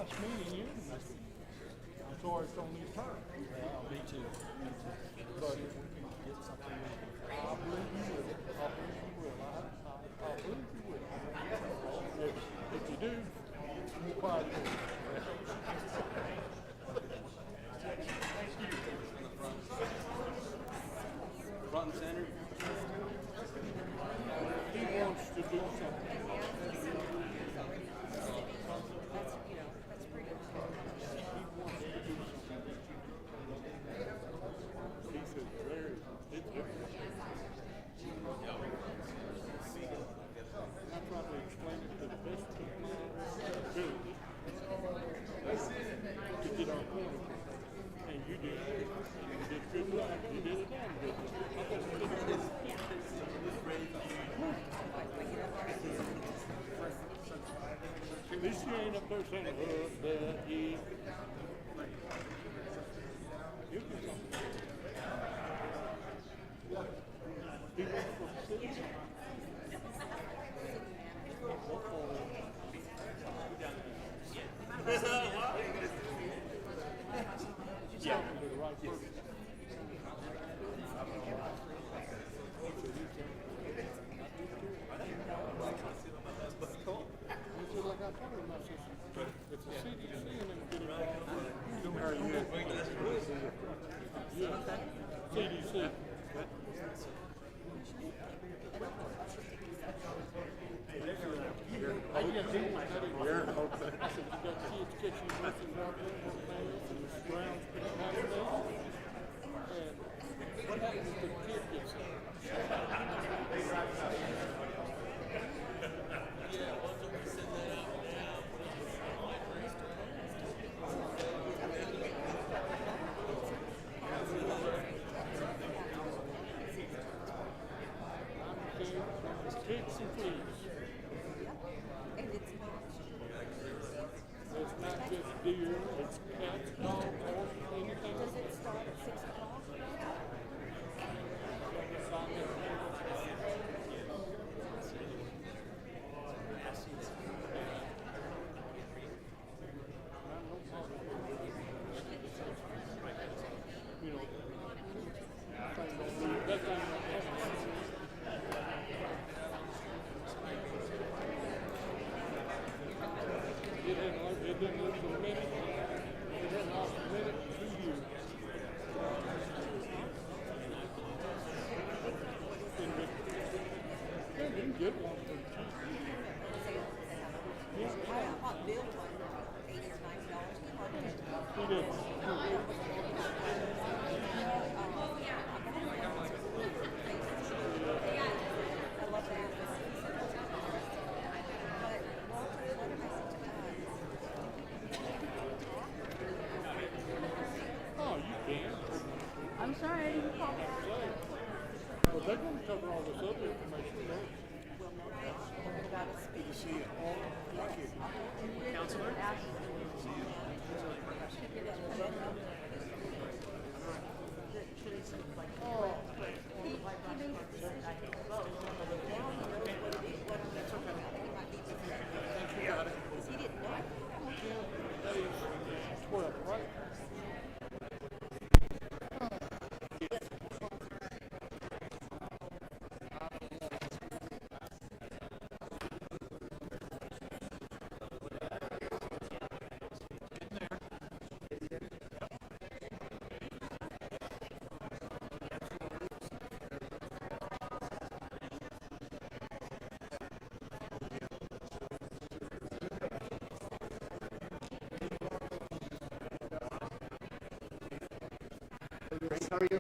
nice meeting you. I'm sorry it's on your turn. Me too. But See if we can get something moving. I believe you will. I believe you will. I believe you will. If you do, be quiet. Front and center. He wants to do something. He said, very, it's different. I tried to explain it to the best of my ability to get our point across. And you did. You did good work. You did it damn good. I thought you did it good. At least you ain't up there saying, he. You do something. He works for the city. Yeah. To the right person. Like I told him, I said, it's a CDC and then get involved. Yeah. CDC. I said, you got kids catching nothing out there, and the ground's pretty nice. And what happens if the kid gets there? Pigs and fleas. It's not just deer, it's cats, dogs, horses, anything. Does it start at 6 o'clock? You know, that thing don't happen. It didn't lose a minute. It didn't last a minute, 2 years. You can get one for cheap. I bought Bill one for $80 or $90. He did. I love that. But Walter, what am I saying to Oh, you can. I'm sorry, I didn't call back. Well, they're going to cover all this other information. Good to see you. Thank you. Counselor? That is 12, right? How are you?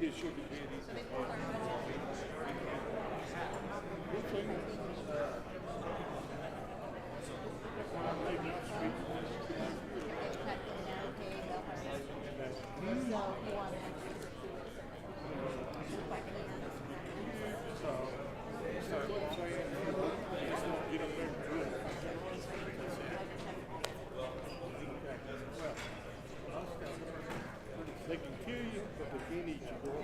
just shook his head. He said, we'll see. When I'm leaving out the street, so what I'm saying, just don't get up there and do it. Well, they can kill you, but they can't eat you, boy.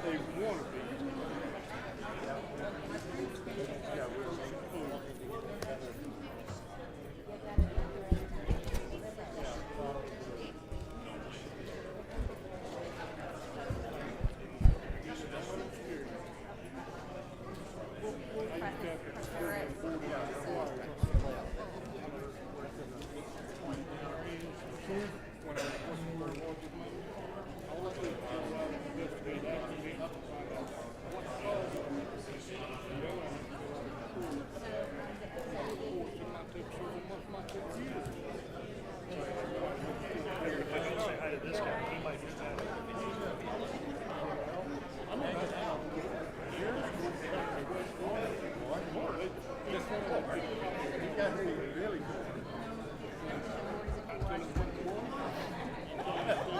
They want to be. Yeah,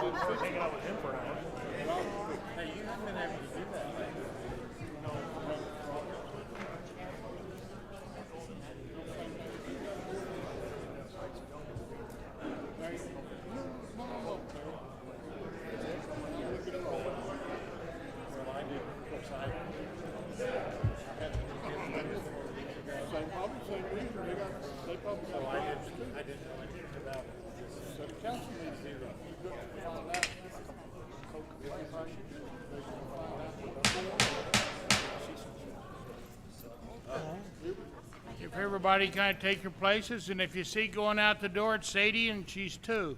we're hanging out with him for an hour. Hey, you haven't been able to do that lately. I didn't know anything about it. So the council needs to do that. You couldn't find out. Everybody should do it. They can find out what If everybody kind of take your places, and if you see going out the door, it's Sadie, and she's 2.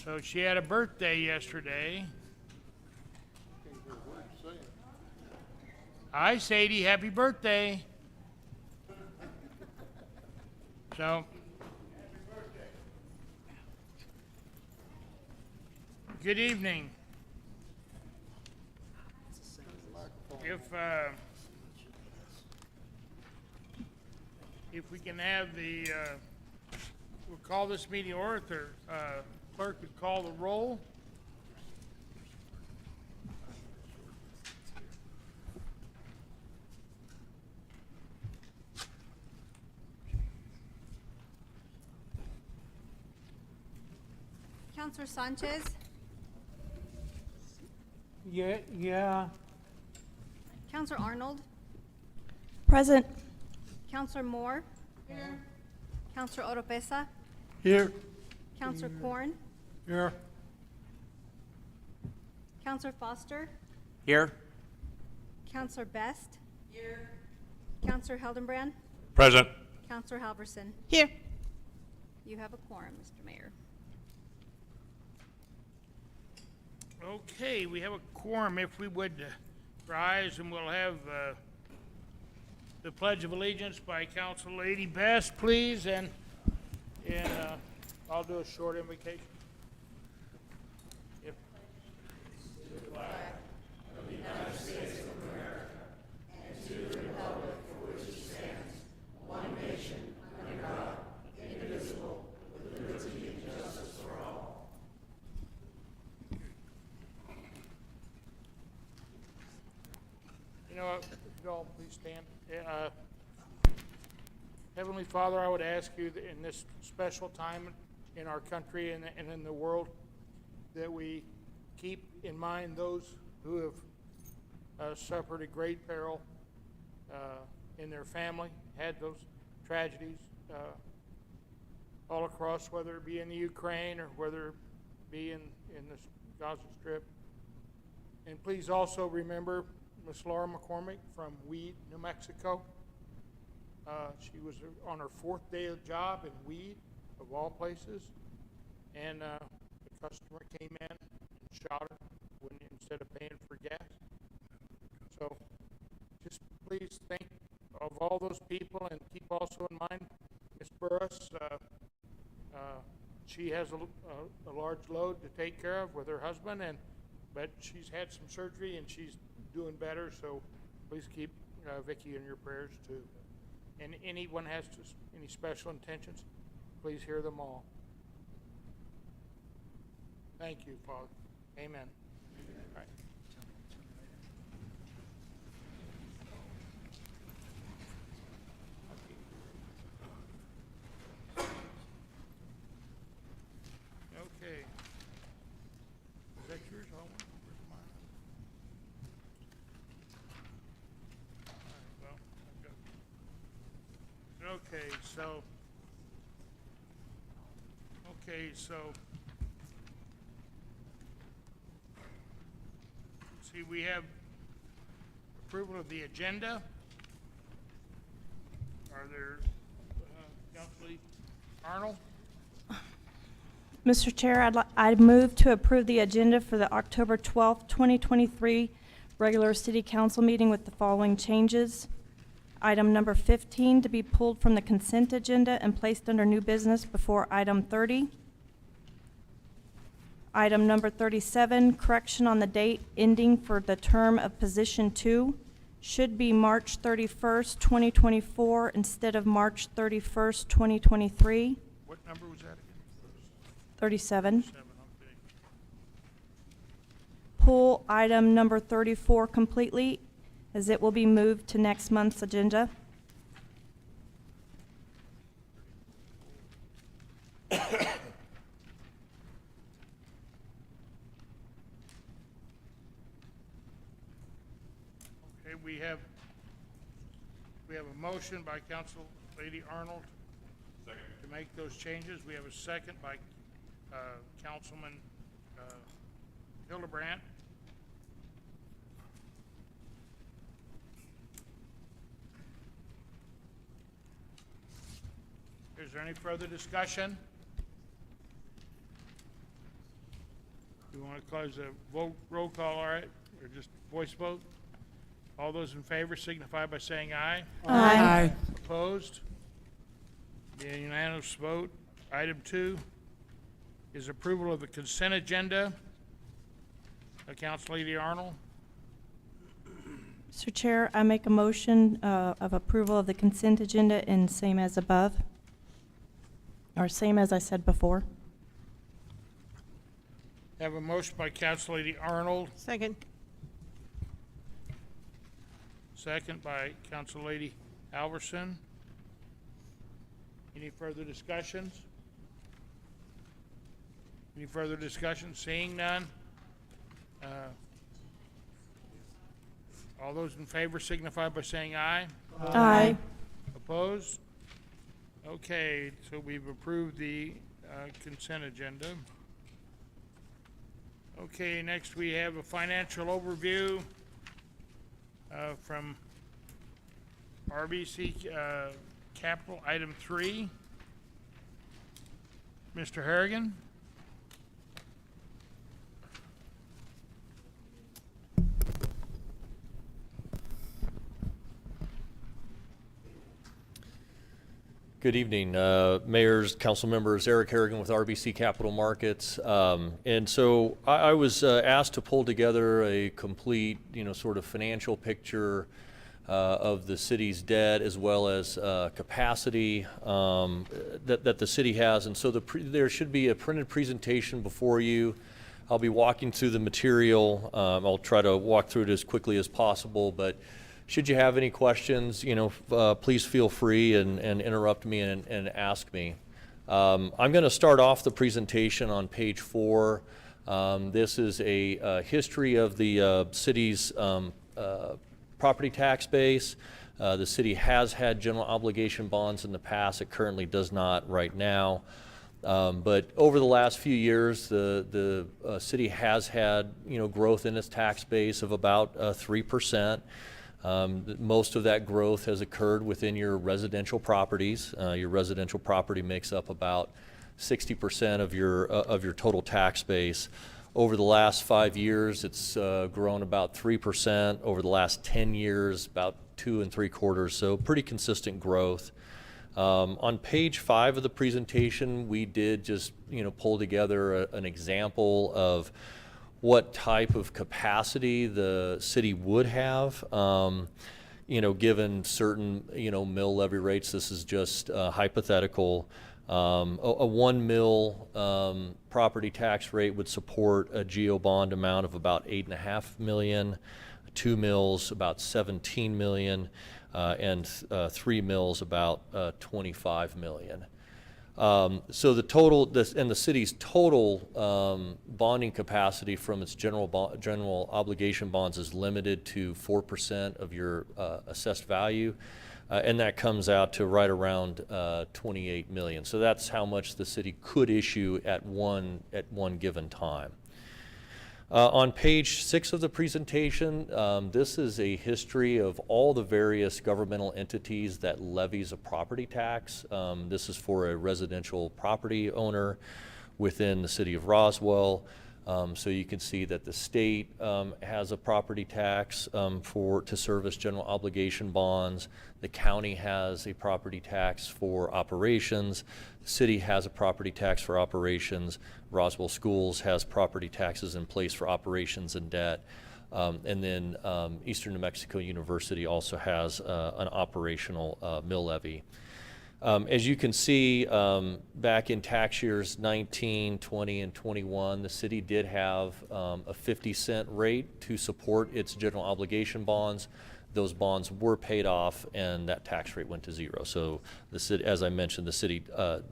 So she had a birthday yesterday. Hi, Sadie, happy birthday. So, good evening. If we can have the, we'll call this meeting order, clerk would call the roll. Counselor Sanchez, Yeah. Counselor Arnold, Present. Counselor Moore, Counselor Oropesa, Here. Counselor Corn, Here. Counselor Foster, Here. Counselor Best, Counselor Heldenbrand, Present. Counselor Halverson. Here. You have a quorum, Mr. Mayor. Okay, we have a quorum. If we would rise, and we'll have the Pledge of Allegiance by Council Lady Best, please, and I'll do a short invocation. If You know what, if you all please stand. Heavenly Father, I would ask you that in this special time in our country and in the world, that we keep in mind those who have suffered a great peril in their family, had those tragedies all across, whether it be in the Ukraine or whether it be in the Gaza Strip. And please also remember Miss Laura McCormick from Weed, New Mexico. She was on her 4th day of job in Weed, of all places. And the customer came in and shot her instead of paying for gas. So just please think of all those people and keep also in mind Miss Burris. She has a large load to take care of with her husband, but she's had some surgery and she's doing better. So please keep Vicki in your prayers too. And anyone has any special intentions, please hear them all. Thank you, Father. Amen. All right. Okay. Is that yours, Owen? Where's mine? All right, well, I've got. Okay, so. See, we have approval of the agenda. Are there, Councilor Arnold? Mr. Chair, I move to approve the agenda for the October 12th, 2023 regular city council meeting with the following changes. Item number 15 to be pulled from the consent agenda and placed under new business before item 30. Item number 37, correction on the date ending for the term of position 2 should be March 31st, 2024 instead of March 31st, 2023. What number was that again? 37. 7, okay. Pull item number 34 completely, as it will be moved to next month's agenda. Okay, we have a motion by Council Lady Arnold to make those changes. We have a second by Councilman Hildebrandt. Is there any further discussion? You want to close the vote, roll call, all right, or just voice vote? All those in favor signify by saying aye. Aye. Opposed? Be a unanimous vote. Item 2 is approval of the consent agenda. Council Lady Arnold. Mr. Chair, I make a motion of approval of the consent agenda and same as above, or same as I said before. Have a motion by Council Lady Arnold, Second. second by Council Lady Alverson. Any further discussions? Any further discussion? Seeing none. All those in favor signify by saying aye. Aye. Opposed? Okay, so we've approved the consent agenda. Okay, next we have a financial overview from RBC Capital, item 3. Mr. Harrigan? Good evening, mayors, council members. Eric Harrigan with RBC Capital Markets. And so I was asked to pull together a complete, sort of financial picture of the city's debt as well as capacity that the city has. And so there should be a printed presentation before you. I'll be walking through the material. I'll try to walk through it as quickly as possible, but should you have any questions, please feel free and interrupt me and ask me. I'm going to start off the presentation on page 4. This is a history of the city's property tax base. The city has had general obligation bonds in the past. It currently does not right now. But over the last few years, the city has had, growth in its tax base of about 3%. Most of that growth has occurred within your residential properties. Your residential property makes up about 60% of your total tax base. Over the last 5 years, it's grown about 3%. Over the last 10 years, about 2 3/4. So pretty consistent growth. On page 5 of the presentation, we did just pull together an example of what type of capacity the city would have, given certain mill levy rates. This is just hypothetical. A 1 mil property tax rate would support a GO bond amount of about $8.5 million, 2 mills about 17 million, and 3 mills about 25 million. So the total, the city's total bonding capacity from its general obligation bonds is limited to 4% of your assessed value, and that comes out to right around 28 million. So that's how much the city could issue at one given time. On page 6 of the presentation, this is a history of all the various governmental entities that levies a property tax. This is for a residential property owner within the city of Roswell. So you can see that the state has a property tax to service general obligation bonds. The county has a property tax for operations. The city has a property tax for operations. Roswell Schools has property taxes in place for operations and debt. And then Eastern New Mexico University also has an operational mill levy. As you can see, back in tax years 19, 20, and 21, the city did have a 50-cent rate to support its general obligation bonds. Those bonds were paid off, and that tax rate went to 0. So the city, as I mentioned, the city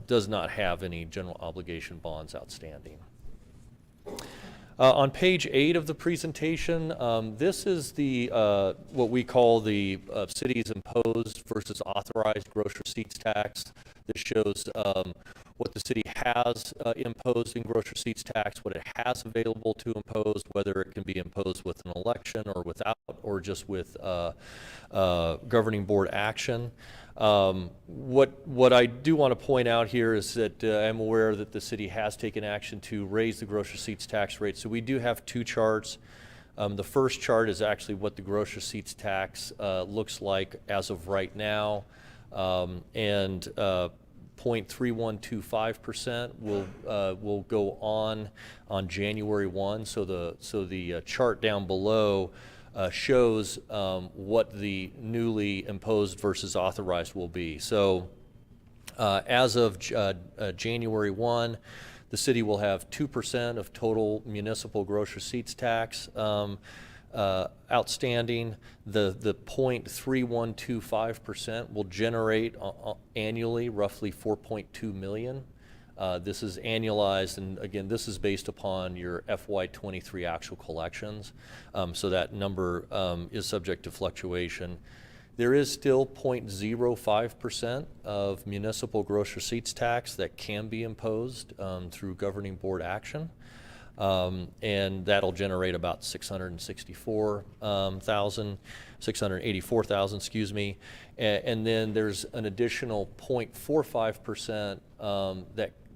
does not have any general obligation bonds outstanding. On page 8 of the presentation, this is the what we call the city's imposed versus authorized gross receipts tax. This shows what the city has imposed in gross receipts tax, what it has available to impose, whether it can be imposed with an election or without, or just with governing board action. What I do want to point out here is that I'm aware that the city has taken action to raise the gross receipts tax rate. So we do have 2 charts. The first chart is actually what the gross receipts tax looks like as of right now, and 0.3125% will go on January 1. So the chart down below shows what the newly imposed versus authorized will be. So as of January 1, the city will have 2% of total municipal gross receipts tax outstanding. The 0.3125% will generate annually roughly 4.2 million. This is annualized, and again, this is based upon your FY23 actual collections. So that number is subject to fluctuation. There is still 0.05% of municipal gross receipts tax that can be imposed through governing board action. And that'll generate about 684,000, excuse me. And then there's an additional 0.45%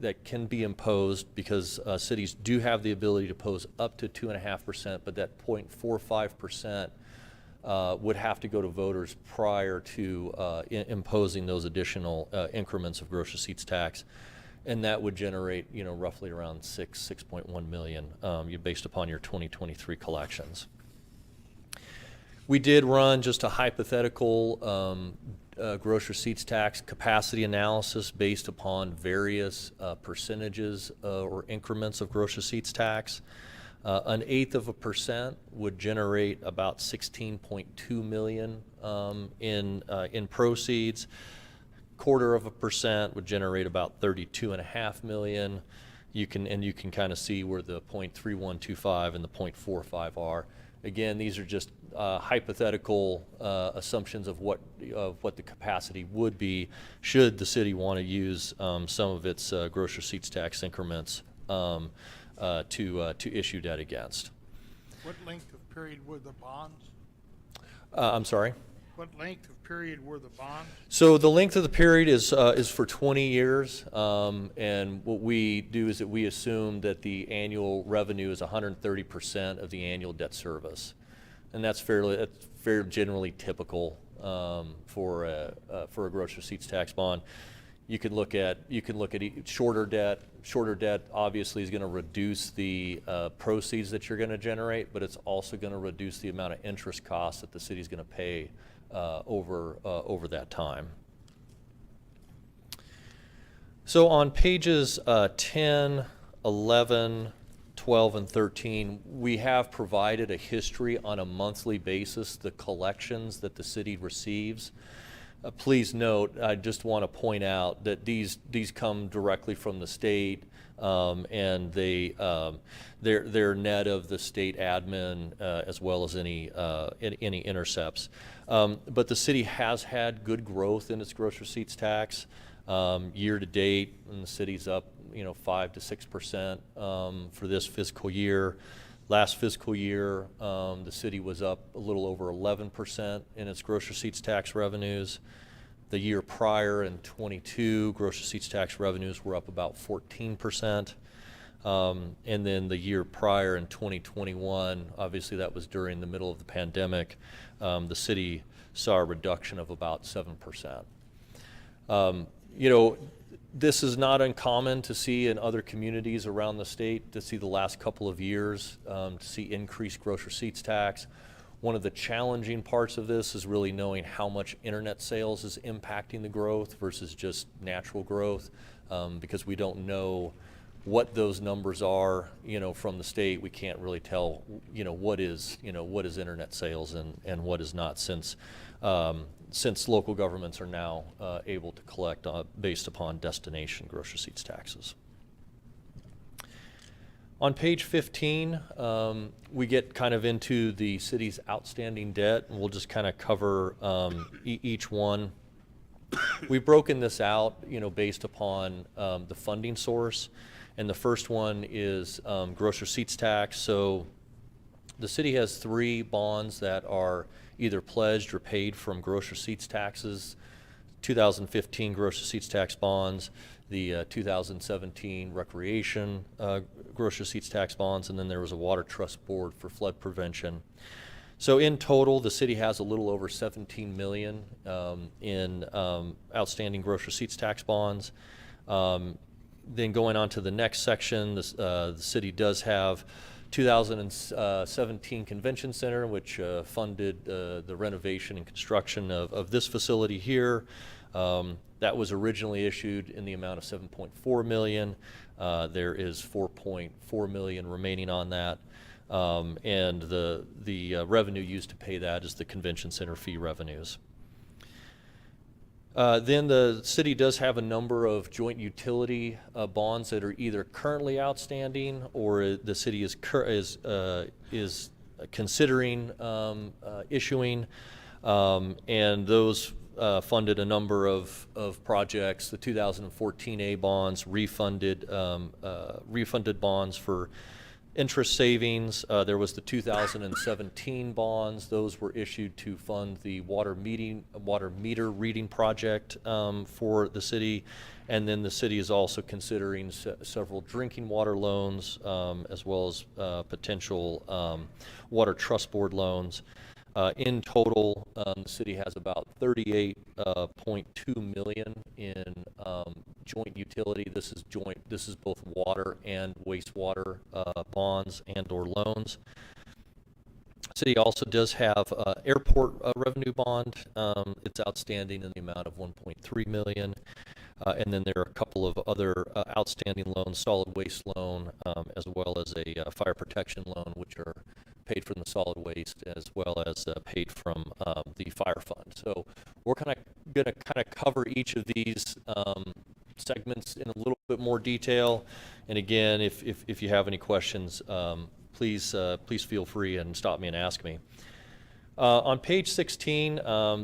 that can be imposed, because cities do have the ability to impose up to 2.5%, but that 0.45% would have to go to voters prior to imposing those additional increments of gross receipts tax. And that would generate, roughly around 6.1 million based upon your 2023 collections. We did run just a hypothetical gross receipts tax capacity analysis based upon various percentages or increments of gross receipts tax. 1/8% would generate about 16.2 million in proceeds. 1/4% would generate about 32.5 million, you can kind of see where the 0.3125 and the 0.45 are. Again, these are just hypothetical assumptions of what the capacity would be should the city want to use some of its gross receipts tax increments to issue debt against. What length of period were the bonds? I'm sorry? What length of period were the bonds? So the length of the period is for 20 years, and what we do is that we assume that the annual revenue is 130% of the annual debt service, and that's fairly generally typical for a gross receipts tax bond. You can look at shorter debt. Shorter debt obviously is going to reduce the proceeds that you're going to generate, but it's also going to reduce the amount of interest costs that the city's going to pay over that time. So on pages 10, 11, 12, and 13, we have provided a history on a monthly basis, the collections that the city receives. Please note, I just want to point out that these come directly from the state, and they're net of the state admin as well as any intercepts. But the city has had good growth in its gross receipts tax year to date, and the city's up 5 to 6% for this fiscal year. Last fiscal year, the city was up a little over 11% in its gross receipts tax revenues. The year prior in 22, gross receipts tax revenues were up about 14%. And then the year prior in 2021, obviously that was during the middle of the pandemic, the city saw a reduction of about 7%. This is not uncommon to see in other communities around the state, to see the last couple of years, to see increased gross receipts tax. One of the challenging parts of this is really knowing how much internet sales is impacting the growth versus just natural growth, because we don't know what those numbers are, from the state. We can't really tell, what is internet sales and what is not, since local governments are now able to collect based upon destination gross receipts taxes. On page 15, we get kind of into the city's outstanding debt, and we'll just kind of cover each one. We've broken this out, based upon the funding source, and the first one is gross receipts tax. So the city has 3 bonds that are either pledged or paid from gross receipts taxes: 2015 gross receipts tax bonds, the 2017 recreation gross receipts tax bonds, and then there was a water trust board for flood prevention. So in total, the city has a little over $17 million in outstanding gross receipts tax bonds. Then going on to the next section, the city does have 2017 Convention Center, which funded the renovation and construction of this facility here. That was originally issued in the amount of $7.4 million. There is $4.4 million remaining on that. And the revenue used to pay that is the Convention Center fee revenues. Then the city does have a number of joint utility bonds that are either currently outstanding or the city is considering issuing, and those funded a number of projects. The 2014 A bonds refunded bonds for interest savings. There was the 2017 bonds. Those were issued to fund the water meter reading project for the city. And then the city is also considering several drinking water loans, as well as potential water trust board loans. In total, the city has about $38.2 million in joint utility. This is both water and wastewater bonds and/or loans. City also does have airport revenue bond. It's outstanding in the amount of $1.3 million. And then there are a couple of other outstanding loans, solid waste loan, as well as a fire protection loan, which are paid from the solid waste as well as paid from the fire fund. So we're going to cover each of these segments in a little bit more detail. And again, if you have any questions, please feel free and stop me and ask me. On page 16, these are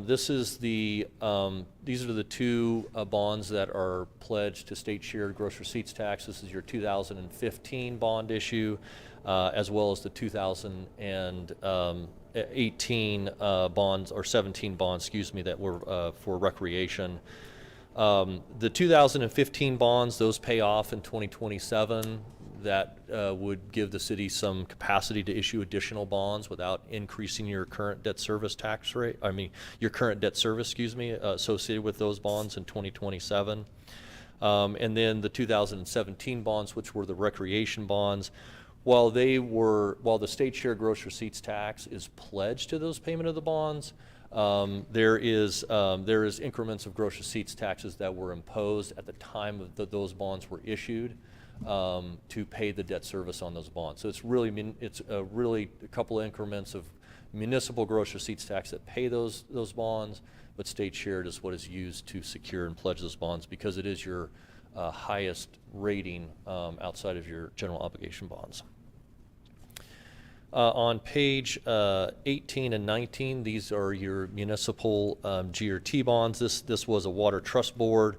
the two bonds that are pledged to state shared gross receipts tax. This is your 2015 bond issue, as well as the 2018 bonds, or 17 bonds, excuse me, that were for recreation. The 2015 bonds, those pay off in 2027. That would give the city some capacity to issue additional bonds without increasing your current debt service tax rate. I mean, your current debt service, excuse me, associated with those bonds in 2027. And then the 2017 bonds, which were the recreation bonds, while the state share gross receipts tax is pledged to those payment of the bonds, there is increments of gross receipts taxes that were imposed at the time of those bonds were issued to pay the debt service on those bonds. So it's really a couple of increments of municipal gross receipts tax that pay those bonds, but state shared is what is used to secure and pledge those bonds because it is your highest rating outside of your general obligation bonds. On page 18 and 19, these are your municipal GRT bonds. This was a water trust board,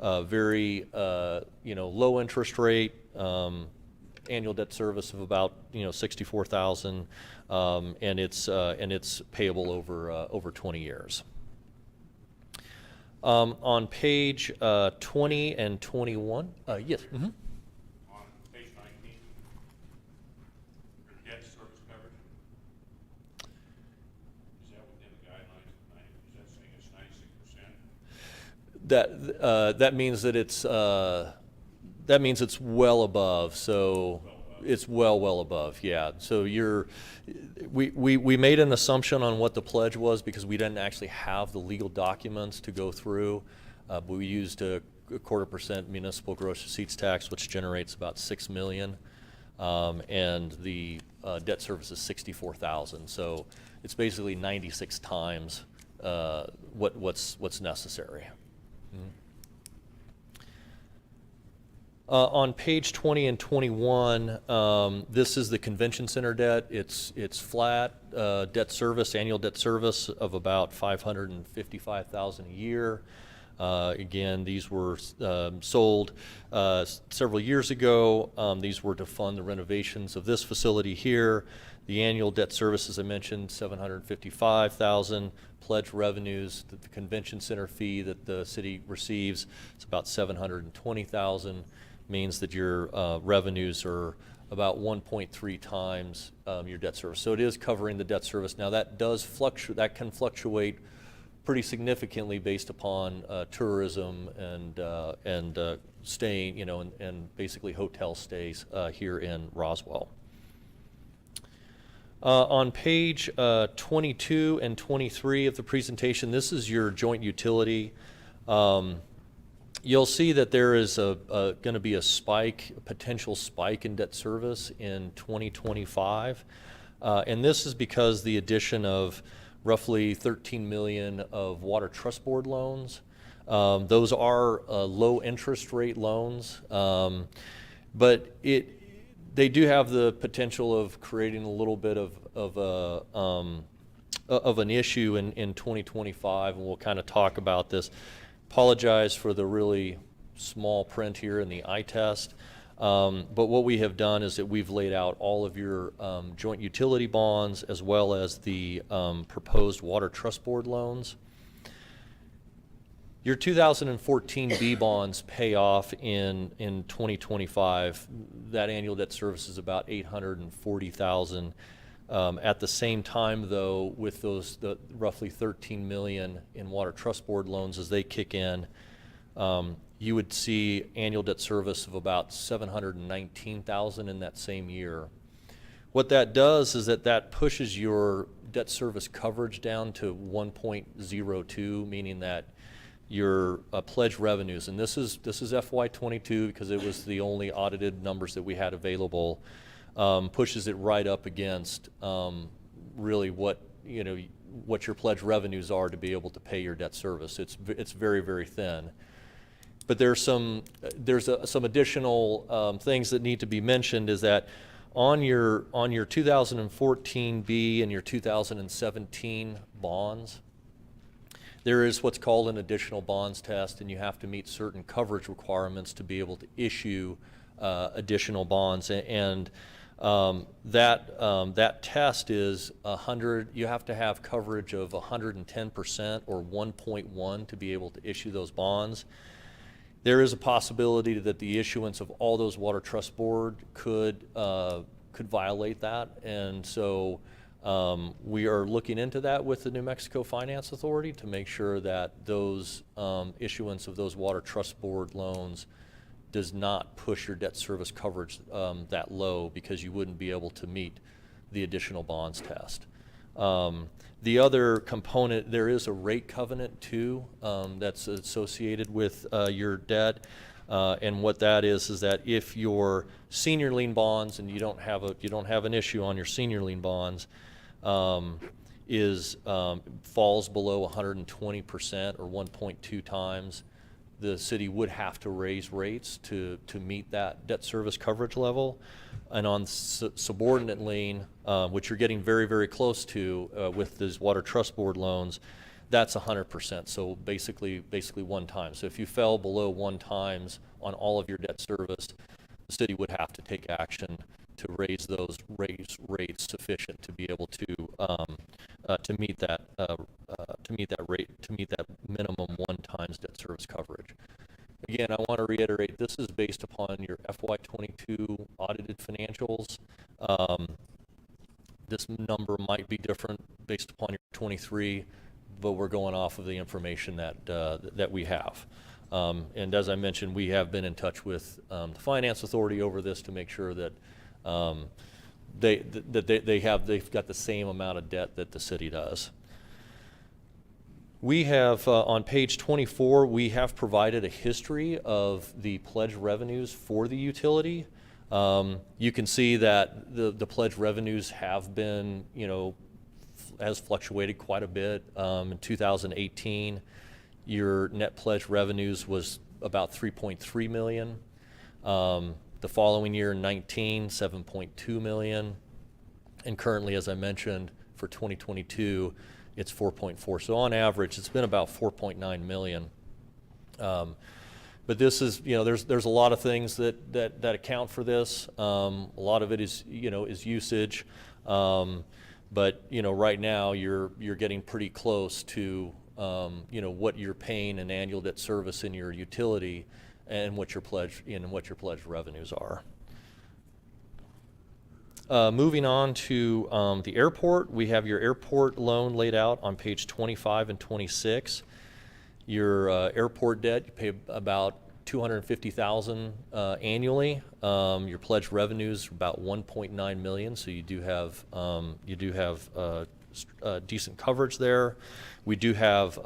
very low interest rate, annual debt service of about $64,000, and it's payable over 20 years. On page 20 and 21, yes. Mm-hmm. On page 19, your debt service coverage, is that within the guidelines of 90? Is that saying it's 96%? That means that it's well above. So it's well above. Yeah. So we made an assumption on what the pledge was because we didn't actually have the legal documents to go through. But we used a 0.25% municipal gross receipts tax, which generates about $6 million, and the debt service is $64,000. So it's basically 96 times what's necessary. Mm-hmm. On page 20 and 21, this is the convention center debt. It's flat debt service, annual debt service of about $555,000 a year. Again, these were sold several years ago. These were to fund the renovations of this facility here. The annual debt service, as I mentioned, $755,000. Pledge revenues, the convention center fee that the city receives, it's about $720,000. Means that your revenues are about 1.3 times your debt service. So it is covering the debt service. Now that does fluctuate. That can fluctuate pretty significantly based upon tourism and staying, and basically hotel stays here in Roswell. On page 22 and 23 of the presentation, this is your joint utility. You'll see that there is going to be a potential spike in debt service in 2025. And this is because the addition of roughly $13 million of water trust board loans. Those are low interest rate loans, but they do have the potential of creating a little bit of an issue in 2025, and we'll kind of talk about this. Apologize for the really small print here in the eye test, but what we have done is that we've laid out all of your joint utility bonds as well as the proposed water trust board loans. Your 2014 B bonds pay off in 2025. That annual debt service is about $840,000. At the same time, though, with the roughly $13 million in water trust board loans as they kick in, you would see annual debt service of about $719,000 in that same year. What that does is that pushes your debt service coverage down to 1.02, meaning that your pledge revenues, and this is FY22 because it was the only audited numbers that we had available. Pushes it right up against really what your pledge revenues are to be able to pay your debt service. It's very, very thin. But there's some additional things that need to be mentioned. Is that on your 2014 B and your 2017 bonds, there is what's called an additional bonds test, and you have to meet certain coverage requirements to be able to issue additional bonds. And that test is 100. You have to have coverage of 110% or 1.1 to be able to issue those bonds. There is a possibility that the issuance of all those water trust board could violate that, and so we are looking into that with the New Mexico Finance Authority to make sure that those issuance of those water trust board loans does not push your debt service coverage that low, because you wouldn't be able to meet the additional bonds test. The other component, there is a rate covenant too that's associated with your debt, and what that is that if your senior lien bonds, and you don't have an issue on your senior lien bonds, falls below 120% or 1.2 times, the city would have to raise rates to meet that debt service coverage level. And on subordinate lien, which you're getting very, very close to with these water trust board loans, that's 100%. So basically 1 time. So if you fell below 1 times on all of your debt service, the city would have to take action to raise rates sufficient to be able to meet that minimum 1 times debt service coverage. Again, I want to reiterate, this is based upon your FY22 audited financials. This number might be different based upon your 23, but we're going off of the information that we have. And as I mentioned, we have been in touch with the Finance Authority over this to make sure that they've got the same amount of debt that the city does. We have, on page 24, we have provided a history of the pledge revenues for the utility. You can see that the pledge revenues have been, has fluctuated quite a bit. In 2018, your net pledge revenues was about $3.3 million. The following year, 19, $7.2 million. And currently, as I mentioned, for 2022, it's 4.4. So on average, it's been about 4.9 million. But this is, there's a lot of things that account for this. A lot of it is, is usage. But right now you're getting pretty close to, what you're paying in annual debt service in your utility, and what your pledge revenues are. Moving on to the airport, we have your airport loan laid out on page 25 and 26. Your airport debt, you pay about $250,000 annually. Your pledged revenues about 1.9 million, so you do have decent coverage there. We do have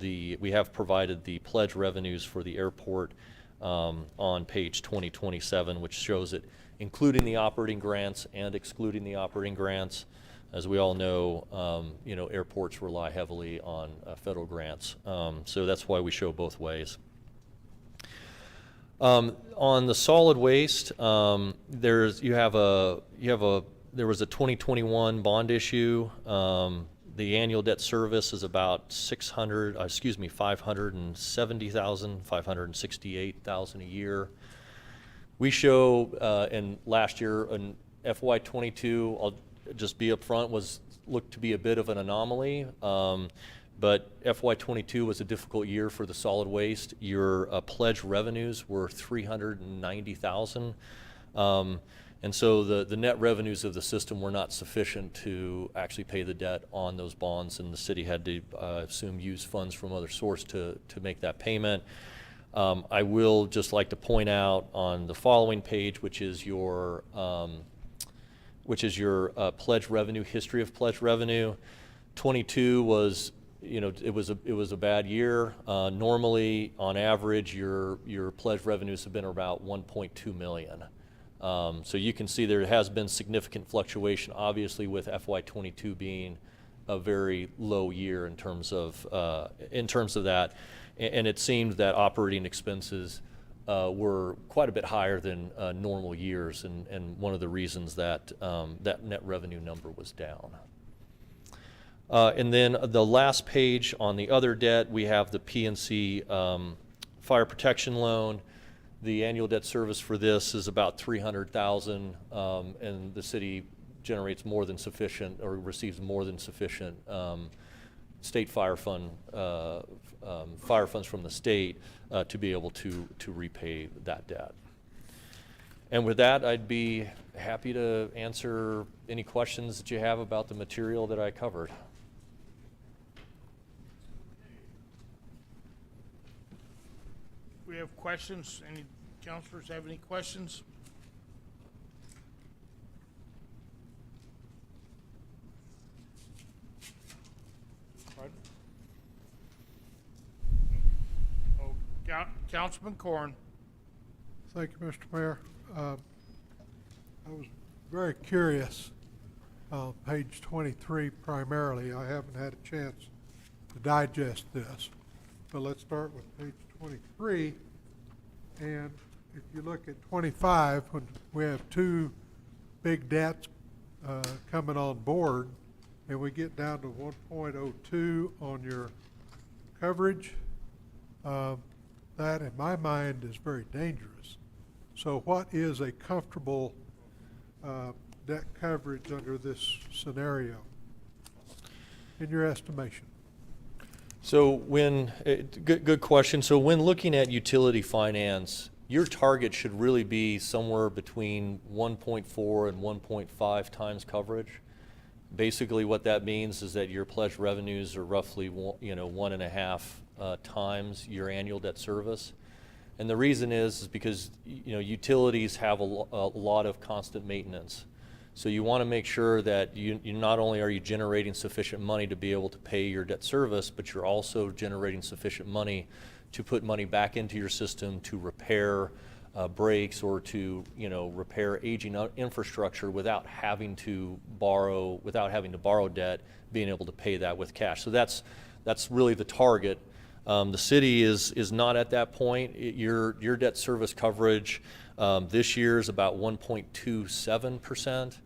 we have provided the pledge revenues for the airport on page 2027, which shows it including the operating grants and excluding the operating grants. As we all know, airports rely heavily on federal grants, so that's why we show both ways. On the solid waste, there was a 2021 bond issue. The annual debt service is about $568,000 a year. We show, and last year in FY22, I'll just be upfront, looked to be a bit of an anomaly. But FY22 was a difficult year for the solid waste. Your pledge revenues were $390,000. And so the net revenues of the system were not sufficient to actually pay the debt on those bonds, and the city had to use funds from other source to make that payment. I will just like to point out on the following page, which is your pledge revenue, history of pledge revenue. 22 was, it was a bad year. Normally, on average, your pledge revenues have been about 1.2 million. So you can see there has been significant fluctuation, obviously, with FY22 being a very low year in terms of that, and it seemed that operating expenses were quite a bit higher than normal years, and one of the reasons that that net revenue number was down. And then the last page on the other debt, we have the PNC fire protection loan. The annual debt service for this is about $300,000, and the city generates more than sufficient, or receives more than sufficient state fire funds from the state to be able to repay that debt. And with that, I'd be happy to answer any questions that you have about the material that I covered. We have questions. Any counselors have any questions? Pardon? Oh, Councilman Corn. Thank you, Mr. Mayor. I was very curious, page 23 primarily. I haven't had a chance to digest this, but let's start with page 23. And if you look at 25, when we have two big debts coming on board, and we get down to 1.02 on your coverage, that in my mind is very dangerous. So what is a comfortable debt coverage under this scenario, in your estimation? So when, good question. So when looking at utility finance, your target should really be somewhere between 1.4 and 1.5 times coverage. Basically what that means is that your pledged revenues are roughly 1.5 times your annual debt service. And the reason is because utilities have a lot of constant maintenance. So you want to make sure that you not only are you generating sufficient money to be able to pay your debt service, but you're also generating sufficient money to put money back into your system to repair breaks or to repair aging infrastructure without having to borrow debt, being able to pay that with cash. So that's really the target. The city is not at that point. Your debt service coverage this year is about 1.27%.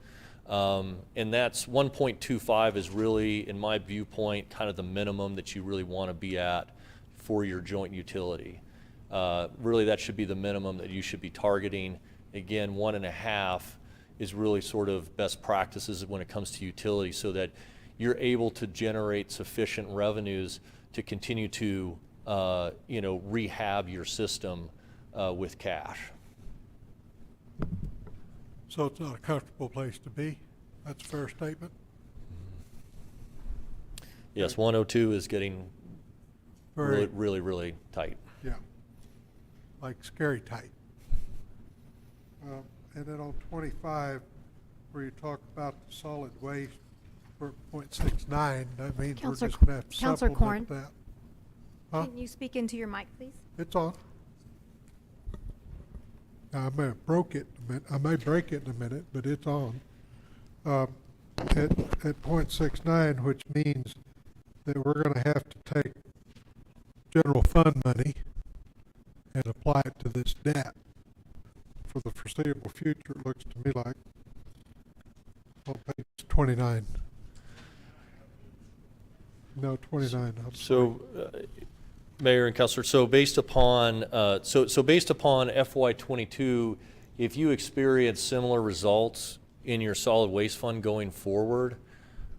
And that's 1.25 is really, in my viewpoint, kind of the minimum that you really want to be at for your joint utility. Really, that should be the minimum that you should be targeting. Again, 1.5 is really sort of best practices when it comes to utility, so that you're able to generate sufficient revenues to continue to rehab your system with cash. So it's not a comfortable place to be. That's a fair statement. Yes, 102 is getting Very, really tight. yeah, like scary tight. And then on 25, where you talk about the solid waste for 0.69, that means we're Counselor- just going to have to Counselor Corn. supplement that. Huh? Can you speak into your mic, please? It's on. I may have broke it. I may break it in a minute, but it's on. At 0.69, which means that we're going to have to take general fund money and apply it to this debt for the foreseeable future, it looks to me like. On page 29. No, 29. I'm So, Mayor and Councilor, so based upon based upon FY22, if you experience similar results in your solid waste fund going forward,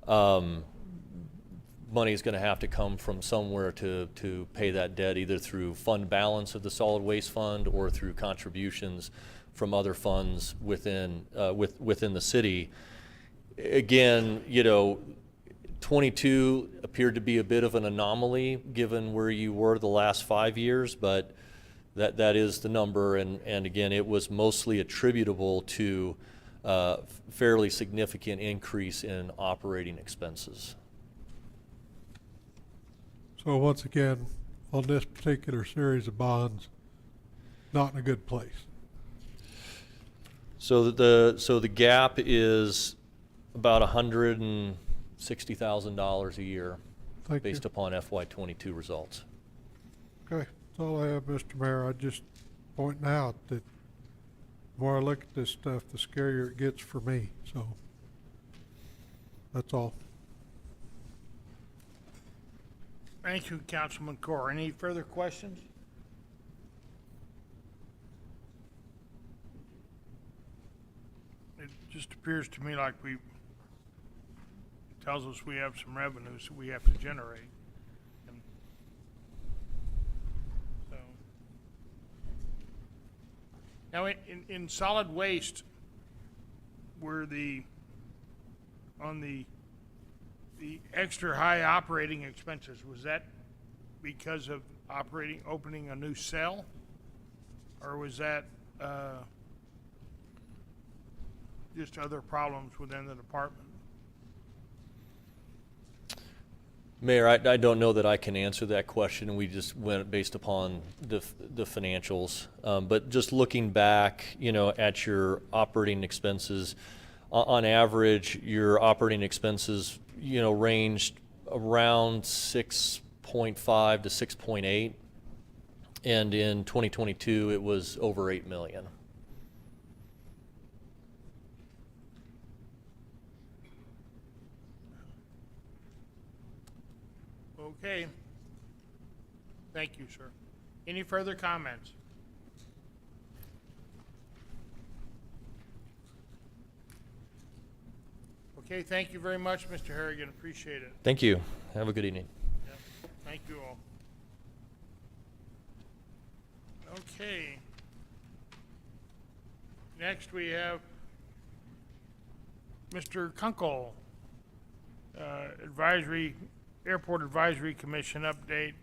money is going to have to come from somewhere to pay that debt, either through fund balance of the solid waste fund or through contributions from other funds within the city. Again, 22 appeared to be a bit of an anomaly given where you were the last 5 years, but that is the number, and again, it was mostly attributable to fairly significant increase in operating expenses. So once again, on this particular series of bonds, not in a good place. So the gap is about 100 and $60,000 a year Thank you. based upon FY22 results. Okay, that's all I have, Mr. Mayor. I just pointing out that the more I look at this stuff, the scarier it gets for me, so that's all. Thank you, Councilman Core. Any further questions? It just appears to me like it tells us we have some revenues that we have to generate. And so, now in solid waste, were on the extra high operating expenses, was that because of opening a new cell? Or was that, just other problems within the department? Mayor, I don't know that I can answer that question. We just went based upon the financials. But just looking back, at your operating expenses, on average, your operating expenses, ranged around 6.5 to 6.8. And in 2022, it was over 8 million. Okay. Thank you, sir. Any further comments? Okay, thank you very much, Mr. Harrigan. Appreciate it. Thank you. Have a good evening. Yep. Thank you all. Okay. Next, we have Mr. Kunkel, Airport Advisory Commission update.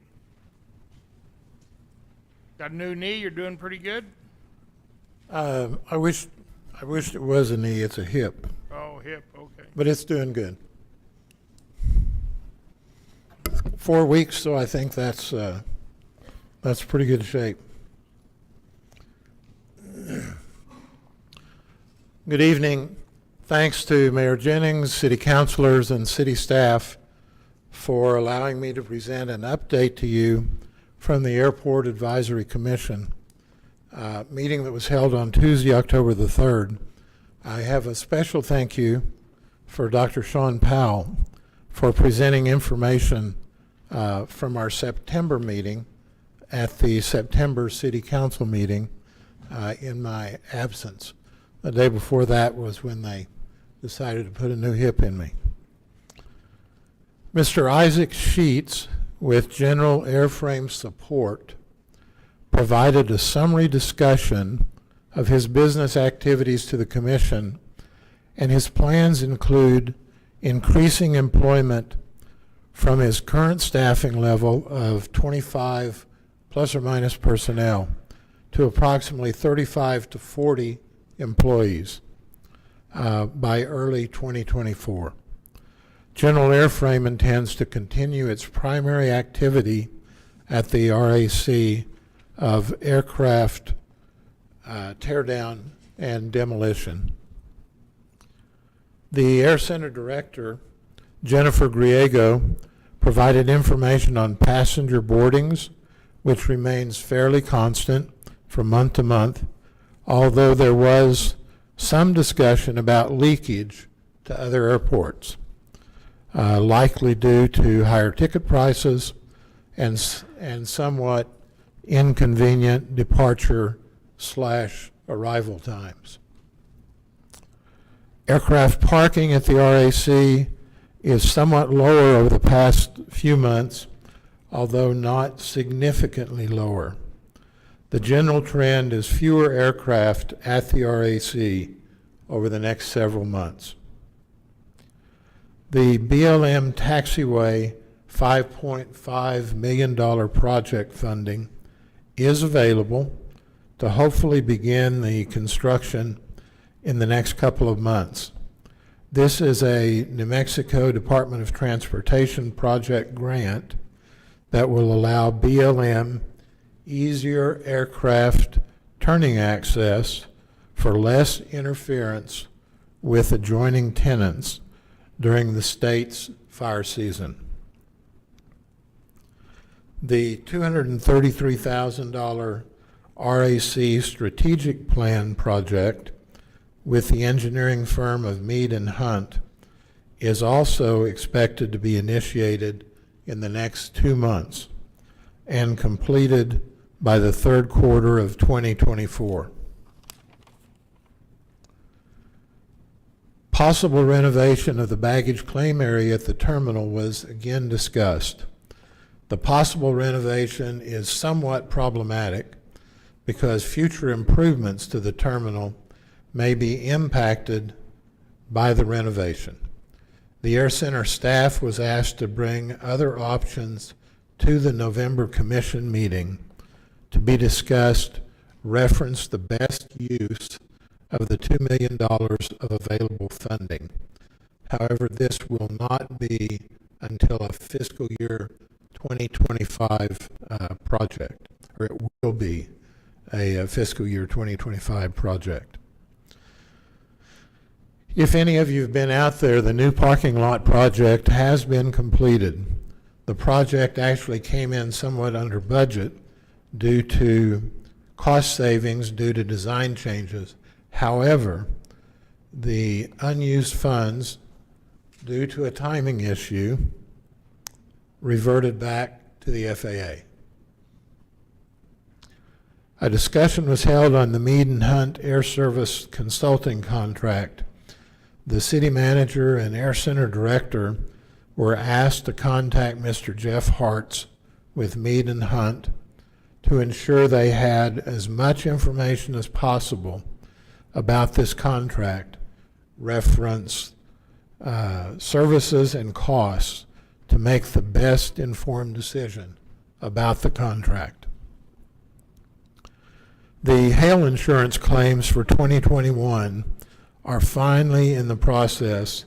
Got a new knee? You're doing pretty good? I wish it was a knee. It's a hip, Oh, hip. Okay. but it's doing good. 4 weeks, so I think that's pretty good shape. Good evening. Thanks to Mayor Jennings, city councilors, and city staff for allowing me to present an update to you from the Airport Advisory Commission meeting that was held on Tuesday, October the 3rd. I have a special thank you for Dr. Sean Powell for presenting information from our September meeting at the September City Council meeting in my absence. The day before that was when they decided to put a new hip in me. Mr. Isaac Sheets, with General Airframe Support, provided a summary discussion of his business activities to the Commission, and his plans include increasing employment from his current staffing level of 25 plus or minus personnel to approximately 35 to 40 employees by early 2024. General Airframe intends to continue its primary activity at the RAC of aircraft teardown and demolition. The Air Center Director, Jennifer Griego, provided information on passenger boardings, which remains fairly constant from month to month, although there was some discussion about leakage to other airports, likely due to higher ticket prices and somewhat inconvenient departure/arrival times. Aircraft parking at the RAC is somewhat lower over the past few months, although not significantly lower. The general trend is fewer aircraft at the RAC over the next several months. The BLM Taxiway $5.5 million project funding is available to hopefully begin the construction in the next couple of months. This is a New Mexico Department of Transportation project grant that will allow BLM easier aircraft turning access for less interference with adjoining tenants during the state's fire season. The $233,000 RAC strategic plan project with the engineering firm of Mead and Hunt is also expected to be initiated in the next 2 months and completed by the third quarter of 2024. Possible renovation of the baggage claim area at the terminal was again discussed. The possible renovation is somewhat problematic because future improvements to the terminal may be impacted by the renovation. The Air Center staff was asked to bring other options to the November Commission meeting to be discussed, reference the best use of the $2 million of available funding. However, this will not be until a fiscal year 2025 project, or it will be a fiscal year 2025 project. If any of you have been out there, the new parking lot project has been completed. The project actually came in somewhat under budget due to cost savings due to design changes. However, the unused funds, due to a timing issue, reverted back to the FAA. A discussion was held on the Mead and Hunt Air Service consulting contract. The city manager and Air Center director were asked to contact Mr. Jeff Hartz with Mead and Hunt to ensure they had as much information as possible about this contract, reference services and costs to make the best informed decision about the contract. The hail insurance claims for 2021 are finally in the process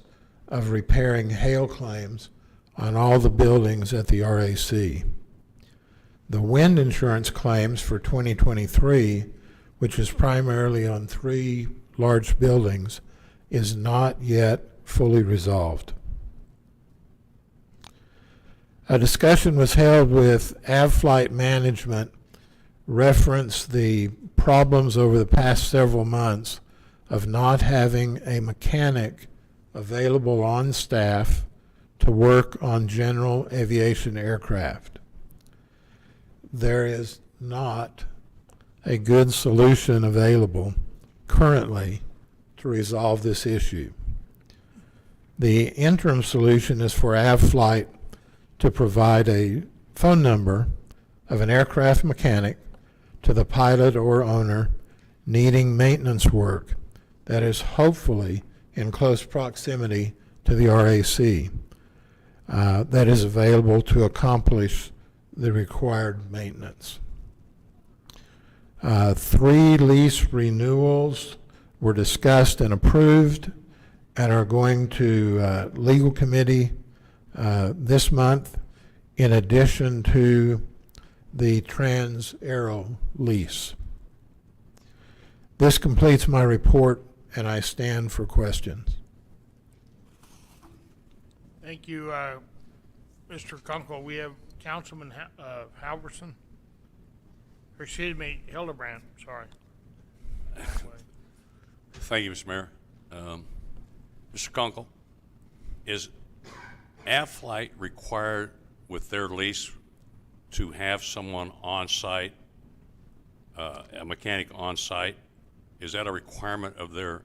of repairing hail claims on all the buildings at the RAC. The wind insurance claims for 2023, which is primarily on 3 large buildings, is not yet fully resolved. A discussion was held with AvFlight Management, referenced the problems over the past several months of not having a mechanic available on staff to work on general aviation aircraft. There is not a good solution available currently to resolve this issue. The interim solution is for AvFlight to provide a phone number of an aircraft mechanic to the pilot or owner needing maintenance work that is hopefully in close proximity to the RAC that is available to accomplish the required maintenance. 3 lease renewals were discussed and approved and are going to legal committee this month, in addition to the Trans Aero lease. This completes my report, and I stand for questions. Thank you, Mr. Kunkel. We have Councilman Halverson. Or excuse me, Hildebrand, sorry. Thank you, Mr. Mayor. Mr. Kunkel, is AvFlight required with their lease to have someone on site, a mechanic on site? Is that a requirement of their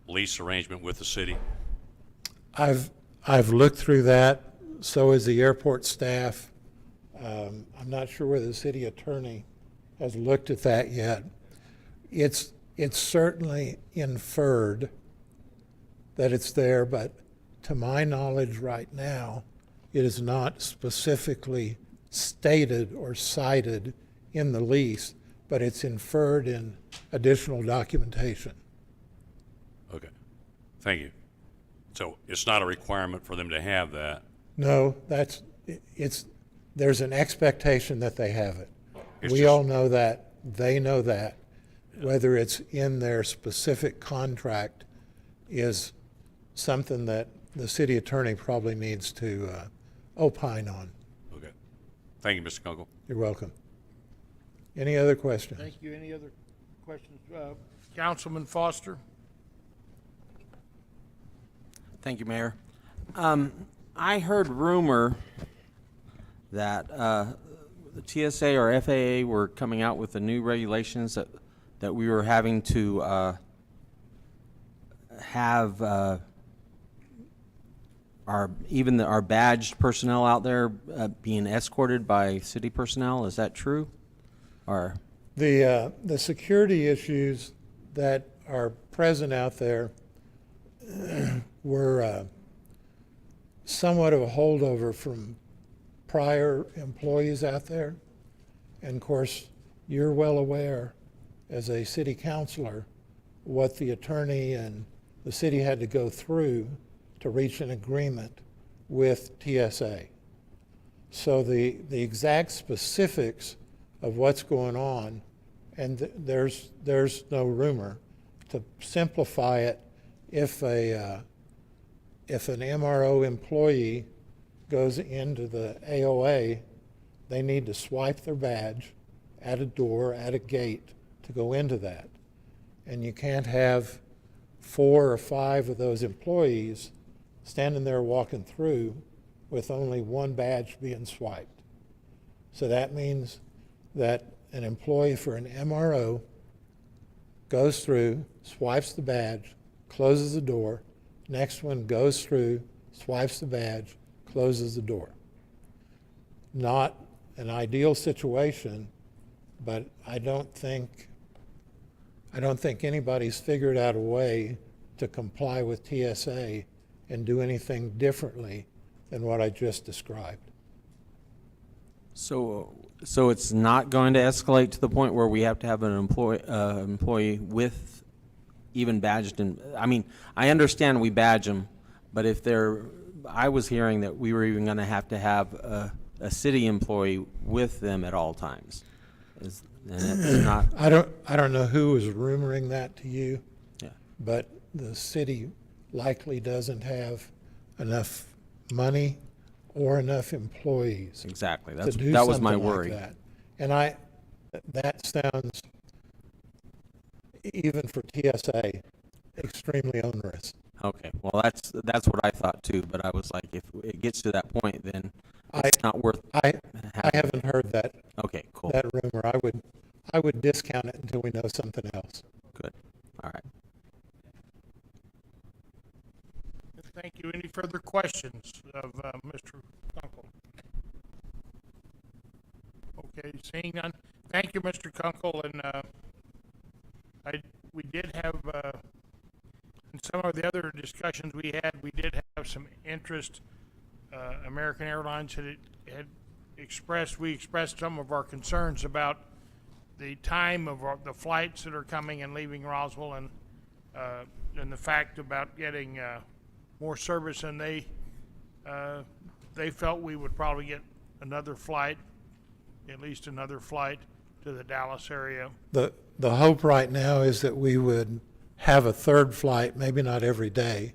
lease arrangement with the city? I've looked through that. So is the airport staff. I'm not sure whether the city attorney has looked at that yet. It's certainly inferred that it's there, but to my knowledge right now, it is not specifically stated or cited in the lease, but it's inferred in additional documentation. Okay, thank you. So it's not a requirement for them to have that? No, there's an expectation that they have it. It's We just- all know that, they know that. Whether it's in their specific contract is something that the city attorney probably needs to opine on. Okay. Thank you, Mr. Kunkel. You're welcome. Any other questions? Thank you. Any other questions? Councilman Foster? Thank you, Mayor. I heard rumor that the TSA or FAA were coming out with the new regulations that we were having to have our badged personnel out there being escorted by city personnel. Is that true? Or The security issues that are present out there were somewhat of a holdover from prior employees out there. And of course, you're well aware as a city councilor what the attorney and the city had to go through to reach an agreement with TSA. So the exact specifics of what's going on, and there's no rumor. To simplify it, if an MRO employee goes into the AOA, they need to swipe their badge at a door, at a gate, to go into that. And you can't have 4 or 5 of those employees standing there walking through with only one badge being swiped. So that means that an employee for an MRO goes through, swipes the badge, closes the door, next one goes through, swipes the badge, closes the door. Not an ideal situation, but I don't think anybody's figured out a way to comply with TSA and do anything differently than what I just described. so it's not going to escalate to the point where we have to have an employee with even badged. And I mean, I understand we badge them, but if I was hearing that we were even going to have a city employee with them at all times. And it's not. I don't know who was rumoring that to you, Yeah. but the city likely doesn't have enough money or enough employees Exactly. to do That was my something like worry. that. And that sounds, even for TSA, extremely onerous. Okay. Well, that's what I thought too. But I was like, if it gets to that point, then it's not worth. I having. haven't heard that Okay. Cool. that rumor. I would discount it until we know something else. Good. All right. Thank you. Any further questions of Mr. Kunkel? Okay, seeing none. Thank you, Mr. Kunkel. And we did have, in some of the other discussions we did have some interest. American Airlines had expressed, we expressed some of our concerns about the time of the flights that are coming and leaving Roswell, and the fact about getting more service, and they felt we would probably get another flight, at least another flight to the Dallas area. The hope right now is that we would have a third flight, maybe not every day,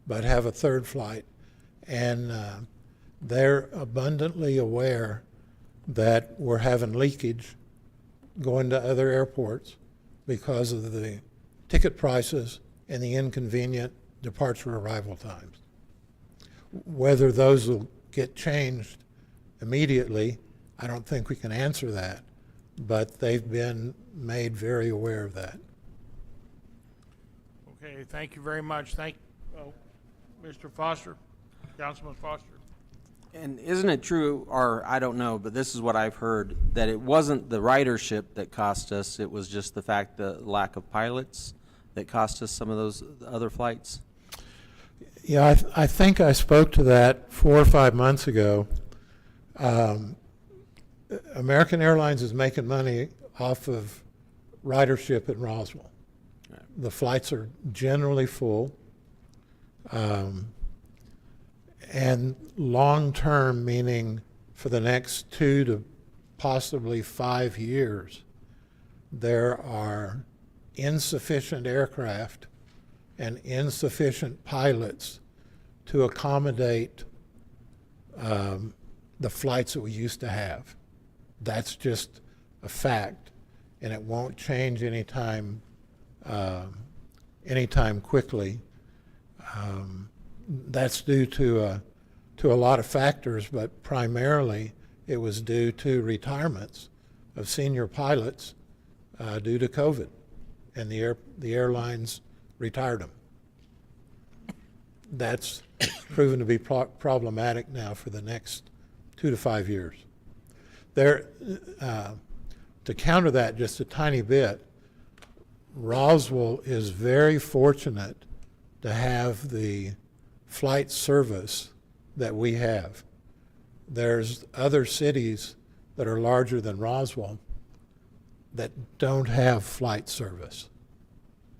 but have a third flight. And they're abundantly aware that we're having leakage going to other airports because of the ticket prices and the inconvenient departure arrival times. Whether those will get changed immediately, I don't think we can answer that, but they've been made very aware of that. Okay, thank you very much. Mr. Foster, Councilman Foster. And isn't it true, or I don't know, but this is what I've heard, that it wasn't the ridership that cost us, it was just the fact the lack of pilots that cost us some of those other flights? Yeah, I think I spoke to that 4 or 5 months ago. American Airlines is making money off of ridership in Roswell. Right. The flights are generally full. And long-term, meaning for the next 2 to possibly 5 years, there are insufficient aircraft and insufficient pilots to accommodate the flights that we used to have. That's just a fact, and it won't change anytime quickly. That's due to a lot of factors, but primarily it was due to retirements of senior pilots due to COVID, and the airlines retired them. That's proven to be problematic now for the next 2 to 5 years. To counter that just a tiny bit, Roswell is very fortunate to have the flight service that we have. There's other cities that are larger than Roswell that don't have flight service.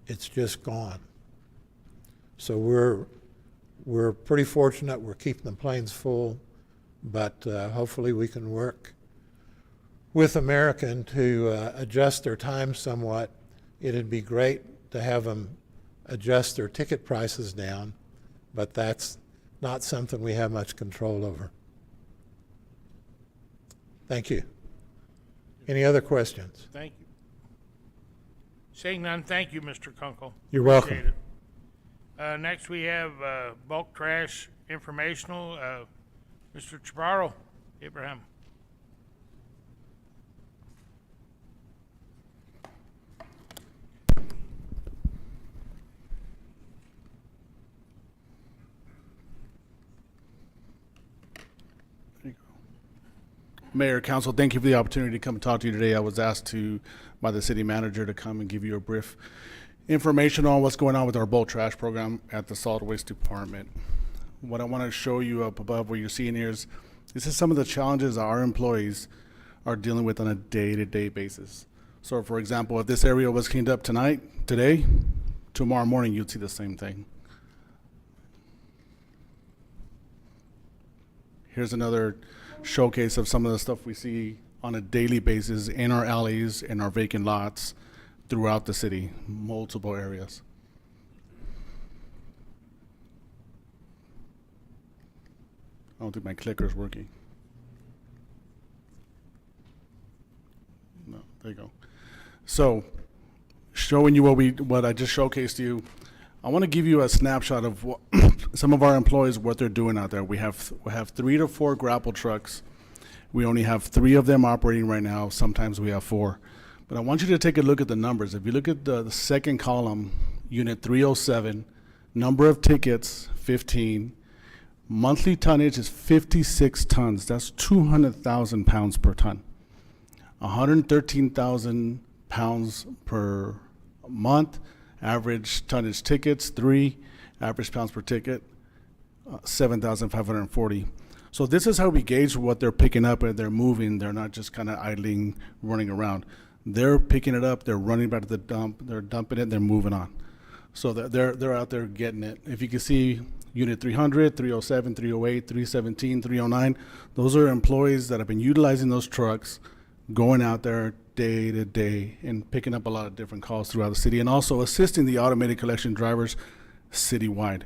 It's just gone. So we're pretty fortunate. We're keeping the planes full, but hopefully we can work with American to adjust their time somewhat. It'd be great to have them adjust their ticket prices down, but that's not something we have much control over. Thank you. Any other questions? Thank you. Seeing none, thank you, Mr. Kunkel. You're welcome. Appreciate it. Next, we have bulk trash informational. Mr. Chaparro, Abraham. Mayor, Council, thank you for the opportunity to come and talk to you today. I was asked by the city manager to come and give you a brief information on what's going on with our bulk trash program at the solid waste department. What I want to show you up above where you're seeing here is this is some of the challenges our employees are dealing with on a day-to-day basis. So for example, if this area was cleaned up today, tomorrow morning you'd see the same thing. Here's another showcase of some of the stuff we see on a daily basis in our alleys, in our vacant lots throughout the city, multiple areas. I don't think my clicker's working. No, there you go. So, showing you what I just showcased to you, I want to give you a snapshot of what some of our employees, what they're doing out there. We have 3 to 4 grapple trucks. We only have 3 of them operating right now. Sometimes we have 4. But I want you to take a look at the numbers. If you look at the second column, unit 307, number of tickets, 15. Monthly tonnage is 56 tons. That's 200,000 pounds per ton. 113,000 pounds per month. Average tonnage tickets, 3. Average pounds per ticket, 7,540. So this is how we gauge what they're picking up and they're moving. They're not just kind of idling, running around. They're picking it up, they're running back to the dump, they're dumping it, they're moving on. So they're out there getting it. If you can see Unit 300, 307, 308, 317, 309, those are employees that have been utilizing those trucks, going out there day to day and picking up a lot of different calls throughout the city and also assisting the automated collection drivers citywide.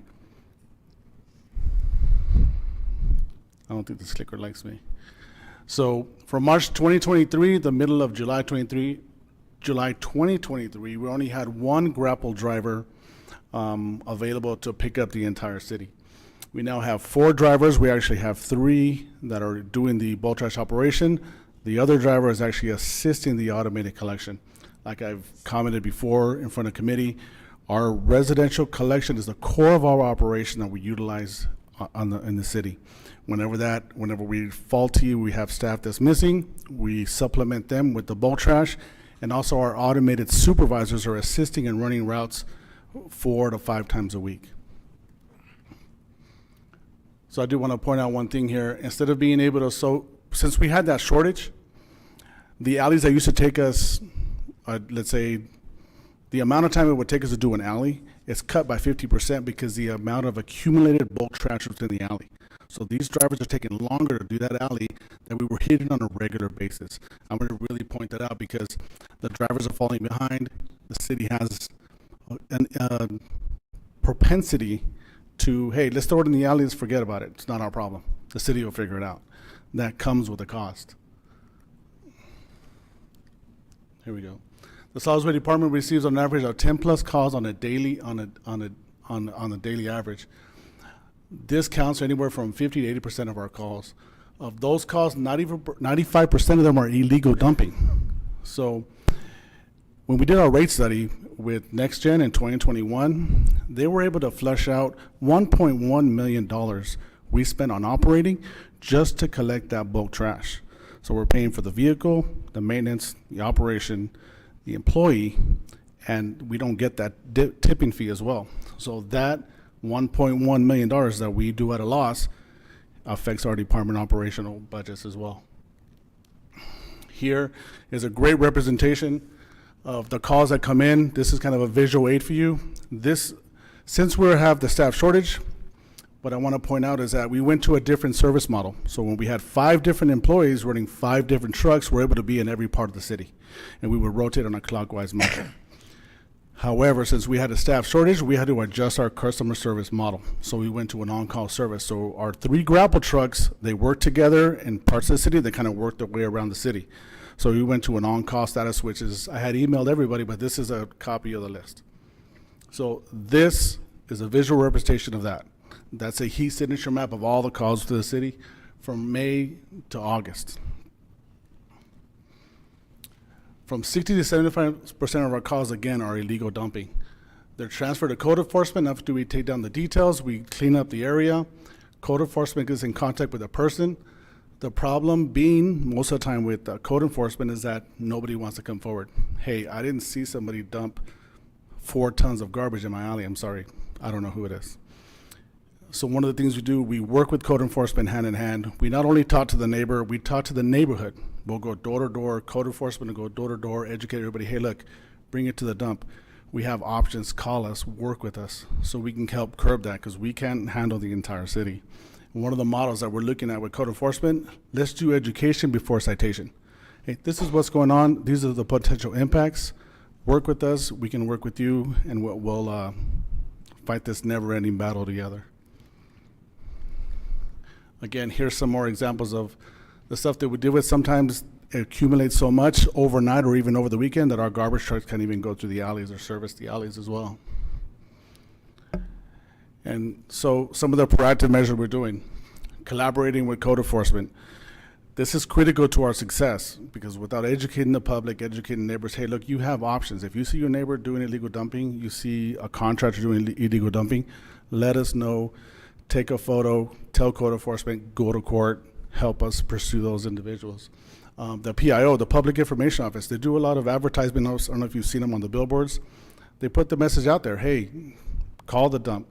I don't think this clicker likes me. So from March 2023, the middle of July 2023, we only had 1 grapple driver available to pick up the entire city. We now have 4 drivers. We actually have 3 that are doing the bulk trash operation. The other driver is actually assisting the automated collection. Like I've commented before in front of committee, our residential collection is the core of our operation that we utilize in the city. Whenever we faulty, we have staff that's missing, we supplement them with the bulk trash, and also our automated supervisors are assisting in running routes 4 to 5 times a week. So I do want to point out one thing here. Instead of being able to, since we had that shortage, the alleys that used to take us, let's say, the amount of time it would take us to do an alley is cut by 50% because the amount of accumulated bulk trash was in the alley. So these drivers are taking longer to do that alley than we were hitting on a regular basis. I'm going to really point that out because the drivers are falling behind. The city has a propensity to, hey, let's throw it in the alley, let's forget about it. It's not our problem. The city will figure it out. That comes with a cost. Here we go. The solid waste department receives on average of 10 plus calls on a daily daily average. This counts anywhere from 50 to 80% of our calls. Of those calls, 95% of them are illegal dumping. So when we did our rate study with NextGen in 2021, they were able to flush out $1.1 million we spent on operating just to collect that bulk trash. So we're paying for the vehicle, the maintenance, the operation, the employee, and we don't get that tipping fee as well. So that $1.1 million that we do at a loss affects our department operational budgets as well. Here is a great representation of the calls that come in. This is kind of a visual aid for you. Since we have the staff shortage, what I want to point out is that we went to a different service model. So when we had 5 different employees running 5 different trucks, we're able to be in every part of the city, and we would rotate on a clockwise motion. However, since we had a staff shortage, we had to adjust our customer service model. So we went to an on-call service. So our 3 grapple trucks, they work together in parts of the city. They kind of work their way around the city. So we went to an on-call status, which is, I had emailed everybody, but this is a copy of the list. So this is a visual representation of that. That's a heat signature map of all the calls to the city from May to August. From 60 to 75% of our calls, again, are illegal dumping. They're transferred to code enforcement. After we take down the details, we clean up the area. Code enforcement gets in contact with a person. The problem being, most of the time with code enforcement, is that nobody wants to come forward. Hey, I didn't see somebody dump 4 tons of garbage in my alley. I'm sorry, I don't know who it is. So one of the things we do, we work with code enforcement hand in hand. We not only talk to the neighbor, we talk to the neighborhood. We'll go door to door, code enforcement will go door to door, educate everybody. Hey, look, bring it to the dump. We have options, call us, work with us, so we can help curb that, because we can't handle the entire city. One of the models that we're looking at with code enforcement, let's do education before citation. Hey, this is what's going on. These are the potential impacts. Work with us, we can work with you, and we'll fight this never-ending battle together. Again, here's some more examples of the stuff that we deal with. Sometimes it accumulates so much overnight or even over the weekend that our garbage trucks can't even go through the alleys or service the alleys as well. And so some of the proactive measures we're doing, collaborating with code enforcement. This is critical to our success, because without educating the public, educating neighbors, hey, look, you have options. If you see your neighbor doing illegal dumping, you see a contractor doing illegal dumping, let us know. Take a photo, tell code enforcement, go to court, help us pursue those individuals. The PIO, the Public Information Office, they do a lot of advertisement. I don't know if you've seen them on the billboards. They put the message out there, hey, call the dump,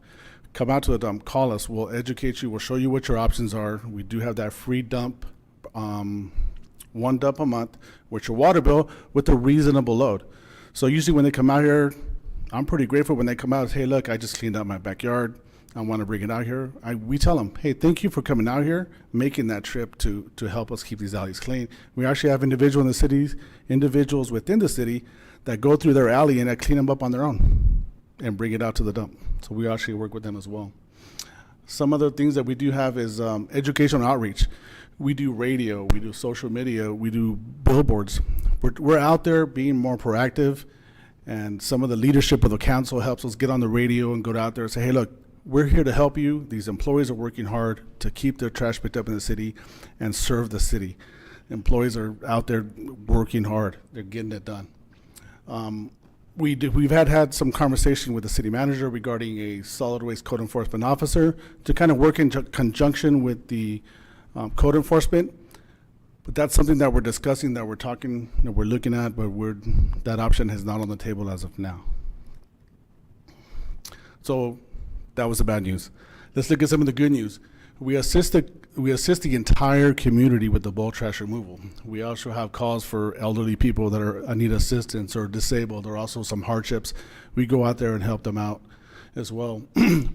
come out to the dump, call us, we'll educate you, we'll show you what your options are. We do have that free dump, 1 dump a month with your water bill with a reasonable load. So usually when they come out here, I'm pretty grateful when they come out, hey, look, I just cleaned out my backyard. I want to bring it out here. We tell them, hey, thank you for coming out here, making that trip to help us keep these alleys clean. We actually have individuals within the city that go through their alley and that clean them up on their own and bring it out to the dump. So we actually work with them as well. Some other things that we do have is educational outreach. We do radio, we do social media, we do billboards. We're out there being more proactive, and some of the leadership of the council helps us get on the radio and go out there and say, hey, look, we're here to help you. These employees are working hard to keep their trash picked up in the city and serve the city. Employees are out there working hard. They're getting it done. We've had some conversation with the city manager regarding a solid waste code enforcement officer to kind of work in conjunction with the code enforcement. But that's something that we're discussing, that we're talking, that we're looking at, but that option is not on the table as of now. So that was the bad news. Let's look at some of the good news. We assist the entire community with the bulk trash removal. We also have calls for elderly people that need assistance or disabled, or also some hardships. We go out there and help them out as well.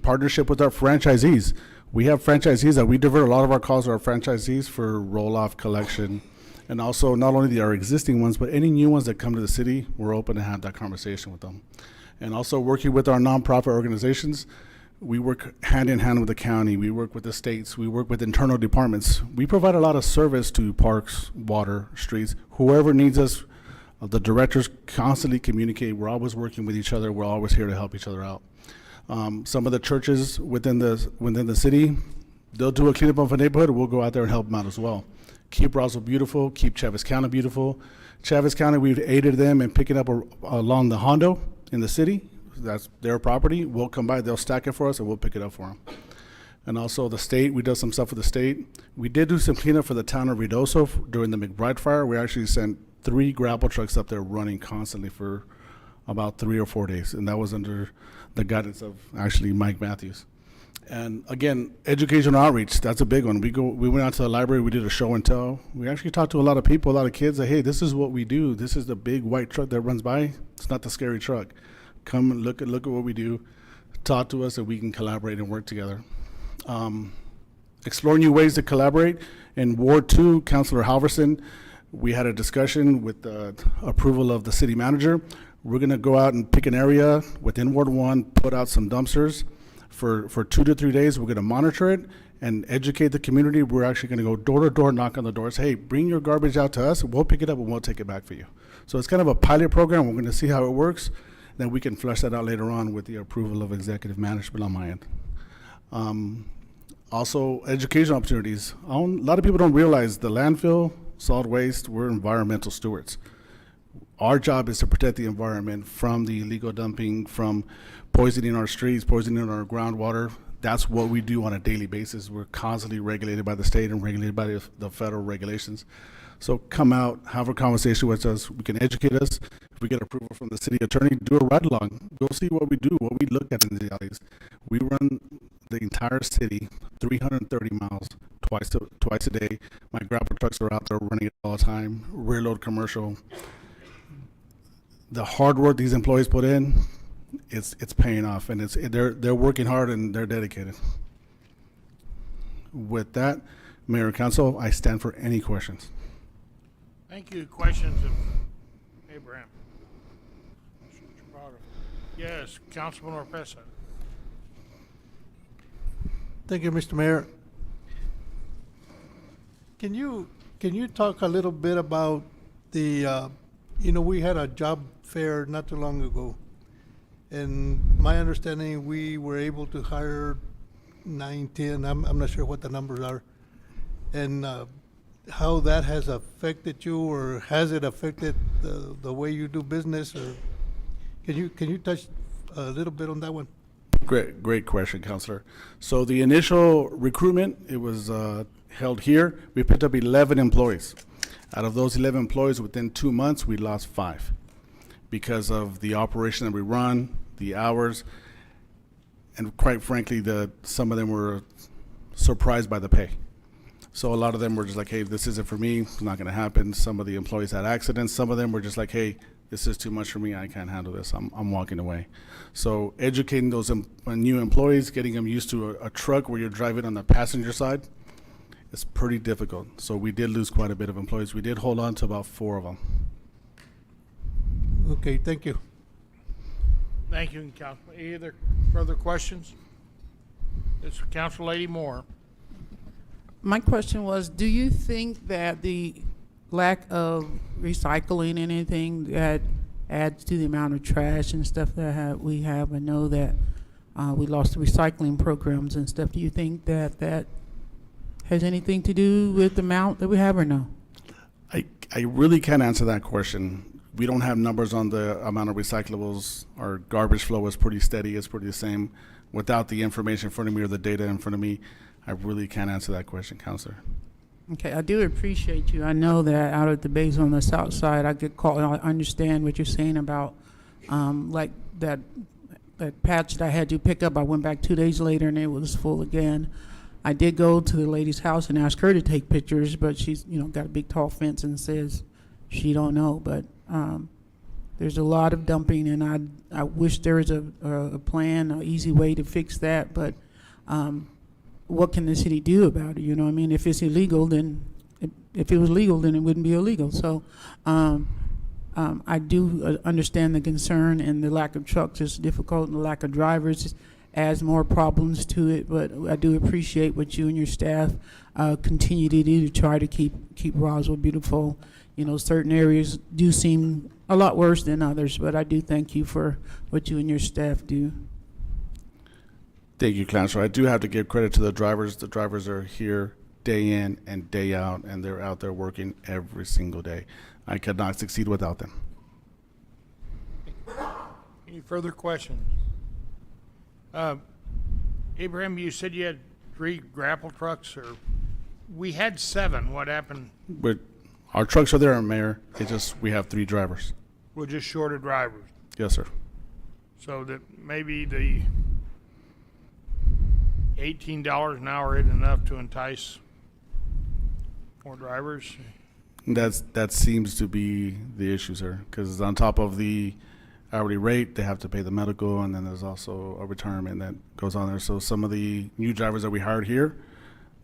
Partnership with our franchisees. We have franchisees that we divert a lot of our calls to our franchisees for roll-off collection. And also not only our existing ones, but any new ones that come to the city, we're open to have that conversation with them. And also working with our nonprofit organizations. We work hand in hand with the county. We work with the states. We work with internal departments. We provide a lot of service to parks, water, streets. Whoever needs us, the directors constantly communicate. We're always working with each other. We're always here to help each other out. Some of the churches within the city, they'll do a cleanup of a neighborhood. We'll go out there and help them out as well. Keep Roswell beautiful. Keep Chaves County beautiful. Chaves County, we've aided them in picking up along the Hondo in the city. That's their property. We'll come by, they'll stack it for us, and we'll pick it up for them. And also the state, we did some stuff for the state. We did do some cleanup for the town of Ruidoso during the McBride fire. We actually sent 3 grapple trucks up there running constantly for about 3 or 4 days, and that was under the guidance of actually Mike Matthews. And again, educational outreach, that's a big one. We went out to the library, we did a show and tell. We actually talked to a lot of people, a lot of kids, that, hey, this is what we do. This is the big white truck that runs by. It's not the scary truck. Come and look at what we do, talk to us, and we can collaborate and work together. Explore new ways to collaborate. In Ward 2, Councilor Halverson, we had a discussion with the approval of the city manager. We're gonna go out and pick an area within Ward 1, put out some dumpsters. For 2 to 3 days, we're gonna monitor it and educate the community. We're actually gonna go door to door, knock on the doors. Hey, bring your garbage out to us. We'll pick it up and we'll take it back for you. So it's kind of a pilot program. We're gonna see how it works. Then we can flesh that out later on with the approval of executive management on my end. Also, educational opportunities. A lot of people don't realize the landfill, solid waste, we're environmental stewards. Our job is to protect the environment from the illegal dumping, from poisoning our streets, poisoning our groundwater. That's what we do on a daily basis. We're constantly regulated by the state and regulated by the federal regulations. So come out, have a conversation with us. We can educate us. If we get approval from the city attorney, do a ride along. Go see what we do, what we look at in the alleys. We run the entire city, 330 miles, twice a day. My grapple trucks are out there running it all the time. Rear load commercial. The hard work these employees put in, it's paying off, and they're working hard and they're dedicated. With that, Mayor and Council, I stand for any questions. Thank you. Questions of Abraham? Yes, Councilman Orpesa. Thank you, Mr. Mayor. Can you talk a little bit about the, we had a job fair not too long ago, and my understanding, we were able to hire 9, 10, I'm not sure what the numbers are, and how that has affected you, or has it affected the way you do business, or can you touch a little bit on that one? Great question, Councilor. So the initial recruitment, it was held here. We picked up 11 employees. Out of those 11 employees, within 2 months, we lost 5 because of the operation that we run, the hours, and quite frankly, some of them were surprised by the pay. So a lot of them were just like, hey, this isn't for me, it's not gonna happen. Some of the employees had accidents. Some of them were just like, hey, this is too much for me, I can't handle this, I'm walking away. So educating those new employees, getting them used to a truck where you're driving on the passenger side, it's pretty difficult. So we did lose quite a bit of employees. We did hold on to about 4 of them. Okay, thank you. Thank you, Councilman. Any other further questions? It's Council Lady Moore. My question was, do you think that the lack of recycling anything that adds to the amount of trash and stuff that we have? I know that we lost the recycling programs and stuff. Do you think that has anything to do with the amount that we have, or no? I really can't answer that question. We don't have numbers on the amount of recyclables. Our garbage flow is pretty steady. It's pretty the same. Without the information in front of me or the data in front of me, I really can't answer that question, Counselor. Okay, I do appreciate you. I know that out at the base on the south side, I get called. I understand what you're saying about like that patch that I had to pick up. I went back 2 days later and it was full again. I did go to the lady's house and ask her to take pictures, but she's got a big tall fence and says she don't know. But there's a lot of dumping, and I wish there was a plan, an easy way to fix that. But what can the city do about it? You know what I mean? If it's illegal, then if it was legal, then it wouldn't be illegal. So I do understand the concern, and the lack of trucks is difficult, and the lack of drivers. adds more problems to it, but I do appreciate what you and your staff continue to do to try to keep Roswell beautiful. You know, certain areas do seem a lot worse than others, but I do thank you for what you and your staff do. Thank you, Counselor. I do have to give credit to the drivers. The drivers are here day in and day out, and they're out there working every single day. I could not succeed without them. Any further questions? Abraham, you said you had 3 grapple trucks, or we had 7. What happened? But our trucks are there, Mayor. It's just we have 3 drivers. We're just short of drivers. Yes, sir. So that maybe the $18 an hour isn't enough to entice more drivers. That seems to be the issue, sir, because on top of the hourly rate, they have to pay the medical, and then there's also a retirement that goes on there. So some of the new drivers that we hired here,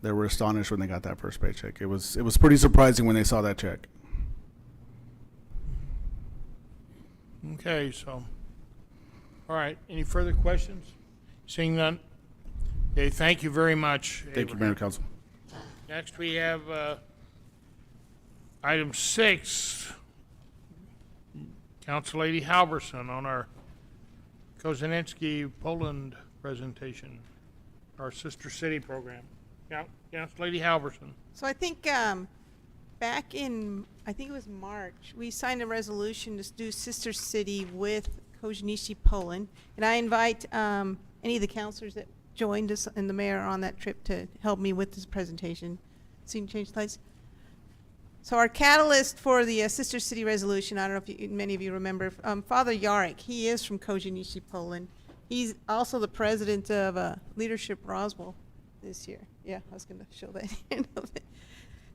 they were astonished when they got that first paycheck. It was pretty surprising when they saw that check. Okay, so, all right, any further questions? Seeing none? Okay, thank you very much, Thank you, Abraham. Mayor, Council. Next, we have item 6, Council Lady Halverson on our Kozinski Poland presentation, our sister city program. Council Lady Halverson. So I think back in, I think it was March, we signed a resolution to do sister city with Kozinski, Poland. And I invite any of the councilors that joined us and the mayor on that trip to help me with this presentation. So you can change slides. So our catalyst for the sister city resolution, I don't know if many of you remember, Father Yarek, he is from Kozinski, Poland. He's also the president of Leadership Roswell this year. Yeah, I was going to show that.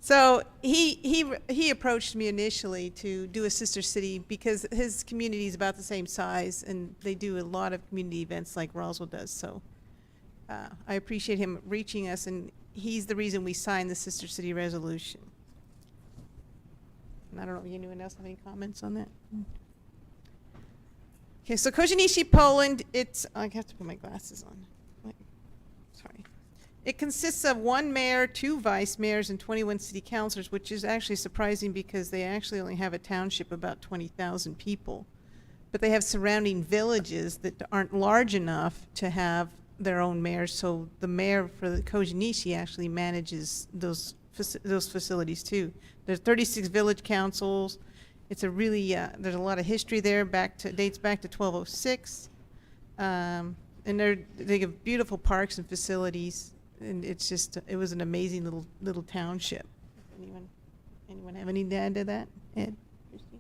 So he approached me initially to do a sister city because his community is about the same size, and they do a lot of community events like Roswell does. So I appreciate him reaching us, and he's the reason we signed the sister city resolution. And I don't know if anyone else have any comments on that. Okay, so Kozinski, Poland, I have to put my glasses on. Sorry. It consists of 1 mayor, 2 vice mayors, and 21 city councilors, which is actually surprising because they actually only have a township about 20,000 people. But they have surrounding villages that aren't large enough to have their own mayors, so the mayor for the Kozinski actually manages those facilities too. There's 36 village councils. It's a really, there's a lot of history there, dates back to 1206. And they have beautiful parks and facilities, and it was an amazing little township. Anyone have any to add to that? Ed? Christine?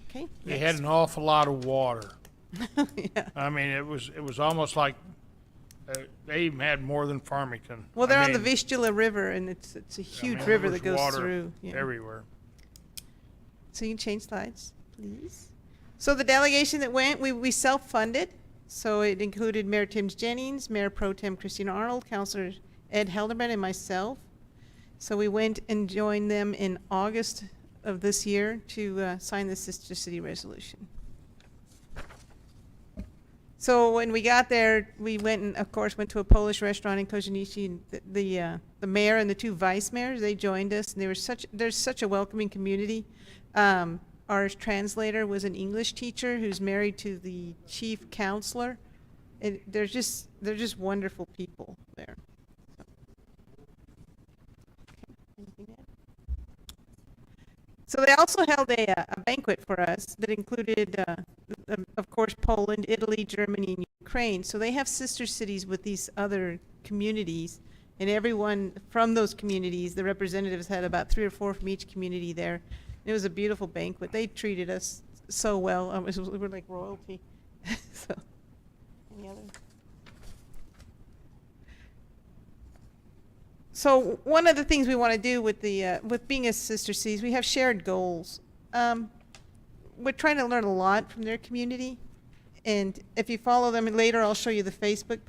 Okay. They had an awful lot of water. Yeah. I mean, it was almost like they even had more than Farmington. Well, they're I on the mean, Vistula River, and it's a huge there river was that goes water through. Yeah. everywhere. So you can change slides, please. So the delegation that went, we self-funded. So it included Mayor Tim Jennings, Mayor Pro Tem Christina Arnold, Councilor Ed Helderman, and myself. So we went and joined them in August of this year to sign the Sister City resolution. So when we got there, we went and, of course, went to a Polish restaurant in Kozinski, and the mayor and the 2 vice mayors, they joined us, and there's such a welcoming community. Our translator was an English teacher who's married to the chief counselor. And they're just wonderful people there. So they also held a banquet for us that included, of course, Poland, Italy, Germany, and Ukraine. So they have sister cities with these other communities, and everyone from those communities, the representatives had about 3 or 4 from each community there. It was a beautiful banquet. They treated us so well. We were like royalty. So, any other? So one of the things we want to do with with being a sister cities, we have shared goals. We're trying to learn a lot from their community, and if you follow them, and later I'll show you the Facebook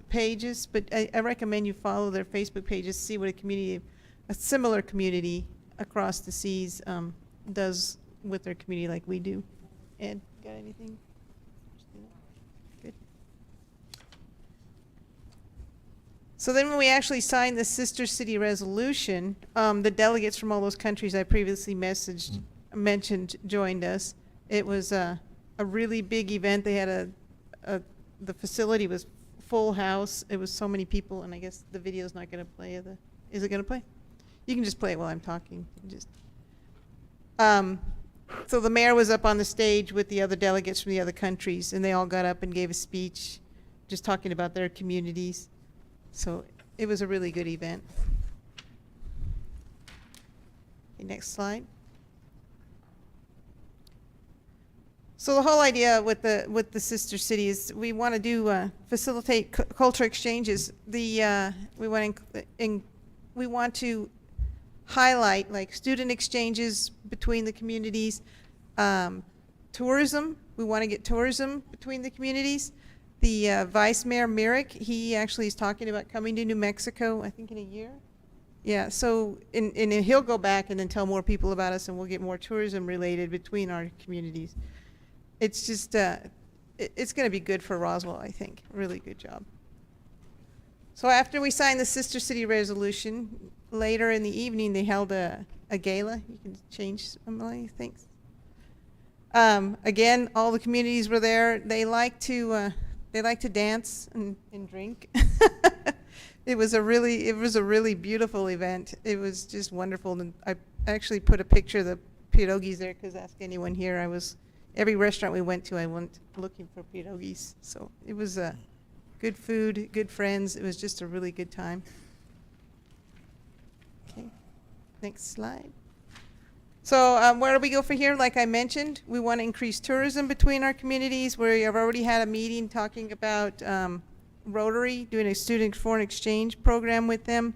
pages. But I recommend you follow their Facebook pages, see what a similar community across the seas does with their community like we do. Ed, got anything? Good. So then when we actually signed the Sister City resolution, the delegates from all those countries I previously mentioned joined us. It was a really big event. They had the facility was full house. It was so many people, and I guess the video's not going to play. Is it going to play? You can just play it while I'm talking. So the mayor was up on the stage with the other delegates from the other countries, and they all got up and gave a speech just talking about their communities. So it was a really good event. Okay, next slide. So the whole idea with the sister city is we want to do facilitate culture exchanges. We want to highlight like student exchanges between the communities, tourism. We want to get tourism between the communities. The Vice Mayor Merrick, he actually is talking about coming to New Mexico, I think in a year. Yeah, so and he'll go back and then tell more people about us, and we'll get more tourism related between our communities. It's just, it's going to be good for Roswell, I think. Really good job. So after we signed the Sister City resolution, later in the evening they held a gala. You can change, Emily, thanks. Again, all the communities were there. They like to dance and drink. It was a really beautiful event. It was just wonderful. And I actually put a picture of the pierogies there because ask anyone here. Every restaurant we went to, I went looking for pierogies. So it was good food, good friends. It was just a really good time. Okay, next slide. So where do we go from here? Like I mentioned, we want to increase tourism between our communities. We have already had a meeting talking about Rotary, doing a student foreign exchange program with them.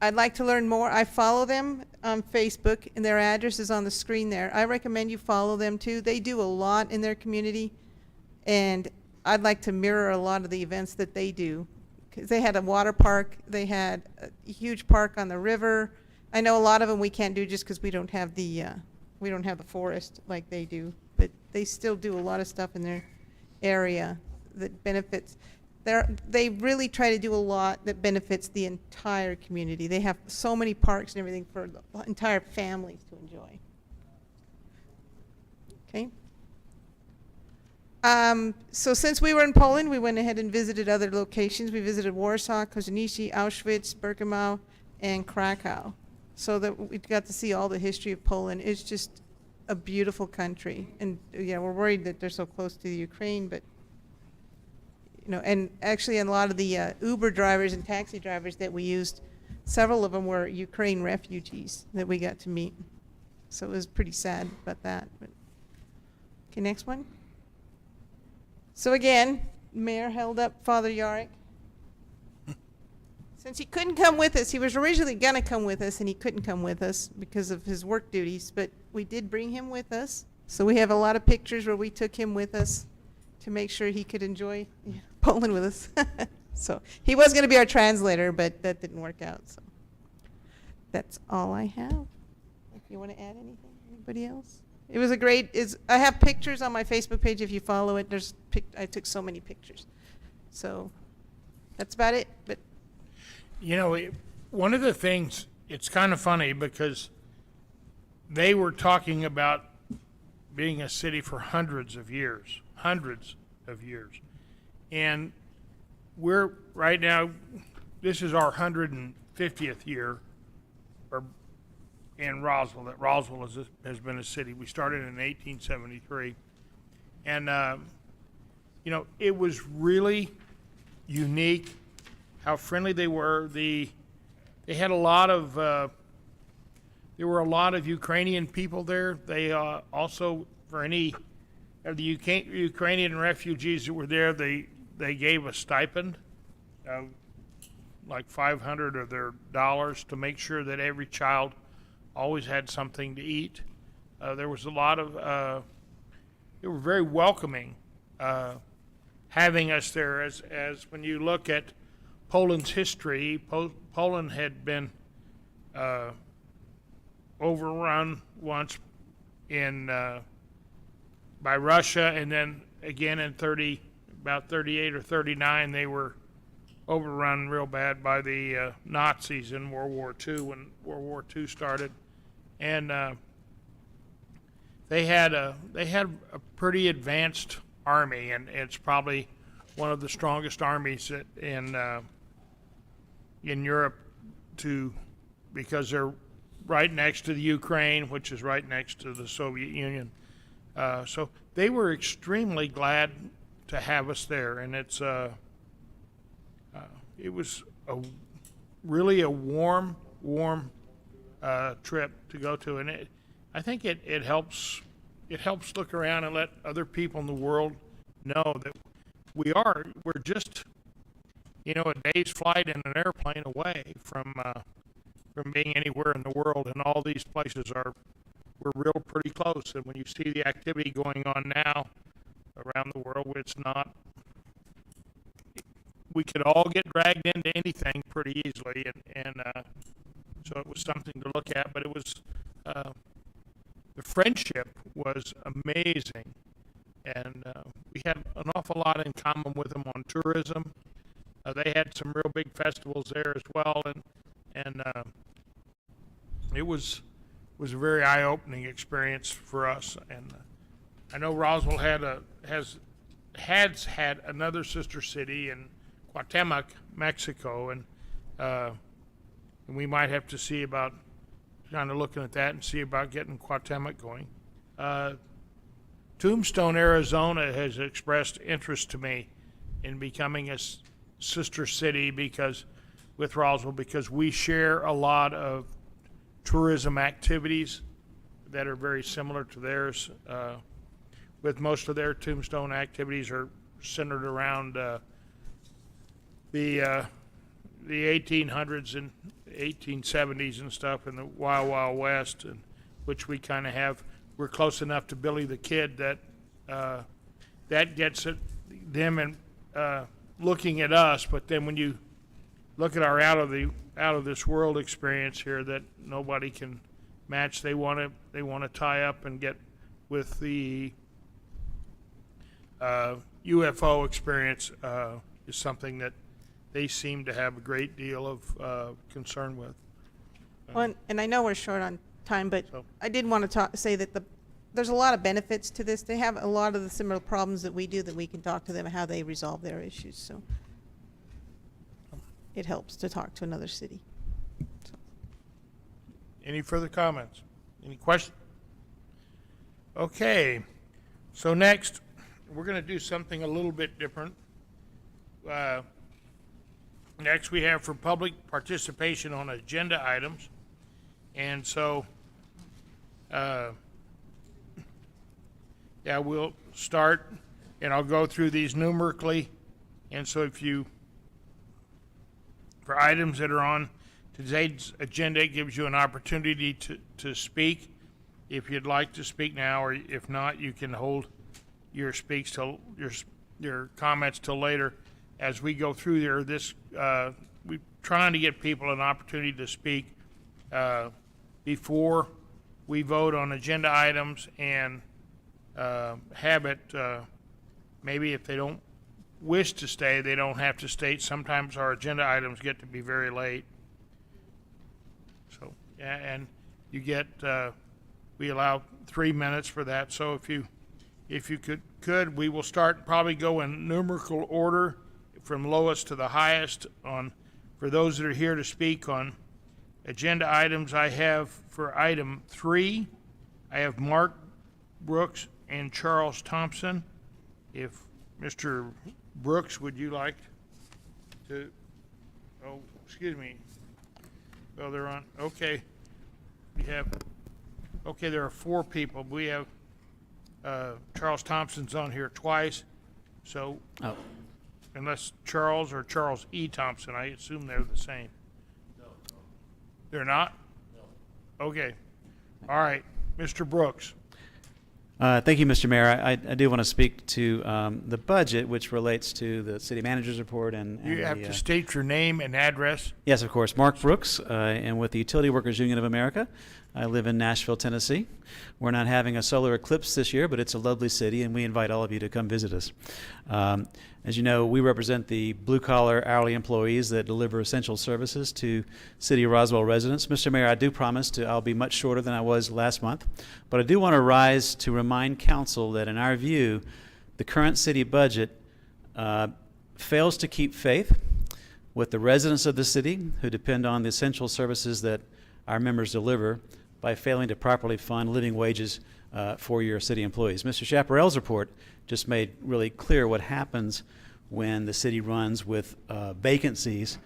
I'd like to learn more. I follow them on Facebook, and their address is on the screen there. I recommend you follow them too. They do a lot in their community, and I'd like to mirror a lot of the events that they do. 'Cause they had a water park. They had a huge park on the river. I know a lot of them we can't do just because we don't have the forest like they do. But they still do a lot of stuff in their area that benefits. They really try to do a lot that benefits the entire community. They have so many parks and everything for the entire families to enjoy. Okay. So since we were in Poland, we went ahead and visited other locations. We visited Warsaw, Kozienice, Auschwitz, Birkenau, and Krakow. So that we got to see all the history of Poland. It's just a beautiful country. And yeah, we're worried that they're so close to the Ukraine, but you know, and actually a lot of the Uber drivers and taxi drivers that we used, several of them were Ukraine refugees that we got to meet. So it was pretty sad about that. But. Okay, next one. So again, Mayor held up Father Yarrick. Since he couldn't come with us, he was originally going to come with us, and he couldn't come with us because of his work duties, but we did bring him with us. So we have a lot of pictures where we took him with us to make sure he could enjoy Poland with us. So he was going to be our translator, but that didn't work out. So that's all I have. If you want to add anything, anybody else? It was a great. I have pictures on my Facebook page. If you follow it, I took so many pictures. So that's about it. But You know, one of the things, it's kind of funny because they were talking about being a city for hundreds of years. And we're, right now, this is our 150th year in Roswell, that Roswell has been a city. We started in 1873. And, you know, it was really unique how friendly they were. They had a lot of, there were a lot of Ukrainian people there. They also, for any of the Ukrainian refugees that were there, they gave a stipend of like $500 of their dollars to make sure that every child always had something to eat. There was a lot of, they were very welcoming having us there. As when you look at Poland's history, Poland had been overrun once by Russia, and then again in about 38 or 39, they were overrun real bad by the Nazis in World War II when World War II started, and they had a pretty advanced army, and it's probably one of the strongest armies in Europe, because they're right next to the Ukraine, which is right next to the Soviet Union. So they were extremely glad to have us there, and it was really a warm trip to go to, and I think it helps look around and let other people in the world know that we're just a day's flight in an airplane away from being anywhere in the world, and all these places we're real pretty close. And when you see the activity going on now around the world, we could all get dragged into anything pretty easily, and so it was something to look at. But it was the friendship was amazing, and we had an awful lot in common with them on tourism. They had some real big festivals there as well, and it was a very eye-opening experience for us. And I know Roswell has had another sister city in Cuauhtemoc, Mexico, and we might have to see about kind of looking at that and see about getting Cuauhtemoc going. Tombstone, Arizona has expressed interest to me in becoming a sister city with Roswell, because we share a lot of tourism activities that are very similar to theirs. With most of their Tombstone activities are centered around the 1800s and 1870s and stuff in the Wild Wild West, and which we kind of have. We're close enough to Billy the Kid that gets at them and looking at us. But then when you look at our out of this world experience here that nobody can match, they want to tie up and get with the UFO experience is something that they seem to have a great deal of concern with. Well, and I know we're short on time, but I did want to say that there's a lot of benefits to this. They have a lot of the similar problems that we do, that we can talk to them how they resolve their issues. So it helps to talk to another city. So. Any further comments? Any questions? Okay, so next we're going to do something a little bit different. Next we have for public participation on agenda items, and so we'll start, and I'll go through these numerically. And so for items that are on today's agenda, it gives you an opportunity to speak if you'd like to speak now, or if not, you can hold your your comments till later. As we go through there, we're trying to get people an opportunity to speak before we vote on agenda items, and have it, maybe if they don't wish to stay, they don't have to stay. Sometimes our agenda items get to be very late. So, yeah, and you get, we allow 3 minutes for that. So if you could, we will probably go in numerical order from lowest to the highest for those that are here to speak on agenda items. I have for item 3, I have Mark Brooks and Charles Thompson. If Mr. Brooks, would you like to, excuse me. Well, they're on, okay. There are 4 people. We have Charles Thompson's on here twice. So, unless Charles or Charles E. Thompson, I assume they're the same. No. They're not? No. Okay. All right. Mr. Brooks. Thank you, Mr. Mayor. I do want to speak to the budget, which relates to the city manager's report. And you have to state your name and address. Yes, of course. Mark Brooks, and with the Utility Workers Union of America. I live in Nashville, Tennessee. We're not having a solar eclipse this year, but it's a lovely city, and we invite all of you to come visit us. As you know, we represent the blue-collar hourly employees that deliver essential services to City of Roswell residents. Mr. Mayor, I do promise I'll be much shorter than I was last month, but I do want to rise to remind council that in our view, the current city budget fails to keep faith with the residents of the city who depend on the essential services that our members deliver by failing to properly fund living wages for your city employees. Mr. Chaparral's report just made really clear what happens when the city runs with vacancies,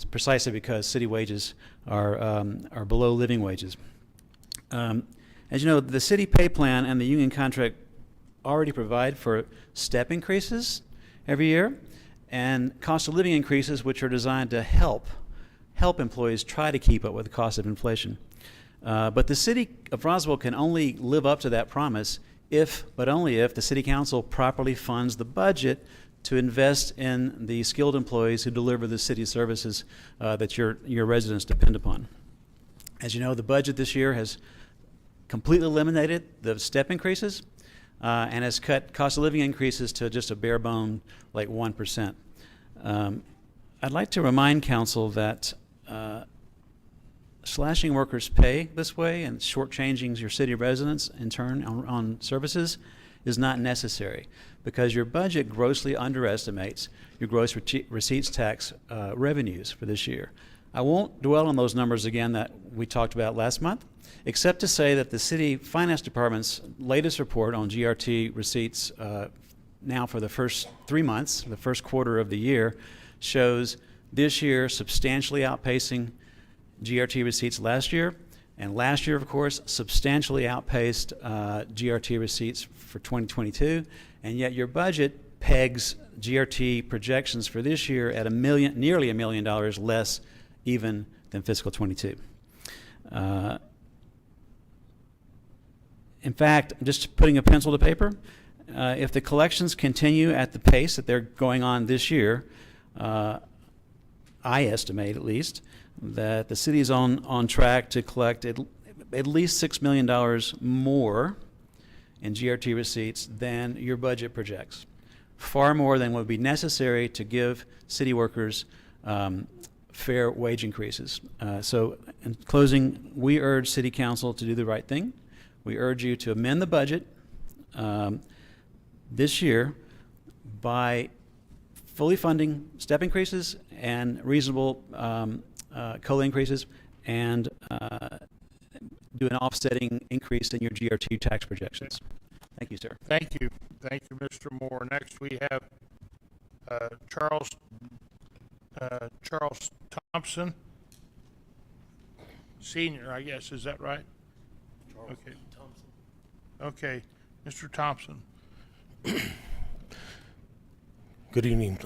precisely because city wages are below living wages. As you know, the city pay plan and the union contract already provide for step increases every year and cost of living increases, which are designed to help employees try to keep up with the cost of inflation. But the city of Roswell can only live up to that promise but only if the city council properly funds the budget to invest in the skilled employees who deliver the city services that your residents depend upon. As you know, the budget this year has completely eliminated the step increases and has cut cost of living increases to just a bare bone, like 1%. I'd like to remind council that slashing workers' pay this way and shortchanging your city residents in turn on services is not necessary, because your budget grossly underestimates your gross receipts tax revenues for this year. I won't dwell on those numbers again that we talked about last month, except to say that the city finance department's latest report on GRT receipts now for the first 3 months, the first quarter of the year, shows this year substantially outpacing GRT receipts last year, and last year, of course, substantially outpaced GRT receipts for 2022, and yet your budget pegs GRT projections for this year at nearly $1 million less even than fiscal 22. In fact, just putting a pencil to paper, if the collections continue at the pace that they're going on this year, I estimate at least that the city is on track to collect at least $6 million more in GRT receipts than your budget projects. Far more than would be necessary to give city workers fair wage increases. So in closing, we urge City Council to do the right thing. We urge you to amend the budget this year by fully funding step increases and reasonable COLA increases, and do an offsetting increase in your GRT tax projections. Thank you, sir. Thank you. Thank you, Mr. Moore. Next, we have Charles Thompson, Senior, I guess. Is that right? Charles Thompson. Okay. Mr. Thompson. Good evening,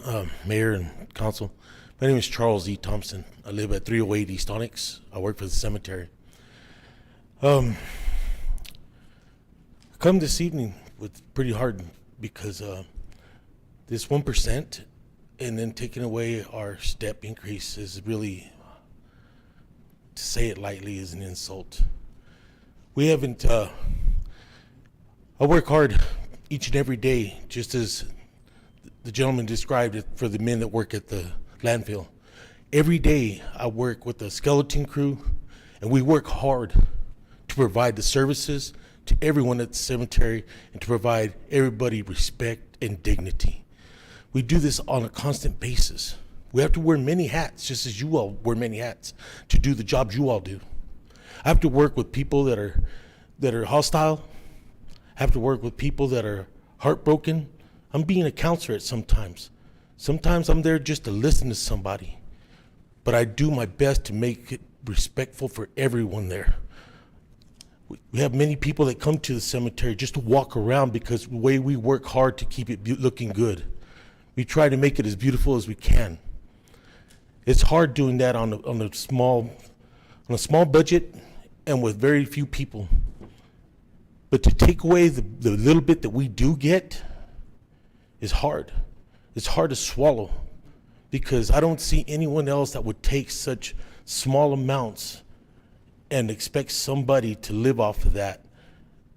Mayor and Council. My name is Charles E. Thompson. I live at 308 East Onyx. I work for the cemetery. I come this evening with pretty hard because this 1% and then taking away our step increase is really, to say it lightly, is an insult. We haven't, I work hard each and every day, just as the gentleman described it for the men that work at the landfill. Every day I work with the skeleton crew, and we work hard to provide the services to everyone at the cemetery and to provide everybody respect and dignity. We do this on a constant basis. We have to wear many hats, just as you all wear many hats, to do the jobs you all do. I have to work with people that are hostile. I have to work with people that are heartbroken. I'm being a counselor at sometimes. Sometimes I'm there just to listen to somebody, but I do my best to make it respectful for everyone there. We have many people that come to the cemetery just to walk around because the way we work hard to keep it looking good. We try to make it as beautiful as we can. It's hard doing that on a small budget and with very few people. But to take away the little bit that we do get is hard. It's hard to swallow because I don't see anyone else that would take such small amounts and expect somebody to live off of that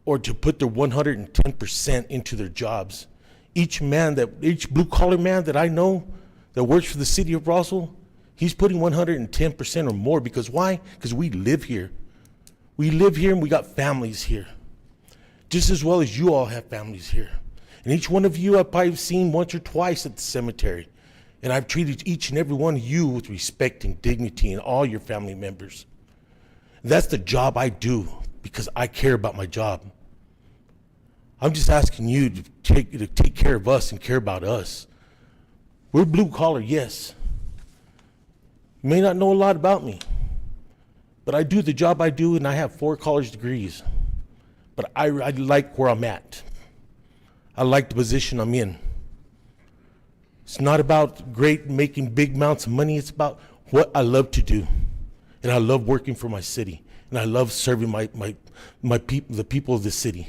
or to put their 110% into their jobs Each blue collar man that I know that works for the city of Roswell, he's putting 110% or more. Because why? Because we live here. We live here and we got families here. Just as well as you all have families here. And each one of you I've probably seen once or twice at the cemetery. And I've treated each and every one of you with respect and dignity, and all your family members. That's the job I do because I care about my job. I'm just asking you to take care of us and care about us. We're blue collar, yes. You may not know a lot about me, but I do the job I do, and I have 4 college degrees. But I like where I'm at. I like the position I'm in. It's not about making big amounts of money. It's about what I love to do. And I love working for my city. And I love serving my people, the people of this city.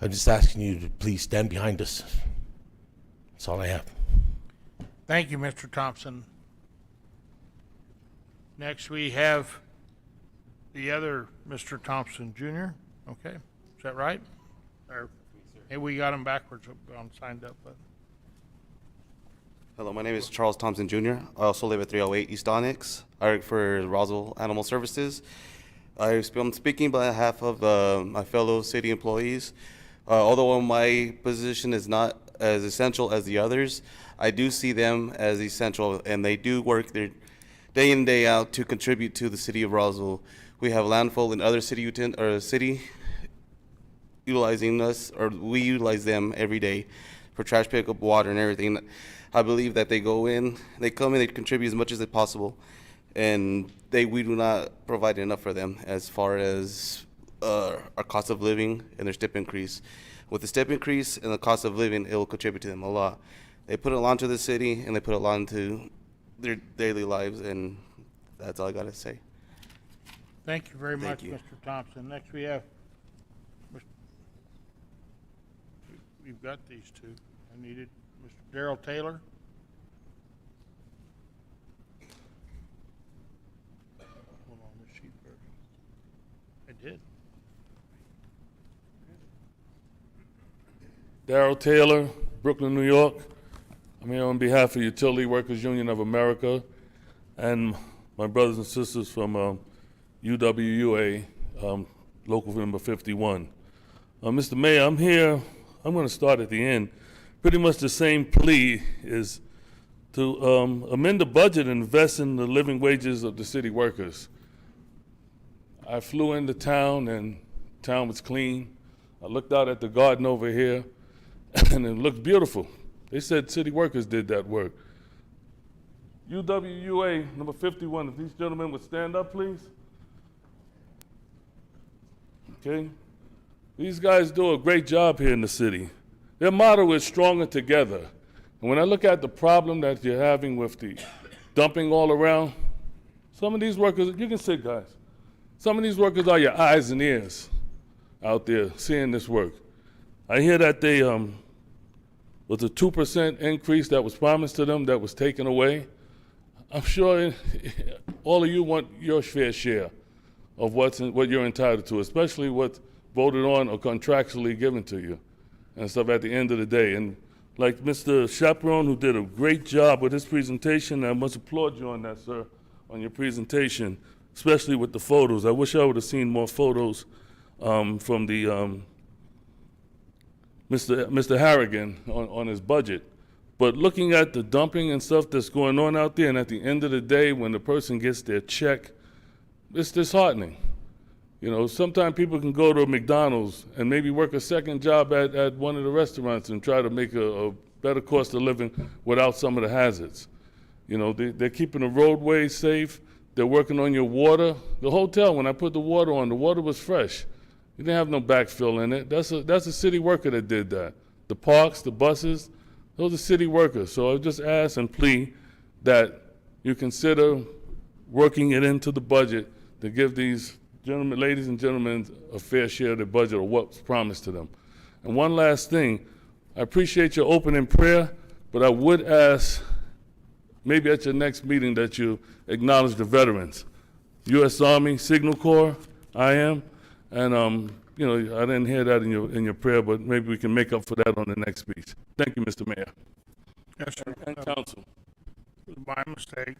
I'm just asking you to please stand behind us. That's all I have. Thank you, Mr. Thompson. Next, we have the other Mr. Thompson Jr. Okay, is that right? Or, hey, we got him backwards on signed up, but. Hello, my name is Charles Thompson Jr. I also live at 308 East Onyx. I work for Roswell Animal Services. I'm speaking on behalf of my fellow city employees. Although my position is not as essential as the others, I do see them as essential, and they do work their day in, day out to contribute to the city of Roswell. We have landfill and other city utilizing us, or we utilize them every day for trash pickup, water, and everything. I believe that they come in, they contribute as much as possible, and we do not provide enough for them as far as our cost of living and their step increase. With the step increase and the cost of living, it will contribute to them a lot. They put a lot into the city, and they put a lot into their daily lives, and that's all I gotta say. Thank you very much, you. Mr. Thompson. Next, we have, we've got these two. I needed Mr. Darrell Taylor. Hold on, this sheet first. I did. Darrell Taylor, Brooklyn, New York. I'm here on behalf of Utility Workers Union of America and my brothers and sisters from UWUA, local number 51. Mr. Mayor, I'm here. I'm going to start at the end. Pretty much the same plea is to amend the budget and invest in the living wages of the city workers. I flew into town, and town was clean. I looked out at the garden over here, and it looked beautiful. They said city workers did that work. UWUA number 51, if these gentlemen would stand up, please. Okay. These guys do a great job here in the city. Their motto is stronger together. And when I look at the problem that you're having with the dumping all around, some of these workers, you can sit, guys. Some of these workers are your eyes and ears out there seeing this work. I hear that they was a 2% increase that was promised to them that was taken away. I'm sure all of you want your fair share of what you're entitled to, especially what's voted on or contractually given to you and stuff at the end of the day. And like Mr. Chaperone, who did a great job with his presentation, I must applaud you on that, sir, on your presentation, especially with the photos. I wish I would have seen more photos from the Mr. Harrigan on his budget. But looking at the dumping and stuff that's going on out there, and at the end of the day, when the person gets their check, it's disheartening. You know, sometimes people can go to a McDonald's and maybe work a second job at one of the restaurants and try to make a better cost of living without some of the hazards. You know, they're keeping the roadways safe. They're working on your water. The hotel, when I put the water on, the water was fresh. You didn't have no backfill in it. That's a city worker that did that. The parks, the buses, those are city workers. So I just ask and plead that you consider working it into the budget to give these gentlemen, ladies and gentlemen, a fair share of the budget or what's promised to them. And one last thing, I appreciate your opening prayer, but I would ask, maybe at your next meeting, that you acknowledge the veterans. U.S. Army, Signal Corps, I am, and you know, I didn't hear that in your prayer, but maybe we can make up for that on the next speech. Thank you, Mr. Mayor. Yes, sir. And council. My mistake,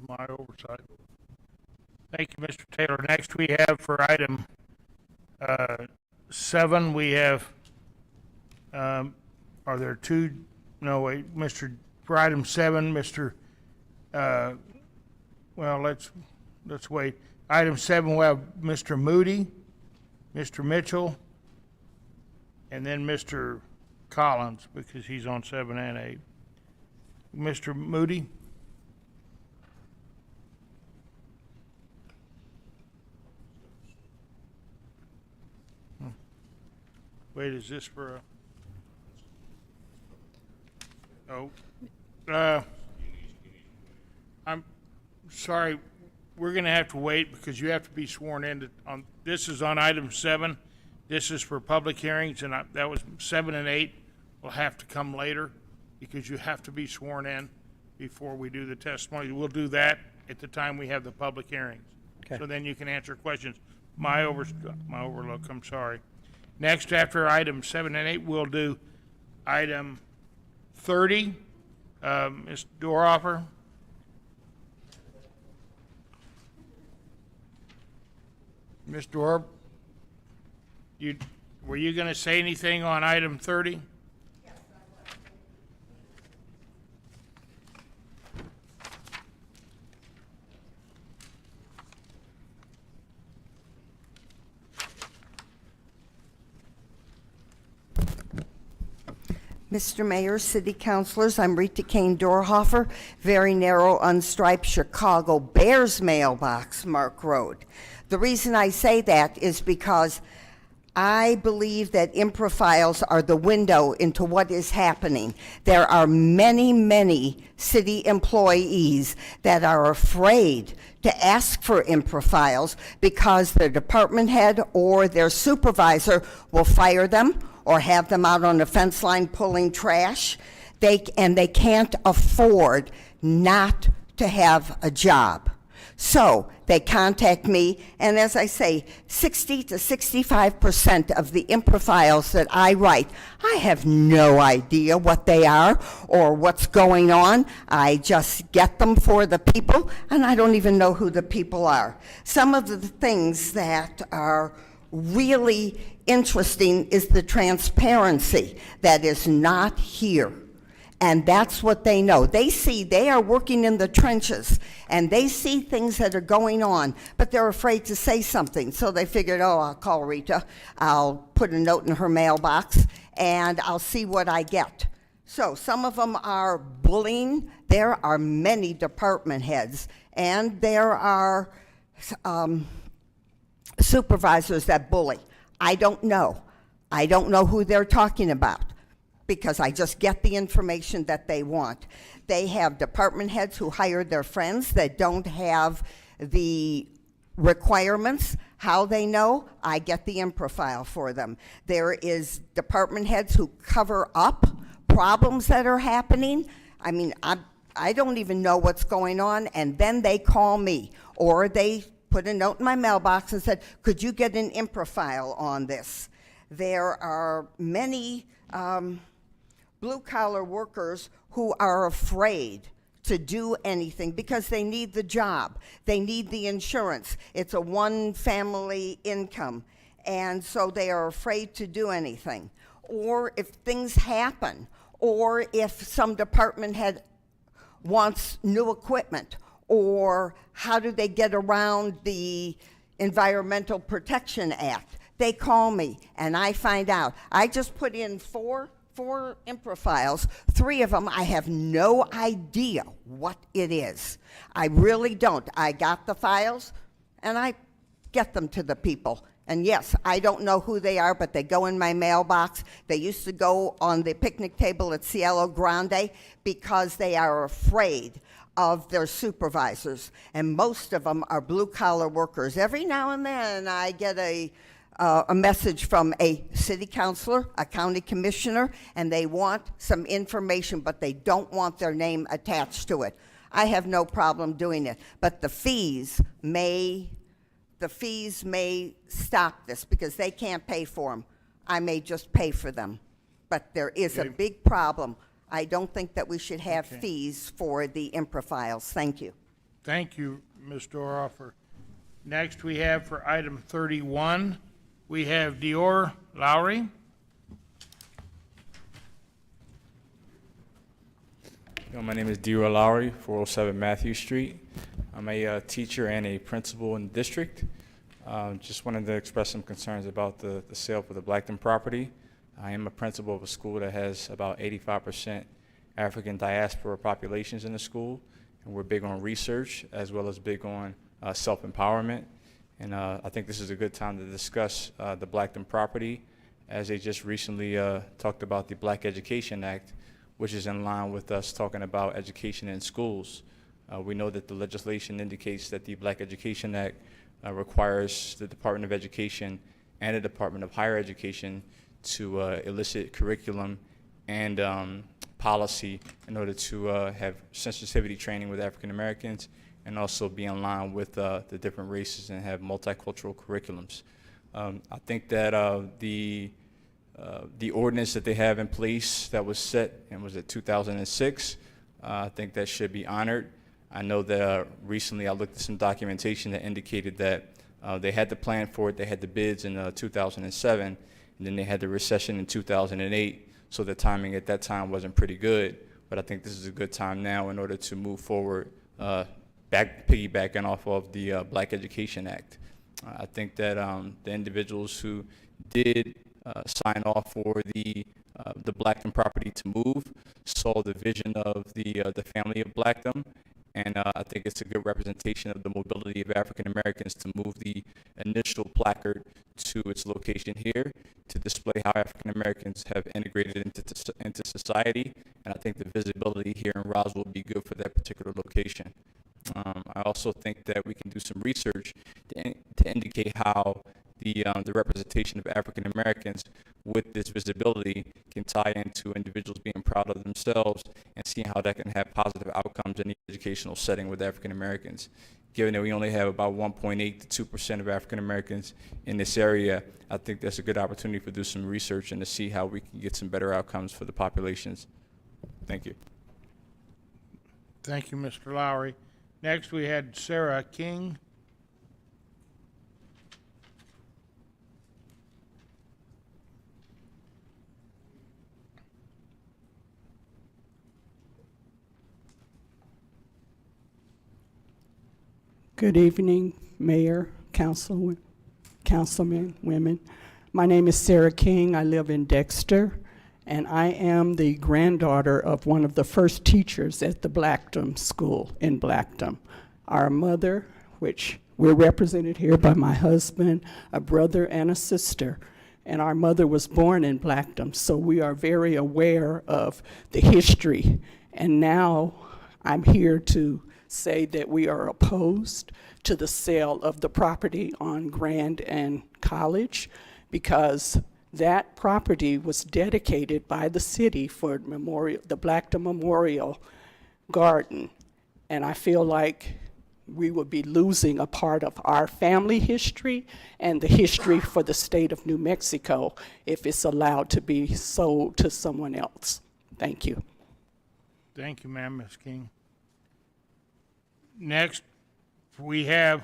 my oversight. Thank you, Mr. Taylor. Next, we have for item 7, we have, are there two? No, wait, for item 7, Mr., well, let's wait. Item 7, we have Mr. Moody, Mr. Mitchell, and then Mr. Collins, because he's on 7 and 8. Mr. Moody? Wait, is this for a... Oh. I'm sorry, we're gonna have to wait because you have to be sworn in on, this is on item 7. This is for public hearings, and that was 7 and 8 will have to come later because you have to be sworn in before we do the testimony. We'll do that at the time we have the public hearings. Okay. So then you can answer questions. My overlook, I'm sorry. Next, after item 7 and 8, we'll do item 30. Ms. Doroffer? Ms. Dorb, were you going to say anything on item 30? Mr. Mayor, City Councilors, I'm Rita Kane Dorhofer, very narrow, unstriped Chicago Bears mailbox, Mark Road. The reason I say that is because I believe that improfiles are the window into what is happening. There are many, many city employees that are afraid to ask for improfiles because their department head or their supervisor will fire them or have them out on the fence line pulling trash. They can't afford not to have a job. So they contact me, and as I say, 60 to 65% of the improfiles that I write, I have no idea what they are or what's going on. I just get them for the people, and I don't even know who the people are. Some of the things that are really interesting is the transparency that is not here. And that's what they know. They are working in the trenches, and they see things that are going on, but they're afraid to say something. So they figured, oh, I'll call Rita, I'll put a note in her mailbox, and I'll see what I get. So some of them are bullying. There are many department heads, and there are supervisors that bully. I don't know. I don't know who they're talking about, because I just get the information that they want. They have department heads who hire their friends that don't have the requirements. How they know? I get the improfile for them. There is department heads who cover up problems that are happening. I mean, I don't even know what's going on, and then they call me, or they put a note in my mailbox and said, could you get an improfile on this? There are many blue-collar workers who are afraid to do anything because they need the job. They need the insurance. It's a one-family income, and so they are afraid to do anything. Or if things happen, or if some department head wants new equipment, or how do they get around the Environmental Protection Act? They call me, and I find out. I just put in four improfiles. 3 of them, I have no idea what it is. I really don't. I got the files, and I get them to the people. And yes, I don't know who they are, but they go in my mailbox. They used to go on the picnic table at Cielo Grande because they are afraid of their supervisors. And most of them are blue-collar workers. Every now and then I get a message from a city councilor, a county commissioner, and they want some information, but they don't want their name attached to it. I have no problem doing it, but the fees may the fees may stop this because they can't pay for them. I may just pay for them. But there is a Okay. big problem. I don't think that we should have Okay. fees for the improfilers. Thank you. Thank you, Ms. Doroffer. Next, we have for item 31, we have Dior Lowry. My name is Dior Lowry, 407 Matthew Street. I'm a teacher and a principal in the district. Just wanted to express some concerns about the sale for the Blackton property. I am a principal of a school that has about 85% African diaspora populations in the school, and we're big on research as well as big on self-empowerment. And I think this is a good time to discuss the Blackton property, as they just recently talked about the Black Education Act, which is in line with us talking about education in schools. We know that the legislation indicates that the Black Education Act requires the Department of Education and the Department of Higher Education to elicit curriculum and policy in order to have sensitivity training with African Americans and also be in line with the different races and have multicultural curriculums. I think that the ordinance that they have in place that was set, and was it 2006, I think that should be honored. I know that recently I looked at some documentation that indicated that they had the plan for it, they had the bids in 2007, and then they had the recession in 2008, so the timing at that time wasn't pretty good. But I think this is a good time now in order to move forward, piggybacking off of the Black Education Act. I think that the individuals who did sign off for the Blackton property to move saw the vision of the family of Blackton, and I think it's a good representation of the mobility of African Americans to move the initial placard to its location here to display how African Americans have integrated into society, and I think the visibility here in Roswell would be good for that particular location. I also think that we can do some research to indicate how the representation of African Americans with this visibility can tie into individuals being proud of themselves and seeing how that can have positive outcomes in the educational setting with African Americans. Given that we only have about 1.8 to 2% of African Americans in this area, I think that's a good opportunity for do some research and to see how we can get some better outcomes for the populations. Thank you. Thank you, Mr. Lowry. Next, we had Sarah King. Good evening, Mayor, Councilmen, women. My name is Sarah King. I live in Dexter, and I am the granddaughter of one of the first teachers at the Blackton School in Blackton. Our mother, which we're represented here by my husband, a brother, and a sister, and our mother was born in Blackton, so we are very aware of the history. And now I'm here to say that we are opposed to the sale of the property on Grand and College because that property was dedicated by the city for the Blackton Memorial Garden. And I feel like we would be losing a part of our family history and the history for the state of New Mexico if it's allowed to be sold to someone else. Thank you. Thank you, ma'am, Ms. King. Next, we have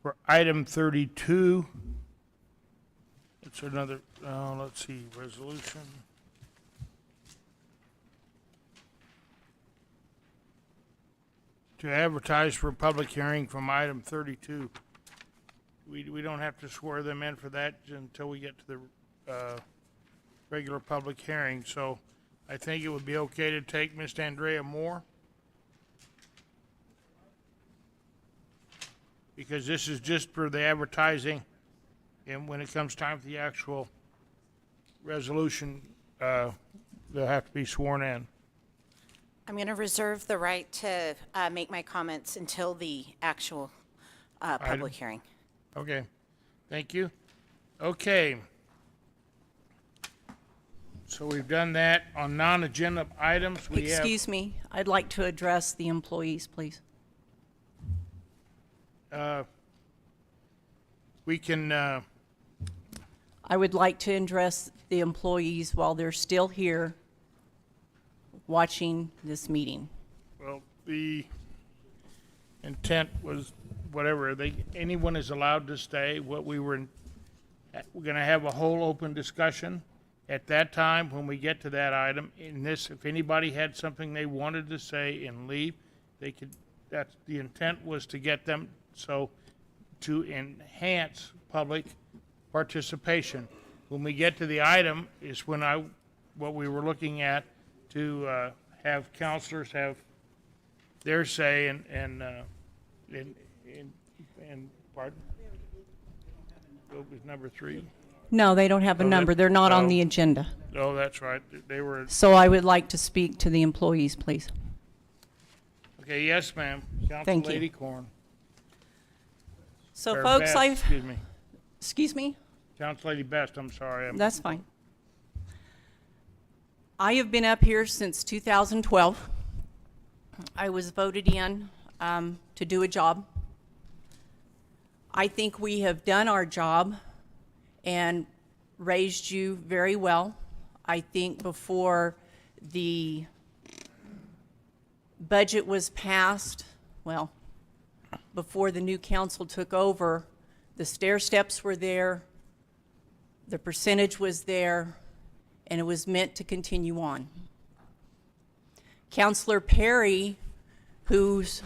for item 32, it's another, let's see, resolution. To advertise for a public hearing from item 32. We don't have to swear them in for that until we get to the regular public hearing. So I think it would be okay to take Ms. Andrea Moore, because this is just for the advertising, and when it comes time for the actual resolution, they'll have to be sworn in. I'm going to reserve the right to make my comments until the actual public hearing. Okay, thank you. Okay. So we've done that. On non-agenda items, we have... Excuse me, I'd like to address the employees, please. we can, I would like to address the employees while they're still here watching this meeting. well, the intent was whatever, anyone is allowed to stay. What we're gonna have a whole open discussion. At that time, when we get to that item, in this, if anybody had something they wanted to say and leave, they could, that's, the intent was to get them, so, to enhance public participation. When we get to the item is when what we were looking at, to have counselors have their say and pardon? What was number 3? No, they don't have a Oh, number. They're not on oh. the agenda. Oh, that's right, they were, So I would like to speak to the employees, please. okay, yes, ma'am. Thank Council you. Lady Corn. So Or folks, Best, excuse me? Council Lady Best, I'm sorry. That's fine. I have been up here since 2012. I was voted in to do a job. I think we have done our job and raised you very well. I think before the budget was passed, well, before the new council took over, the stair steps were there, the percentage was there, and it was meant to continue on. Councilor Perry, who's,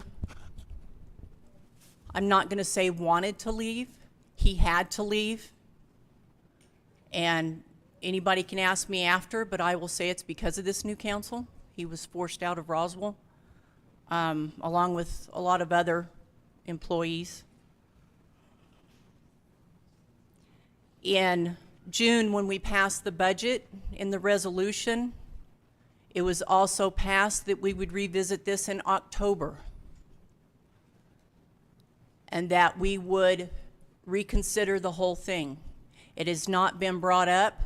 I'm not going to say wanted to leave, he had to leave. And anybody can ask me after, but I will say it's because of this new council. He was forced out of Roswell, along with a lot of other employees. In June, when we passed the budget in the resolution, it was also passed that we would revisit this in October, and that we would reconsider the whole thing. It has not been brought up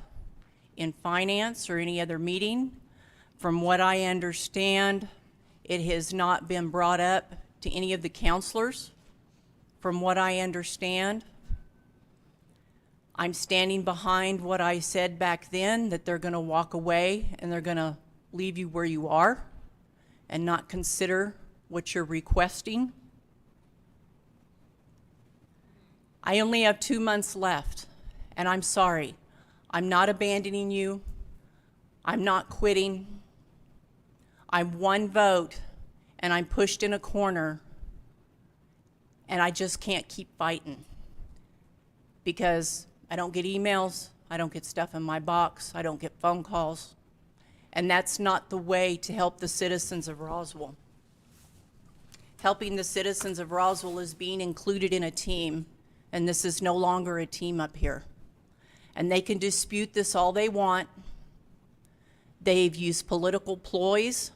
in finance or any other meeting. From what I understand, it has not been brought up to any of the counselors. From what I understand, I'm standing behind what I said back then, that they're going to walk away and they're going to leave you where you are and not consider what you're requesting. I only have 2 months left, and I'm sorry. I'm not abandoning you. I'm not quitting. I'm one vote, and I'm pushed in a corner, and I just can't keep fighting because I don't get emails, I don't get stuff in my box, I don't get phone calls, and that's not the way to help the citizens of Roswell. Helping the citizens of Roswell is being included in a team, and this is no longer a team up here. And they can dispute this all they want. They've used political ploys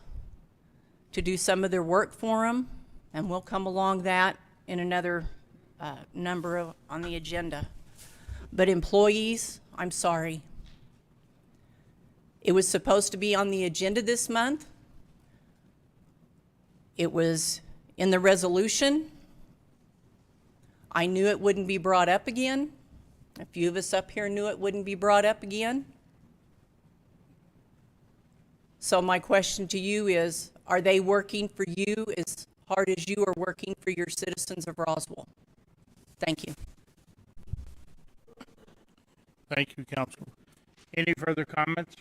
to do some of their work for them, and we'll come along that in another number on the agenda. But employees, I'm sorry. It was supposed to be on the agenda this month. It was in the resolution. I knew it wouldn't be brought up again. A few of us up here knew it wouldn't be brought up again. So my question to you is, are they working for you as hard as you are working for your citizens of Roswell? Thank you. Thank you, Council. Any further comments?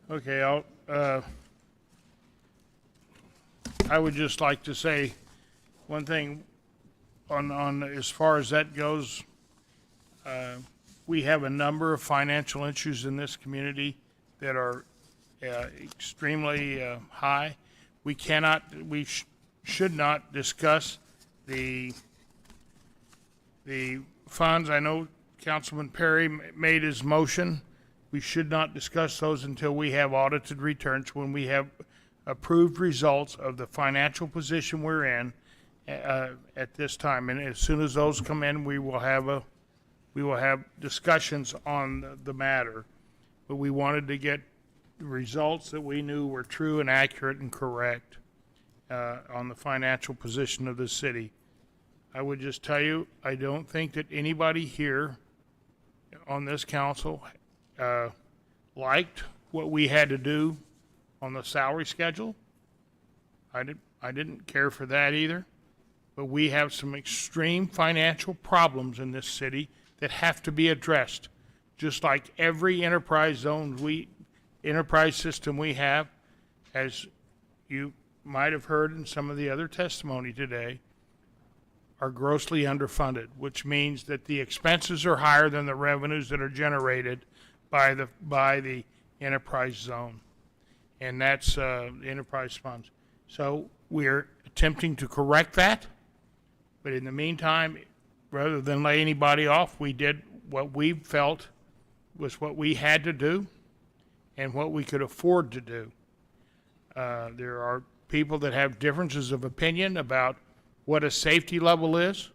Okay, I would just like to say one thing on as far as that goes. We have a number of financial issues in this community that are extremely high. We should not discuss the funds. I know Councilman Perry made his motion. We should not discuss those until we have audited returns, when we have approved results of the financial position we're in at this time. And as soon as those come in, we will have discussions on the matter. But we wanted to get results that we knew were true and accurate and correct on the financial position of the city. I would just tell you, I don't think that anybody here on this council liked what we had to do on the salary schedule. I didn't care for that either. But we have some extreme financial problems in this city that have to be addressed. Just like every enterprise system we have, as you might have heard in some of the other testimony today, are grossly underfunded, which means that the expenses are higher than the revenues that are generated by the enterprise zone. And that's the enterprise funds. So we're attempting to correct that. But in the meantime, rather than lay anybody off, we did what we felt was what we had to do and what we could afford to do. There are people that have differences of opinion about what a safety level is.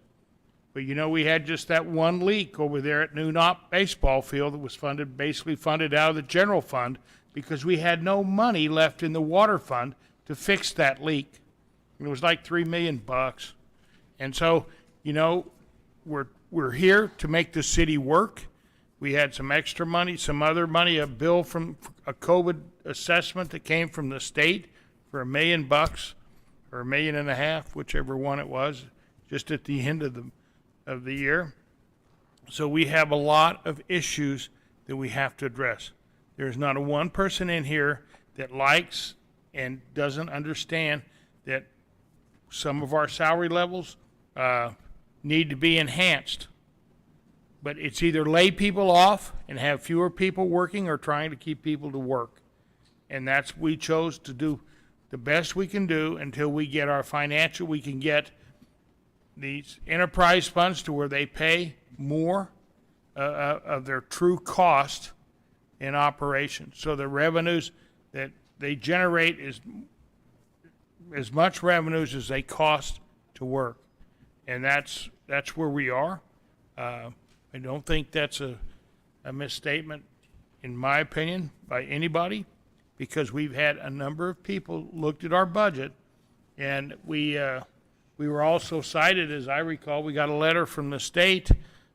But you know, we had just that one leak over there at New Knott baseball field that was basically funded out of the general fund because we had no money left in the water fund to fix that leak. It was like $3 million. And so, you know, we're here to make the city work. We had some extra money, some other money, a bill from a COVID assessment that came from the state for $1 million or $1.5 million, whichever one it was, just at the end of the year. So we have a lot of issues that we have to address. There's not a one person in here that likes and doesn't understand that some of our salary levels need to be enhanced. But it's either lay people off and have fewer people working or trying to keep people to work. And we chose to do the best we can do until we get our we can get these enterprise funds to where they pay more of their true cost in operation. So the revenues that they generate is as much revenues as they cost to work. And that's where we are. I don't think that's a misstatement, in my opinion, by anybody, because we've had a number of people looked at our budget, and we were also cited, as I recall, we got a letter from the state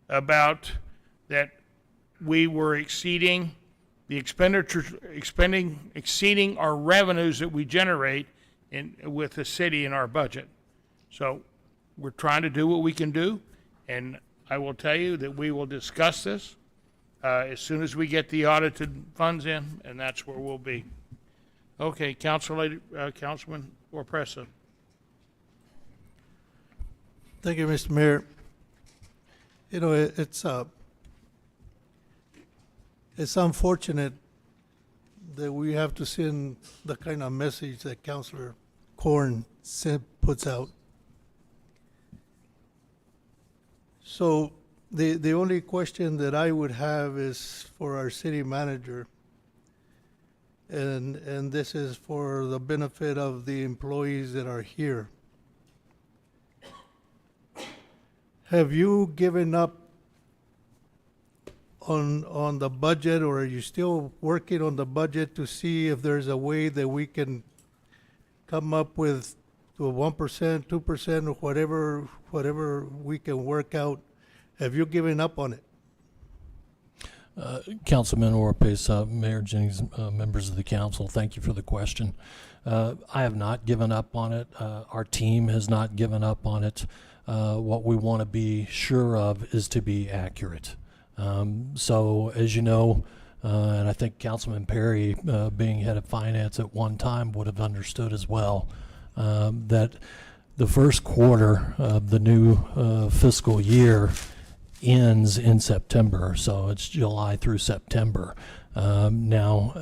about that we were exceeding the expenditures, exceeding our revenues that we generate with the city in our budget. So we're trying to do what we can do, and I will tell you that we will discuss this as soon as we get the audited funds in, and that's where we'll be. Okay, Councilman Orpresa. Thank you, Mr. Mayor. You know, it's unfortunate that we have to send the kind of message that Councilor Corn puts out. So the only question that I would have is for our city manager, and this is for the benefit of the employees that are here. Have you given up on the budget, or are you still working on the budget to see if there's a way that we can come up with to a 1%, 2%, or whatever we can work out? Have you given up on it? Councilman Orpes, Mayor Jennings, members of the council, thank you for the question. I have not given up on it. Our team has not given up on it. What we want to be sure of is to be accurate. So as you know, and I think Councilman Perry, being head of finance at one time, would have understood as well, that the first quarter of the new fiscal year ends in September, so it's July through September. Now,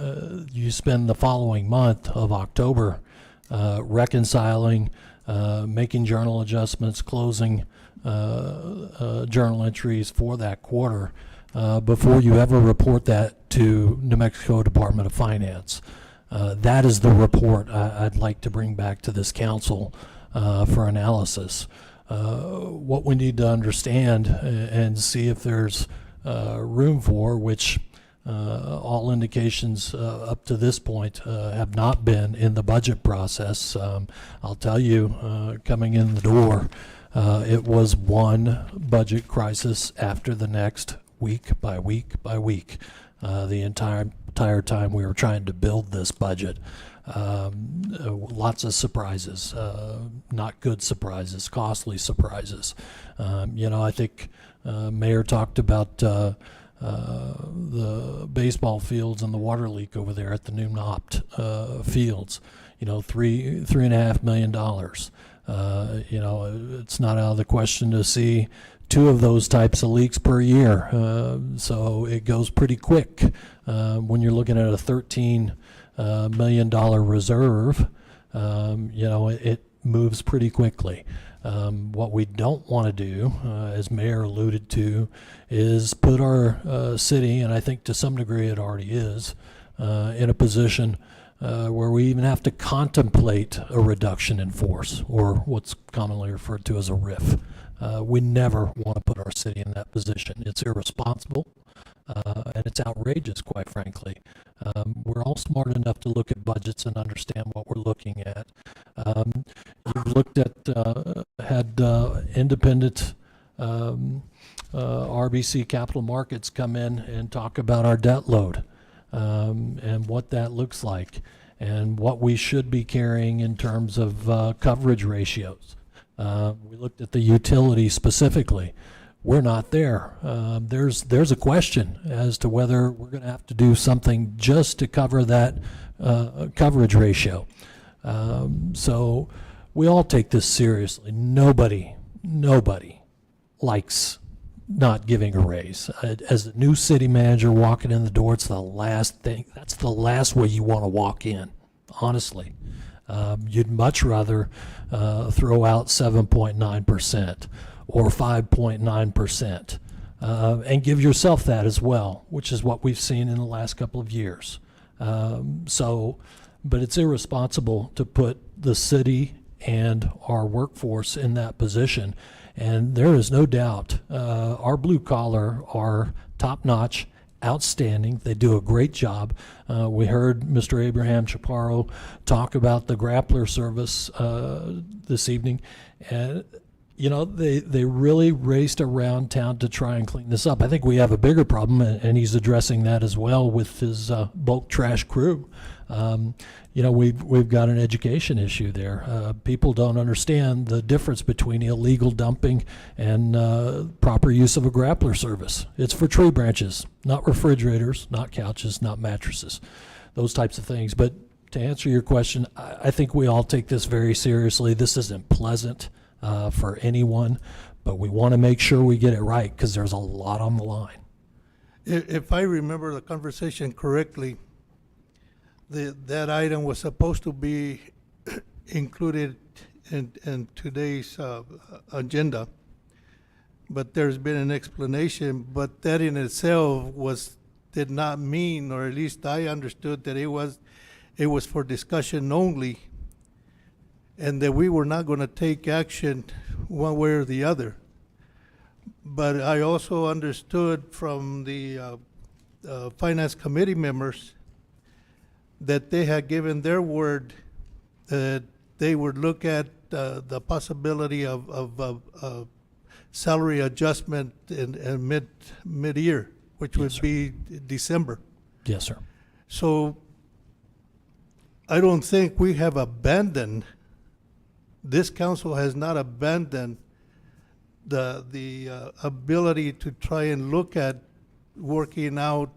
you spend the following month of October reconciling, making journal adjustments, closing journal entries for that quarter before you ever report that to New Mexico Department of Finance. That is the report I'd like to bring back to this council for analysis. What we need to understand and see if there's room for, which all indications up to this point have not been in the budget process. I'll tell you, coming in the door, It was one budget crisis after the next, week by week by week, the entire time we were trying to build this budget. Lots of surprises, not good surprises, costly surprises. I think Mayor talked about the baseball fields and the water leak over there at the new Nopt fields. $3.5 million. It's not out of the question to see 2 of those types of leaks per year. So it goes pretty quick. When you're looking at a $13 million reserve, it moves pretty quickly. What we don't want to do, as Mayor alluded to, is put our city, and I think to some degree it already is, in a position where we even have to contemplate a reduction in force, or what's commonly referred to as a RIF. We never want to put our city in that position. It's irresponsible, and it's outrageous, quite frankly. We're all smart enough to look at budgets and understand what we're looking at. You've looked at, had independent RBC Capital Markets come in and talk about our debt load, and what that looks like, and what we should be carrying in terms of coverage ratios. We looked at the utility specifically. We're not there. There's a question as to whether we're going to have to do something just to cover that coverage ratio. So we all take this seriously. Nobody likes not giving a raise. As a new city manager walking in the door, it's the last thing. That's the last way you want to walk in, honestly. You'd much rather throw out 7.9% or 5.9%, and give yourself that as well, which is what we've seen in the last couple of years. But it's irresponsible to put the city and our workforce in that position. And there is no doubt our blue collar are top-notch, outstanding. They do a great job. We heard Mr. Abraham Chaparro talk about the grappler service this evening. And they really raced around town to try and clean this up. I think we have a bigger problem, and he's addressing that as well with his bulk trash crew. We've got an education issue there. People don't understand the difference between illegal dumping and proper use of a grappler service. It's for tree branches, not refrigerators, not couches, not mattresses, those types of things. But to answer your question, I think we all take this very seriously. This isn't pleasant for anyone, but we want to make sure we get it right because there's a lot on the line. If I remember the conversation correctly, that item was supposed to be included in today's agenda, but there's been an explanation. But that in itself did not mean, or at least I understood that it was for discussion only, and that we were not going to take action one way or the other. But I also understood from the Finance Committee members that they had given their word that they would look at the possibility of salary adjustment in mid-year, which would be December. Yes, sir. So I don't think we have abandoned, this council has not abandoned the ability to try and look at working out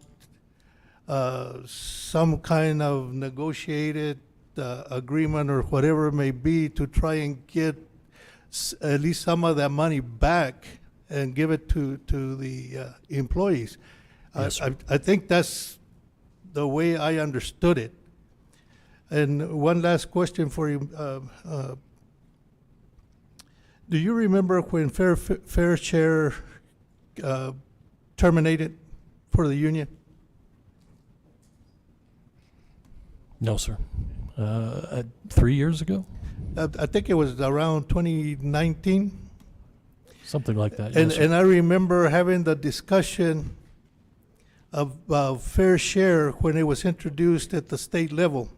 some kind of negotiated agreement or whatever it may be to try and get at least some of that money back and give it to the employees. Yes, I think that's the way I understood it. And one last question for you. Do you remember when Fair Share terminated for the union? No, sir. 3 years ago? I think it was around 2019. Something like that. And, yes, sir. and I remember having the discussion of Fair Share when it was introduced at the state level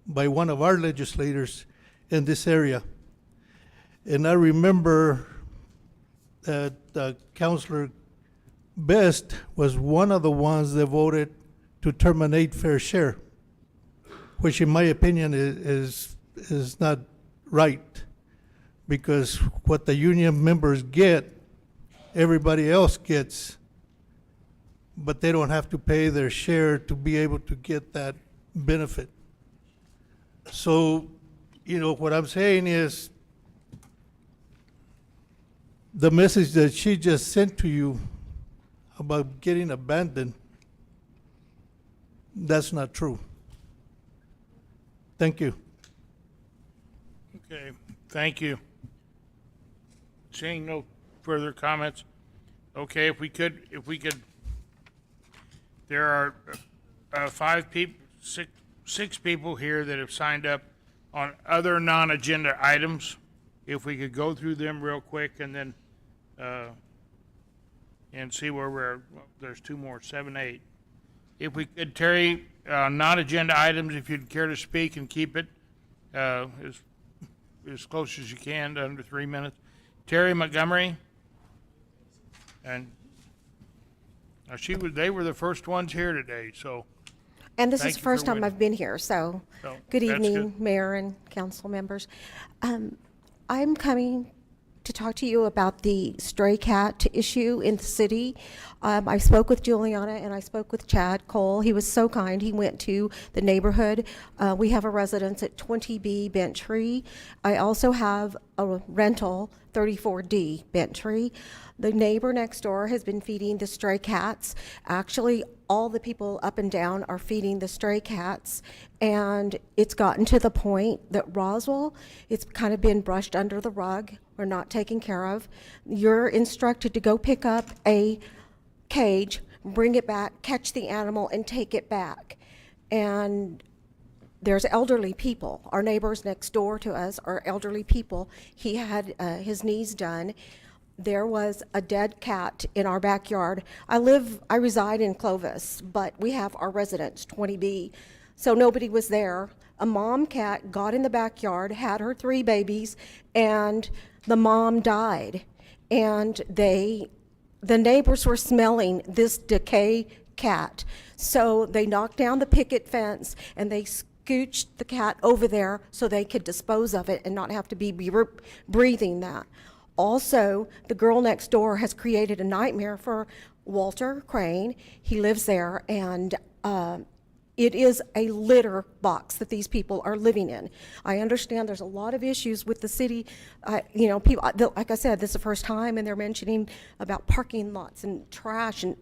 by one of our legislators in this area. And I remember that Councilor Best was one of the ones that voted to terminate fair share, which in my opinion is not right, because what the union members get, everybody else gets, but they don't have to pay their share to be able to get that benefit. So, you know, what I'm saying is the message that she just sent to you about getting abandoned, that's not true. Thank you. Okay, thank you. Seeing no further comments, okay, if we could, there are six people here that have signed up on other non-agenda items. If we could go through them real quick and then, and see where we're, well, there's two more, 7, 8. If we could, Terry, non-agenda items, if you'd care to speak and keep it as close as you can to under 3 minutes. Terry Montgomery, and they were the first ones here today, so. And this thank is the you first for time I've been here, so good that's evening, Mayor and council members. I'm coming to talk to you about the stray cat issue in the city. I spoke with Juliana and I spoke with Chad Cole. He was so kind. He went to the neighborhood. We have a residence at 20B Bent Tree. I also have a rental, 34D Bent Tree. The neighbor next door has been feeding the stray cats. Actually, all the people up and down are feeding the stray cats, and it's gotten to the point that Roswell, it's kind of been brushed under the rug or not taken care of. You're instructed to go pick up a cage, bring it back, catch the animal, and take it back. And there's elderly people. Our neighbors next door to us are elderly people. He had his knees done. There was a dead cat in our backyard. I reside in Clovis, but we have our residence, 20B, so nobody was there. A mom cat got in the backyard, had her 3 babies, and the mom died. And the neighbors were smelling this decay cat. So they knocked down the picket fence and they scooched the cat over there so they could dispose of it and not have to be breathing that. Also, the girl next door has created a nightmare for Walter Crane. He lives there, and it is a litter box that these people are living in. I understand there's a lot of issues with the city. You know, people, like I said, this is the first time, and they're mentioning about parking lots and trash, and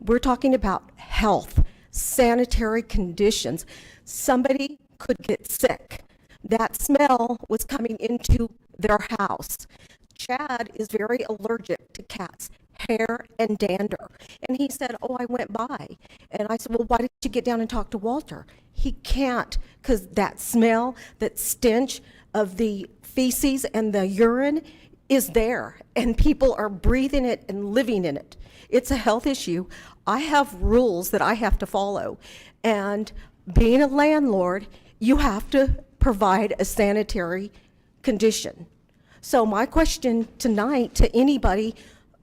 we're talking about health, sanitary conditions. Somebody could get sick. That smell was coming into their house. Chad is very allergic to cats' hair and dander. And he said, oh, I went by. And I said, well, why didn't you get down and talk to Walter? He can't, because that smell, that stench of the feces and the urine is there. And people are breathing it and living in it. It's a health issue. I have rules that I have to follow. And being a landlord, you have to provide a sanitary condition. So my question tonight to anybody,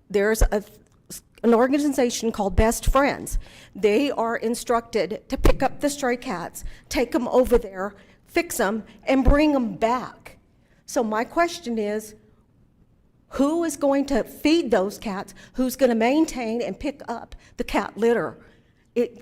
there's an organization called Best Friends. They are instructed to pick up the stray cats, take them over there, fix them, and bring them back. So my question is, who is going to feed those cats? Who's going to maintain and pick up the cat litter?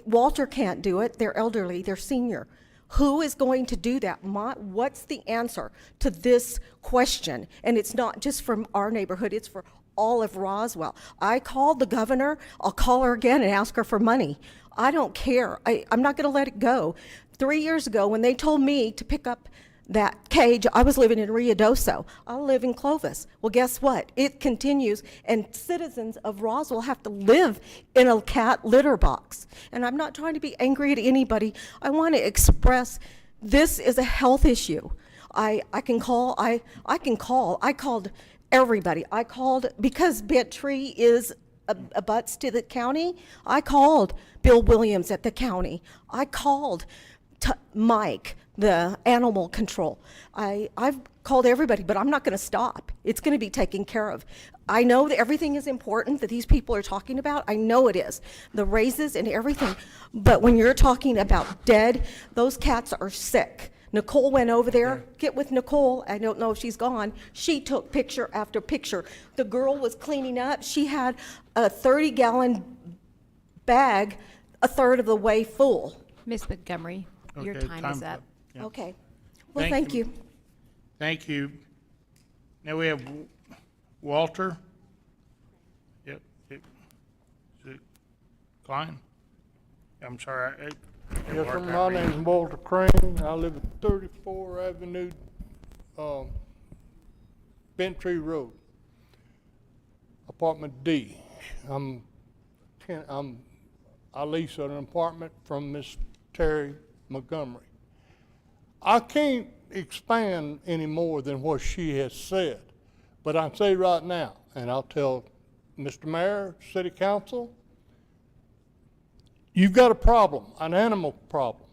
Walter can't do it. They're elderly. They're senior. Who is going to do that? What's the answer to this question? And it's not just from our neighborhood, it's for all of Roswell. I called the governor. I'll call her again and ask her for money. I don't care. I'm not going to let it go. 3 years ago, when they told me to pick up that cage, I was living in Ruidoso. I live in Clovis. Well, guess what? It continues, and citizens of Roswell have to live in a cat litter box. And I'm not trying to be angry at anybody. I want to express this is a health issue. I called everybody. I called, because Bent Tree is abuts to the county, I called Bill Williams at the county. I called Mike, the animal control. I've called everybody, but I'm not going to stop. It's going to be taken care of. I know that everything is important that these people are talking about. I know it is. The raises and everything. But when you're talking about dead, those cats are sick. Nicole went over there. Get with Nicole. I don't know if she's gone. She took picture after picture. The girl was cleaning up. She had a 30-gallon bag a third of the way full. Ms. Montgomery, your Okay, time is time's up. up. Yeah. Okay. Well, thank you. Thank you. Now we have Walter. Yep. Is it Klein? I'm sorry. Yes, sir. My name's Walter Crane. I live at 34 Avenue, Bent Tree Road, apartment D. I lease an apartment from Miss Terry Montgomery. I can't expand any more than what she has said, but I'll say right now, and I'll tell Mr. Mayor, City Council, you've got a problem, an animal problem.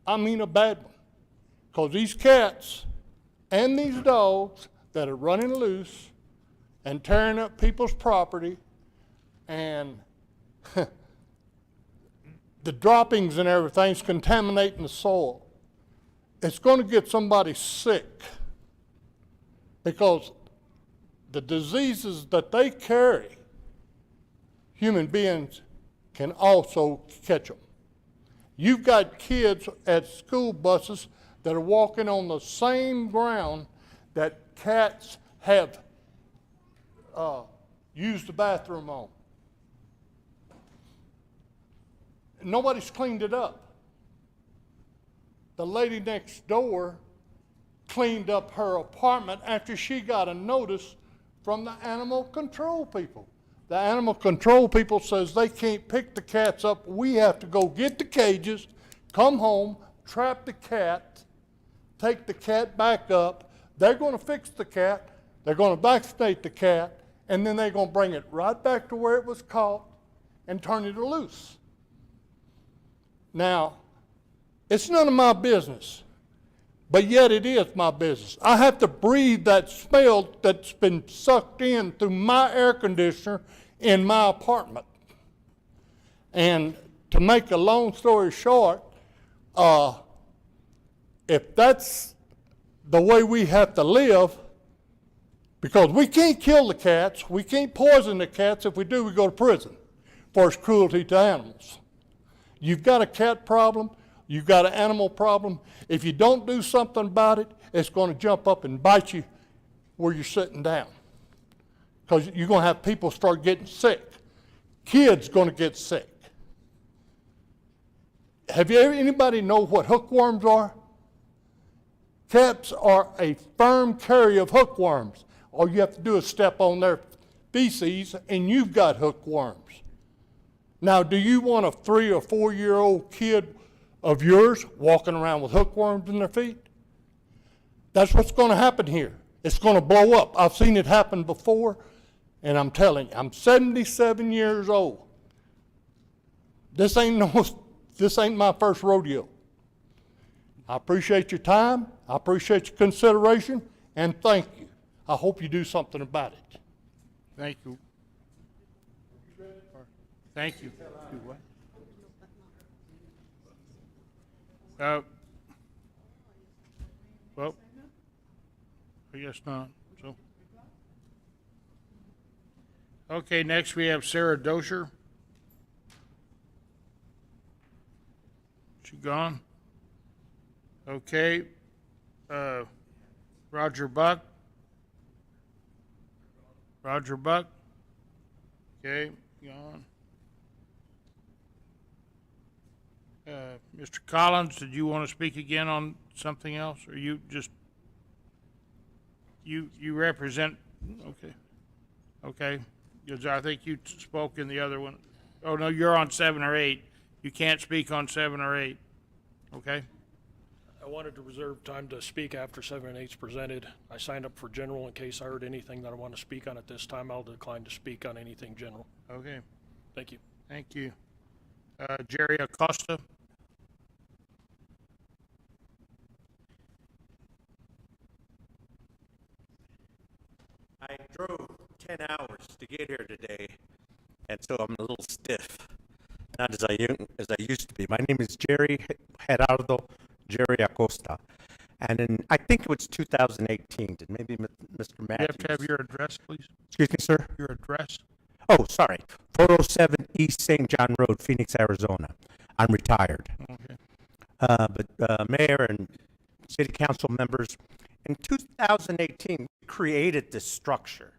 I mean a bad one. Because these cats and these dogs that are running loose and tearing up people's property and the droppings and everything's contaminating the soil. It's going to get somebody sick because the diseases that they carry, human beings can also catch them. You've got kids at school buses that are walking on the same ground that cats have used the bathroom on. Nobody's cleaned it up. The lady next door cleaned up her apartment after she got a notice from the animal control people. The animal control people says they can't pick the cats up. We have to go get the cages, come home, trap the cat, take the cat back up. They're going to fix the cat. They're going to vaccinate the cat, and then they're going to bring it right back to where it was caught and turn it loose. Now, it's none of my business, but yet it is my business. I have to breathe that smell that's been sucked in through my air conditioner in my apartment. And to make a long story short, if that's the way we have to live, because we can't kill the cats, we can't poison the cats. If we do, we go to prison for its cruelty to animals. You've got a cat problem, you've got an animal problem. If you don't do something about it, it's going to jump up and bite you where you're sitting down. Because you're going to have people start getting sick. Kids going to get sick. Have you anybody know what hookworms are? Cats are a firm carrier of hookworms. All you have to do is step on their feces and you've got hookworms. Now, do you want a 3 or 4 year old kid of yours walking around with hookworms in their feet? That's what's going to happen here. It's going to blow up. I've seen it happen before, and I'm telling you, I'm 77 years old. This ain't my first rodeo. I appreciate your time. I appreciate your consideration, and thank you. I hope you do something about it. Thank you. Thank you. Well, I guess not. So, okay. Next, we have Sarah Dozer. She gone? Okay. Roger Buck. Roger Buck. Okay, gone. Mr. Collins, did you want to speak again on something else, or you just you represent? Okay. Because I think you spoke in the other one. Oh no, you're on 7 or 8. You can't speak on 7 or 8. Okay. I wanted to reserve time to speak after 7 and 8 is presented. I signed up for general in case I heard anything that I want to speak on at this time. I'll decline to speak on anything general. Okay. Thank you. Thank you. Jerry Acosta. I drove 10 hours to get here today, and so I'm a little stiff. Not as I used to be. My name is Gerardo Acosta, and I think it was 2018. Did maybe Mr. Matthews? You have to have your address, please. Excuse me, sir. Your address. Oh, sorry. 407 East St. John Road, Phoenix, Arizona. I'm retired. Okay. But Mayor and City Council members, in 2018, we created this structure,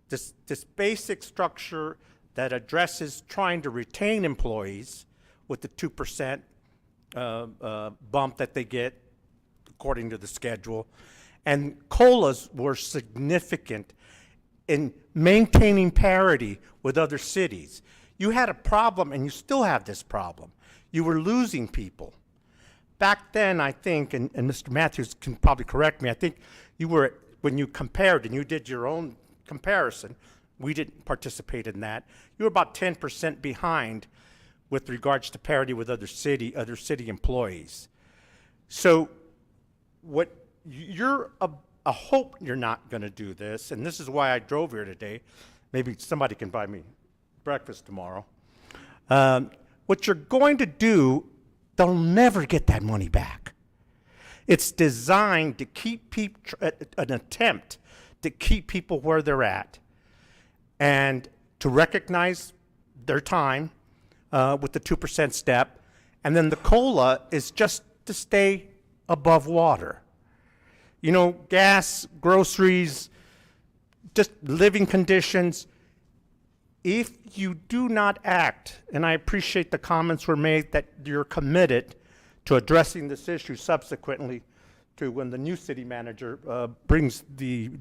this basic structure that addresses trying to retain employees with the 2% bump that they get according to the schedule. And COLAs were significant in maintaining parity with other cities. You had a problem, and you still have this problem. You were losing people. Back then, I think, and Mr. Matthews can probably correct me, I think you were, when you compared and you did your own comparison, we didn't participate in that, you were about 10% behind with regards to parity with other city employees. So what you're I hope you're not going to do this, and this is why I drove here today. Maybe somebody can buy me breakfast tomorrow. What you're going to do, they'll never get that money back. It's designed to keep people, an attempt to keep people where they're at, and to recognize their time with the 2% step, and then the COLA is just to stay above water. You know, gas, groceries, just living conditions. If you do not act, and I appreciate the comments were made that you're committed to addressing this issue subsequently to when the new city manager brings the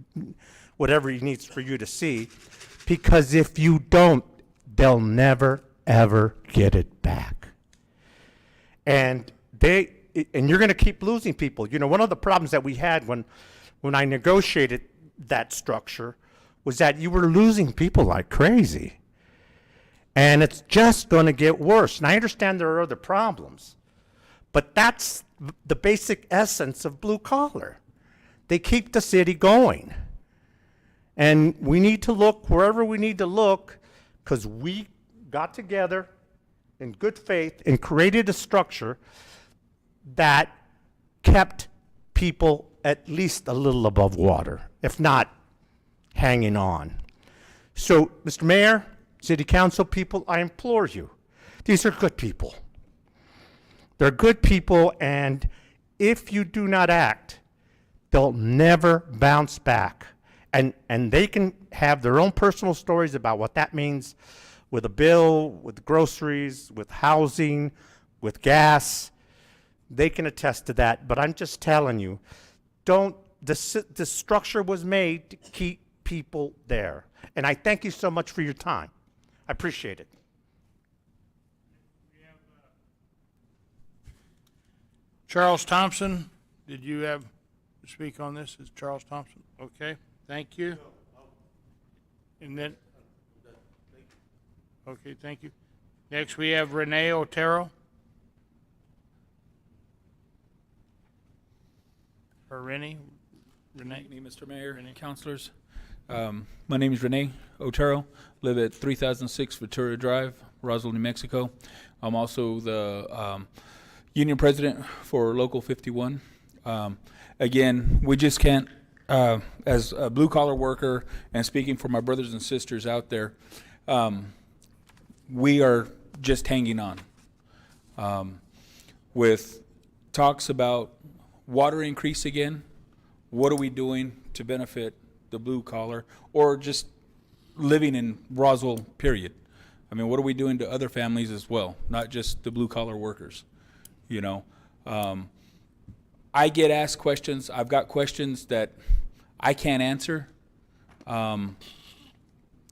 whatever he needs for you to see, because if you don't, they'll never, ever get it back. And you're going to keep losing people. You know, one of the problems that we had when I negotiated that structure was that you were losing people like crazy. And it's just going to get worse. And I understand there are other problems, but that's the basic essence of blue collar. They keep the city going. And we need to look wherever we need to look, because we got together in good faith and created a structure that kept people at least a little above water, if not hanging on. So, Mr. Mayor, City Council people, I implore you, these are good people. They're good people, and if you do not act, they'll never bounce back. And they can have their own personal stories about what that means with a bill, with groceries, with housing, with gas. They can attest to that, but I'm just telling you, the structure was made to keep people there. And I thank you so much for your time. I appreciate it. Charles Thompson, did you have to speak on this? Is Charles Thompson? Okay, thank you. And then, okay, thank you. Next, we have Renee Otero. Or Renee? Renee, Mr. Mayor, Renee. Councilors. My name is Renee Otero. Live at 3006 Ventura Drive, Roswell, New Mexico. I'm also the union president for Local 51. Again, we just can't, as a blue-collar worker and speaking for my brothers and sisters out there, we are just hanging on. With talks about water increase again, what are we doing to benefit the blue collar or just living in Roswell, period? I mean, what are we doing to other families as well, not just the blue collar workers? You know, I get asked questions. I've got questions that I can't answer. The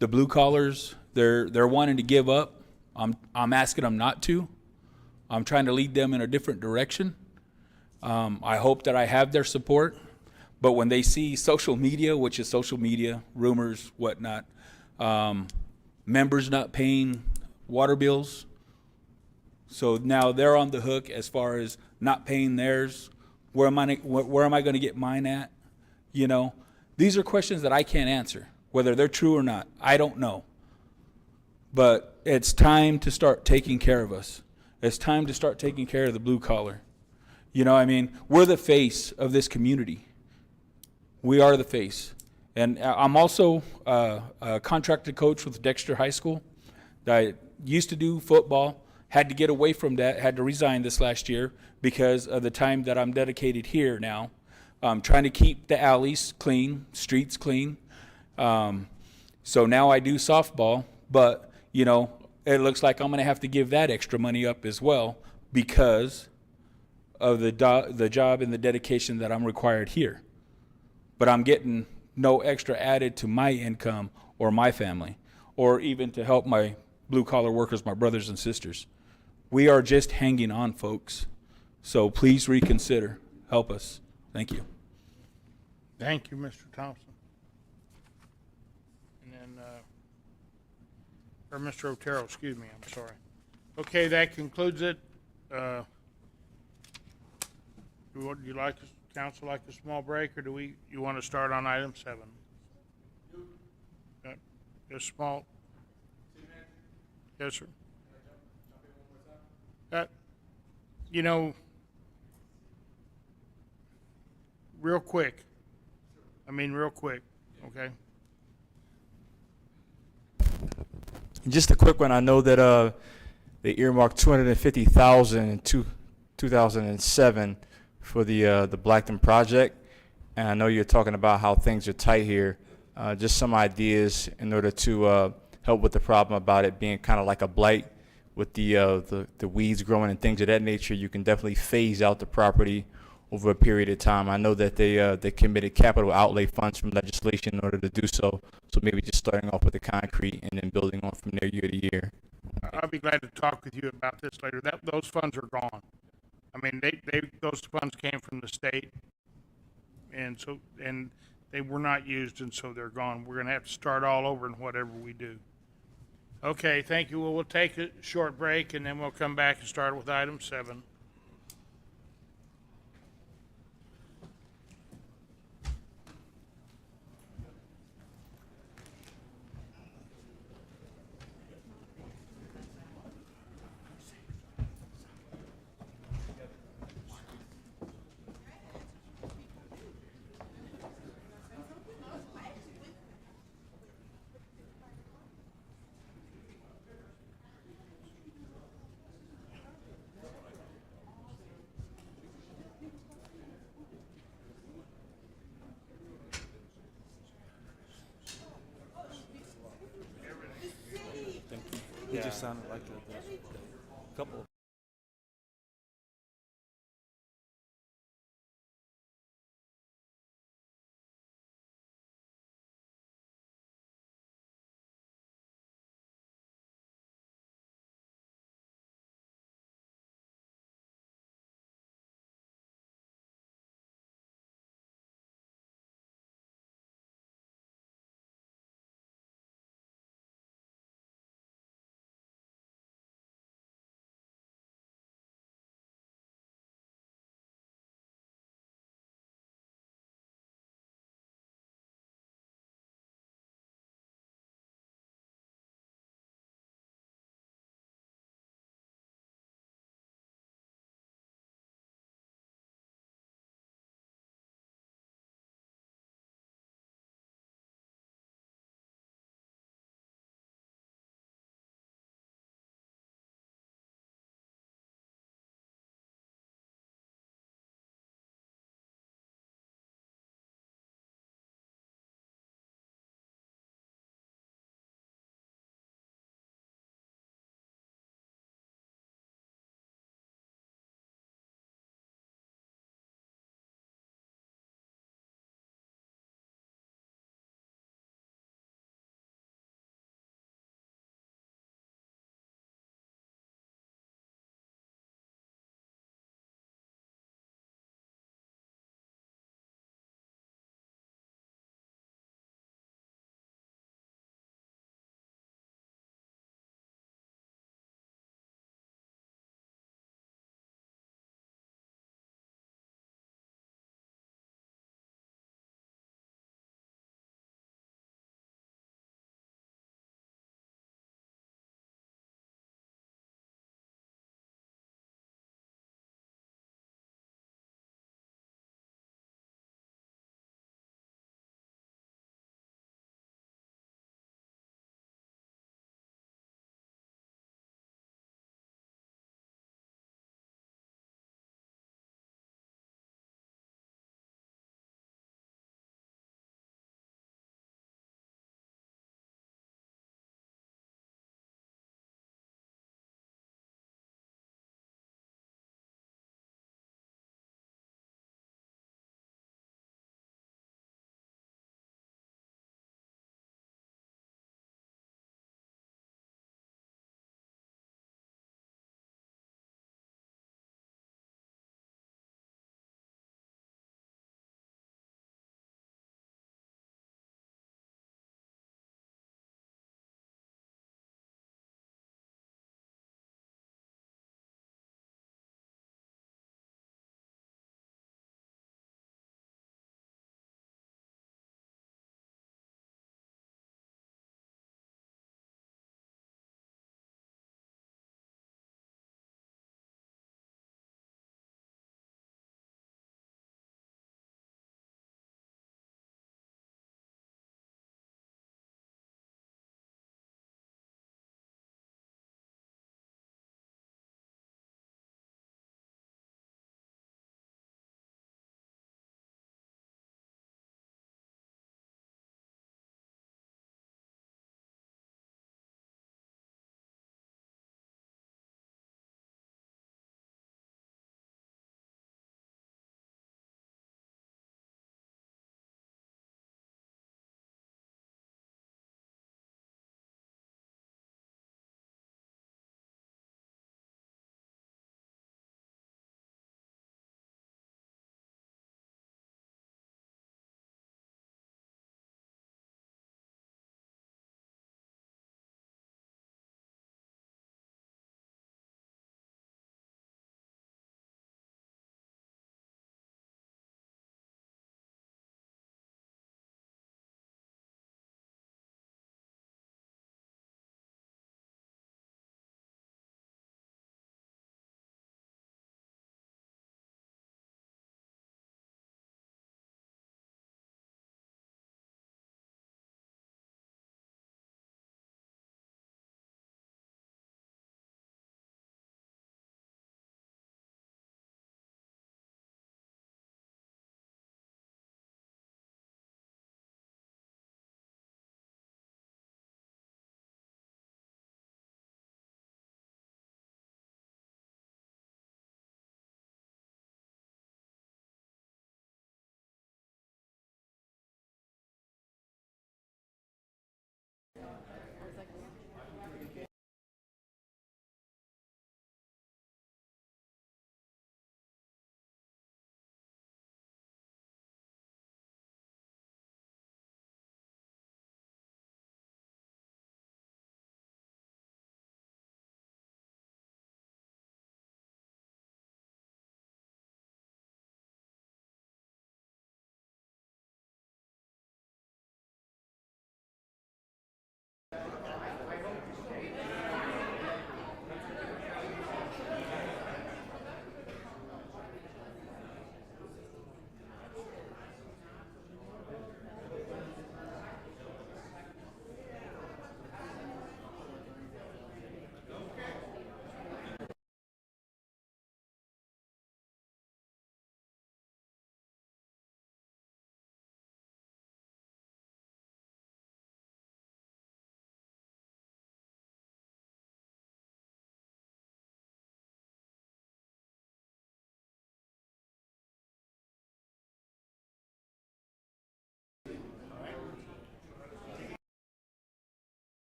blue collars, they're wanting to give up. I'm asking them not to. I'm trying to lead them in a different direction. I hope that I have their support, but when they see social media, which is social media, rumors, whatnot, members not paying water bills, so now they're on the hook as far as not paying theirs. Where am I going to get mine at? You know, These are questions that I can't answer. Whether they're true or not, I don't know. But it's time to start taking care of us. It's time to start taking care of the blue collar. You know, I mean, we're the face of this community. We are the face. And I'm also a contracted coach with Dexter High School. I used to do football, had to get away from that, had to resign this last year because of the time that I'm dedicated here now. Trying to keep the alleys clean, streets clean. So now I do softball, but, you know, it looks like I'm going to have to give that extra money up as well because of the job and the dedication that I'm required here. But I'm getting no extra added to my income or my family, or even to help my blue-collar workers, my brothers and sisters. We are just hanging on, folks. So please reconsider. Help us. Thank you. Thank you, Mr. Thompson. And then, or Mr. Otero, excuse me, I'm sorry. Okay, that concludes it. Would you like, council, like a small break, or you want to start on item 7? Just small. Yes, sir. You know, real quick. Real quick, okay? Just a quick one. I know that they earmarked $250,000 in 2007 for the Blackton project, and I know you're talking about how things are tight here. Just some ideas in order to help with the problem about it being kind of like a blight with the weeds growing and things of that nature. You can definitely phase out the property over a period of time. I know that they committed capital outlay funds from legislation in order to do so. So maybe just starting off with the concrete and then building on from there year to year. I'll be glad to talk with you about this later. Those funds are gone. Those funds came from the state, and they were not used, and so they're gone. We're going to have to start all over in whatever we do. Okay, thank you. Well, we'll take a short break, and then we'll come back and start with item 7. It just sounded like a couple of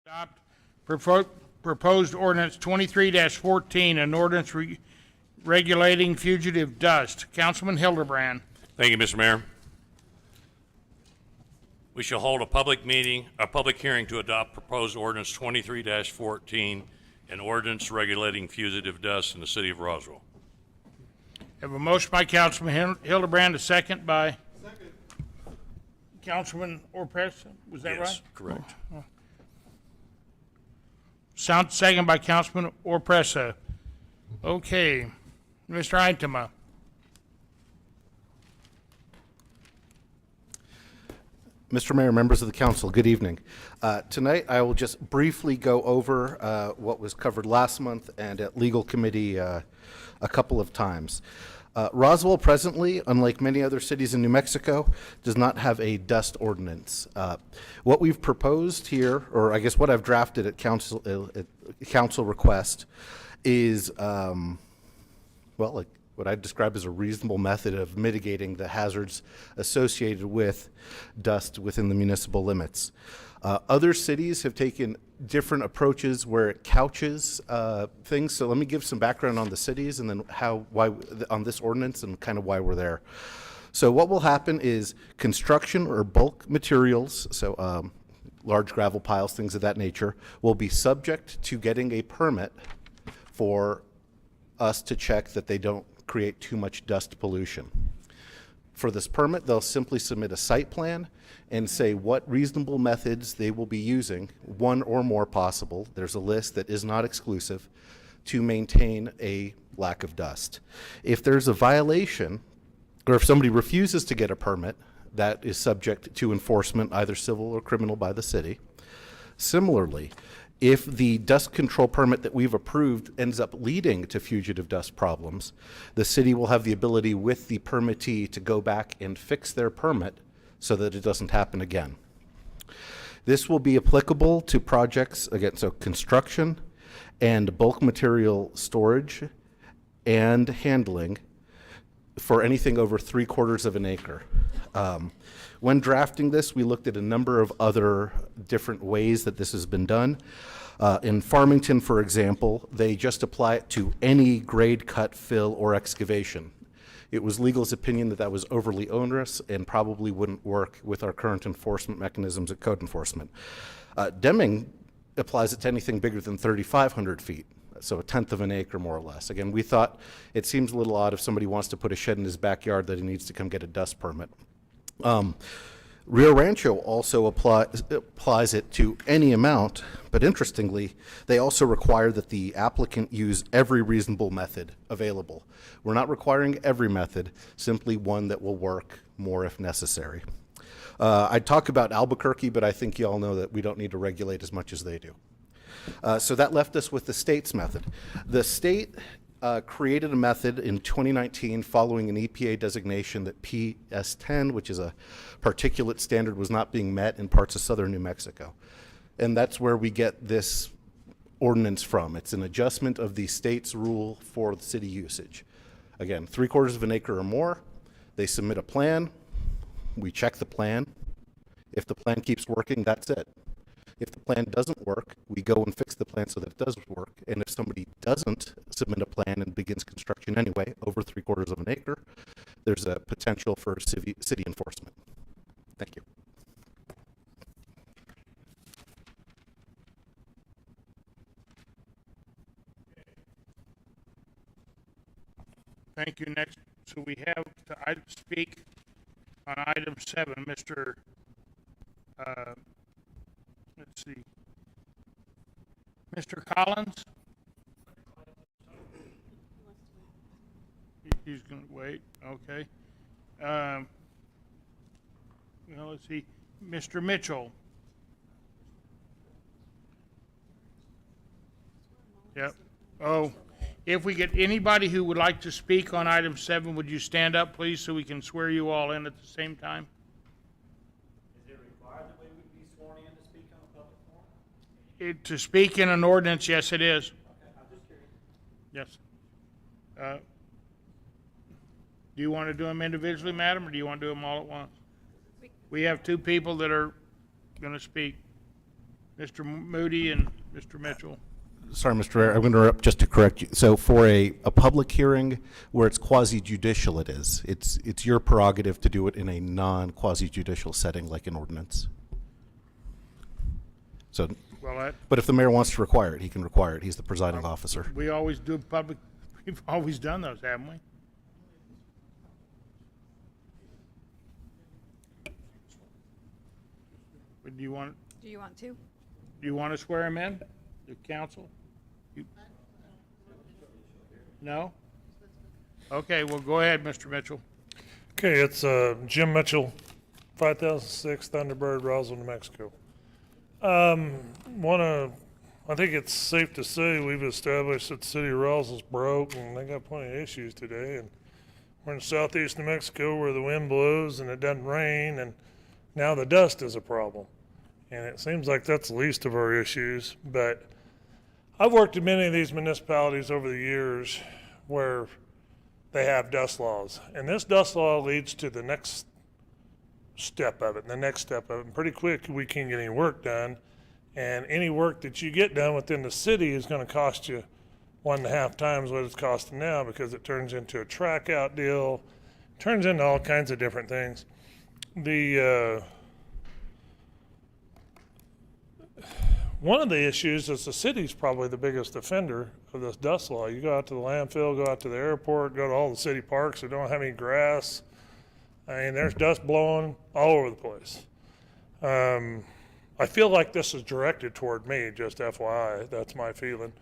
Adopt proposed ordinance 23-14, an ordinance regulating fugitive dust. Councilman Hildebrand. Thank you, Mr. Mayor. We shall hold a public hearing to adopt proposed ordinance 23-14, an ordinance regulating fugitive dust in the city of Roswell. Have a motion by Councilman Hildebrand, a second by Councilman Orpez. Was that right? Yes, correct. Second by Councilman Orpresa. Okay, Mr. Itema. Mr. Mayor, members of the council, good evening. Tonight, I will just briefly go over what was covered last month and at legal committee a couple of times. Roswell presently, unlike many other cities in New Mexico, does not have a dust ordinance. What we've proposed here, or I guess what I've drafted at council request, is like what I describe as a reasonable method of mitigating the hazards associated with dust within the municipal limits. Other cities have taken different approaches where it couches things. So let me give some background on the cities and then why on this ordinance and kind of why we're there. So what will happen is construction or bulk materials, so large gravel piles, things of that nature, will be subject to getting a permit for us to check that they don't create too much dust pollution. For this permit, they'll simply submit a site plan and say what reasonable methods they will be using, one or more possible, there's a list that is not exclusive, to maintain a lack of dust. If there's a violation, or if somebody refuses to get a permit, that is subject to enforcement, either civil or criminal, by the city. Similarly, if the dust control permit that we've approved ends up leading to fugitive dust problems, the city will have the ability with the permittee to go back and fix their permit so that it doesn't happen again. This will be applicable to projects, again, so construction and bulk material storage and handling for anything over 3/4 of an acre. When drafting this, we looked at a number of other different ways that this has been done. In Farmington, for example, they just apply it to any grade, cut, fill, or excavation. It was legal's opinion that that was overly onerous and probably wouldn't work with our current enforcement mechanisms at code enforcement. Deming applies it to anything bigger than 3,500 feet. So 1/10 of an acre, more or less. Again, we thought it seems a little odd if somebody wants to put a shed in his backyard that he needs to come get a dust permit. Rio Rancho also applies it to any amount, but interestingly, they also require that the applicant use every reasonable method available. We're not requiring every method, simply one that will work more if necessary. I'd talk about Albuquerque, but I think you all know that we don't need to regulate as much as they do. So that left us with the state's method. The state created a method in 2019 following an EPA designation that PS10, which is a particulate standard, was not being met in parts of southern New Mexico. And that's where we get this ordinance from. It's an adjustment of the state's rule for the city usage. Again, 3/4 of an acre or more, they submit a plan, we check the plan. If the plan keeps working, that's it. If the plan doesn't work, we go and fix the plan so that it does work. And if somebody doesn't submit a plan and begins construction anyway, over 3/4 of an acre, there's a potential for city enforcement. Thank you. Thank you. Next, so we have to speak on item 7, Mr. Let's see. Mr. Collins? He's going to wait. Okay. Let's see. Mr. Mitchell? Yep. Oh, if we get anybody who would like to speak on item 7, would you stand up, please, so we can swear you all in at the same time? To speak in an ordinance, yes, it is. Yes. Do you want to do them individually, madam, or do you want to do them all at once? We have 2 people that are going to speak. Mr. Moody and Mr. Mitchell. Sorry, Mr. Mayor, I'm going to interrupt just to correct you. So for a public hearing where it's quasi-judicial, it's your prerogative to do it in a non-quasi-judicial setting like an ordinance. So, Well, but if the mayor wants to require it, he can require it. He's the presiding officer. we always do public, we've always done those, haven't we? Do you want to swear him in, the council? No? Okay, well, go ahead, Mr. Mitchell. Okay, it's Jim Mitchell, 5006 Thunderbird, Roswell, New Mexico. I think it's safe to say we've established that the city of Roswell's broke, and they got plenty of issues today. And we're in southeast New Mexico where the wind blows and it doesn't rain, and now the dust is a problem. And it seems like that's the least of our issues. But I've worked in many of these municipalities over the years where they have dust laws. And this dust law leads to the next step of it, and the next step of it. And pretty quick, we can't get any work done. And any work that you get done within the city is going to cost you 1.5 times what it's costing now, because it turns into a track out deal, turns into all kinds of different things. One of the issues is the city's probably the biggest offender of this dust law. You go out to the landfill, go out to the airport, go to all the city parks that don't have any grass. I mean, there's dust blowing all over the place. I feel like this is directed toward me, just FYI. That's my feeling.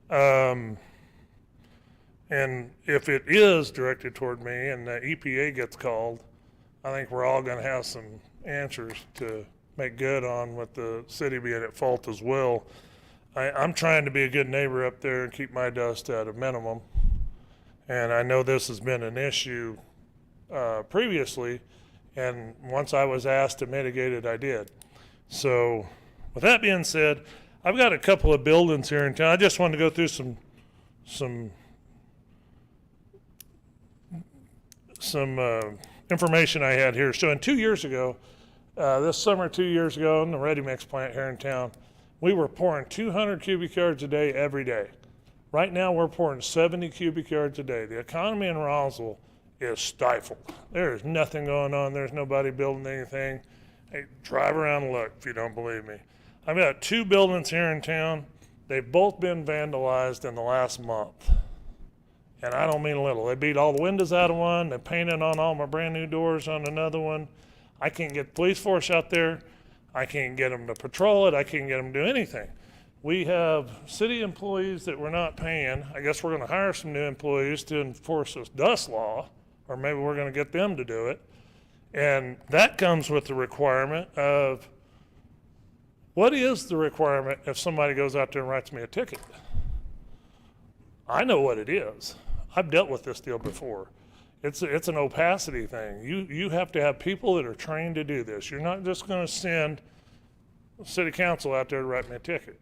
And if it is directed toward me and the EPA gets called, I think we're all going to have some answers to make good on with the city being at fault as well. I'm trying to be a good neighbor up there and keep my dust at a minimum. And I know this has been an issue previously, and once I was asked to mitigate it, I did. So with that being said, I've got a couple of buildings here in town. I just wanted to go through some information I had here. So 2 years ago, this summer 2 years ago, in the ready mix plant here in town, we were pouring 200 cubic yards a day every day. Right now we're pouring 70 cubic yards a day. The economy in Roswell is stifled. There is nothing going on. There's nobody building anything. Hey, drive around and look if you don't believe me. I've got 2 buildings here in town. They've both been vandalized in the last month. And I don't mean a little. They beat all the windows out of one. They painted on all my brand new doors on another one. I can't get the police force out there. I can't get them to patrol it. I can't get them to do anything. We have city employees that we're not paying. I guess we're going to hire some new employees to enforce this dust law, or maybe we're going to get them to do it. And that comes with the requirement of, what is the requirement if somebody goes out there and writes me a ticket? I know what it is. I've dealt with this deal before. It's an opacity thing. You have to have people that are trained to do this. You're not just going to send city council out there to write me a ticket.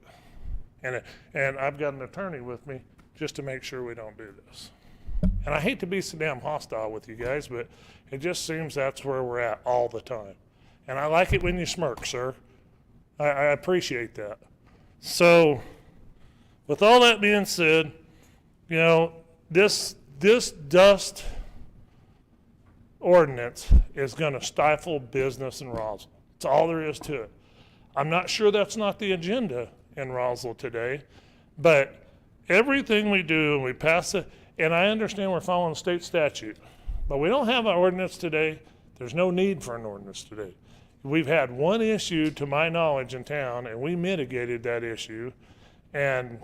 And I've got an attorney with me just to make sure we don't do this. And I hate to be so damn hostile with you guys, but it just seems that's where we're at all the time. And I like it when you smirk, sir. I appreciate that. So, with all that being said, you know, this dust ordinance is going to stifle business in Roswell. That's all there is to it. I'm not sure that's not the agenda in Roswell today, but everything we do and we pass it, and I understand we're following state statute, but we don't have an ordinance today. There's no need for an ordinance today. We've had one issue, to my knowledge, in town, and we mitigated that issue. And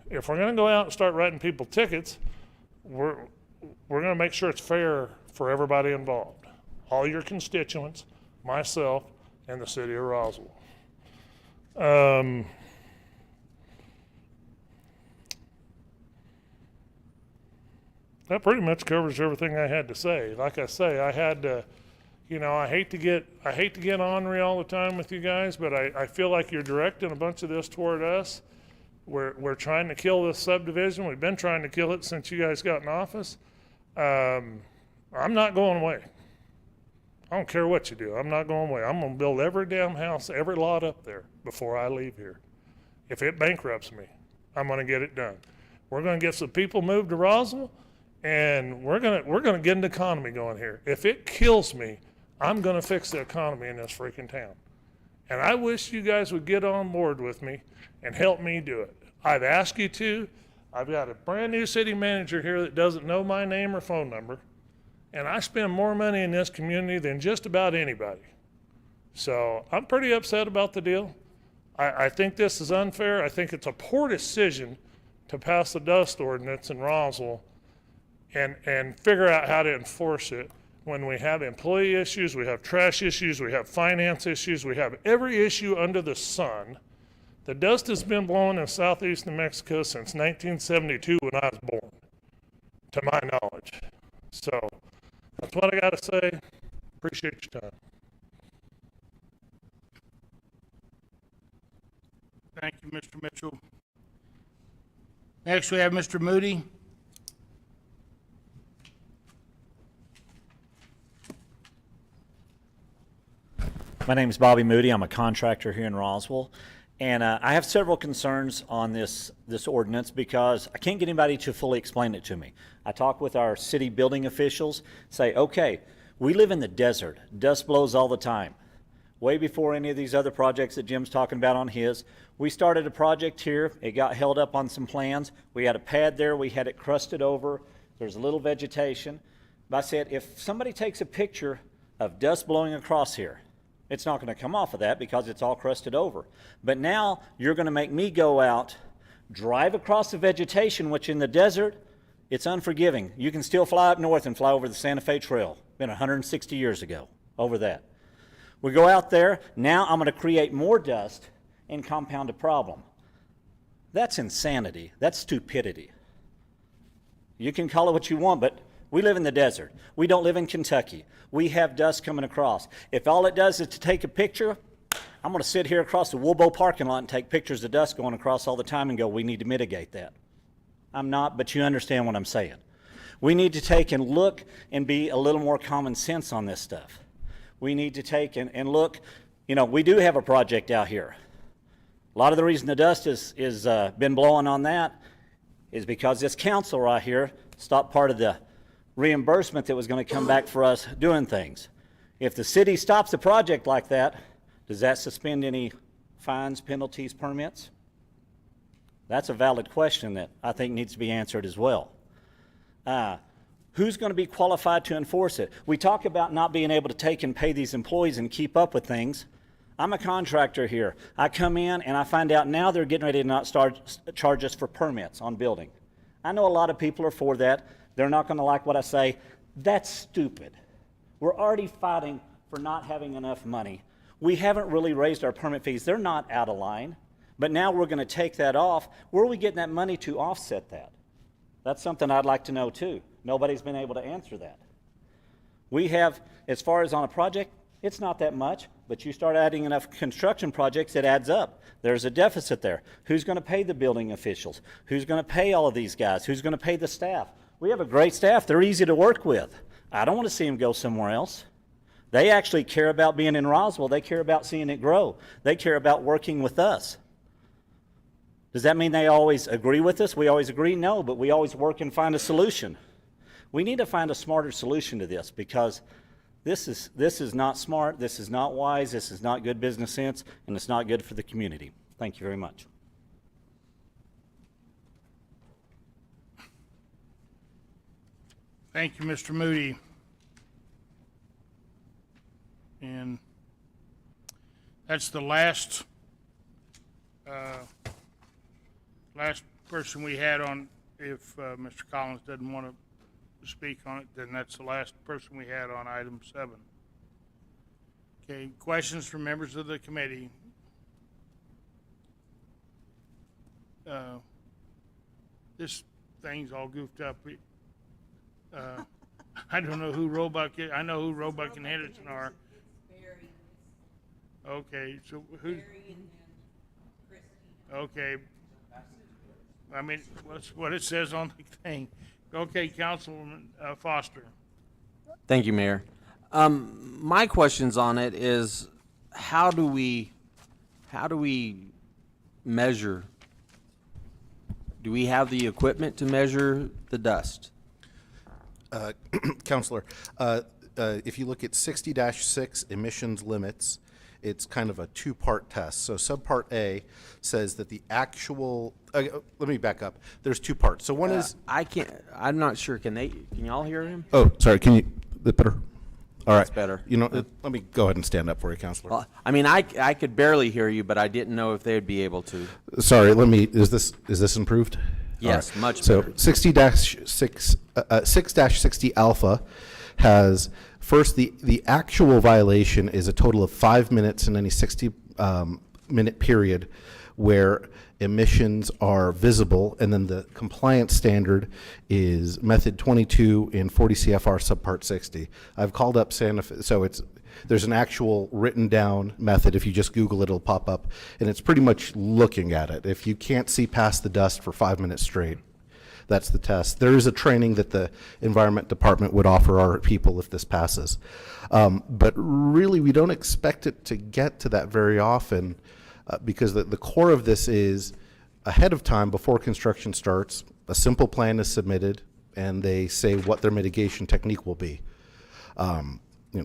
if we're going to go out and start writing people tickets, we're going to make sure it's fair for everybody involved, all your constituents, myself, and the city of Roswell. That pretty much covers everything I had to say. Like I say, I had to, you know, I hate to get ornery all the time with you guys, but I feel like you're directing a bunch of this toward us. We're trying to kill this subdivision. We've been trying to kill it since you guys got in office. I'm not going away. I don't care what you do. I'm not going away. I'm going to build every damn house, every lot up there before I leave here. If it bankrupts me, I'm going to get it done. We're going to get some people moved to Roswell, and we're going to get an economy going here. If it kills me, I'm going to fix the economy in this freaking town. And I wish you guys would get on board with me and help me do it. I've asked you to. I've got a brand new city manager here that doesn't know my name or phone number. And I spend more money in this community than just about anybody. So I'm pretty upset about the deal. I think this is unfair. I think it's a poor decision to pass the dust ordinance in Roswell and figure out how to enforce it when we have employee issues, we have trash issues, we have finance issues, we have every issue under the sun. The dust has been blowing in southeast New Mexico since 1972 when I was born, to my knowledge. So that's what I got to say. Appreciate your time. Thank you, Mr. Mitchell. Next, we have Mr. Moody. My name is Bobby Moody. I'm a contractor here in Roswell. And I have several concerns on this ordinance because I can't get anybody to fully explain it to me. I talk with our city building officials, say, okay, we live in the desert. Dust blows all the time. Way before any of these other projects that Jim's talking about on his, we started a project here. It got held up on some plans. We had a pad there. We had it crusted over. There's a little vegetation. But I said, if somebody takes a picture of dust blowing across here, it's not going to come off of that because it's all crusted over. But now you're going to make me go out, drive across the vegetation, which in the desert, it's unforgiving. You can still fly up north and fly over the Santa Fe Trail. Been 160 years ago over that. We go out there, now I'm going to create more dust and compound a problem. That's insanity. That's stupidity. You can call it what you want, but we live in the desert. We don't live in Kentucky. We have dust coming across. If all it does is to take a picture, I'm going to sit here across the Woolbo parking lot and take pictures of dust going across all the time and go, we need to mitigate that. I'm not, but you understand what I'm saying. We need to take and look and be a little more common sense on this stuff. We need to take and look, you know, we do have a project out here. A lot of the reason the dust is been blowing on that is because this council right here stopped part of the reimbursement that was going to come back for us doing things. If the city stops a project like that, does that suspend any fines, penalties, permits? That's a valid question that I think needs to be answered as well. Who's going to be qualified to enforce it? We talk about not being able to take and pay these employees and keep up with things. I'm a contractor here. I come in and I find out now they're getting ready to not charge us for permits on building. I know a lot of people are for that. They're not going to like what I say. That's stupid. We're already fighting for not having enough money. We haven't really raised our permit fees. They're not out of line. But now we're going to take that off. Where are we getting that money to offset that? That's something I'd like to know too. Nobody's been able to answer that. We have, as far as on a project, it's not that much, but you start adding enough construction projects, it adds up. There's a deficit there. Who's going to pay the building officials? Who's going to pay all of these guys? Who's going to pay the staff? We have a great staff. They're easy to work with. I don't want to see them go somewhere else. They actually care about being in Roswell. They care about seeing it grow. They care about working with us. Does that mean they always agree with us? We always agree? No, but we always work and find a solution. We need to find a smarter solution to this because this is not smart, this is not wise, this is not good business sense, and it's not good for the community. Thank you very much. Thank you, Mr. Moody. And that's the last person we had on. If Mr. Collins doesn't want to speak on it, then that's the last person we had on item 7. Okay, questions from members of the committee? This thing's all goofed up. I don't know who Roebuck is. I know who Roebuck and Henderson are. Okay, so who? Okay. I mean, what's what it says on the thing. Okay, Councilwoman Foster. Thank you, Mayor. My questions on it is, how do we measure? Do we have the equipment to measure the dust? Counselor, if you look at 60-6 emissions limits, it's kind of a two-part test. So subpart A says that the actual, let me back up. There's two parts. So one is, I'm not sure. Can y'all hear him? oh, sorry, can you, that better? All right. That's better. You know, let me go ahead and stand up for you, Counselor. Well, I mean, I could barely hear you, but I didn't know if they'd be able to. Sorry, let me, is this improved? Yes, All right. much so better. 6-60 alpha has, first, the actual violation is a total of 5 minutes in any 60-minute period where emissions are visible, and then the compliance standard is method 22 in 40 CFR subpart 60. I've called up Santa Fe, so there's an actual written down method. If you just Google it, it'll pop up, and it's pretty much looking at it. If you can't see past the dust for 5 minutes straight, that's the test. There is a training that the Environment Department would offer our people if this passes. But really, we don't expect it to get to that very often because the core of this is ahead of time, before construction starts, a simple plan is submitted, and they say what their mitigation technique will be.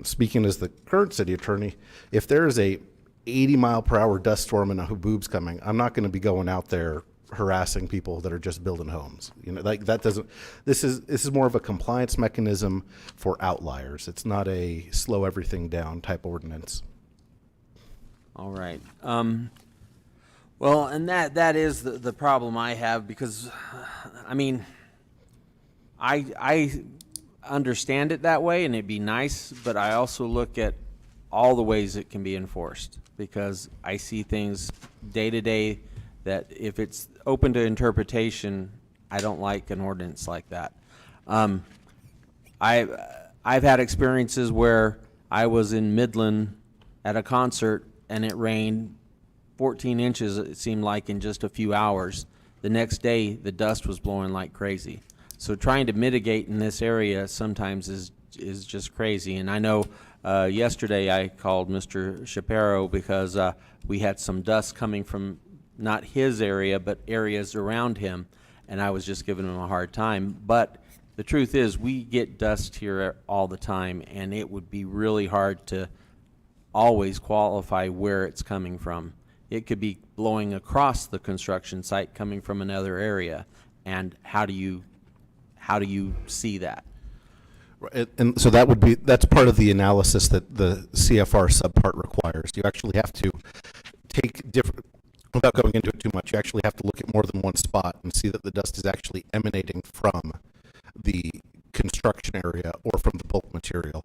Speaking as the current city attorney, if there is a 80-mile-per-hour dust storm and a haboob's coming, I'm not going to be going out there harassing people that are just building homes. Like that doesn't. This is more of a compliance mechanism for outliers. It's not a slow everything down type ordinance. All right. Well, and that is the problem I have, because, I mean, I understand it that way, and it'd be nice, but I also look at all the ways it can be enforced, because I see things day to day that if it's open to interpretation, I don't like an ordinance like that. I've had experiences where I was in Midland at a concert and it rained 14 inches, it seemed like, in just a few hours. The next day, the dust was blowing like crazy. So trying to mitigate in this area sometimes is just crazy. And I know yesterday I called Mr. Shapiro because we had some dust coming from not his area, but areas around him, and I was just giving him a hard time. But the truth is, we get dust here all the time, and it would be really hard to always qualify where it's coming from. It could be blowing across the construction site coming from another area, and how do you see that? And so that's part of the analysis that the CFR subpart requires. You actually have to take different, without going into it too much, you actually have to look at more than one spot and see that the dust is actually emanating from the construction area or from the bulk material.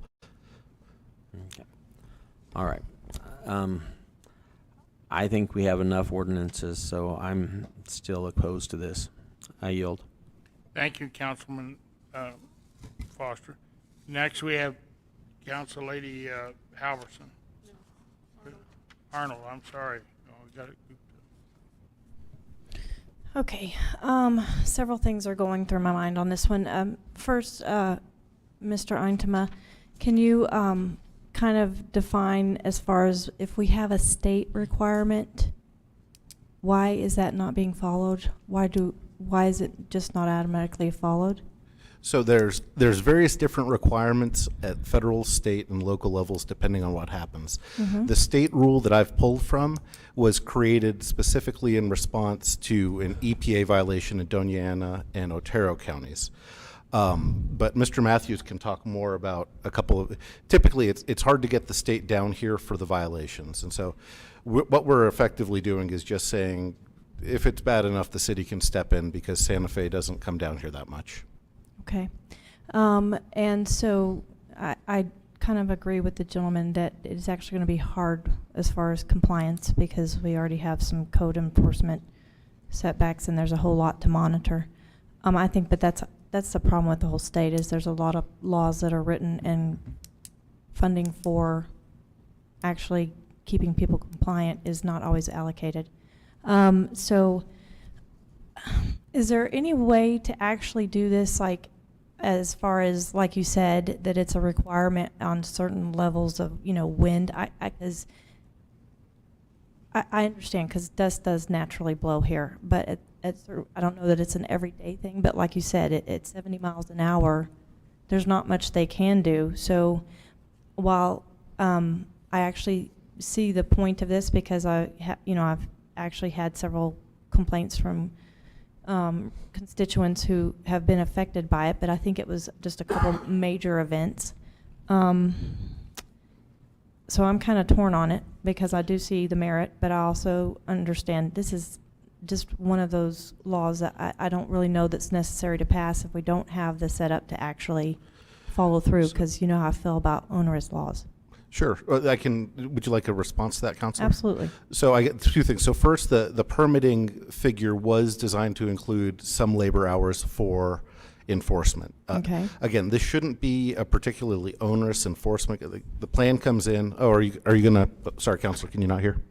Okay. All right. I think we have enough ordinances, so I'm still opposed to this. I yield. Thank you, Councilman Foster. Next, we have Council Lady Halverson. Arnold, I'm sorry. Oh, we got it. Okay, several things are going through my mind on this one. First, Mr. Eintema, can you kind of define, as far as if we have a state requirement, why is that not being followed? Why is it just not automatically followed? So there's various different requirements at federal, state, and local levels depending on what happens. Mm-hmm. The state rule that I've pulled from was created specifically in response to an EPA violation in Doña Ana and Otero counties. But Mr. Matthews can talk more about a couple of, typically it's hard to get the state down here for the violations. And so what we're effectively doing is just saying, if it's bad enough, the city can step in because Santa Fe doesn't come down here that much. Okay. And so I kind of agree with the gentleman that it's actually going to be hard as far as compliance, because we already have some code enforcement setbacks and there's a whole lot to monitor. I think, but that's the problem with the whole state, is there's a lot of laws that are written and funding for actually keeping people compliant is not always allocated. So is there any way to actually do this, like as far as, like you said, that it's a requirement on certain levels of, wind, I understand, because dust does naturally blow here, but I don't know that it's an everyday thing, but like you said, at 70 miles an hour, there's not much they can do. So while I actually see the point of this, because I've actually had several complaints from constituents who have been affected by it, but I think it was just a couple major events. So I'm kind of torn on it, because I do see the merit, but I also understand this is just one of those laws that I don't really know that's necessary to pass if we don't have the setup to actually follow through, because you know how I feel about onerous laws. Sure. Would you like a response to that, Councilor? Absolutely. So I get two things. So first, the permitting figure was designed to include some labor hours for enforcement. Okay. Again, this shouldn't be a particularly onerous enforcement. The plan comes in. Oh, are you going to? Sorry, Councilor, can you not hear?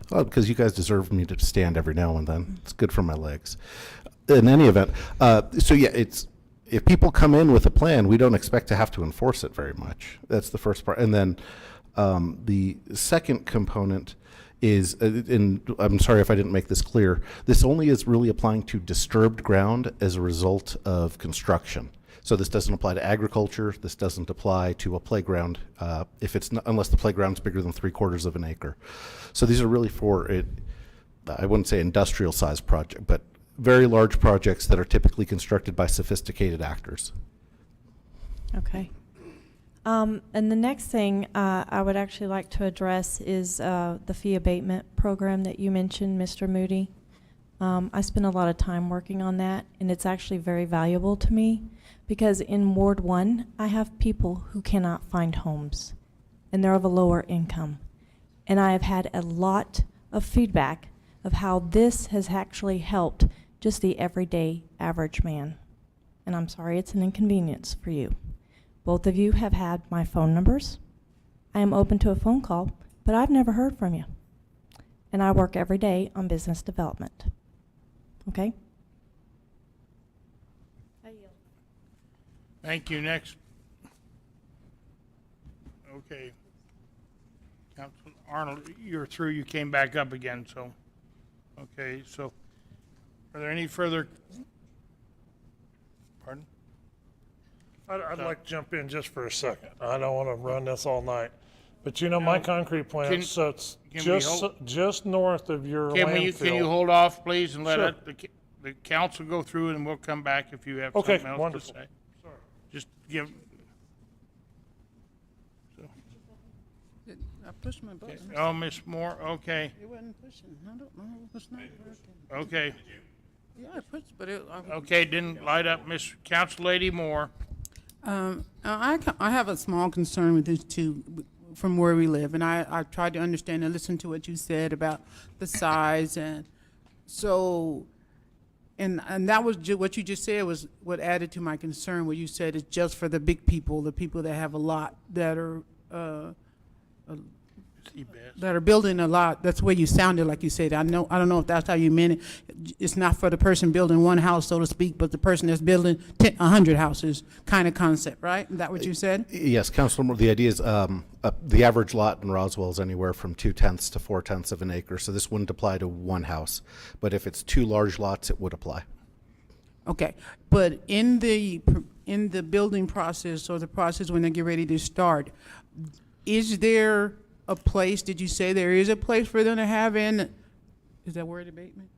Well, because you guys deserve me to stand every now and then. It's good for my legs. In any event, so yeah, if people come in with a plan, we don't expect to have to enforce it very much. That's the first part. And then the second component is, and I'm sorry if I didn't make this clear, this only is really applying to disturbed ground as a result of construction. So this doesn't apply to agriculture. This doesn't apply to a playground if it's not, unless the playground's bigger than 3/4 of an acre. So these are really for it. I wouldn't say industrial size project, but very large projects that are typically constructed by sophisticated actors. Okay. And the next thing I would actually like to address is the fee abatement program that you mentioned, Mr. Moody. I spend a lot of time working on that, and it's actually very valuable to me, because in Ward 1, I have people who cannot find homes, and they're of a lower income. And I have had a lot of feedback of how this has actually helped just the everyday average man. And I'm sorry it's an inconvenience for you. Both of you have had my phone numbers. I am open to a phone call, but I've never heard from you. And I work every day on business development. Okay? Thank you. Next. Okay. Councilman Arnold, you're through. You came back up again, so. Okay, so are there any further? Pardon? I'd like to jump in just for a second. I don't want to run this all night. But my concrete plant sits just north of your landfill. Can you hold off, please, and let Sure. the council go through it, and we'll come back if you have Okay, something else wonderful. to say. Just give. So. I pushed my button. Oh, Miss Moore, okay. It wasn't pushing. I don't know. It's not working. Okay. Yeah, I pushed, but it. Okay, didn't light up. Miss Council Lady Moore. I have a small concern with this too, from where we live, and I tried to understand and listen to what you said about the size, and so, and that was what you just said was what added to my concern. What you said is just for the big people, the people that have a lot that are building a lot. That's the way you sounded, like you said. I don't know if that's how you meant it. It's not for the person building one house, so to speak, but the person that's building 100 houses kind of concept, right? Is that what you said? Yes, Councilor Moore, the idea is the average lot in Roswell is anywhere from 2/10 to 4/10 of an acre, so this wouldn't apply to one house. But if it's two large lots, it would apply. Okay, but in the building process, or the process when they get ready to start, is there a place, did you say there is a place for them to have is that word abatement?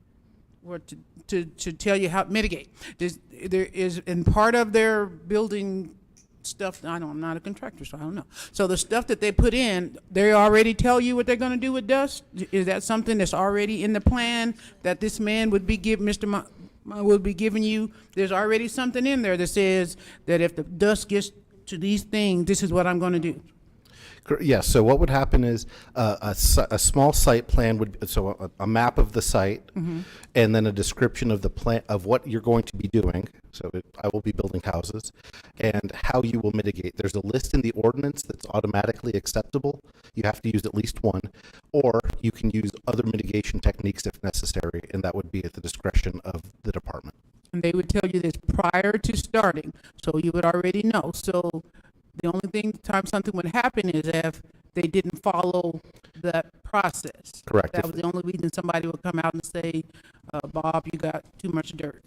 Or to tell you how to mitigate? There is, in part of their building stuff, I'm not a contractor, so I don't know. So the stuff that they put in, they already tell you what they're gonna do with dust? Is that something that's already in the plan that this man would be would be giving you? There's already something in there that says that if the dust gets to these things, this is what I'm gonna do. Yes, so what would happen is a small site plan would, so a map of the site, and then a description of the plan, of what you're going to be doing. So I will be building houses, and how you will mitigate. There's a list in the ordinance that's automatically acceptable. You have to use at least one, or you can use other mitigation techniques if necessary, and that would be at the discretion of the department. And they would tell you this prior to starting, so you would already know. So the only time something would happen is if they didn't follow that process. Correct. That was the only reason somebody would come out and say, Bob, you got too much dirt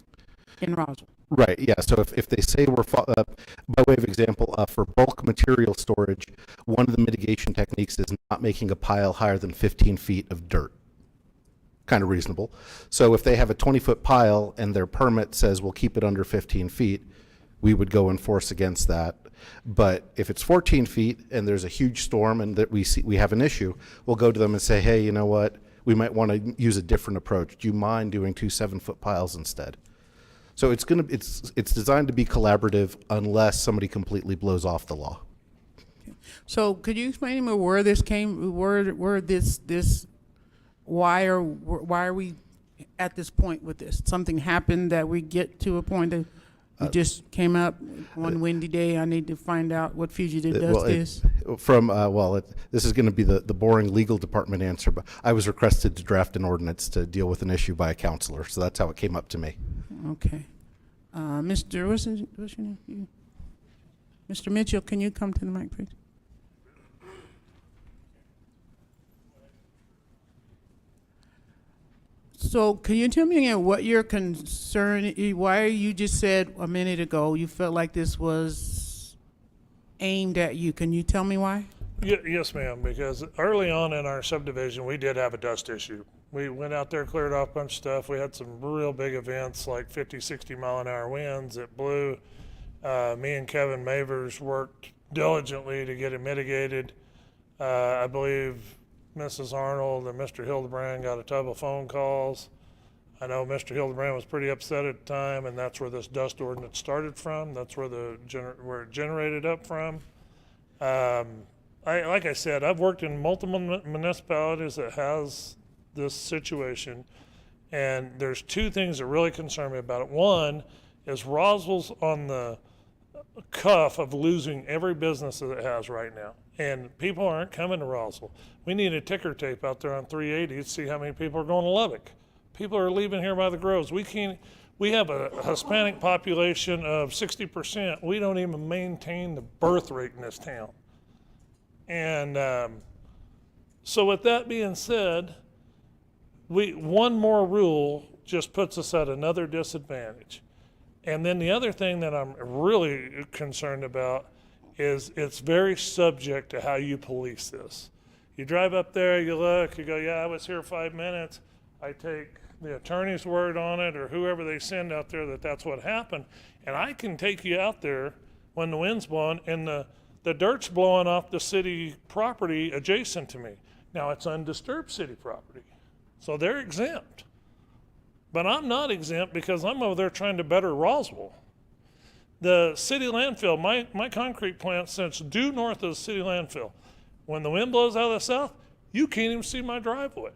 in Roswell. Right, yeah, so if they say by way of example, for bulk material storage, one of the mitigation techniques is not making a pile higher than 15 feet of dirt. Kind of reasonable. So if they have a 20-foot pile and their permit says we'll keep it under 15 feet, we would go enforce against that. But if it's 14 feet and there's a huge storm and that we have an issue, we'll go to them and say, hey, you know what? We might want to use a different approach. Do you mind doing 2 7-foot piles instead? So it's designed to be collaborative unless somebody completely blows off the law. So could you explain to me where this came, why are we at this point with this? Something happened that we get to a point that we just came up one windy day. I need to find out what Fugitive does this. This is going to be the boring legal department answer, but I was requested to draft an ordinance to deal with an issue by a counselor, so that's how it came up to me. Okay. What's your name? Mr. Mitchell, can you come to the mic, please? So can you tell me again what your concern is? Why you just said a minute ago you felt like this was aimed at you? Can you tell me why? Yes, ma'am, because early on in our subdivision, we did have a dust issue. We went out there, cleared off a bunch of stuff. We had some real big events like 50, 60 mile an hour winds that blew. Me and Kevin Mavers worked diligently to get it mitigated. I believe Mrs. Arnold and Mr. Hildebrand got a ton of phone calls. I know Mr. Hildebrand was pretty upset at the time, and that's where this dust ordinance started from. That's where where it generated up from. Like I said, I've worked in multiple municipalities that has this situation, and there's two things that really concern me about it. One is Roswell's on the cuff of losing every business that it has right now, and people aren't coming to Roswell. We need a ticker tape out there on 380 to see how many people are going to Lubbock. People are leaving here by the groves. We have a Hispanic population of 60%. We don't even maintain the birth rate in this town. And so with that being said, one more rule just puts us at another disadvantage. And then the other thing that I'm really concerned about is it's very subject to how you police this. You drive up there, you look, you go, yeah, I was here 5 minutes. I take the attorney's word on it or whoever they send out there that that's what happened. And I can take you out there when the wind's blowing and the dirt's blowing off the city property adjacent to me. Now, it's undisturbed city property, so they're exempt. But I'm not exempt because I'm over there trying to better Roswell. The city landfill, my concrete plant sits due north of the city landfill. When the wind blows out of the south, you can't even see my driveway.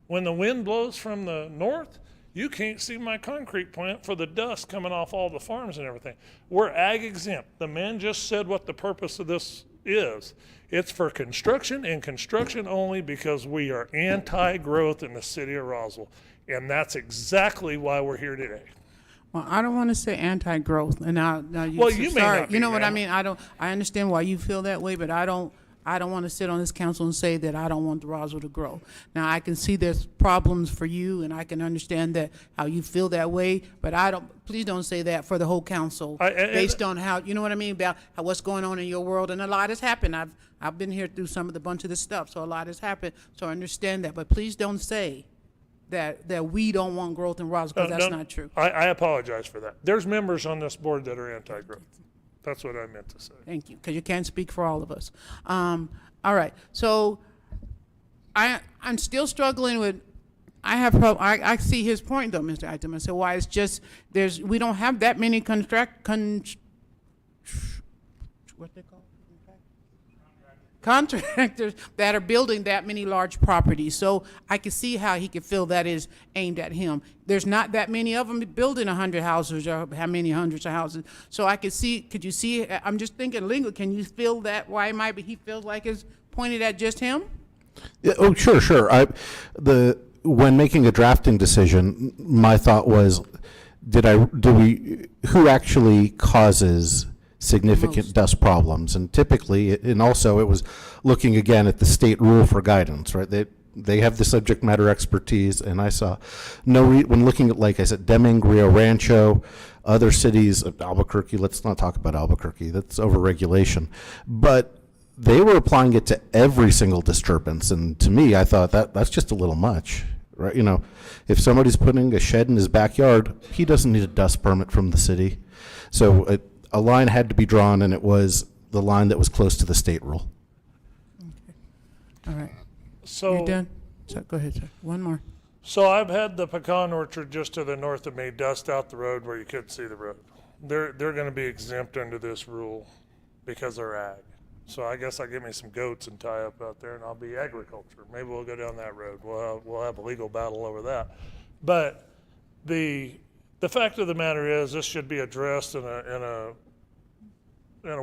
When the wind blows from the north, you can't see my concrete plant for the dust coming off all the farms and everything. We're ag exempt. The man just said what the purpose of this is. It's for construction and construction only because we are anti-growth in the city of Roswell. And that's exactly why we're here today. Well, I don't want to say anti-growth, and now you. Well, you may not be, you know what I ma'am. mean. I understand why you feel that way, but I don't want to sit on this council and say that I don't want Roswell to grow. Now I can see there's problems for you, and I can understand that how you feel that way, but please don't say that for the whole council based on how, you know what I mean, about what's going on in your world. And a lot has happened. I've been here through some of the bunch of this stuff, so a lot has happened. So I understand that, but please don't say that we don't want growth in Roswell, because that's not true. I apologize for that. There's members on this board that are anti-growth. That's what I meant to say. Thank you, because you can't speak for all of us. All right, so I'm still struggling with. I see his point though, Mr. Item. I said, why it's just we don't have that many what they call contractors that are building that many large properties. So I can see how he could feel that is aimed at him. There's not that many of them building 100 houses or how many hundreds of houses. So I could see, could you see, I'm just thinking legal, can you feel that why might he feels like it's pointed at just him? Yeah, oh, sure, sure. When making a drafting decision, my thought was, who actually causes significant dust problems? And typically, and also it was looking again at the state rule for guidance, right? They have the subject matter expertise, and I saw when looking at, like I said, Deming, Rio Rancho, other cities, Albuquerque, let's not talk about Albuquerque, that's overregulation. But they were applying it to every single disturbance, and to me, I thought that's just a little much, right? You know, if somebody's putting a shed in his backyard, he doesn't need a dust permit from the city. So a line had to be drawn, and it was the line that was close to the state rule. All right. So You're done? So, go ahead, sir. One more. So I've had the pecan orchard just to the north of me dust out the road where you couldn't see the road. They're going to be exempt under this rule because they're ag. So I guess I get me some goats and tie up out there, and I'll be agriculture. Maybe we'll go down that road. We'll have a legal battle over that. But the fact of the matter is, this should be addressed in a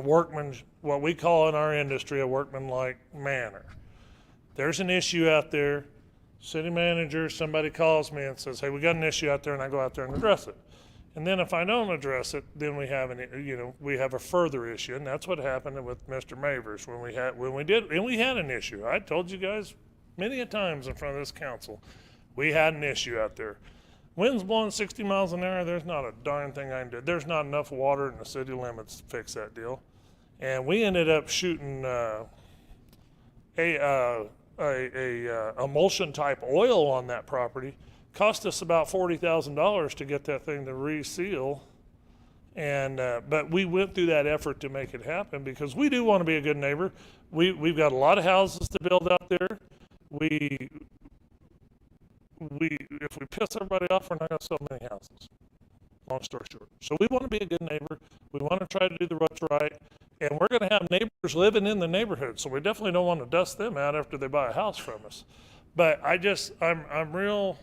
workman, what we call in our industry, a workmanlike manner. There's an issue out there. City manager, somebody calls me and says, "Hey, we got an issue out there," and I go out there and address it. And then if I don't address it, then we have we have a further issue, and that's what happened with Mr. Mavers when we had an issue. I told you guys many a times in front of this council, we had an issue out there. Wind's blowing 60 miles an hour. There's not a darn thing I can do. There's not enough water in the city limits to fix that deal, and we ended up shooting emulsion type oil on that property. Cost us about $40,000 to get that thing to reseal, and but we went through that effort to make it happen because we do want to be a good neighbor. We've got a lot of houses to build out there. If we piss everybody off, we're not going to sell many houses. Long story short. So we want to be a good neighbor. We want to try to do what's right, and we're going to have neighbors living in the neighborhood. So we definitely don't want to dust them out after they buy a house from us. But I'm real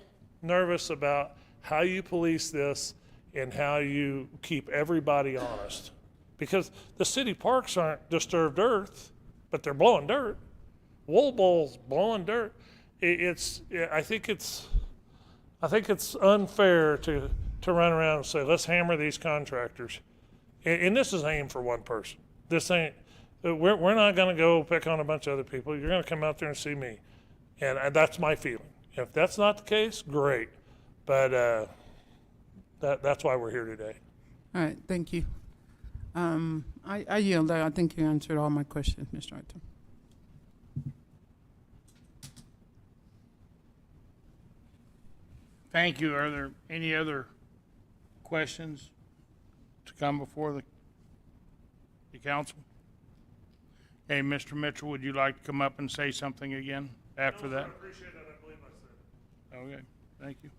nervous about how you police this and how you keep everybody honest, because the city parks aren't disturbed earth, but they're blowing dirt. Wool Bowl's blowing dirt. I think it's unfair to run around and say, let's hammer these contractors. And this is aimed for one person. This ain't, we're not going to go pick on a bunch of other people. You're going to come out there and see me. And that's my feeling. If that's not the case, great. But that's why we're here today. All right, thank you. I yield. I think you answered all my questions, Mr. Item. Thank you. Are there any other questions to come before the council? Hey, Mr. Mitchell, would you like to come up and say something again after that? I appreciate it. I believe I said it. Okay, thank you.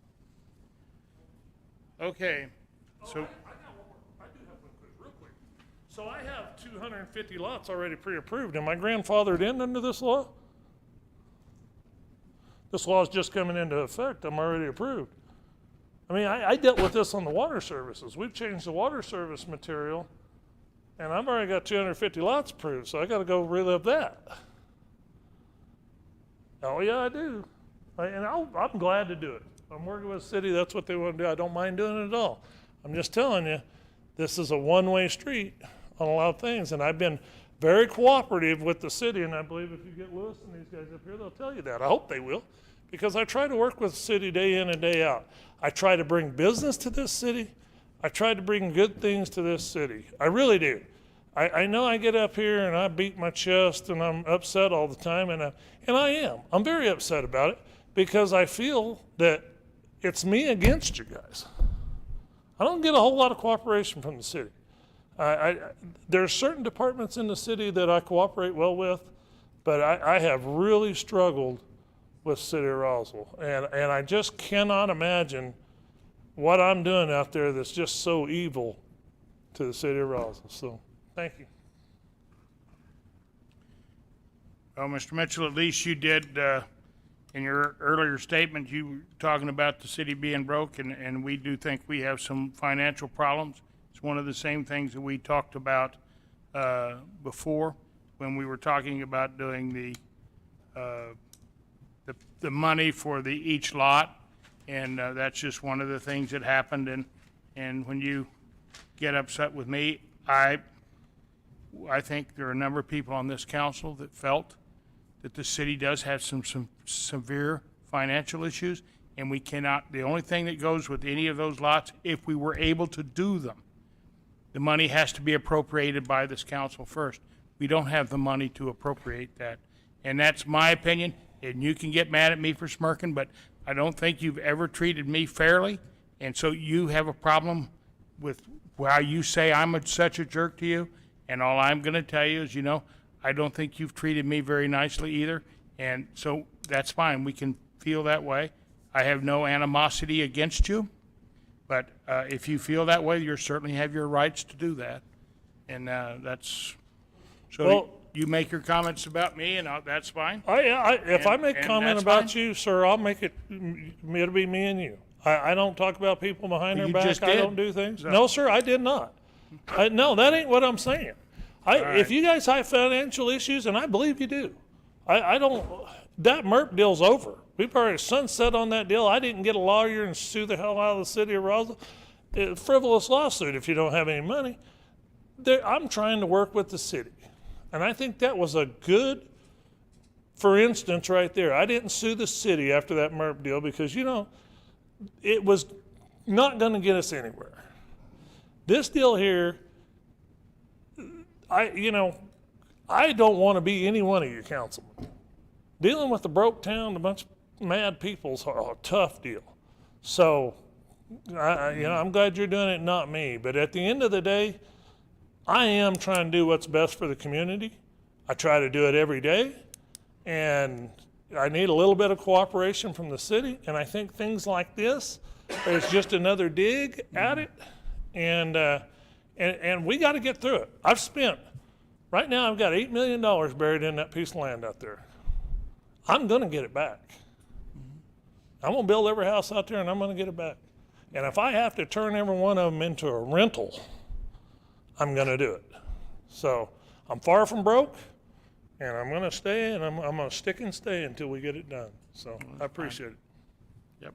Okay, so. I got one more. I do have one quick, real quick. So I have 250 lots already pre-approved. Am I grandfathered in under this law? This law is just coming into effect. I'm already approved. I mean, I dealt with this on the water services. We've changed the water service material, and I've already got 250 lots approved, so I got to go relive that. Oh, yeah, I do. And I'm glad to do it. I'm working with the city. That's what they want to do. I don't mind doing it at all. I'm just telling you, this is a one-way street on a lot of things, and I've been very cooperative with the city, and I believe if you get Lewis and these guys up here, they'll tell you that. I hope they will, because I try to work with the city day in and day out. I try to bring business to this city. I try to bring good things to this city. I really do. I know I get up here and I beat my chest and I'm upset all the time, and I am. I'm very upset about it because I feel that it's me against you guys. I don't get a whole lot of cooperation from the city. There are certain departments in the city that I cooperate well with, but I have really struggled with the city of Roswell. And I just cannot imagine what I'm doing out there that's just so evil to the city of Roswell. So, thank you. Well, Mr. Mitchell, at least you did, in your earlier statement, you were talking about the city being broke, and we do think we have some financial problems. It's one of the same things that we talked about before when we were talking about doing the money for each lot, and that's just one of the things that happened. And when you get upset with me, I think there are a number of people on this council that felt that the city does have some severe financial issues, and we cannot, the only thing that goes with any of those lots, if we were able to do them, the money has to be appropriated by this council first. We don't have the money to appropriate that. And that's my opinion, and you can get mad at me for smirking, but I don't think you've ever treated me fairly, and so you have a problem with how you say I'm such a jerk to you, and all I'm gonna tell you is, I don't think you've treated me very nicely either, and so that's fine. We can feel that way. I have no animosity against you, but if you feel that way, you certainly have your rights to do that, and that's so. Well, you make your comments about me, and that's fine. If I make And comment that's about fine. you, sir, I'll make it. It'll be me and you. I don't talk about people behind Well, their you back. just I did. don't do things. So- No, sir, I did not. No, that ain't what I'm saying. right. If you guys have financial issues, and I believe you do, I don't. That MERP deal's over. We've already sunset on that deal. I didn't get a lawyer and sue the hell out of the city of Roswell. Frivolous lawsuit if you don't have any money. I'm trying to work with the city. And I think that was a good, for instance, right there. I didn't sue the city after that MERP deal because, it was not going to get us anywhere. This deal here, I don't want to be any one of you councilmen. Dealing with a broke town, a bunch of mad people is a tough deal. So, I'm glad you're doing it, not me. But at the end of the day, I am trying to do what's best for the community. I try to do it every day, and I need a little bit of cooperation from the city, and I think things like this is just another dig at it, and we got to get through it. Right now I've got $8 million buried in that piece of land out there. I'm going to get it back. I'm going to build every house out there, and I'm going to get it back. And if I have to turn every one of them into a rental, I'm going to do it. So I'm far from broke, and I'm going to stay, and I'm going to stick and stay until we get it done. So I appreciate it. Yep.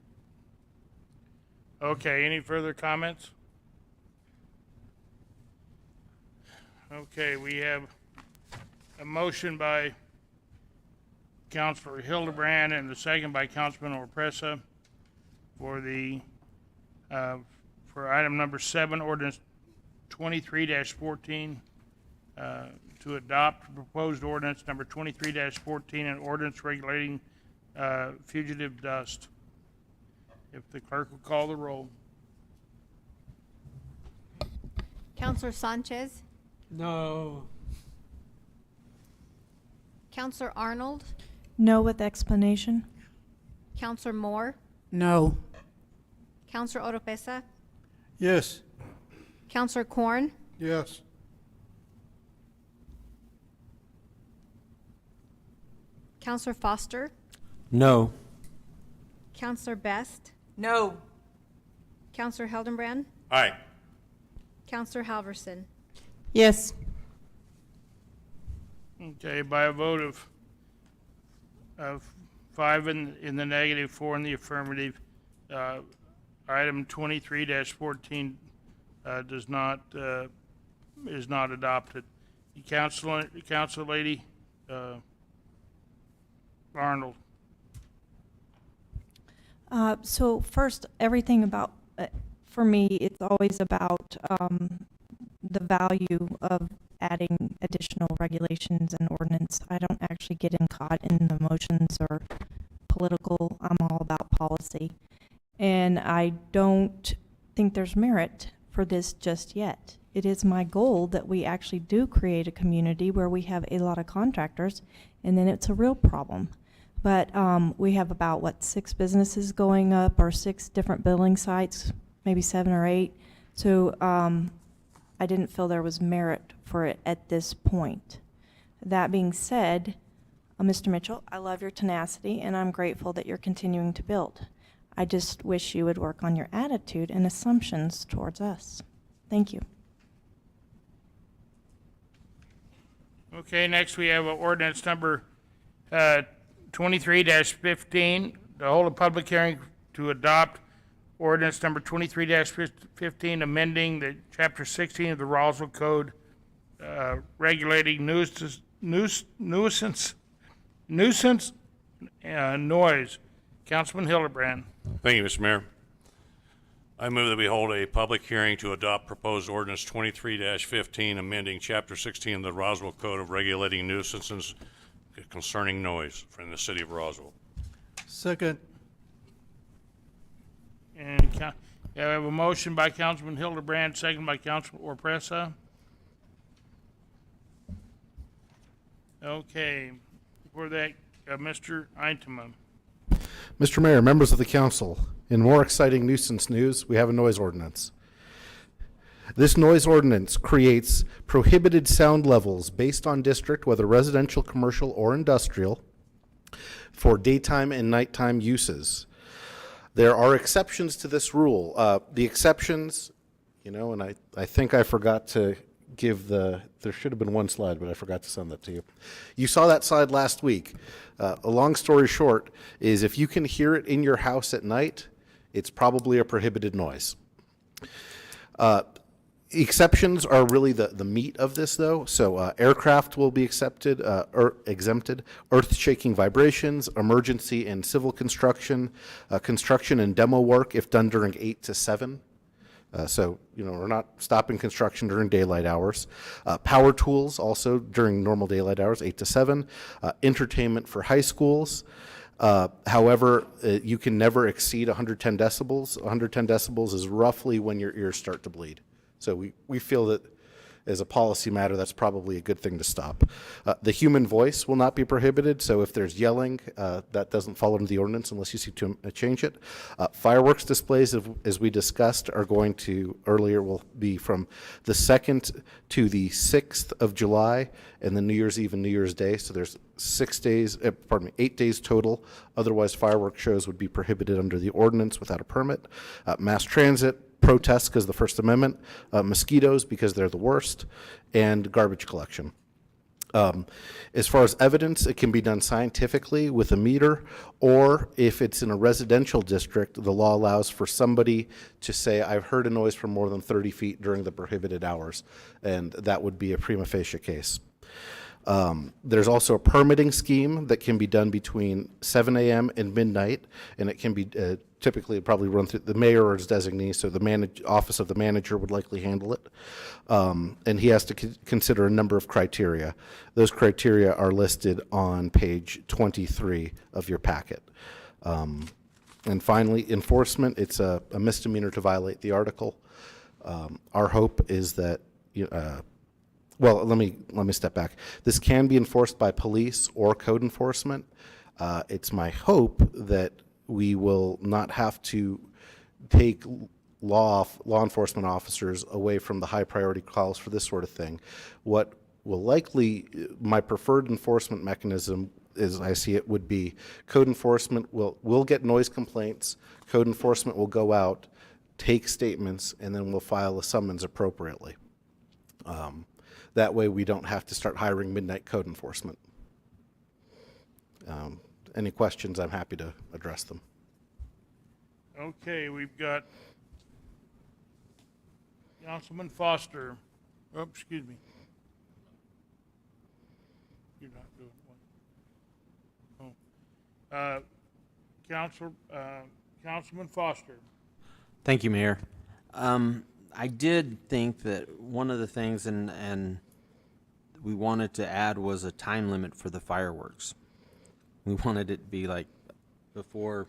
Okay, any further comments? Okay, we have a motion by Councilor Hildebrand and the second by Councilman Opresa for for item number 7, ordinance 23-14, to adopt proposed ordinance number 23-14, an ordinance regulating fugitive dust. If the clerk will call the roll. Counselor Sanchez, No. Counselor Arnold, No with explanation. Counselor Moore, No. Counselor Oropesa, Yes. Counselor Corn, Yes. Counselor Foster, No. Counselor Best, No. Counselor Hildenbrand, Aye. Counselor Halverson. Yes. Okay, by a vote of 5 in the negative, 4 in the affirmative, item 23-14 is not adopted. Council Lady Arnold. So first, everything about, for me, it's always about the value of adding additional regulations and ordinance. I don't actually get caught in emotions or political. I'm all about policy. And I don't think there's merit for this just yet. It is my goal that we actually do create a community where we have a lot of contractors, and then it's a real problem. But we have about, 6 businesses going up, or 6 different building sites, maybe 7 or 8. So I didn't feel there was merit for it at this point. That being said, Mr. Mitchell, I love your tenacity, and I'm grateful that you're continuing to build. I just wish you would work on your attitude and assumptions towards us. Thank you. Okay, next we have ordinance number 23-15, to hold a public hearing to adopt ordinance number 23-15, amending the chapter 16 of the Roswell Code, regulating nuisance noise. Councilman Hildebrand. Thank you, Mr. Mayor. I move that we hold a public hearing to adopt proposed ordinance 23-15, amending Chapter 16 of the Roswell Code of Regulating Nuisances concerning noise in the city of Roswell. Second. And I have a motion by Councilman Hildebrand, second by Councilman Orpresa. Okay, for that, Mr. Eintema. Mr. Mayor, members of the council, in more exciting nuisance news, we have a noise ordinance. This noise ordinance creates prohibited sound levels based on district, whether residential, commercial, or industrial, for daytime and nighttime uses. There are exceptions to this rule. The exceptions, and I think I forgot to give there should have been one slide, but I forgot to send that to you. You saw that slide last week. A long story short is if you can hear it in your house at night, it's probably a prohibited noise. Exceptions are really the meat of this, though. So aircraft will be exempted, earth-shaking vibrations, emergency and civil construction, construction and demo work if done during 8 to 7. So, we're not stopping construction during daylight hours. Power tools also during normal daylight hours, 8 to 7. Entertainment for high schools. However, you can never exceed 110 decibels. 110 decibels is roughly when your ears start to bleed. So we feel that as a policy matter, that's probably a good thing to stop. The human voice will not be prohibited, so if there's yelling, that doesn't fall into the ordinance unless you seek to change it. Fireworks displays, as we discussed, are going to, earlier, will be from the 2nd to the 6th of July, and then New Year's Eve and New Year's Day, so there's 8 days total. Otherwise, fireworks shows would be prohibited under the ordinance without a permit. Mass transit, protests because of the First Amendment, mosquitoes because they're the worst, and garbage collection. As far as evidence, it can be done scientifically with a meter, or if it's in a residential district, the law allows for somebody to say, I've heard a noise from more than 30 feet during the prohibited hours, and that would be a prima facie case. There's also a permitting scheme that can be done between 7 a.m. and midnight, and it can be typically probably run through the mayor or his designee, so the office of the manager would likely handle it. And he has to consider a number of criteria. Those criteria are listed on page 23 of your packet. And finally, enforcement, it's a misdemeanor to violate the article. Our hope is that well, let me step back. This can be enforced by police or code enforcement. It's my hope that we will not have to take law enforcement officers away from the high priority calls for this sort of thing. What will likely, my preferred enforcement mechanism, as I see it, would be code enforcement will get noise complaints. Code enforcement will go out, take statements, and then we'll file a summons appropriately. That way we don't have to start hiring midnight code enforcement. Any questions, I'm happy to address them. Okay, we've got Councilman Foster. Oh, excuse me. You're not doing one. Oh. Councilman Foster. Thank you, Mayor. I did think that one of the things and we wanted to add was a time limit for the fireworks. We wanted it to be like before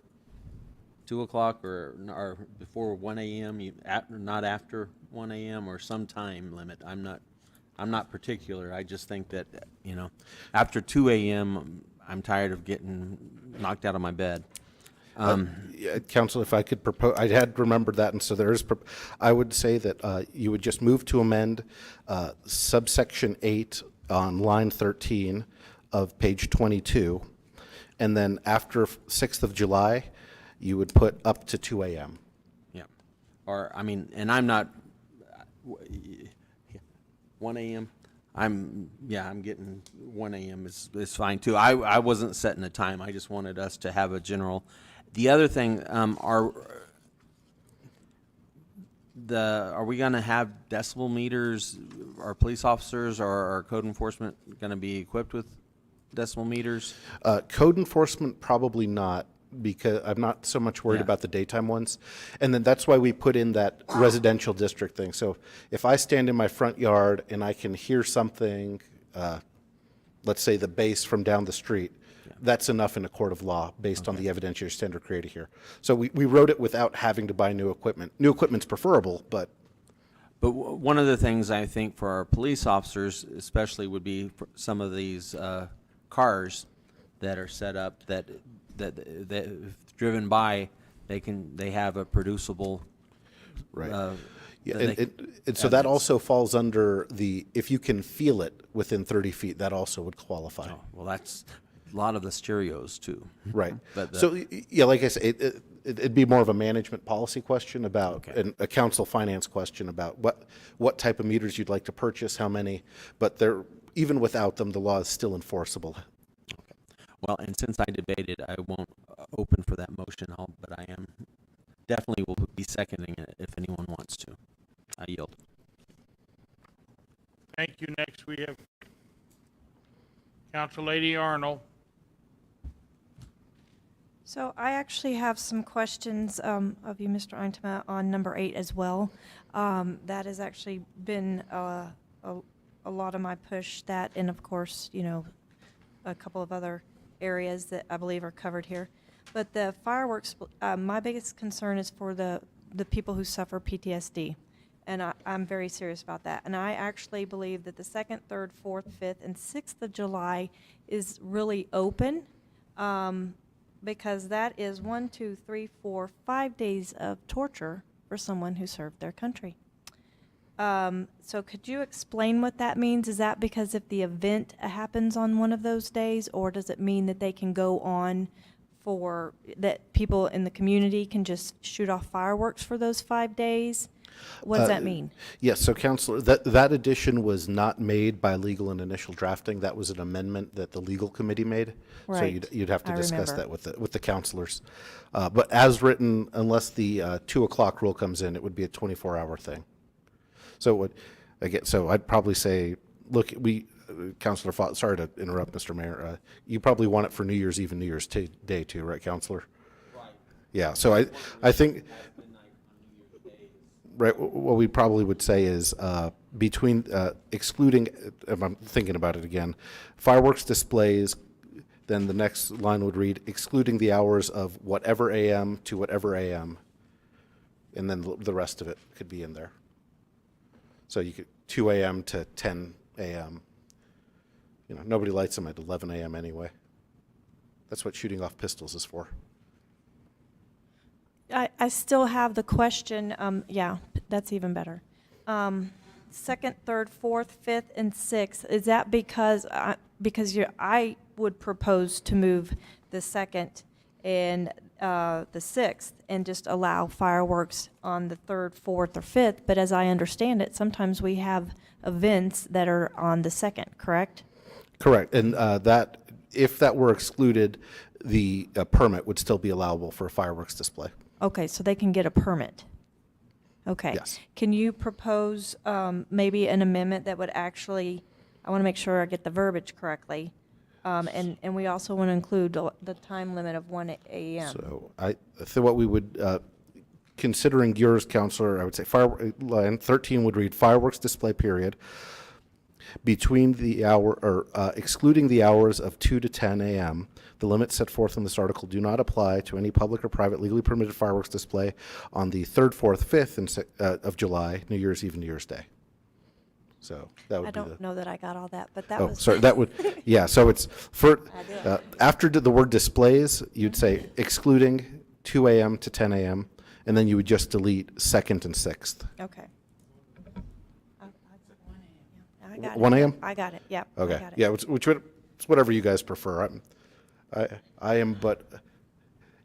2 o'clock or before 1 a.m., not after 1 a.m. or some time limit. I'm not particular. I just think that, after 2 a.m., I'm tired of getting knocked out of my bed. Council, if I could propose, I had remembered that, and so there is, I would say that you would just move to amend subsection 8 on line 13 of page 22. And then after 6th of July, you would put up to 2 a.m. Yeah. Or, I mean, and I'm not, 1 a.m.? I'm getting 1 a.m. is fine too. I wasn't setting a time. I just wanted us to have a general. The other thing, are we going to have decibel meters? Are police officers or our code enforcement going to be equipped with decibel meters? Code enforcement, probably not, because I'm not so much worried about the daytime ones. And then that's why we put in that residential district thing. So if I stand in my front yard and I can hear something, let's say the bass from down the street, that's enough in a court of law based on the evidentiary standard created here. So we wrote it without having to buy new equipment. New equipment's preferable, but One of the things I think for our police officers especially would be for some of these cars that are set up that if driven by, they have a producible. Right. And so that also falls under the, if you can feel it within 30 feet, that also would qualify. Oh, well, that's a lot of the stereos too. Right. But So, yeah, like I say, it'd be more of a management policy question about, and a council finance question about what type of meters you'd like to purchase, how many, but even without them, the law is still enforceable. Well, and since I debated, I won't open for that motion, but I am definitely will be seconding it if anyone wants to. I yield. Thank you. Next, we have Council Lady Arnold. So I actually have some questions of you, Mr. Eintema, on number 8 as well. That has actually been a lot of my push, that, and of course, a couple of other areas that I believe are covered here. But the fireworks, my biggest concern is for the people who suffer PTSD. And I'm very serious about that. And I actually believe that the 2nd, 3rd, 4th, 5th, and 6th of July is really open, because that is 1, 2, 3, 4, 5 days of torture for someone who served their country. So could you explain what that means? Is that because if the event happens on one of those days, or does it mean that they can go on that people in the community can just shoot off fireworks for those 5 days? What does that mean? Yes, so Counselor, that addition was not made by legal in initial drafting. That was an amendment that the legal committee made. Right. So you'd have to I discuss remember. that with the counselors. But as written, unless the 2 o'clock rule comes in, it would be a 24-hour thing. So I'd probably say, look, Counselor Fott, sorry to interrupt, Mr. Mayor. You probably want it for New Year's Eve and New Year's Day too, right, Counselor? Right. Yeah, so I think, right, what we probably would say is between, excluding, if I'm thinking about it again, fireworks displays, then the next line would read, excluding the hours of whatever AM to whatever AM, and then the rest of it could be in there. So you could 2 a.m. to 10 a.m. Nobody lights them at 11 a.m. anyway. That's what shooting off pistols is for. I still have the question, yeah, that's even better. 2nd, 3rd, 4th, 5th, and 6th, is that because I would propose to move the 2nd and the 6th and just allow fireworks on the 3rd, 4th, or 5th, but as I understand it, sometimes we have events that are on the 2nd, correct? Correct, and if that were excluded, the permit would still be allowable for a fireworks display. Okay, so they can get a permit. Okay. Yes. Can you propose maybe an amendment that would actually, I want to make sure I get the verbiage correctly, and we also want to include the time limit of 1 a.m. So I think what we would, considering yours, Counselor, I would say line 13 would read fireworks display period between the hour, or excluding the hours of 2 to 10 a.m. The limits set forth in this article do not apply to any public or private legally permitted fireworks display on the 3rd, 4th, 5th of July, New Year's Eve and New Year's Day. So that would I be don't know that I got all that, but that oh, was. sorry, that would, yeah, so it's for, after the word displays, you'd say excluding 2 a.m. to 10 a.m., and then you would just delete 2nd and 6th. Okay. I got it. 1 a.m.? I got it, yep. Okay, I got it. yeah, which would It's whatever you guys prefer. I am, but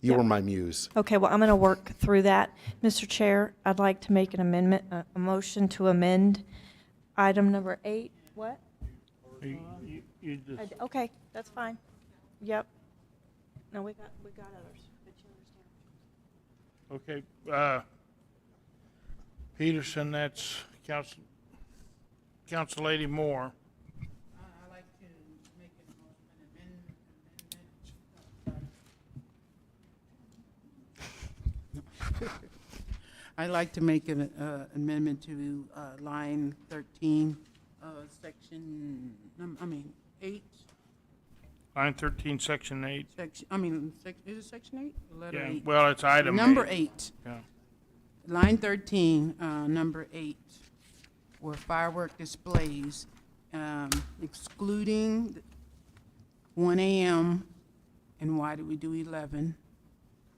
you are my muse. Okay, well, I'm going to work through that. Mr. Chair, I'd like to make an amendment, a motion to amend item number 8. What? You just, Okay, that's fine. Yep. No, we got others, but you understand. okay, Peterson, that's Council Lady Moore. I'd like to make I'd like to make an amendment to line 13, section, 8. Line 13, Section 8. Is it section 8? Letter Yeah, 8. well, it's item Number 8. 8. Yeah. Line 13, number 8, where firework displays, excluding 1 a.m., and why did we do 11?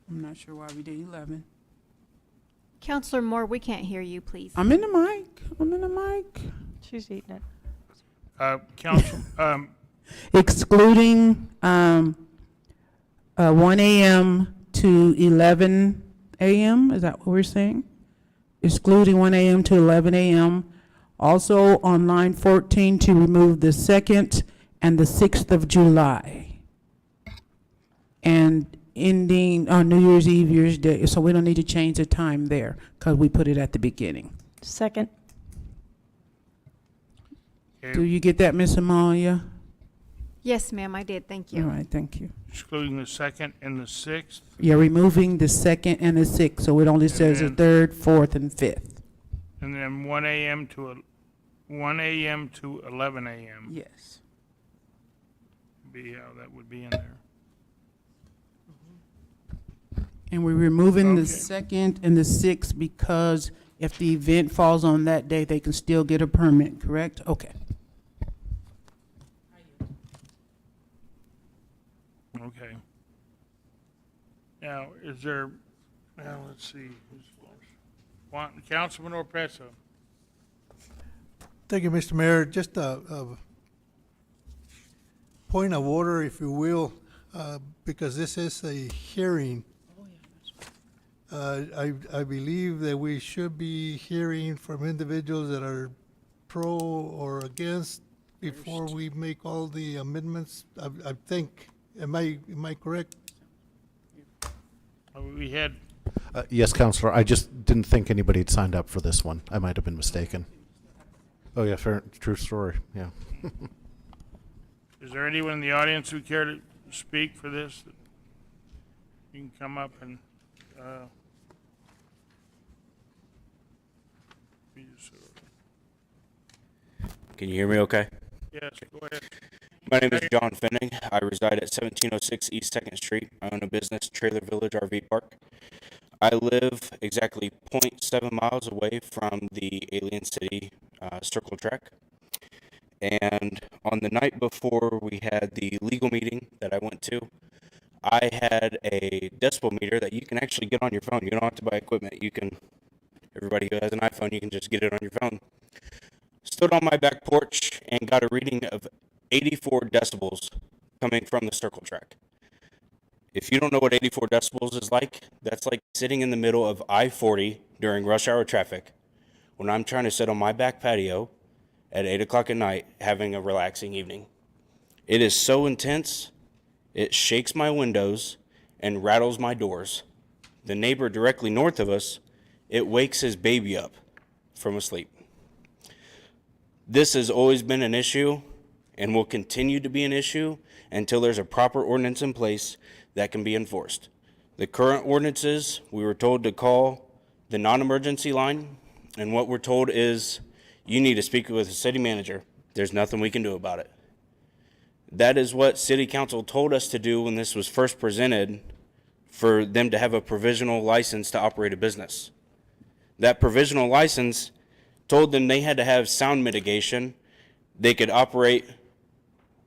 I'm not sure why we did 11. Counselor Moore, we can't hear you, please. I'm in the mic. She's eating it. Council, Excluding 1 a.m. to 11 a.m., is that what we're saying? Excluding 1 a.m. to 11 a.m. Also on line 14 to remove the 2nd and the 6th of July. And ending on New Year's Eve, New Year's Day, so we don't need to change the time there because we put it at the beginning. Second. Do you get that, Miss Amalia? Yes, ma'am, I did. Thank you. All right, thank you. excluding the 2nd and the 6th. You're removing the 2nd and the 6th, so it only says the 3rd, 4th, and 5th. And then 1 a.m. to 11 a.m. Yes. Be how that would be in there. And we're removing the Okay. 2nd and the 6th because if the event falls on that day, they can still get a permit, correct? Okay. Okay. Now, is there, now, let's see. Councilman Orpreso. Thank you, Mr. Mayor. Just a point of order, if you will, because this is a hearing. I believe that we should be hearing from individuals that are pro or against before we make all the amendments. I think, am I correct? We had, Yes, Counselor, I just didn't think anybody had signed up for this one. I might have been mistaken. Oh, yeah, true story, yeah. is there anyone in the audience who care to speak for this? You can come up and, Can you hear me okay? yes, go ahead. My name is John Finning. I reside at 1706 East 2nd Street. I own a business, Trailer Village RV Park. I live exactly 0.7 miles away from the Alien City Circle Track. And on the night before we had the legal meeting that I went to, I had a decibel meter that you can actually get on your phone. You don't have to buy equipment. You can, everybody who has an iPhone, you can just get it on your phone. Stood on my back porch and got a reading of 84 decibels coming from the circle track. If you don't know what 84 decibels is like, that's like sitting in the middle of I-40 during rush hour traffic when I'm trying to sit on my back patio at 8 o'clock at night having a relaxing evening. It is so intense, it shakes my windows and rattles my doors. The neighbor directly north of us, it wakes his baby up from asleep. This has always been an issue and will continue to be an issue until there's a proper ordinance in place that can be enforced. The current ordinances, we were told to call the non-emergency line, and what we're told is you need to speak with the city manager. There's nothing we can do about it. That is what city council told us to do when this was first presented, for them to have a provisional license to operate a business. That provisional license told them they had to have sound mitigation. They could operate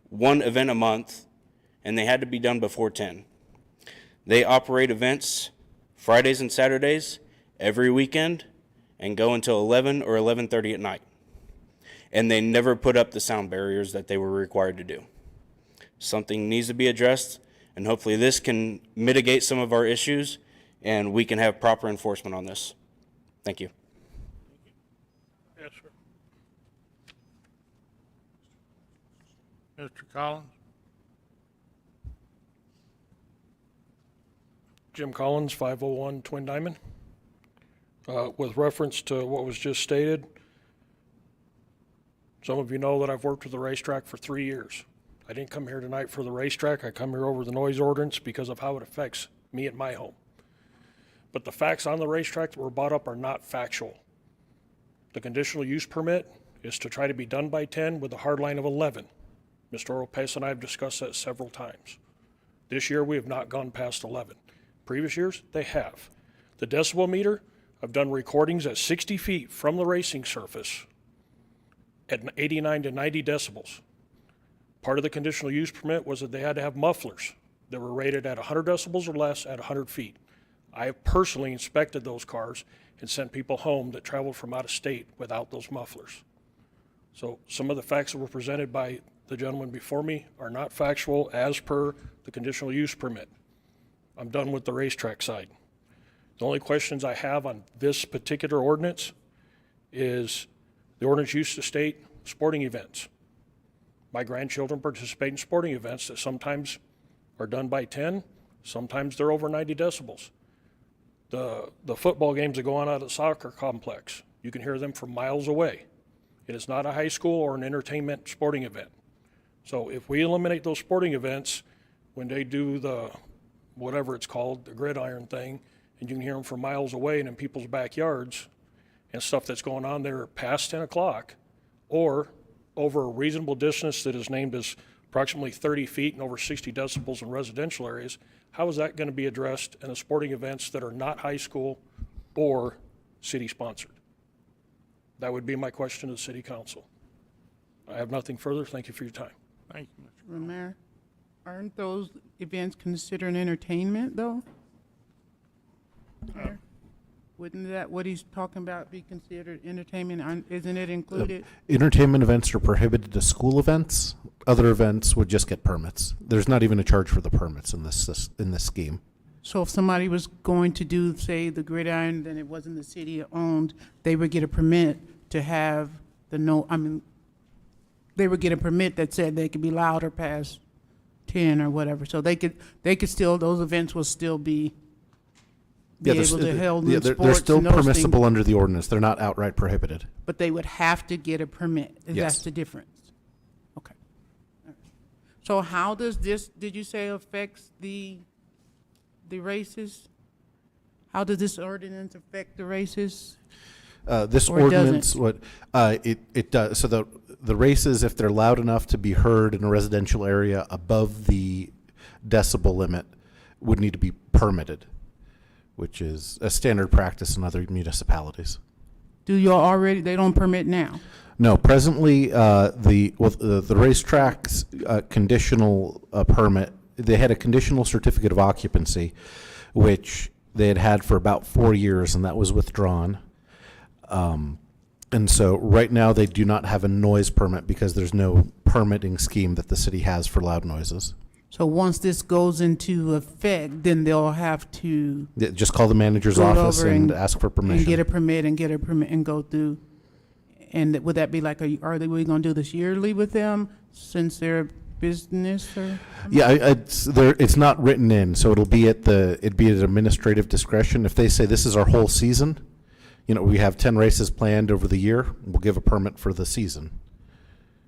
one event a month, and they had to be done before 10. They operate events Fridays and Saturdays every weekend and go until 11 or 11:30 at night. And they never put up the sound barriers that they were required to do. Something needs to be addressed, and hopefully this can mitigate some of our issues, and we can have proper enforcement on this. Thank you. Yes, sir. Mr. Collins? Jim Collins, 501 Twin Diamond. With reference to what was just stated, some of you know that I've worked with the racetrack for 3 years. I didn't come here tonight for the racetrack. I come here over the noise ordinance because of how it affects me at my home. But the facts on the racetrack that were brought up are not factual. The conditional use permit is to try to be done by 10 with a hard line of 11. Mr. Oropesa and I have discussed that several times. This year, we have not gone past 11. Previous years, they have. The decibel meter, I've done recordings at 60 feet from the racing surface at 89 to 90 decibels. Part of the conditional use permit was that they had to have mufflers that were rated at 100 decibels or less at 100 feet. I have personally inspected those cars and sent people home that traveled from out of state without those mufflers. So some of the facts that were presented by the gentleman before me are not factual as per the conditional use permit. I'm done with the racetrack side. The only questions I have on this particular ordinance is the ordinance used to state sporting events. My grandchildren participate in sporting events that sometimes are done by 10, sometimes they're over 90 decibels. The football games that go on at the soccer complex, you can hear them from miles away. It is not a high school or an entertainment sporting event. So if we eliminate those sporting events, when they do the, whatever it's called, the gridiron thing, and you can hear them from miles away and in people's backyards and stuff that's going on there past 10 o'clock or over a reasonable distance that is named as approximately 30 feet and over 60 decibels in residential areas, how is that going to be addressed in the sporting events that are not high school or city sponsored? That would be my question to the city council. I have nothing further. Thank you for your time. Thank you, Mr. Mayor, aren't those events considered entertainment, though? Mayor? Wouldn't that, what he's talking about, be considered entertainment? Isn't it included? Entertainment events are prohibited to school events. Other events would just get permits. There's not even a charge for the permits in this scheme. So if somebody was going to do, say, the gridiron, then it wasn't the city owned, they would get a permit to have they would get a permit that said they could be louder past 10 or whatever. So they could still, those events will still be able to held in sports. They're still and those permissible things, under the ordinance. They're not outright prohibited. but they would have to get a permit. Yes. That's the difference. Okay. All right. So how does this, did you say, affects the races? How does this ordinance affect the races? This Or ordinance, doesn't? it does. So the races, if they're loud enough to be heard in a residential area above the decibel limit, would need to be permitted, which is a standard practice in other municipalities. Do you already, they don't permit now? No, presently, the racetrack's conditional permit, they had a conditional certificate of occupancy, which they had for about 4 years, and that was withdrawn. And so right now they do not have a noise permit because there's no permitting scheme that the city has for loud noises. So once this goes into effect, then they'll have to Yeah, just call the manager's go it office over and ask for permission. and get a permit and go through. And would that be like, we going to do this yearly with them since they're a business or? Yeah, it's not written in, so it'd be at administrative discretion. If they say this is our whole season, we have 10 races planned over the year, we'll give a permit for the season,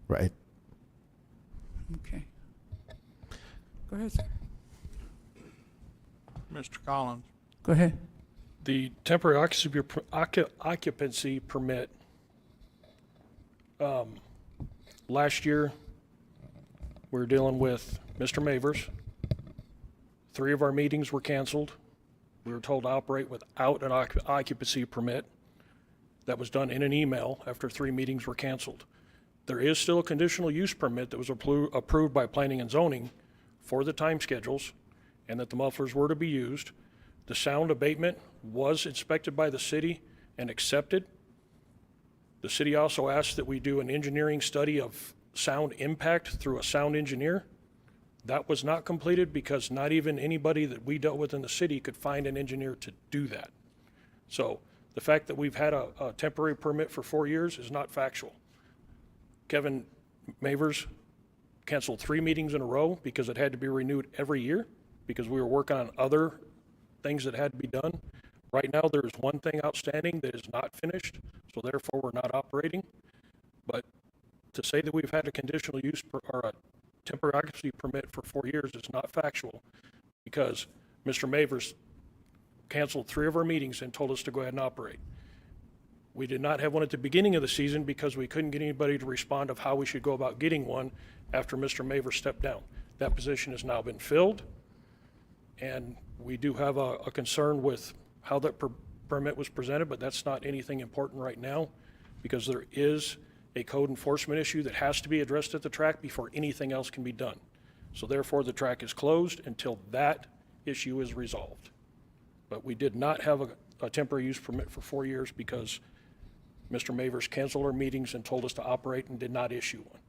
right? Okay. Go ahead, sir. Mr. Collins. Go ahead. The temporary occupancy permit, last year, we were dealing with Mr. Mavers. 3 of our meetings were canceled. We were told to operate without an occupancy permit. That was done in an email after 3 meetings were canceled. There is still a conditional use permit that was approved by planning and zoning for the time schedules and that the mufflers were to be used. The sound abatement was inspected by the city and accepted. The city also asked that we do an engineering study of sound impact through a sound engineer. That was not completed because not even anybody that we dealt with in the city could find an engineer to do that. So the fact that we've had a temporary permit for 4 years is not factual. Kevin Mavers canceled 3 meetings in a row because it had to be renewed every year because we were working on other things that had to be done. Right now, there is one thing outstanding that is not finished, so therefore we're not operating. But to say that we've had a conditional use or a temporary occupancy permit for 4 years is not factual because Mr. Mavers canceled 3 of our meetings and told us to go ahead and operate. We did not have one at the beginning of the season because we couldn't get anybody to respond of how we should go about getting one after Mr. Mavers stepped down. That position has now been filled, and we do have a concern with how that permit was presented, but that's not anything important right now because there is a code enforcement issue that has to be addressed at the track before anything else can be done. So therefore, the track is closed until that issue is resolved. But we did not have a temporary use permit for 4 years because Mr. Mavers canceled our meetings and told us to operate and did not issue one.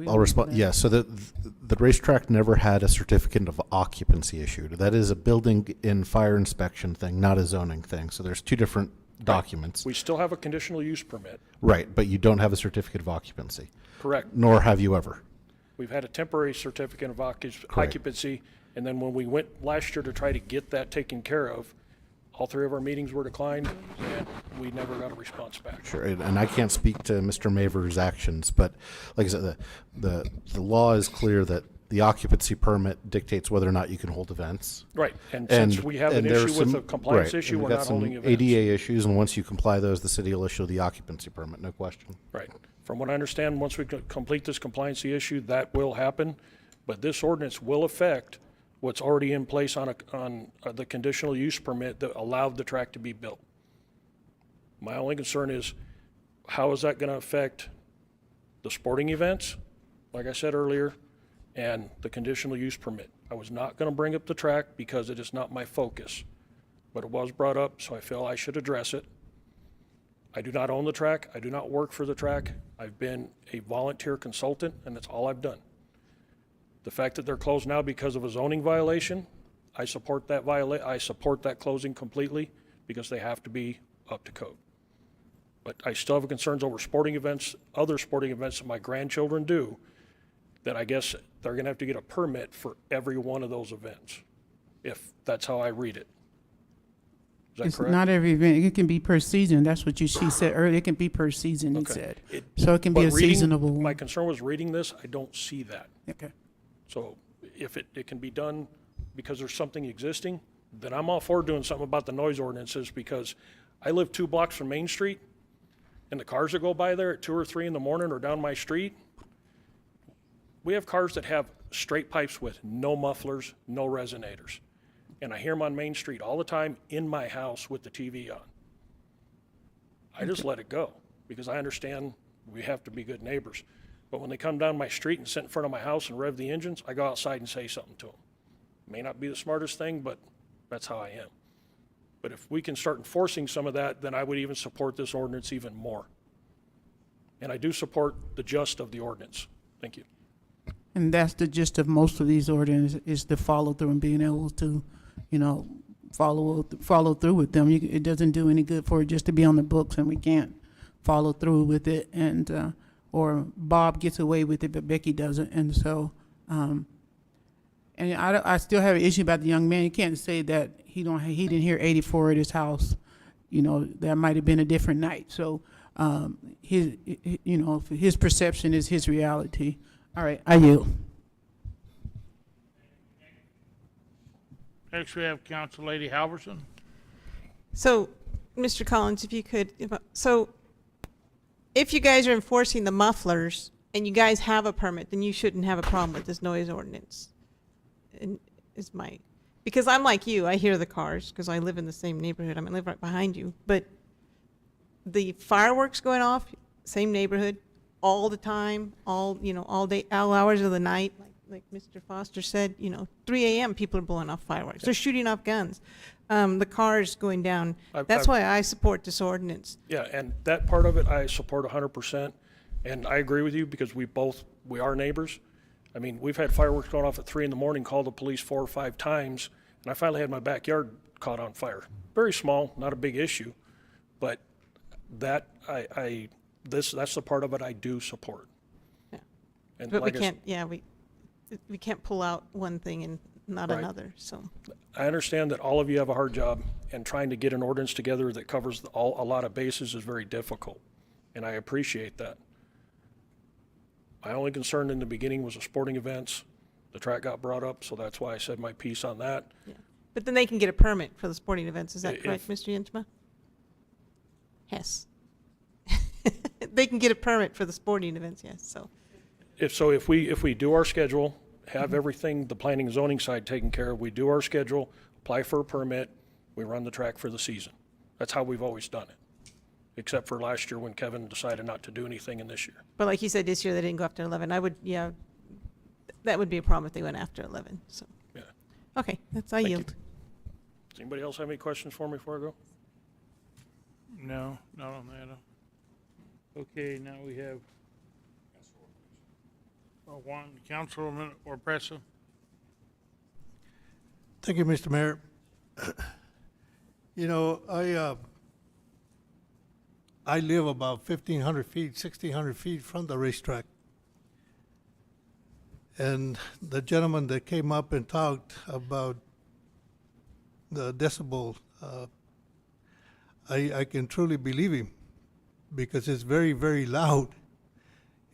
I'll respond. Yeah, so the racetrack never had a certificate of occupancy issued. That is a building and fire inspection thing, not a zoning thing. So there's 2 different documents. We still have a conditional use permit. Right, but you don't have a certificate of occupancy. Correct. Nor have you ever. We've had a temporary certificate of occupancy, and then when we went last year to try to get that taken care of, all 3 of our meetings were declined, and we never got a response back. Sure, and I can't speak to Mr. Mavers' actions, but like I said, the law is clear that the occupancy permit dictates whether or not you can hold events. Right, and since we have an issue with a compliance issue, we're not holding events. ADA issues, and once you comply those, the city will issue the occupancy permit, no question. Right. From what I understand, once we complete this compliancy issue, that will happen, but this ordinance will affect what's already in place on the conditional use permit that allowed the track to be built. My only concern is, how is that going to affect the sporting events, like I said earlier, and the conditional use permit? I was not going to bring up the track because it is not my focus, but it was brought up, so I feel I should address it. I do not own the track. I do not work for the track. I've been a volunteer consultant, and that's all I've done. The fact that they're closed now because of a zoning violation, I support that I support that closing completely because they have to be up to code. But I still have concerns over sporting events, other sporting events that my grandchildren do, that I guess they're going to have to get a permit for every one of those events, if that's how I read it. Is that It's correct? not every event. It can be per season. That's what she said earlier. It can be per season, he said. So it can be a seasonable one. My concern was reading this, I don't see that. Okay. So if it can be done because there's something existing, then I'm all for doing something about the noise ordinances because I live 2 blocks from Main Street, and the cars that go by there at 2 or 3 in the morning or down my street, we have cars that have straight pipes with no mufflers, no resonators. And I hear them on Main Street all the time in my house with the TV on. I just let it go because I understand we have to be good neighbors. But when they come down my street and sit in front of my house and rev the engines, I go outside and say something to them. May not be the smartest thing, but that's how I am. But if we can start enforcing some of that, then I would even support this ordinance even more. And I do support the gist of the ordinance. Thank you. And that's the gist of most of these ordinances, is the follow through and being able to, follow through with them. It doesn't do any good for it just to be on the books and we can't follow through with it, and or Bob gets away with it, but Becky doesn't. And so, and I still have an issue about the young man. You can't say that he didn't hear 84 at his house. That might have been a different night. So, his perception is his reality. All right, I yield. Next, we have Council Lady Halverson. So, Mr. Collins, if you could, if you guys are enforcing the mufflers and you guys have a permit, then you shouldn't have a problem with this noise ordinance. And because I'm like you, I hear the cars because I live in the same neighborhood. I live right behind you. But the fireworks going off, same neighborhood, all the time, all day, all hours of the night. Like Mr. Foster said, 3 a.m. people are blowing off fireworks. They're shooting off guns. The cars going down. That's why I support this ordinance. Yeah, and that part of it I support 100%. And I agree with you because we both we are neighbors. I mean, we've had fireworks going off at 3 in the morning, called the police 4 or 5 times, and I finally had my backyard caught on fire. Very small, not a big issue, but that, that's the part of it I do support. Yeah. And But like we can't, yeah, we can't pull out one thing and not Right. another, so. I understand that all of you have a hard job, and trying to get an ordinance together that covers a lot of bases is very difficult, and I appreciate that. My only concern in the beginning was the sporting events. The track got brought up, so that's why I said my piece on that. Yeah. But then they can get a permit for the sporting events, is that If- correct, Mr. Yinchma? Yes. They can get a permit for the sporting events, yes, so. If we do our schedule, have everything, the planning and zoning side taken care of, we do our schedule, apply for a permit, we run the track for the season. That's how we've always done it, except for last year when Kevin decided not to do anything in this year. But like you said, this year they didn't go after 11. I would, yeah, that would be a problem if they went after 11, so. Yeah. Okay, that's, I Thank you. yield. Does anybody else have any questions for me before I go? No, not on that. Okay, now we have one, Councilman Orpressa. Thank you, Mr. Mayor. You know, I live about 1,500 feet, 1,600 feet from the racetrack. And the gentleman that came up and talked about the decibel, I can truly believe him because it's very, very loud.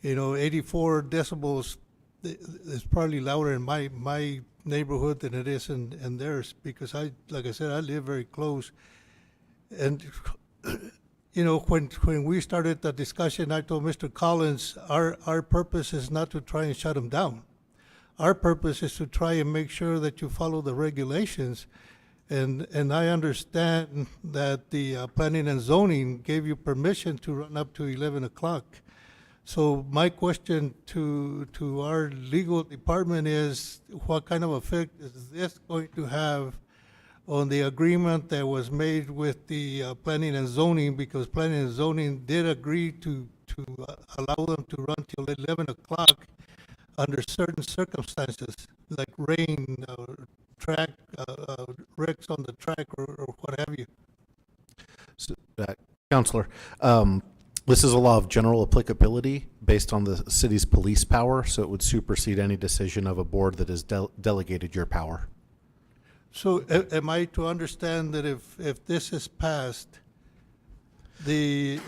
You know, 84 decibels is probably louder in my neighborhood than it is in theirs because like I said, I live very close. And, you know, when we started the discussion, I told Mr. Collins, our purpose is not to try and shut them down. Our purpose is to try and make sure that you follow the regulations. And I understand that the planning and zoning gave you permission to run up to 11 o'clock. So my question to our legal department is, what kind of effect is this going to have on the agreement that was made with the planning and zoning? Because planning and zoning did agree to allow them to run till 11 o'clock under certain circumstances, like rain, track, wrecks on the track, or what have you. So, Counselor, this is a law of general applicability based on the city's police power, so it would supersede any decision of a board that has delegated your power. So am I to understand that if this is passed, the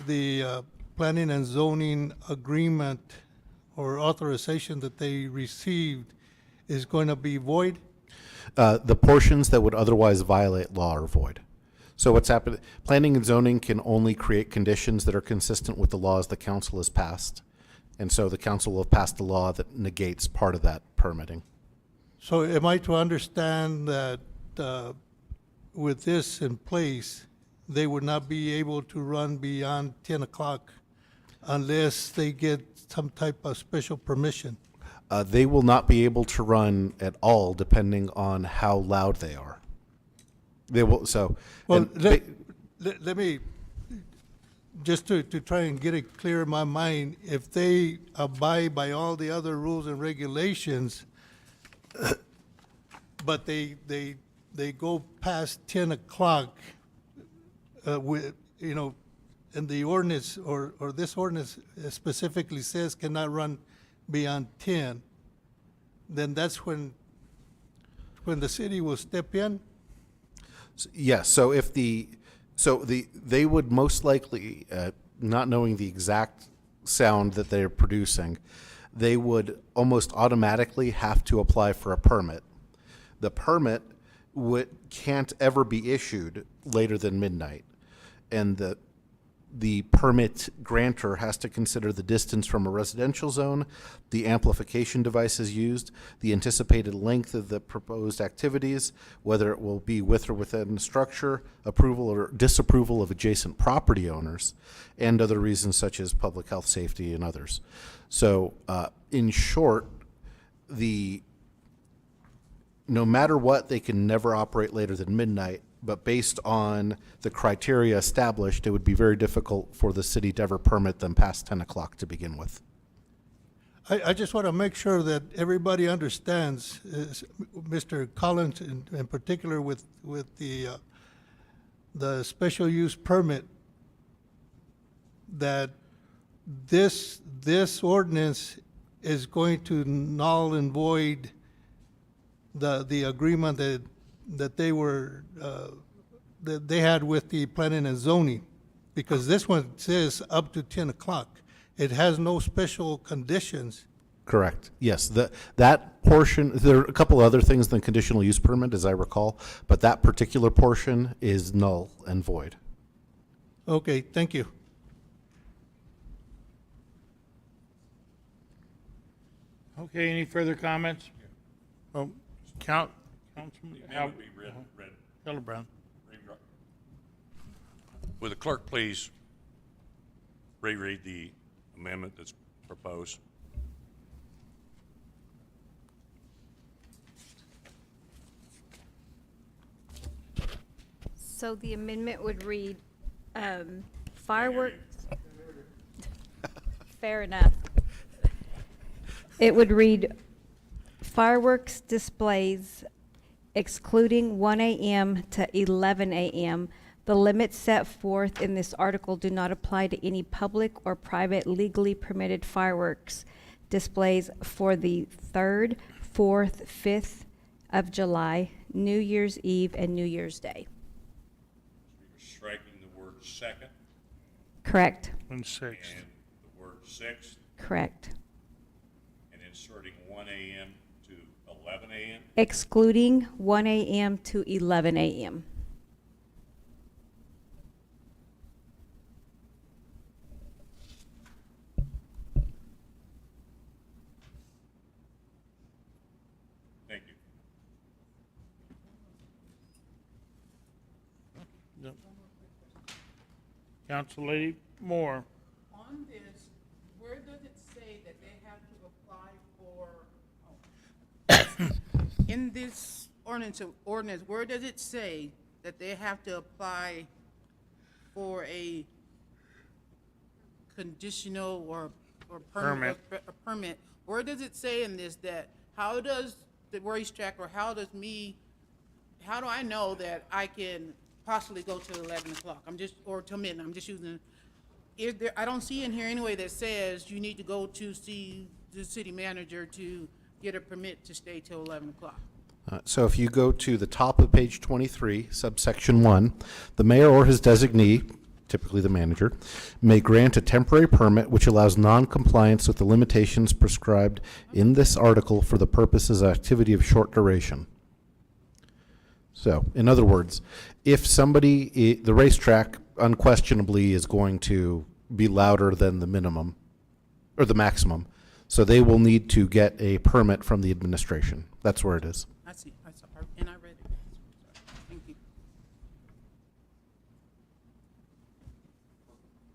planning and zoning agreement or authorization that they received is going to be void? The portions that would otherwise violate law are void. So what's happened, planning and zoning can only create conditions that are consistent with the laws the council has passed. And so the council will have passed a law that negates part of that permitting. So am I to understand that with this in place, they would not be able to run beyond 10 o'clock unless they get some type of special permission? They will not be able to run at all depending on how loud they are. They will, so. Well, let me, just to try and get it clear in my mind, if they abide by all the other rules and regulations, but they go past 10 o'clock, with, you know, and the ordinance, or this ordinance specifically says cannot run beyond 10, then that's when the city will step in? Yes, so if they would most likely, not knowing the exact sound that they're producing, they would almost automatically have to apply for a permit. The permit can't ever be issued later than midnight, and the permit grantor has to consider the distance from a residential zone, the amplification devices used, the anticipated length of the proposed activities, whether it will be with or within the structure, approval or disapproval of adjacent property owners, and other reasons such as public health, safety, and others. So, in short, no matter what, they can never operate later than midnight. But based on the criteria established, it would be very difficult for the city to ever permit them past 10 o'clock to begin with. I just want to make sure that everybody understands, Mr. Collins in particular with the special use permit, that this ordinance is going to null and void the agreement that they were, that they had with the planning and zoning, because this one says up to 10 o'clock. It has no special conditions. Correct. Yes, that portion, there are a couple other things than conditional use permit, as I recall, but that particular portion is null and void. Okay, thank you. Okay, any further comments? Oh, Councilman Amendment be read. Hildebrand. Would the clerk please reread the amendment that's proposed? So the amendment would read, fireworks. Fair enough. It would read, fireworks displays excluding 1 a.m. to 11 a.m. The limits set forth in this article do not apply to any public or private legally permitted fireworks displays for the 3rd, 4th, 5th of July, New Year's Eve, and New Year's Day. Striking the word second. Correct. And 6th. And the word sixth. Correct. And inserting 1 a.m. to 11 a.m. Excluding 1 a.m. to 11 a.m. Thank you. Yep. Council Lady Moore. On this, where does it say that they have to apply for, in this ordinance, where does it say that they have to apply for a conditional or permit? A permit? Where does it say in this that, how does the racetrack, or how do I know that I can possibly go to 11 o'clock? Or till midnight, I'm just using, I don't see in here anyway that says you need to go to see the city manager to get a permit to stay till 11 o'clock. So if you go to the top of page 23, subsection 1, the mayor or his designee, typically the manager, may grant a temporary permit which allows non-compliance with the limitations prescribed in this article for the purposes of activity of short duration. So, in other words, if somebody, the racetrack unquestionably is going to be louder than the minimum, or the maximum, so they will need to get a permit from the administration. That's where it is. I see, and I read it. Thank you.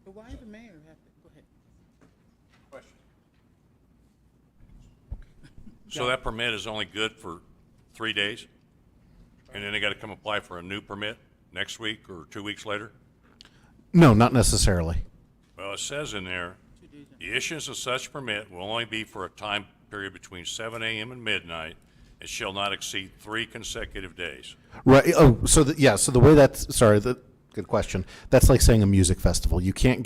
But why the mayor have to, go ahead. Question. So that permit is only good for 3 days? And then they got to come apply for a new permit next week or 2 weeks later? No, not necessarily. Well, it says in there, the issuance of such permit will only be for a time period between 7 a.m. and midnight and shall not exceed 3 consecutive days. Right. Oh, so so the way that's, good question. That's like saying a music festival. You can't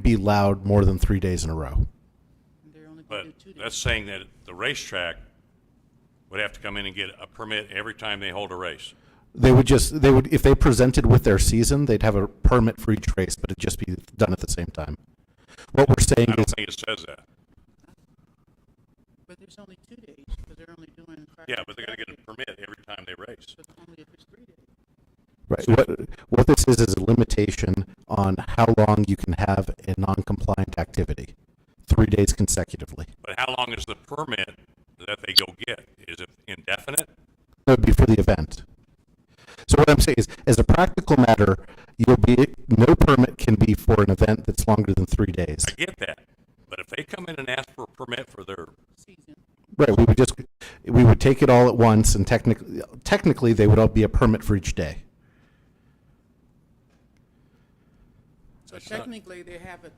be loud more than 3 days in a row. But that's saying that the racetrack would have to come in and get a permit every time they hold a race. They would, if they presented with their season, they'd have a permit for each race, but it'd just be done at the same time. What we're saying I don't is, think it says that. But there's only 2 days, because they're only doing. Yeah, but they got to get a permit every time they race. But only if it's 3 days. right, what this is a limitation on how long you can have a non-compliant activity, 3 days consecutively. But how long is the permit that they go get? Is it indefinite? That would be for the event. So what I'm saying is, as a practical matter, no permit can be for an event that's longer than 3 days. I get that. But if they come in and ask for a permit for their season, right, we would take it all at once, and technically they would all be a permit for each day. So That's not- technically, they have a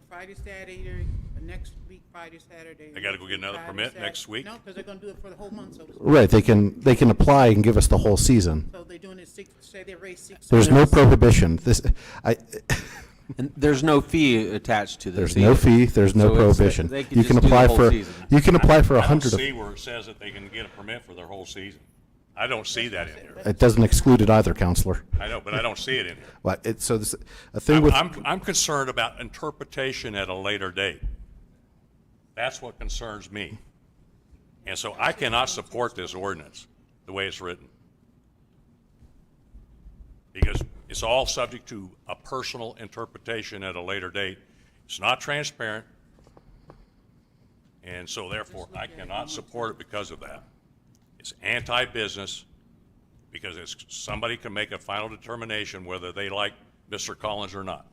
Friday, Saturday, a next week, Friday, Saturday. They gotta go get another Friday, permit Saturday. next week? No, because they're gonna do it for the whole month, so. Right, they can apply and give us the whole season. So they're doing it say they raise 6. There's no prohibition. And there's no fee attached to this. There's no either. fee, there's no So it's- prohibition. they could You can just do the apply whole for, season. you can apply for I don't 100 of, see where it says that they can get a permit for their whole season. I don't see that in here. it doesn't exclude it either, Counselor. I know, but I don't see it in here. But so this, a thing with. I'm concerned about interpretation at a later date. That's what concerns me. And so I cannot support this ordinance the way it's written. Because it's all subject to a personal interpretation at a later date. It's not transparent. And so therefore, I cannot support it because of that. It's anti-business because somebody can make a final determination whether they like Mr. Collins or not.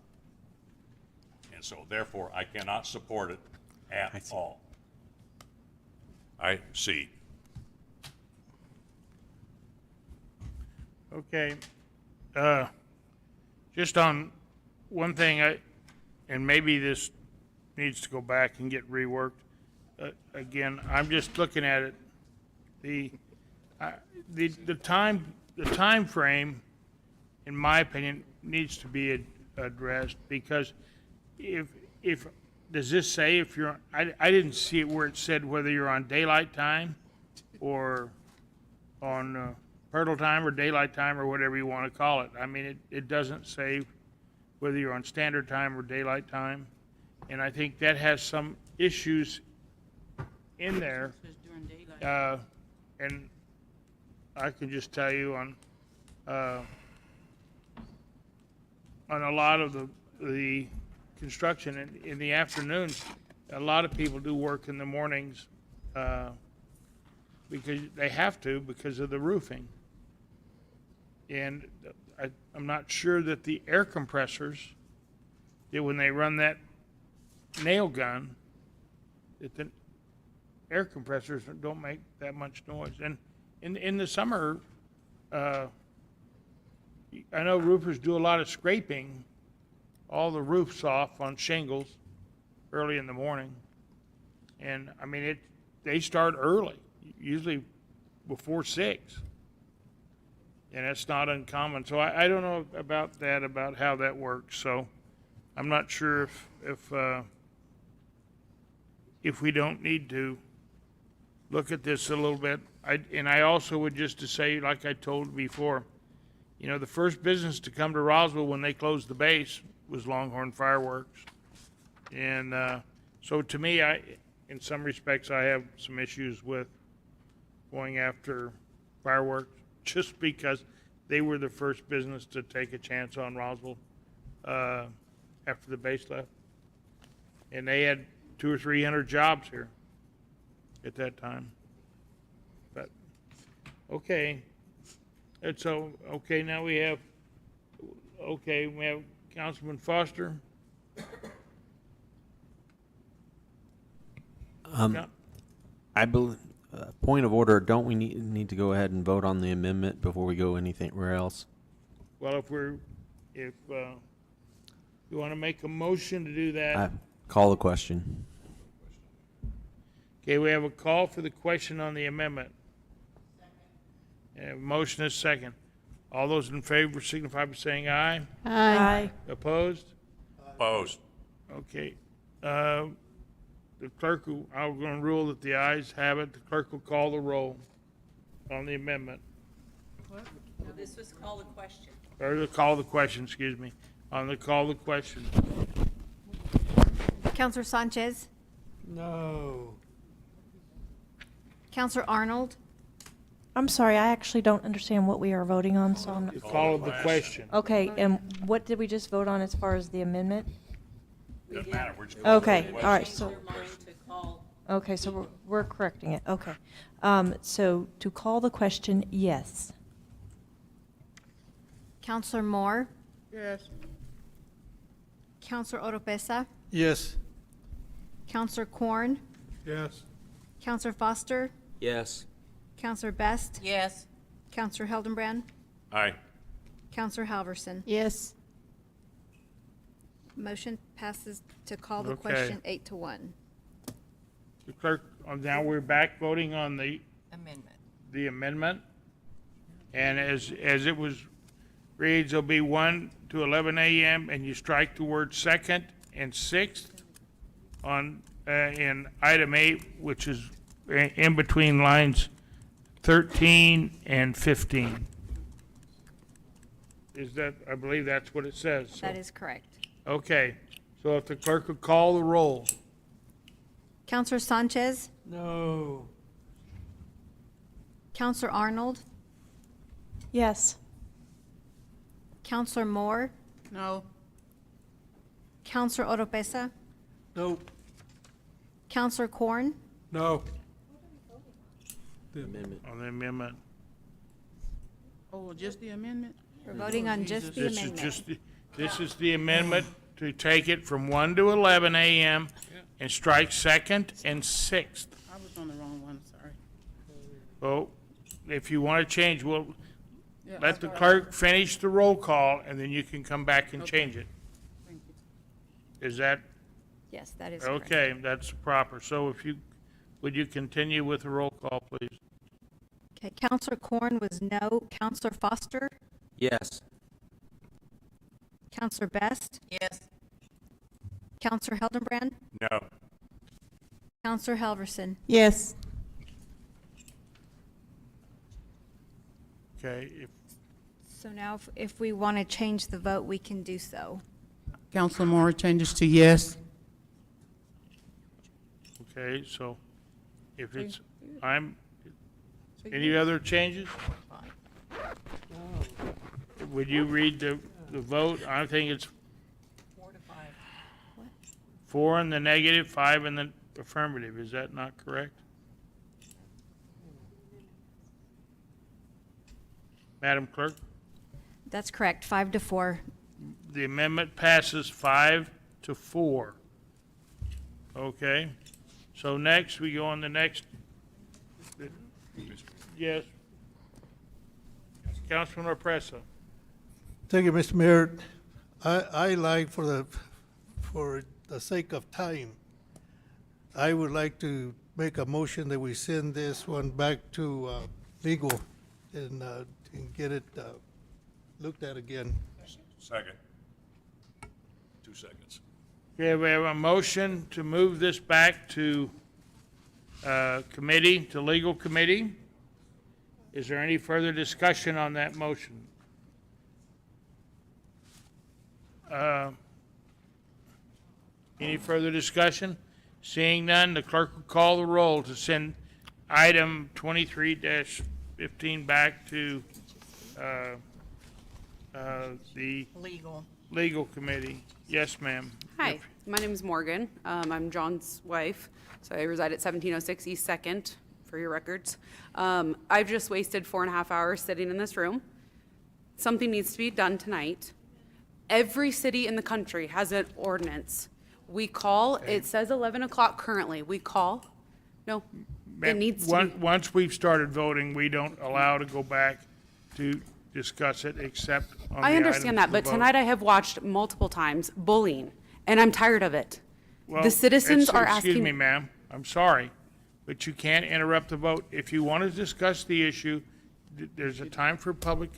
And so therefore, I cannot support it at all. I see. Okay. Just on one thing, and maybe this needs to go back and get reworked. Again, I'm just looking at it. The time frame, in my opinion, needs to be addressed because if does this say if you're I didn't see it where it said whether you're on daylight time or on Turtle time or daylight time or whatever you want to call it. I mean, it doesn't say whether you're on standard time or daylight time. And I think that has some issues in there. And I can just tell you on a lot of the construction in the afternoons, a lot of people do work in the mornings because they have to because of the roofing. And I'm not sure that the air compressors, that when they run that nail gun, that the air compressors don't make that much noise. And in the summer, I know roofers do a lot of scraping all the roofs off on shingles early in the morning. And I mean, they start early, usually before 6. And that's not uncommon. So I don't know about how that works. So I'm not sure if we don't need to look at this a little bit. I also would just to say, like I told before, the first business to come to Roswell when they closed the base was Longhorn Fireworks. And so to me, in some respects, I have some issues with going after fireworks just because they were the first business to take a chance on Roswell after the base left. And they had 200 or 300 jobs here at that time. But, okay. And so, okay, now we have Councilman Foster. I believe, point of order, don't we need to go ahead and vote on the amendment before we go anywhere else? Well, if you want to make a motion to do that. Call the question. Okay, we have a call for the question on the amendment. Motion is second. All those in favor signify by saying aye. Aye. Opposed? Opposed. Okay. The clerk, I'm going to rule that the ayes have it. The clerk will call the roll on the amendment. No, this was called a question. Or the call the question, excuse me. On the call the question. Counselor Sanchez, No. Counselor Arnold, I'm sorry, I actually don't understand what we are voting on, so I'm not. The call of the question. Okay, and what did we just vote on as far as the amendment? Doesn't matter. We're just Okay, calling it all right, question. so, Your mind to call. okay, so we're correcting it, okay. So to call the question, yes. Counselor Moore, Yes. Counselor Oropesa, Yes. Counselor Corn, Yes. Counselor Foster, Yes. Counselor Best, Yes. Counselor Hildenbrand, Aye. Counselor Halverson. Yes. Motion passes to call the Okay. question 8-1. The clerk, now we're back voting on the amendment. And as it was, reads, it'll be 1 to 11 a.m. and you strike the word second and sixth on, in item 8, which is in between lines 13 and 15. Is that, I believe that's what it says. So- That is correct. Okay, so if the clerk would call the roll. Counselor Sanchez, No. Counselor Arnold, Yes. Counselor Moore, No. Counselor Oropesa, No. Counselor Corn, No. On the amendment. Oh, just the amendment? we're voting on just the This is amendment. just, this is the amendment to take it from 1 to 11 a.m. and strike second and sixth. I was on the wrong one, sorry. Well, if you want to change, we'll Yeah, let the clerk finish the roll call, and then you can come back and change it. Thank you. Is that, Yes, that is correct. okay, that's proper. So if you, would you continue with the roll call, please? Okay, Counselor Corn was no. Counselor Foster, Yes. Counselor Best, Yes. Counselor Heldenbrand, No. Counselor Helverson. Yes. Okay, if, So now if we want to change the vote, we can do so. Councilor Moore changes to yes. okay, so if it's, any other changes? Would you read the vote? I think it's 4 in the negative, 5 in the affirmative. Is that not correct? Madam Clerk, That's correct, 5-4. the amendment passes 5-4. Okay, so next, we go on the next. Yes. Councilman Opresa. Thank you, Mr. Mayor. I like, for the sake of time, I would like to make a motion that we send this one back to legal and get it looked at again. Second. 2 seconds. Okay, we have a motion to move this back to committee, to legal committee. Is there any further discussion on that motion? Any further discussion? Seeing none, the clerk will call the roll to send item 23-15 back to the legal committee. Yes, ma'am. Hi, my name is Morgan. I'm John's wife, so I reside at 1706 East 2nd, for your records. I've just wasted 4.5 hours sitting in this room. Something needs to be done tonight. Every city in the country has an ordinance. We call, it says 11 o'clock currently. We call, no, it needs to be. Once we've started voting, we don't allow to go back to discuss it except on the I understand that, items but to vote. tonight I have watched multiple times bullying, and I'm tired of it. Well, The citizens are Excuse me, asking, ma'am, I'm sorry, but you can't interrupt the vote. If you want to discuss the issue, there's a time for public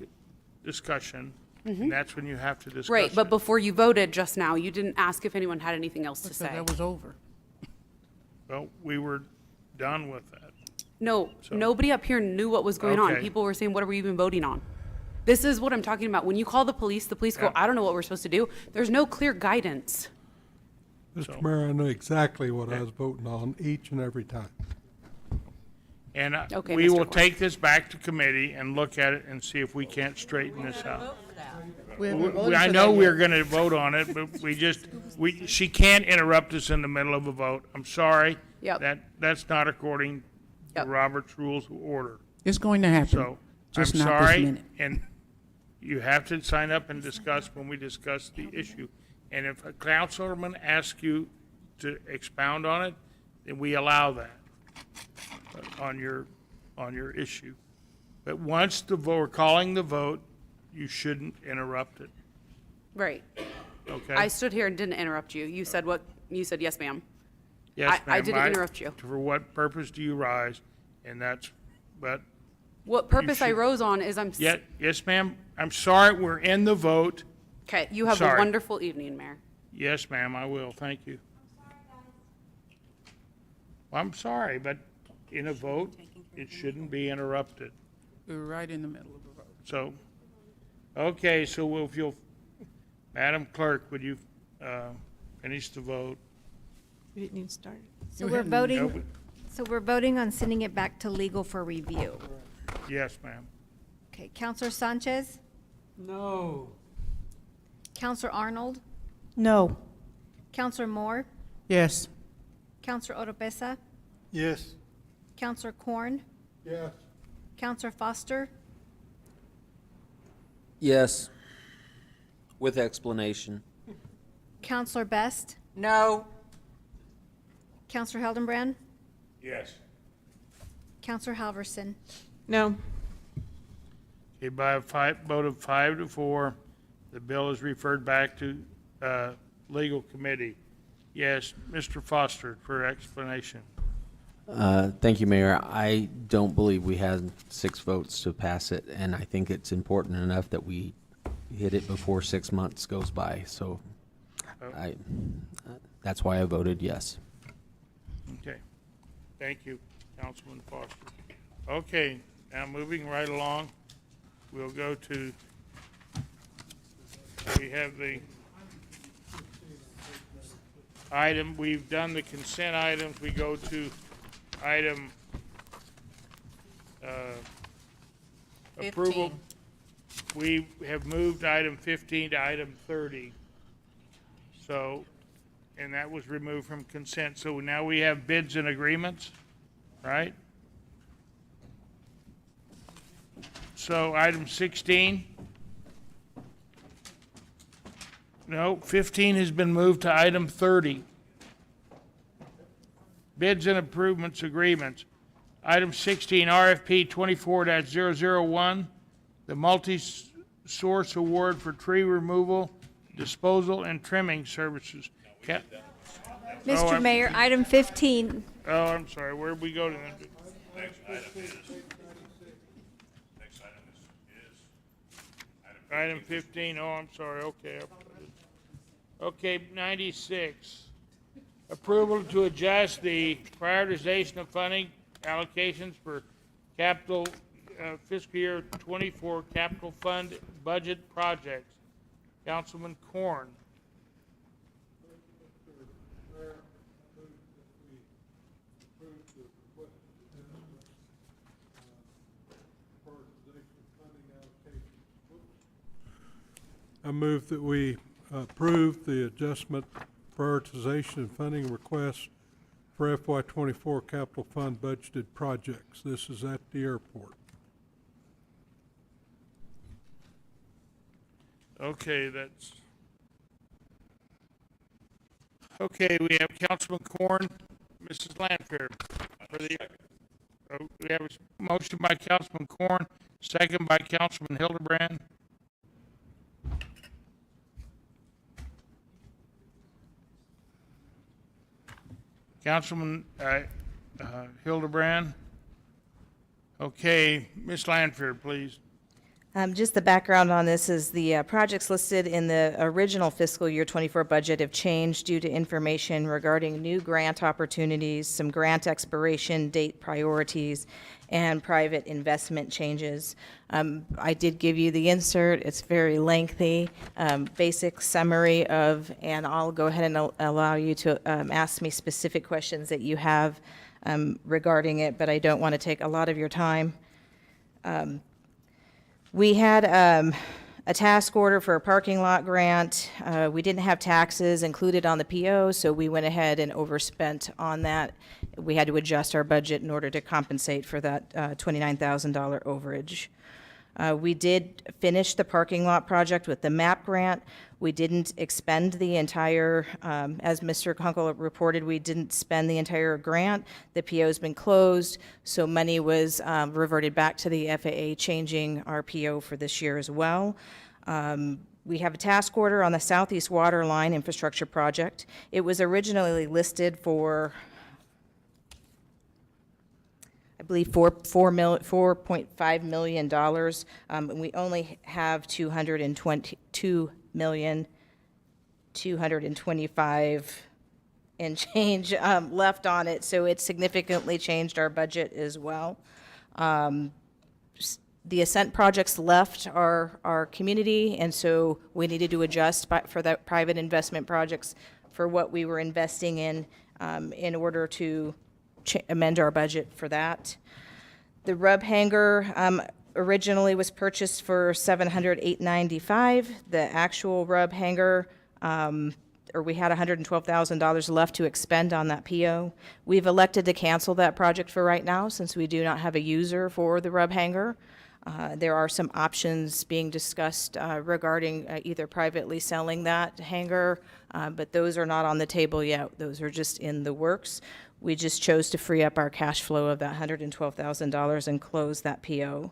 discussion, and that's when you have to discuss it. right, but before you voted just now, you didn't ask if anyone had anything else to So say. that was over. Well, we were done with that. No, So- nobody up here knew what was going on. Okay. People were saying, what are we even voting on? This is what I'm talking about. When you call the police go, Yeah. I don't know what we're supposed to do. There's no clear guidance. So- Mr. Mayor, I know exactly what I was voting on each and every time. And Okay, we Mr. will Corn. take this back to committee and look at it and see if we can't straighten this out. I know we're gonna vote on it, but she can't interrupt us in the middle of a vote. I'm sorry. Yep. That's not according to Yep. Robert's Rules of Order. It's going to happen. So, I'm Just not this sorry, minute. and you have to sign up and discuss when we discuss the issue. And if a councilman asks you to expound on it, then we allow that on your issue. But once we're calling the vote, you shouldn't interrupt it. Right. okay? I stood here and didn't interrupt you. You said what? You said yes, ma'am. Yes, I ma'am. didn't interrupt you. For what purpose do you rise? And that's, but, What purpose I should- rose on is yes, ma'am. I'm sorry, we're in the vote. Okay, you have Sorry. a wonderful evening, Mayor. Yes, ma'am, I will. Thank you. I'm sorry, but in a vote, it shouldn't be interrupted. We're right in the middle of a vote. So, okay, so if you'll, Madam Clerk, would you finish the vote? We didn't even start. So Go we're ahead. voting, Open. so we're voting on sending it back to legal for review. Yes, ma'am. Okay, Counselor Sanchez? No. Counselor Arnold? No. Counselor Moore? Yes. Counselor Oropesa? Yes. Counselor Corn? Yes. Counselor Foster? Yes. With explanation. Counselor Best? No. Counselor Heldenbrand? Yes. Counselor Halverson? No. Okay, by a vote of 5-4, the bill is referred back to legal committee. Yes, Mr. Foster for explanation. Thank you, Mayor. I don't believe we had 6 votes to pass it, and I think it's important enough that we hit it before 6 months goes by. So that's why I voted yes. Okay. Thank you, Councilman Foster. Okay, now moving right along, we'll go to, we have the item, we've done the consent items, we go to item approval. 15. We have moved item 15 to item 30. So, and that was removed from consent. So now we have bids and agreements, right? So item 16. No, 15 has been moved to item 30. Bids and improvements agreements. Item 16, RFP 24-001, the multi-source award for tree removal, disposal, and trimming services. Mr. Mayor, item 15. Oh, I'm sorry, where'd we go to then? Next item is Item 15, oh, I'm sorry, okay. Okay, 96. Approval to adjust the prioritization of funding allocations for capital, fiscal year 24 capital fund budget projects. Councilman Corn. I move that we approve the adjustment, prioritization, and funding request for FY '24 capital fund budgeted projects. This is at the airport. Okay, that's. Okay, we have Councilman Corn, Mrs. Lanfair. For the, we have a motion by Councilman Corn, second by Councilman Hildebrand. Councilman Hildebrand. Okay, Ms. Lanfair, please. Just the background on this is the projects listed in the original fiscal year 24 budget have changed due to information regarding new grant opportunities, some grant expiration date priorities, and private investment changes. I did give you the insert. It's very lengthy, basic summary of, and I'll go ahead and allow you to ask me specific questions that you have regarding it, but I don't want to take a lot of your time. We had a task order for a parking lot grant. We didn't have taxes included on the PO, so we went ahead and overspent on that. We had to adjust our budget in order to compensate for that $29,000 overage. We did finish the parking lot project with the MAP grant. We didn't expend the entire, as Mr. Kunkel reported, we didn't spend the entire grant. The PO's been closed, so money was reverted back to the FAA, changing our PO for this year as well. We have a task order on the Southeast Water Line Infrastructure Project. It was originally listed for, I believe, $4.5 million. And we only have $222,225,000 and change left on it, so it significantly changed our budget as well. The Ascent projects left our community, and so we needed to adjust for the private investment projects for what we were investing in order to amend our budget for that. The rub hanger originally was purchased for $708.95. The actual rub hanger, we had $112,000 left to expend on that PO. We've elected to cancel that project for right now since we do not have a user for the rub hanger. There are some options being discussed regarding either privately selling that hanger, but those are not on the table yet. Those are just in the works. We just chose to free up our cash flow of that $112,000 and close that PO.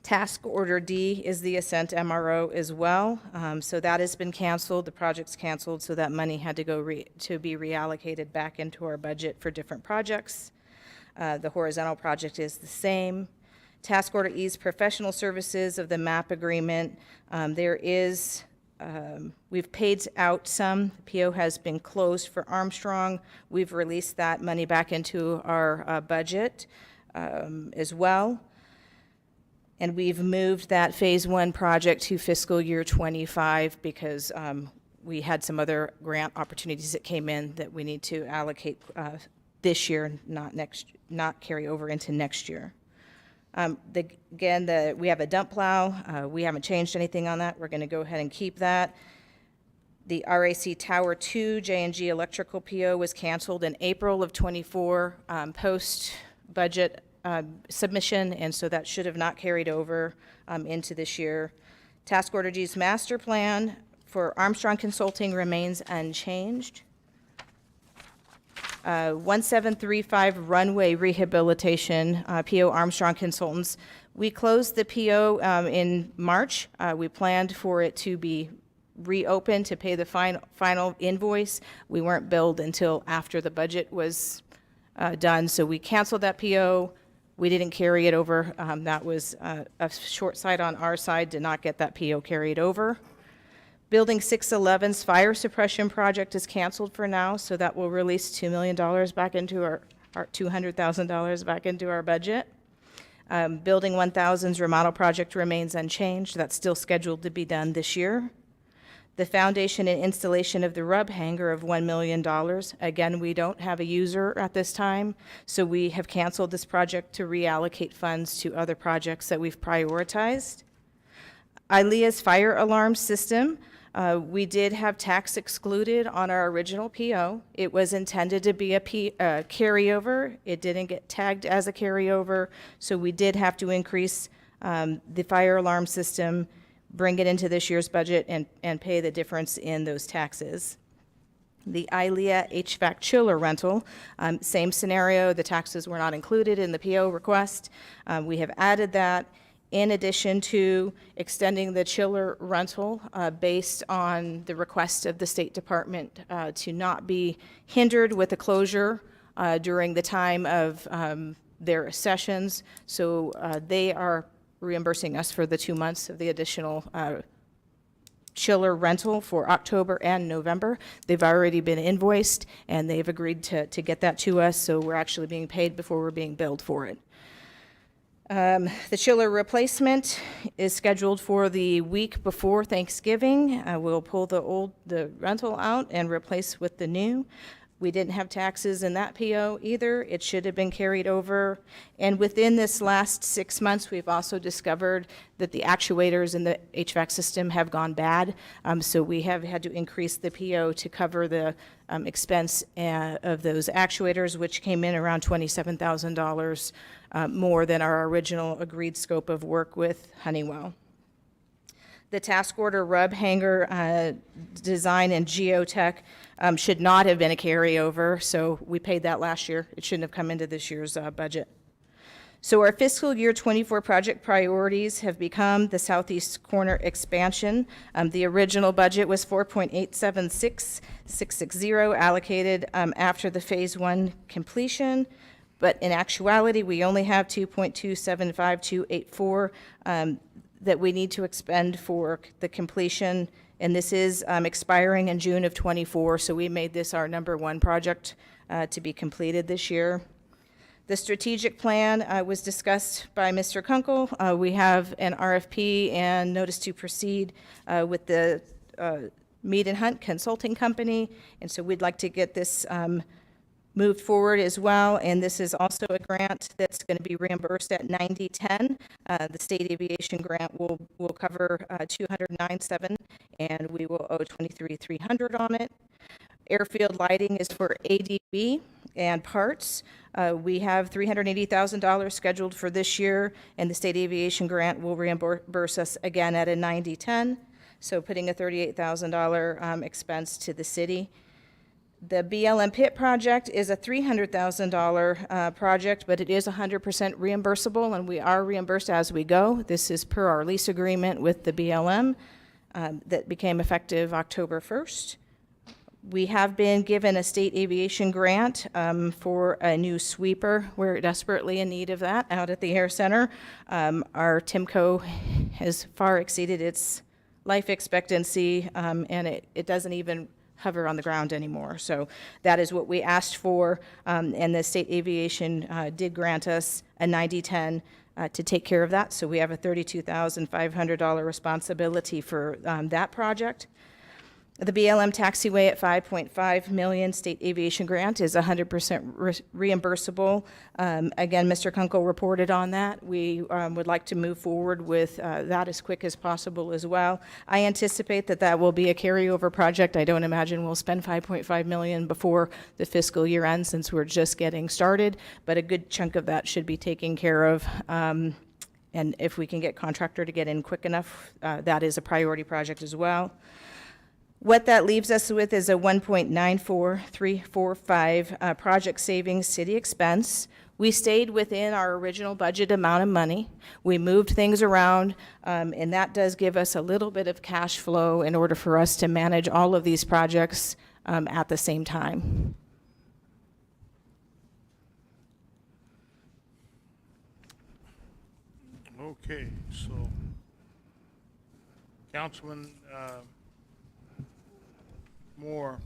Task Order D is the Ascent MRO as well. So that has been canceled. The project's canceled, so that money had to go to be reallocated back into our budget for different projects. The horizontal project is the same. Task Order E's professional services of the MAP agreement. We've paid out some. The PO has been closed for Armstrong. We've released that money back into our budget as well. And we've moved that Phase 1 project to fiscal year 25 because we had some other grant opportunities that came in that we need to allocate this year, not carry over into next year. We have a dump plow. We haven't changed anything on that. We're going to go ahead and keep that. The RAC Tower 2 J&G electrical PO was canceled in April of 24 post-budget submission, and so that should have not carried over into this year. Task Order G's master plan for Armstrong Consulting remains unchanged. 1735 runway rehabilitation, PO Armstrong Consultants. We closed the PO in March. We planned for it to be reopened to pay the final invoice. We weren't billed until after the budget was done, so we canceled that PO. We didn't carry it over. That was a short sight on our side to not get that PO carried over. Building 611's fire suppression project is canceled for now, so that will release $2 million back into our $200,000 back into our budget. Building 1000's remodel project remains unchanged. That's still scheduled to be done this year. The foundation and installation of the rub hanger of $1 million. Again, we don't have a user at this time, so we have canceled this project to reallocate funds to other projects that we've prioritized. ILEA's fire alarm system. We did have tax excluded on our original PO. It was intended to be a carryover. It didn't get tagged as a carryover, so we did have to increase the fire alarm system, bring it into this year's budget, and pay the difference in those taxes. The ILEA HVAC chiller rental, same scenario. The taxes were not included in the PO request. We have added that, in addition to extending the chiller rental based on the request of the State Department to not be hindered with a closure during the time of their sessions. So they are reimbursing us for the 2 months of the additional chiller rental for October and November. They've already been invoiced, and they've agreed to get that to us, so we're actually being paid before we're being billed for it. The chiller replacement is scheduled for the week before Thanksgiving. We'll pull the rental out and replace with the new. We didn't have taxes in that PO either. It should have been carried over. And within this last 6 months, we've also discovered that the actuators in the HVAC system have gone bad. So we have had to increase the PO to cover the expense of those actuators, which came in around $27,000 more than our original agreed scope of work with Honeywell. The task order rub hanger design and geotech should not have been a carryover, so we paid that last year. It shouldn't have come into this year's budget. So our fiscal year 24 project priorities have become the southeast corner expansion. The original budget was 4.876660 allocated after the phase 1 completion, but in actuality, we only have 2.275284 that we need to expend for the completion, and this is expiring in June of 24, so we made this our number 1 project to be completed this year. The strategic plan was discussed by Mr. Kunkel. We have an RFP and notice to proceed with the Mead and Hunt Consulting Company, and so we'd like to get this moved forward as well. And this is also a grant that's going to be reimbursed at 90/10. The state aviation grant will cover 209.7, and we will owe 23,300 on it. Airfield lighting is for ADB and parts. We have $380,000 scheduled for this year, and the state aviation grant will reimburse us again at a 90/10, so putting a $38,000 expense to the city. The BLM pit project is a $300,000 project, but it is 100% reimbursable, and we are reimbursed as we go. This is per our lease agreement with the BLM that became effective October 1st. We have been given a state aviation grant for a new sweeper. We're desperately in need of that out at the Air Center. Our Timco has far exceeded its life expectancy, and it doesn't even hover on the ground anymore. So that is what we asked for, and the state aviation did grant us a 90/10 to take care of that. So we have a $32,500 responsibility for that project. The BLM taxiway at $5.5 million state aviation grant is 100% reimbursable. Again, Mr. Kunkel reported on that. We would like to move forward with that as quick as possible as well. I anticipate that that will be a carryover project. I don't imagine we'll spend $5.5 million before the fiscal year ends, since we're just getting started, but a good chunk of that should be taken care of. And if we can get contractor to get in quick enough, that is a priority project as well. What that leaves us with is a 1.94345 project savings city expense. We stayed within our original budget amount of money. We moved things around, and that does give us a little bit of cash flow in order for us to manage all of these projects at the same time. Okay, so Councilman Moore.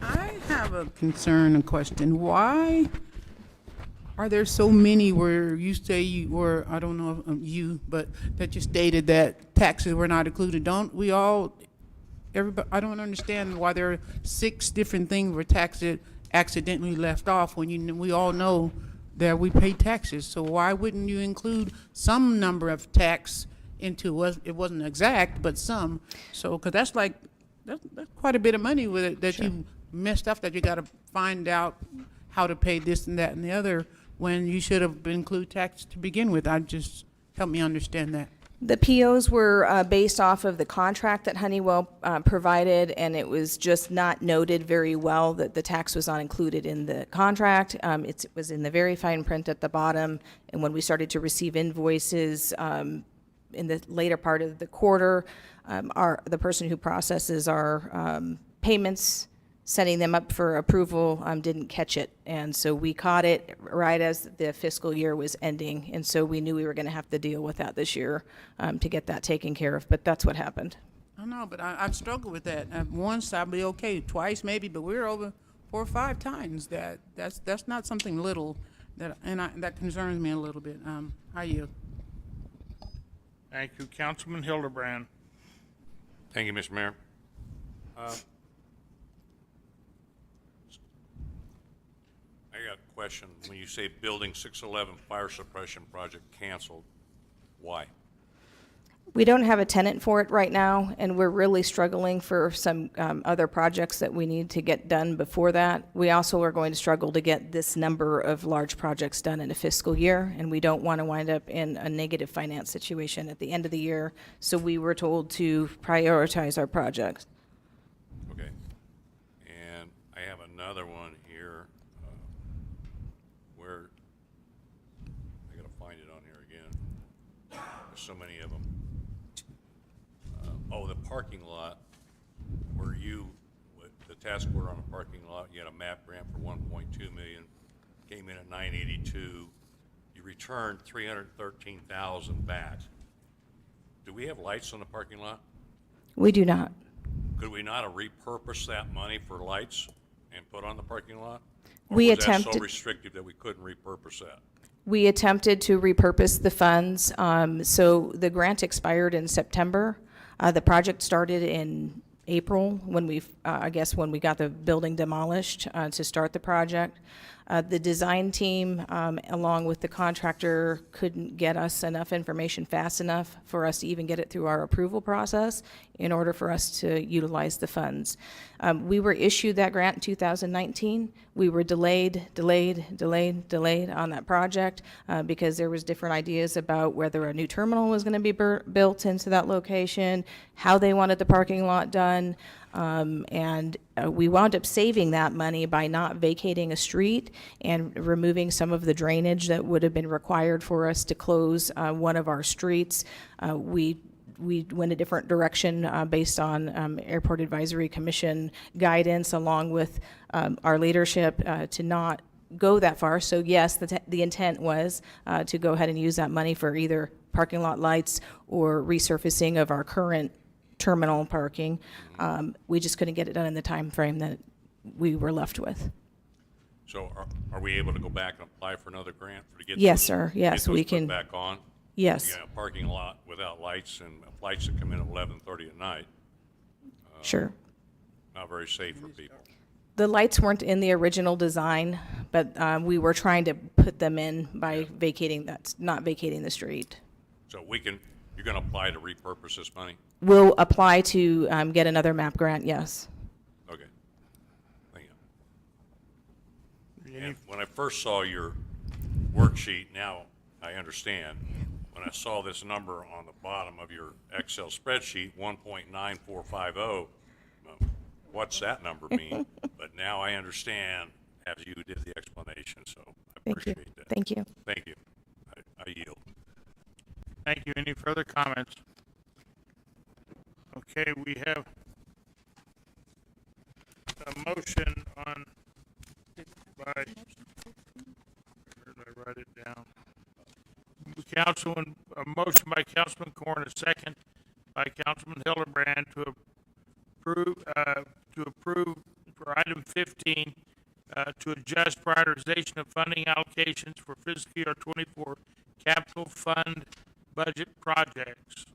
I have a concern, a question. Why are there so many where you say you were, I don't know if you, but that you stated that taxes were not included? Don't we all, everybody, I don't understand why there are 6 different things where taxes accidentally left off when we all know that we pay taxes. So why wouldn't you include some number of tax into, it wasn't exact, but some. So, because that's like, that's quite a bit of money with it that you messed up, that you got to find out how to pay this and that and the other when you should have included tax to begin with. Just help me understand that. The POs were based off of the contract that Honeywell provided, and it was just not noted very well that the tax was not included in the contract. It was in the very fine print at the bottom, and when we started to receive invoices in the later part of the quarter, the person who processes our payments, setting them up for approval, didn't catch it. And so we caught it right as the fiscal year was ending. And so we knew we were going to have to deal with that this year to get that taken care of. But that's what happened. I know, but I've struggled with that. Once I'll be okay, twice maybe, but we're over 4 or 5 times. That's not something little, that concerns me a little bit. How you? Thank you. Councilman Hildebrand. Thank you, Mr. Mayor. I got a question. When you say Building 611 fire suppression project canceled, why? We don't have a tenant for it right now, and we're really struggling for some other projects that we need to get done before that. We also are going to struggle to get this number of large projects done in a fiscal year, and we don't want to wind up in a negative finance situation at the end of the year, so we were told to prioritize our projects. Okay. And I have another one here where, I gotta find it There's so many of them. Oh, the parking lot, where you, with the task order on the parking lot, you had a MAP grant for 1.2 million, came in at 982. You returned 313,000 back. Do we have lights on the parking lot? We do not. Could we not have repurposed that money for lights and put on the parking lot? Or We was that so attempted- restrictive that we couldn't repurpose that? We attempted to repurpose the funds. So the grant expired in September. The project started in April when I guess when we got the building demolished to start the project. The design team, along with the contractor, couldn't get us enough information fast enough for us to even get it through our approval process in order for us to utilize the funds. We were issued that grant in 2019. We were delayed on that project because there was different ideas about whether a new terminal was going to be built into that location, how they wanted the parking lot done. And we wound up saving that money by not vacating a street and removing some of the drainage that would have been required for us to close one of our streets. We went a different direction based on Airport Advisory Commission guidance, along with our leadership, to not go that far. So yes, the intent was to go ahead and use that money for either parking lot lights or resurfacing of our current terminal parking. We just couldn't get it done in the time frame that we were left with. So are we able to go back and apply for another grant to get Yes, those, sir. get Yes, those we put can. back on? Yes. You got a parking lot without lights and lights that come in at 11:30 at night. Sure. Not very safe for people. The lights weren't in the original design, but we were trying to put them in by not vacating the street. So you're going to apply to repurpose this money? We'll apply to get another MAP grant, yes. Okay. Thank you. And when I first saw your worksheet, now I understand. When I saw this number on the bottom of your Excel spreadsheet, 1.9450, what's that number mean? But now I understand as you did the explanation, so I appreciate that. Thank you. Thank you. I yield. Thank you. Any further comments? Okay, we have a motion on by, where did I write it down? A motion by Councilman Corn, a second by Councilman Hildebrand to approve for item 15 to adjust prioritization of funding allocations for fiscal year 24 capital fund budget projects.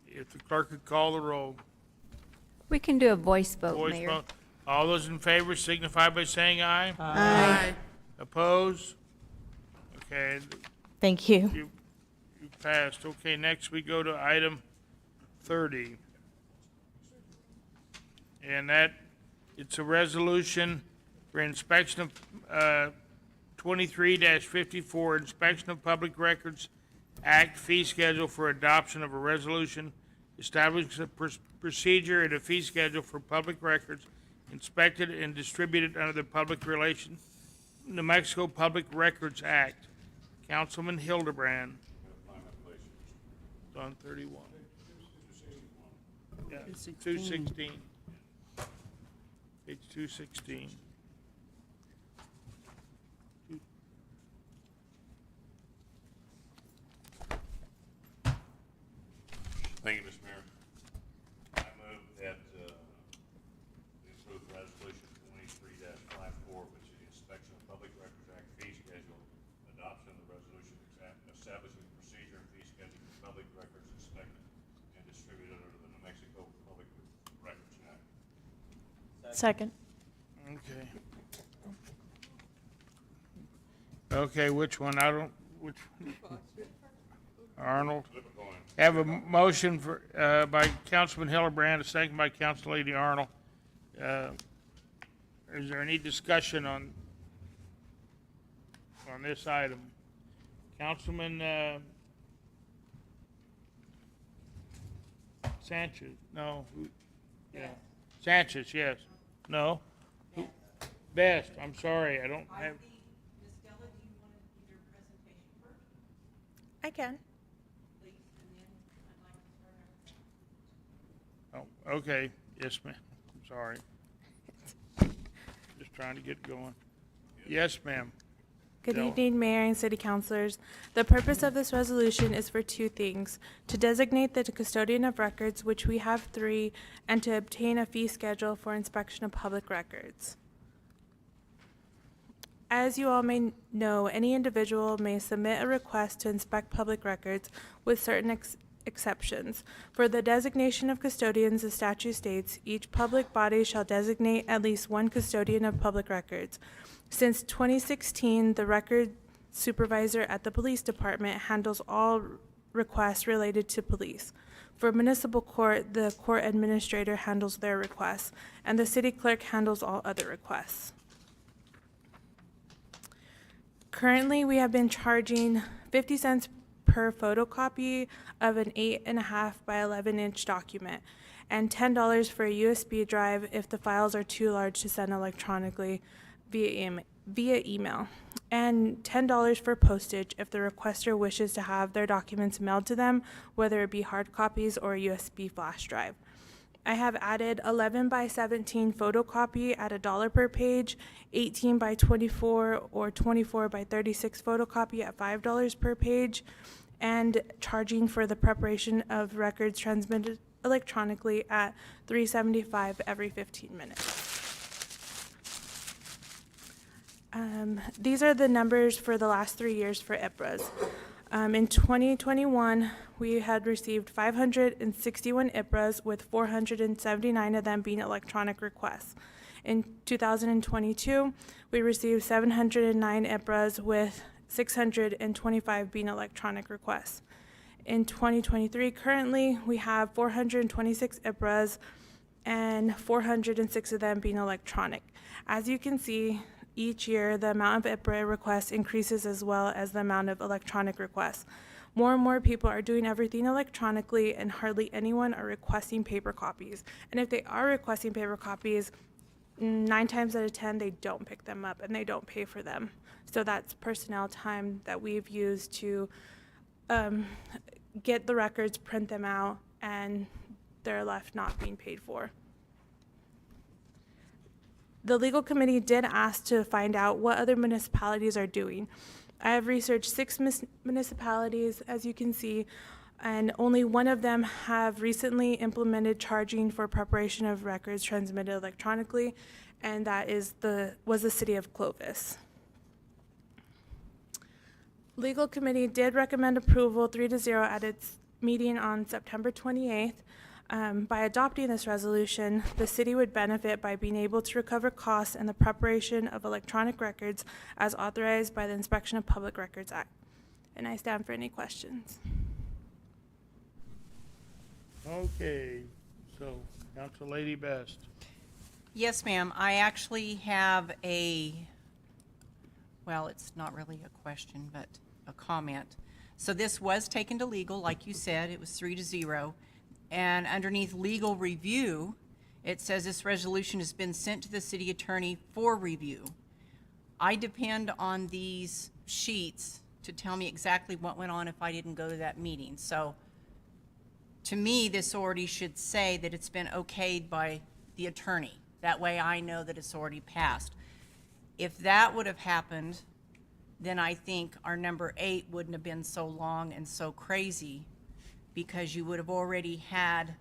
If the clerk could call the roll. We can do a voice vote, Voice Mayor. vote. All those in favor signify by saying aye. Aye. Opposed? Okay. Thank you. You passed. Okay, next we go to item 30. And it's a resolution for inspection of 23-54, inspection of public records Act fee schedule for adoption of a resolution establishing a procedure and a fee schedule for public records inspected and distributed under the Public Relations New Mexico Public Records Act. Councilman Hildebrand. It's on 31. Yeah, 216. Page 216. Thank you, Mr. Mayor. I move that we approve resolution 23-54, which is the inspection of Public Records Act fee schedule, adoption of the resolution establishing the procedure and fee schedule for public records inspected and distributed under the New Mexico Public Records Act. Second. Okay. Okay, which one? Which one? Arnold. Have a motion for, by Councilman Hildebrand, a second by Council Lady Arnold. Is there any discussion on this item? Councilman, Sanchez, no, yeah, Sanchez, yes, no? Best, I'm sorry, I don't have. I can. Oh, okay, yes, ma'am, sorry. Just trying to get going. Yes, ma'am. Good Del. evening, Mayor and City Councilors. The purpose of this resolution is for two things: to designate the custodian of records, which we have 3, and to obtain a fee schedule for inspection of public records. As you all may know, any individual may submit a request to inspect public records with certain exceptions. For the designation of custodians, the statute states, each public body shall designate at least one custodian of public records. Since 2016, the record supervisor at the police department handles all requests related to police. For municipal court, the court administrator handles their requests, and the city clerk handles all other requests. Currently, we have been charging 50 cents per photocopy of an 8.5 by 11-inch document, and $10 for a USB drive if the files are too large to send electronically via email, and $10 for postage if the requester wishes to have their documents mailed to them, whether it be hard copies or a USB flash drive. I have added 11 by 17 photocopy at $1 per page, 18 by 24 or 24 by 36 photocopy at $5 per page, and charging for the preparation of records transmitted electronically at $3.75 every 15 minutes. These are the numbers for the last 3 years for IPRAs. In 2021, we had received 561 IPRAs, with 479 of them being electronic requests. In 2022, we received 709 IPRAs, with 625 being electronic requests. In 2023, currently, we have 426 IPRAs, and 406 of them being electronic. As you can see, each year, the amount of IPRA requests increases as well as the amount of electronic requests. More and more people are doing everything electronically, and hardly anyone are requesting paper copies. And if they are requesting paper copies, 9 times out of 10, they don't pick them up and they don't pay for them. So that's personnel time that we've used to get the records, print them out, and they're left not being paid for. The legal committee did ask to find out what other municipalities are doing. I have researched 6 municipalities, as you can see, and only one of them have recently implemented charging for preparation of records transmitted electronically, and that was the city of Clovis. Legal committee did recommend approval 3-0 at its meeting on September 28th. By adopting this resolution, the city would benefit by being able to recover costs in the preparation of electronic records as authorized by the Inspection of Public Records Act. And I stand for any questions. Okay, so Council Lady Best. Yes, ma'am. I actually have well, it's not really a question, but a comment. So this was taken to legal, like you said, it was 3-0. And underneath legal review, it says this resolution has been sent to the city attorney for review. I depend on these sheets to tell me exactly what went on if I didn't go to that meeting. So to me, this already should say that it's been okayed by the attorney. That way I know that it's already passed. If that would have happened, then I think our number 8 wouldn't have been so long and so crazy, because you would have already had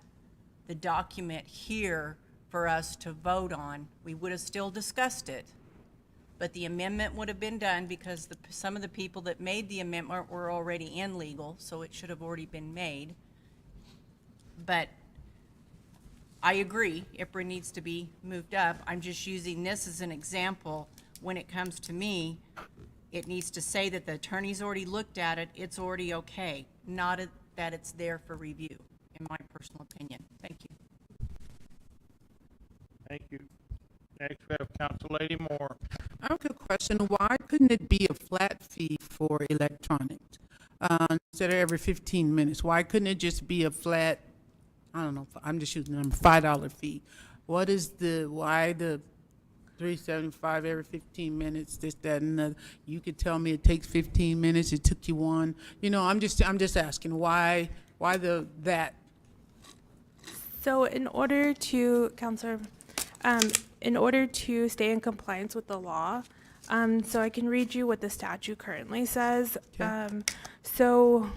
the document here for us to vote on. We would have still discussed it, but the amendment would have been done because some of the people that made the amendment were already in legal, so it should have already been made. But I agree, IPRA needs to be moved up. I'm just using this as an example. When it comes to me, it needs to say that the attorney's already looked at it, it's already okay, not that it's there for review, in my personal opinion. Thank you. Thank you. Next, we have Council Lady Moore. I have a question. Why couldn't it be a flat fee for electronics instead of every 15 minutes? Why couldn't it just be a flat, I don't know, I'm just using the number, $5 fee? Why the $3.75 every 15 minutes, this, that, and the, you could tell me it takes 15 minutes, it took you 1. You know, I'm just asking why that. So in order to, Counselor, in order to stay in compliance with the law, so I can read you what the statute currently says. So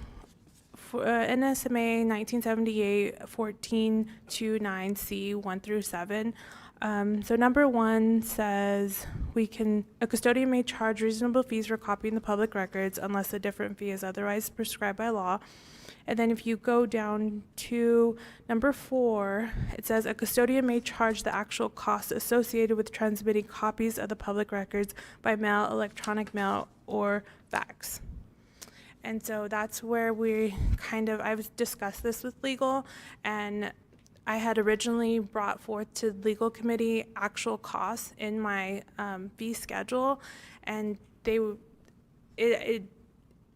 for NSMA 1978 1429C 1 through 7. So number 1 says a custodian may charge reasonable fees for copying the public records unless a different fee is otherwise prescribed by law. And then if you go down to number 4, it says a custodian may charge the actual costs associated with transmitting copies of the public records by mail, electronic mail, or fax. And so that's where I've discussed this with legal, and I had originally brought forth to legal committee actual costs in my fee schedule, and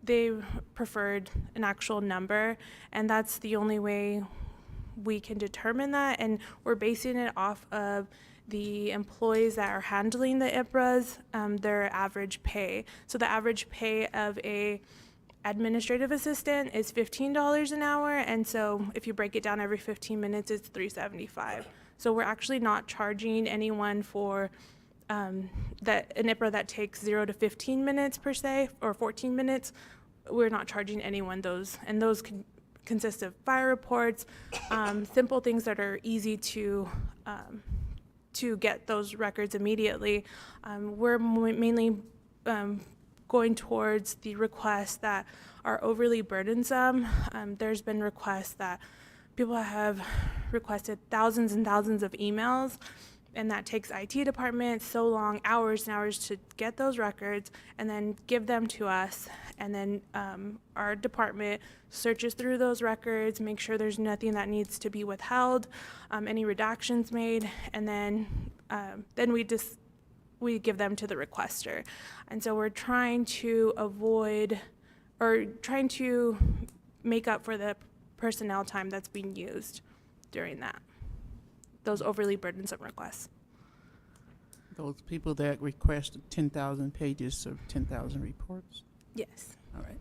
they preferred an actual number, and that's the only way we can determine that, and we're basing it off of the employees that are handling the IPRAs, their average pay. So the average pay of a administrative assistant is $15 an hour, and so if you break it down every 15 minutes, it's $3.75. So we're actually not charging anyone for an IPRA that takes 0 to 15 minutes per se, or 14 minutes. We're not charging anyone those, and those can consist of fire reports, simple things that are easy to get those records immediately. We're mainly going towards the requests that are overly burdensome. There's been requests that people have requested thousands and thousands of emails, and that takes IT department so long, hours and hours to get those records and then give them to us. And then our department searches through those records, make sure there's nothing that needs to be withheld, any redactions made, and then we give them to the requester. And so we're trying to make up for the personnel time that's being used during those overly burdensome requests. Those people that request 10,000 pages of 10,000 reports? Yes. All right.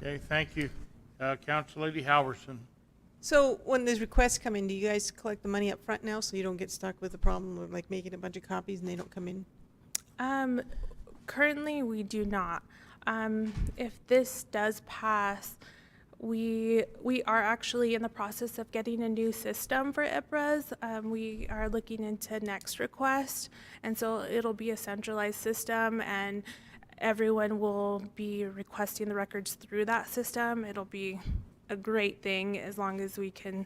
Okay, thank you. Council Lady Halverson. So when these requests come in, do you guys collect the money up front now so you don't get stuck with the problem of like making a bunch of copies and they don't come in? Currently, we do not. If this does pass, we are actually in the process of getting a new system for IPRAs. We are looking into next request, and so it'll be a centralized system, and everyone will be requesting the records through that system. It'll be a great thing as long as we can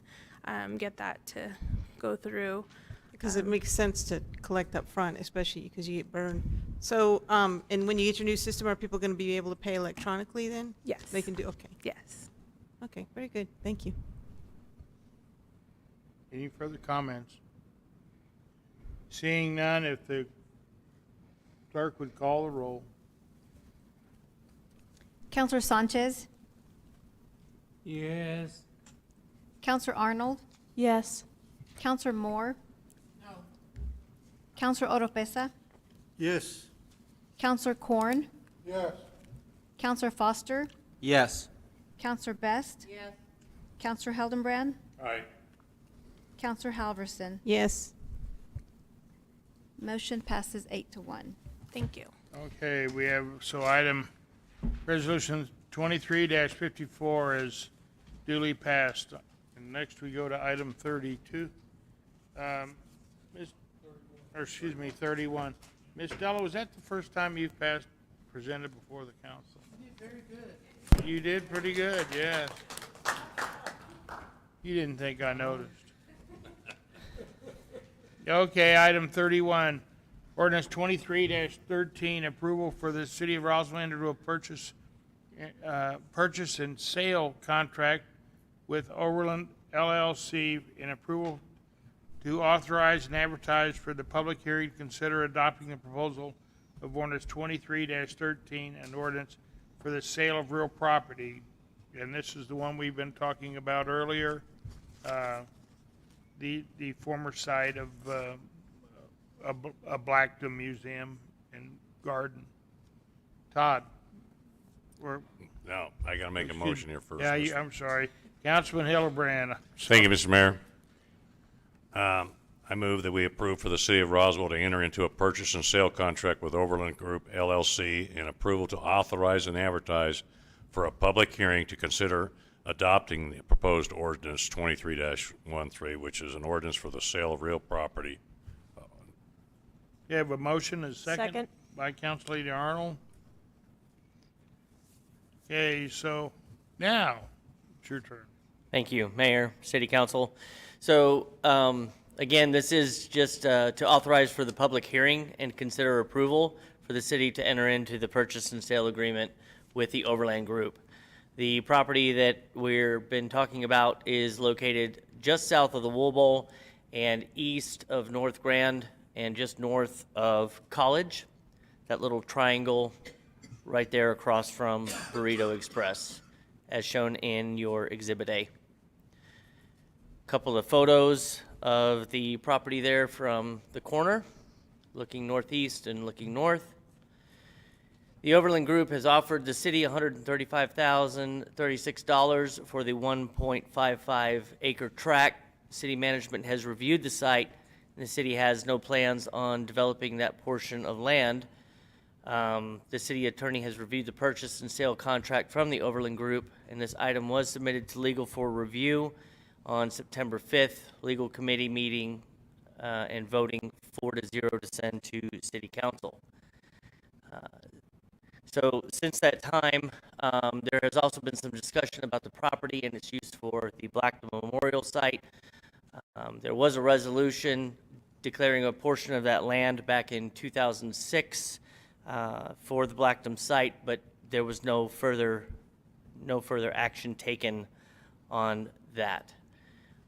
get that to go through. Because it makes sense to collect up front, especially because you get burned. So, and when you get your new system, are people going to be able to pay electronically then? Yes. They can do, okay. Yes. Okay, very good. Thank you. Any further comments? Seeing none, if the clerk would call the roll. Counselor Sanchez, Yes. Counselor Arnold, Yes. Counselor Moore, Counselor Oropesa, Yes. Counselor Corn, Yes. Counselor Foster, Yes. Counselor Best, Counselor Heldenbrand, Aye. Counselor Halverson. Yes. Motion passes 8-1. Thank you. Okay, we have, so item, resolution 23-54 is duly passed. And next we go to item 32. Excuse me, 31. Ms. Dello, was that the first time you've presented before the council? You did very good. You did pretty good, yes. You didn't think I noticed. Okay, item 31, ordinance 23-13, approval for the city of Roswell to do a purchase and sale contract with Overland LLC, and approval to authorize and advertise for the public hearing to consider adopting the proposal of ordinance 23-13, an ordinance for the sale of real property. And this is the one we've been talking about earlier, the former site of a Blackton Museum and Garden. Todd, No, I gotta make a motion here first. Yeah, Mr. I'm sorry. Councilman Hildebrand. Thank you, Mr. Mayor. I move that we approve for the city of Roswell to enter into a purchase and sale contract with Overland Group LLC and approval to authorize and advertise for a public hearing to consider adopting the proposed ordinance 23-13, which is an ordinance for the sale of real property. You have a motion and a second? Second. By Council Lady Arnold. Okay, so now it's your turn. Thank you, Mayor, City Council. So, again, this is just to authorize for the public hearing and consider approval for the city to enter into the purchase and sale agreement with the Overland Group. The property that we've been talking about is located just south of the Wool Bowl and east of North Grand and just north of College, that little triangle right there across from Burrito Express, as shown in your Exhibit A. Couple of photos of the property there from the corner, looking northeast and looking north. The Overland Group has offered the city $135,036 for the 1.55 acre tract. City management has reviewed the site, and the city has no plans on developing that portion of land. The city attorney has reviewed the purchase and sale contract from the Overland Group, and this item was submitted to legal for review on September 5th, legal committee meeting and voting 4-0 to send to City Council. So since that time, there has also been some discussion about the property and its use for the Blackton Memorial Site. There was a resolution declaring a portion of that land back in 2006 for the Blackton site, but there was no further action taken on that.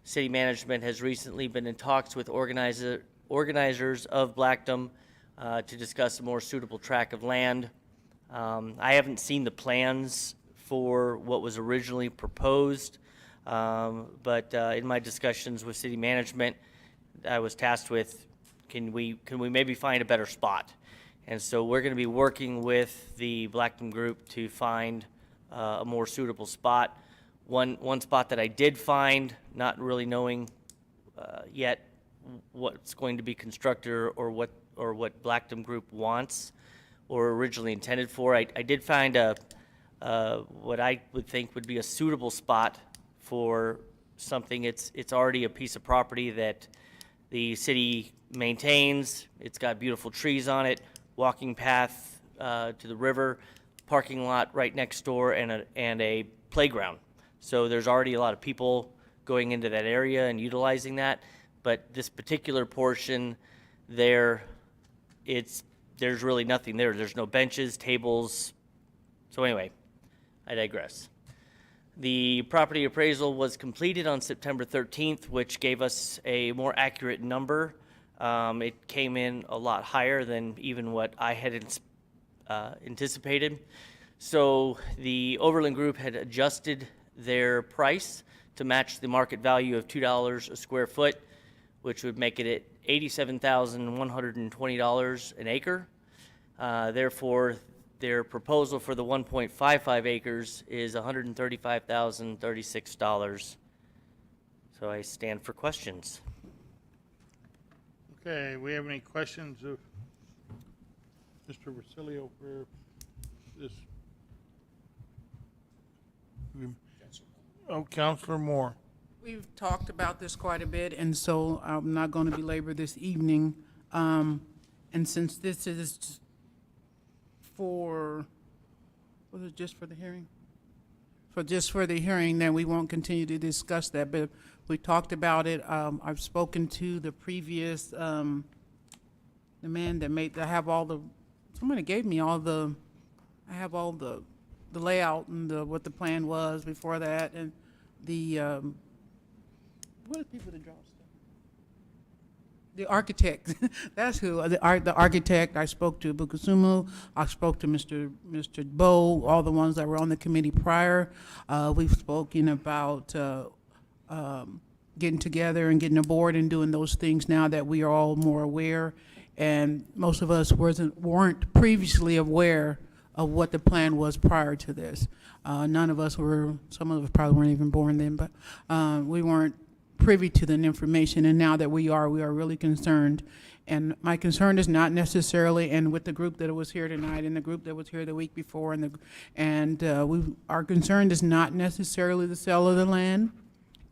City management has recently been in talks with organizers of Blackton to discuss a more suitable tract of land. I haven't seen the plans for what was originally proposed, but in my discussions with city management, I was tasked with, can we maybe find a better spot? And so we're going to be working with the Blackton Group to find a more suitable spot. One spot that I did find, not really knowing yet what's going to be constructed or what Blackton Group wants or originally intended for. I did find what I would think would be a suitable spot for something. It's already a piece of property that the city maintains. It's got beautiful trees on it, walking path to the river, parking lot right next door, and a playground. So there's already a lot of people going into that area and utilizing that. But this particular portion there, there's really nothing there. There's no benches, tables. So anyway, I digress. The property appraisal was completed on September 13th, which gave us a more accurate number. It came in a lot higher than even what I had anticipated. So the Overland Group had adjusted their price to match the market value of $2 a square foot, which would make it at $87,120 an acre. Therefore, their proposal for the 1.55 acres is $135,036. So I stand for questions. Okay, we have any questions of Mr. Rosilio for this? Oh, Councilor Moore. We've talked about this quite a bit, and so I'm not going to belabor this evening. And since this is was it just for the hearing? Just for the hearing, then we won't continue to discuss that, but we talked about it. I've spoken to the previous, the man that somebody gave me I have all the layout and what the plan was before that, and what are people that draw stuff? The architect. That's who. The architect. I spoke to Bukasumu. I spoke to Mr. Bo. All the ones that were on the committee prior. We've spoken about getting together and getting aboard and doing those things now that we are all more aware. And most of us weren't previously aware of what the plan was prior to this. None of us were, some of us probably weren't even born then, but we weren't privy to the information, and now that we are really concerned. And my concern is not necessarily, and with the group that was here tonight and the group that was here the week before, our concern is not necessarily the sale of the land.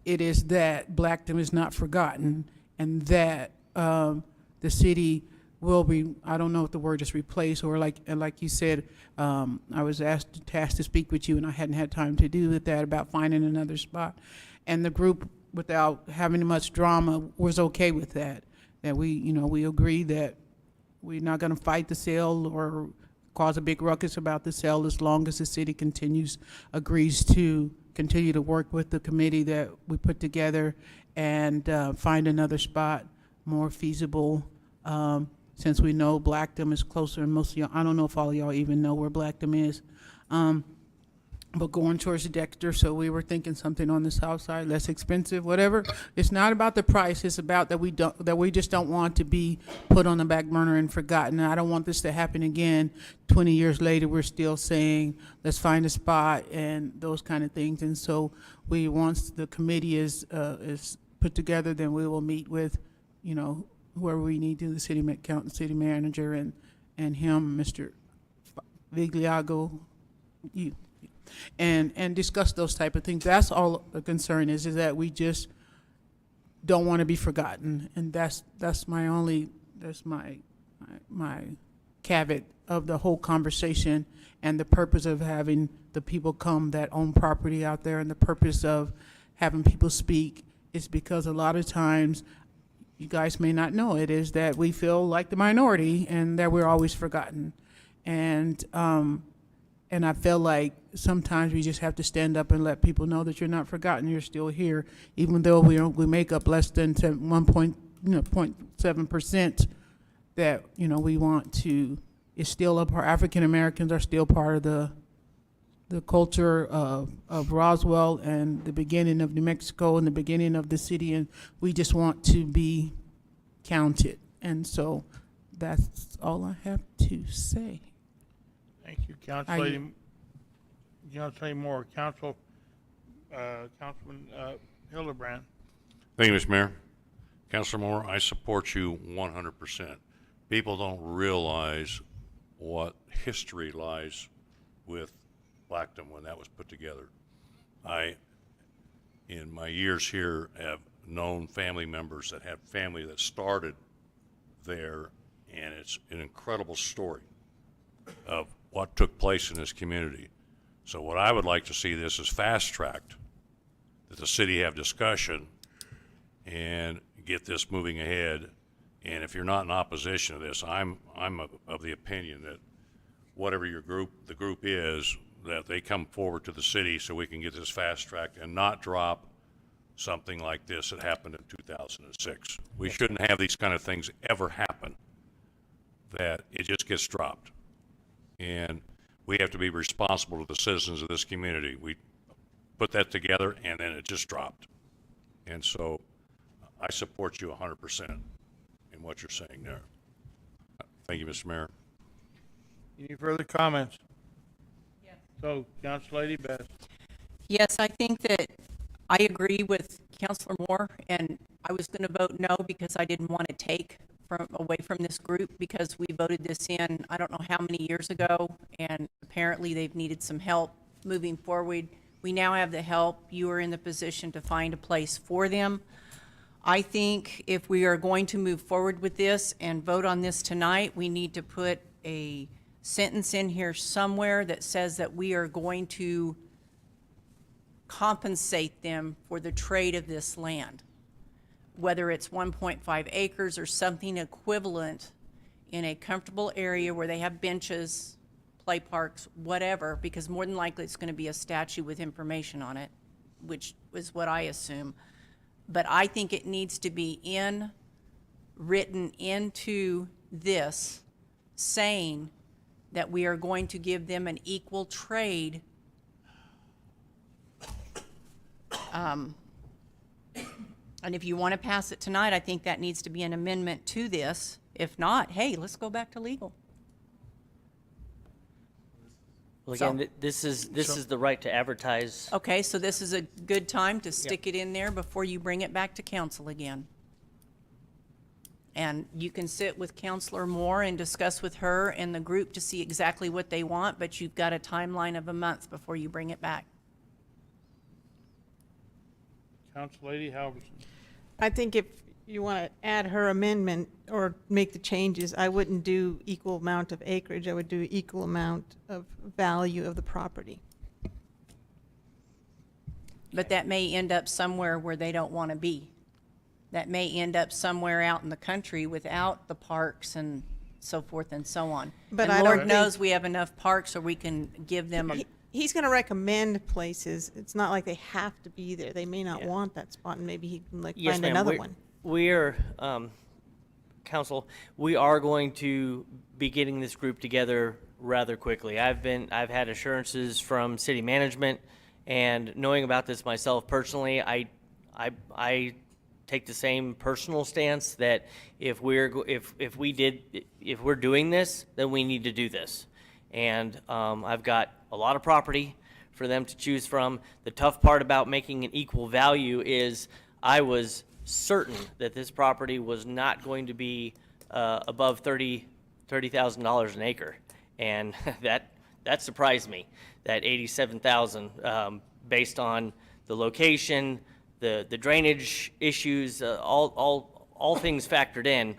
It is that Blackton is not forgotten, and that the city will be, I don't know if the word is replaced, or like you said, I was tasked to speak with you, and I hadn't had time to do that, about finding another spot. And the group, without having much drama, was okay with that. That we agree that we're not going to fight the sale or cause a big ruckus about the sale, as long as the city agrees to continue to work with the committee that we put together and find another spot more feasible. Since we know Blacktham is closer, and most of y'all, I don't know if all of y'all even know where Blacktham is, but going towards Dexter, so we were thinking something on the south side, less expensive, whatever. It's not about the price, it's about that we just don't want to be put on the back burner and forgotten. I don't want this to happen again. 20 years later, we're still saying, let's find a spot and those kind of things. And so once the committee is put together, then we will meet with, whoever we need to, the city manager and him, Mr. Vigliago, and discuss those type of things. That's all the concern is that we just don't want to be forgotten, and that's my caveat of the whole conversation, and the purpose of having the people come that own property out there, and the purpose of having people speak is because a lot of times, you guys may not know it, is that we feel like the minority and that we're always forgotten. And I feel like sometimes we just have to stand up and let people know that you're not forgotten, you're still here, even though we make up less than 0.7%, that, we want to, it's still African Americans are still part of the culture of Roswell and the beginning of New Mexico and the beginning of the city, and we just want to be counted. And so that's all I have to say. Thank you, Council Lady. Council Moore. Councilman Hildebrand. Thank you, Mr. Mayor. Councilor Moore, I support you 100%. People don't realize what history lies with Blackton when that was put together. I, in my years here, have known family members that have family that started there, and it's an incredible story of what took place in this community. So what I would like to see this is fast-tracked, that the city have discussion and get this moving ahead. And if you're not in opposition to this, I'm of the opinion that whatever the group is, that they come forward to the city so we can get this fast-tracked and not drop something like this that happened in 2006. We shouldn't have these kind of things ever happen, that it just gets dropped. And we have to be responsible to the citizens of this community. We put that together and then it just dropped. And so I support you 100% in what you're saying there. Thank you, Mr. Mayor. Any further comments? Yes. So, Council Lady Best. Yes, I think that I agree with Councilor Moore, and I was going to vote no because I didn't want to take away from this group, because we voted this in, I don't know how many years ago, and apparently they've needed some help moving forward. We now have the help. You are in the position to find a place for them. I think if we are going to move forward with this and vote on this tonight, we need to put a sentence in here somewhere that says that we are going to compensate them for the trade of this land, whether it's 1.5 acres or something equivalent in a comfortable area where they have benches, play parks, whatever, because more than likely it's going to be a statue with information on it, which is what I assume. But I think it needs to be written into this, saying that we are going to give them an equal trade and if you want to pass it tonight, I think that needs to be an amendment to this. If not, hey, let's go back to legal. Well, So- again, this is the right to advertise. Okay, so this is a good time to stick it in there before you bring it back to council again. And you can sit with Counselor Moore and discuss with her and the group to see exactly what they want, but you've got a timeline of a month before you bring it back. Council Lady Halverson. I think if you want to add her amendment or make the changes, I wouldn't do equal amount of acreage. I would do equal amount of value of the property. But that may end up somewhere where they don't want to be. That may end up somewhere out in the country without the parks and so forth and so on. But And I don't Lord think- knows we have enough parks so we can give them a, He's going to recommend places. It's not like they have to be there. They may not want that spot, and maybe he can Yes, find ma'am. another one. We're, council, we are going to be getting this group together rather quickly. I've had assurances from city management, and knowing about this myself personally, I take the same personal stance that if we're doing this, then we need to do this. And I've got a lot of property for them to choose from. The tough part about making an equal value is I was certain that this property was not going to be above $30,000 an acre, and that surprised me. That 87,000, based on the location, the drainage issues, all things factored in.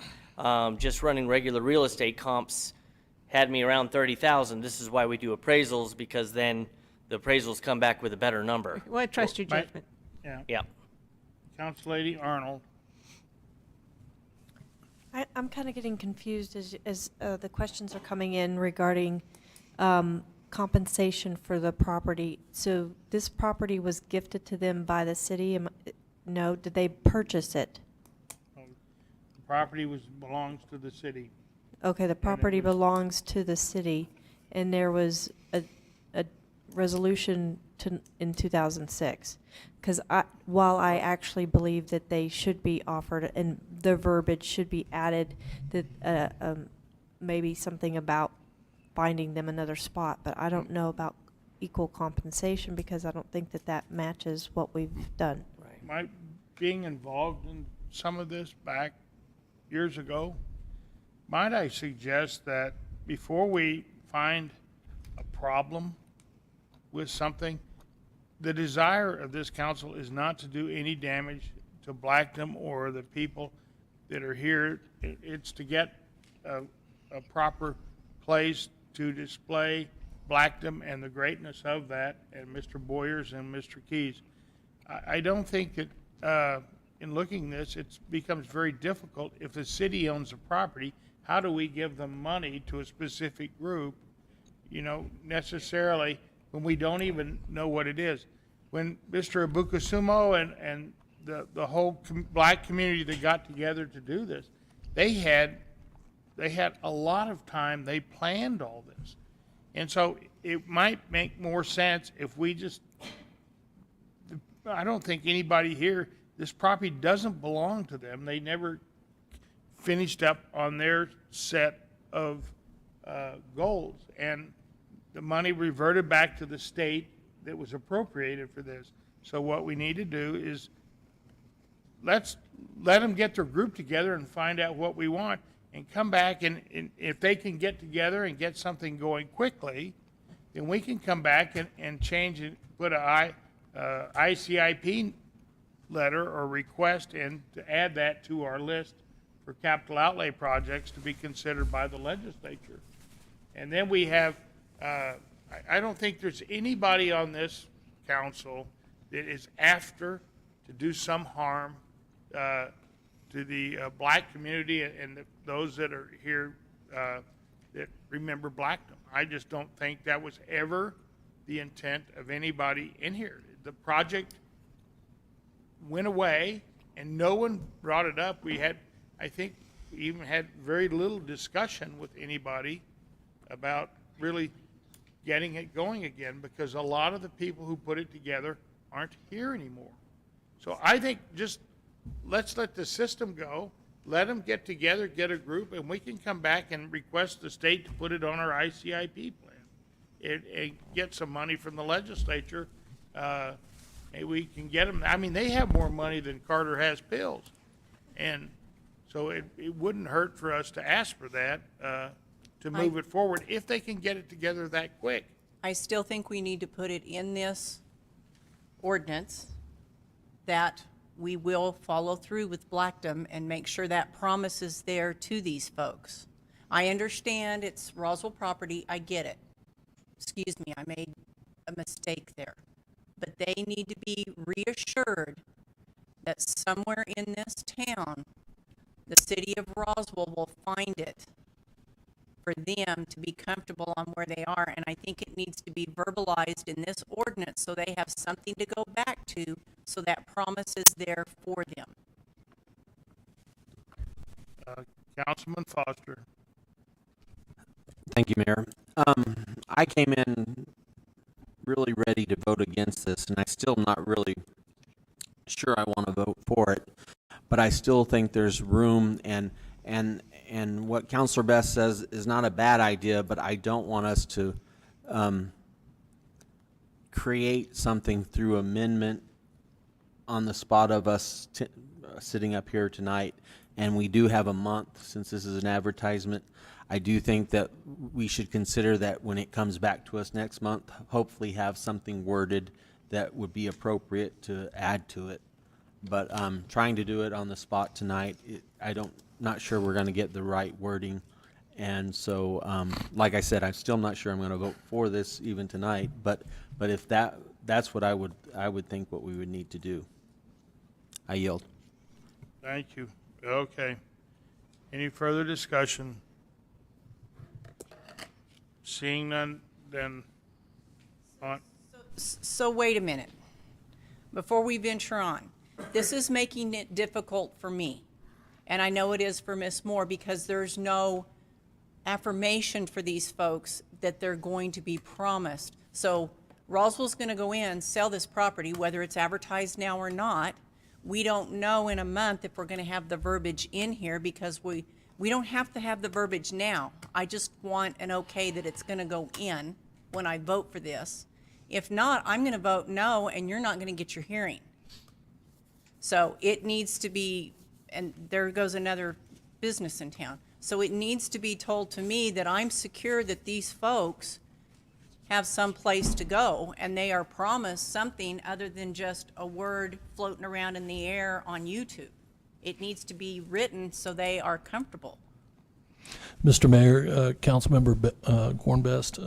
Just running regular real estate comps had me around 30,000. This is why we do appraisals, because then the appraisals come back with a better number. Well, I trust your judgment. Yeah. Yeah. Council Lady Arnold. I'm kind of getting confused as the questions are coming in regarding compensation for the property. So this property was gifted to them by the city? No, did they purchase it? The property belongs to the city. Okay, the property belongs to the city, and there was a resolution in 2006. Because while I actually believe that they should be offered, and the verbiage should be added, that maybe something about finding them another spot, but I don't know about equal compensation, because I don't think that matches what we've done. My being involved in some of this back years ago, might I suggest that before we find a problem with something, the desire of this council is not to do any damage to Blackdom or the people that are here. It's to get a proper place to display Blackdom and the greatness of that, and Mr. Boyers and Mr. Keys. I don't think that in looking at this, it becomes very difficult. If the city owns the property, how do we give them money to a specific group, necessarily, when we don't even know what it is? When Mr. Abukusumo and the whole black community that got together to do this, they had a lot of time. They planned all this. And so it might make more sense if we just, I don't think anybody here, this property doesn't belong to them. They never finished up on their set of goals. And the money reverted back to the state that was appropriated for this. So what we need to do is let them get their group together and find out what we want, and come back, and if they can get together and get something going quickly, then we can come back and change it, put a ICIP letter or request in to add that to our list for capital outlay projects to be considered by the legislature. And then we have, I don't think there's anybody on this council that is after to do some harm to the black community and those that are here that remember Blackdom. I just don't think that was ever the intent of anybody in here. The project went away and no one brought it up. I think we even had very little discussion with anybody about really getting it going again, because a lot of the people who put it together aren't here anymore. So I think just let's let the system go, let them get together, get a group, and we can come back and request the state to put it on our ICIP plan. and get some money from the legislature, maybe we can get them. I mean, they have more money than Carter has pills. And so it wouldn't hurt for us to ask for that, to move it forward, if they can get it together that quick. I still think we need to put it in this ordinance that we will follow through with Blackdom and make sure that promise is there to these folks. I understand it's Roswell property, I get it. Excuse me, I made a mistake there. But they need to be reassured that somewhere in this town, the city of Roswell will find it for them to be comfortable on where they are. And I think it needs to be verbalized in this ordinance so they have something to go back to, so that promise is there for them. Councilman Foster. Thank you, Mayor. I came in really ready to vote against this, and I'm still not really sure I want to vote for it. But I still think there's room, and what Councilor Best says is not a bad idea, but I don't want us to create something through amendment on the spot of us sitting up here tonight. And we do have a month, since this is an advertisement. I do think that we should consider that when it comes back to us next month, hopefully have something worded that would be appropriate to add to it. But trying to do it on the spot tonight, not sure we're going to get the right wording. And so, like I said, I'm still not sure I'm going to vote for this even tonight. But if that's what I would think what we would need to do. I yield. Thank you. Okay. Any further discussion? Seeing none, then on. So wait a minute. Before we venture on, this is making it difficult for me. And I know it is for Ms. Moore, because there's no affirmation for these folks that they're going to be promised. So Roswell's going to go in, sell this property, whether it's advertised now or not. We don't know in a month if we're going to have the verbiage in here, because we don't have to have the verbiage now. I just want an okay that it's going to go in when I vote for this. If not, I'm going to vote no, and you're not going to get your hearing. So it needs to be, and there goes another business in town. So it needs to be told to me that I'm secure that these folks have some place to go, and they are promised something other than just a word floating around in the air on YouTube. It needs to be written so they are comfortable. Mr. Mayor, Councilmember Cornbest,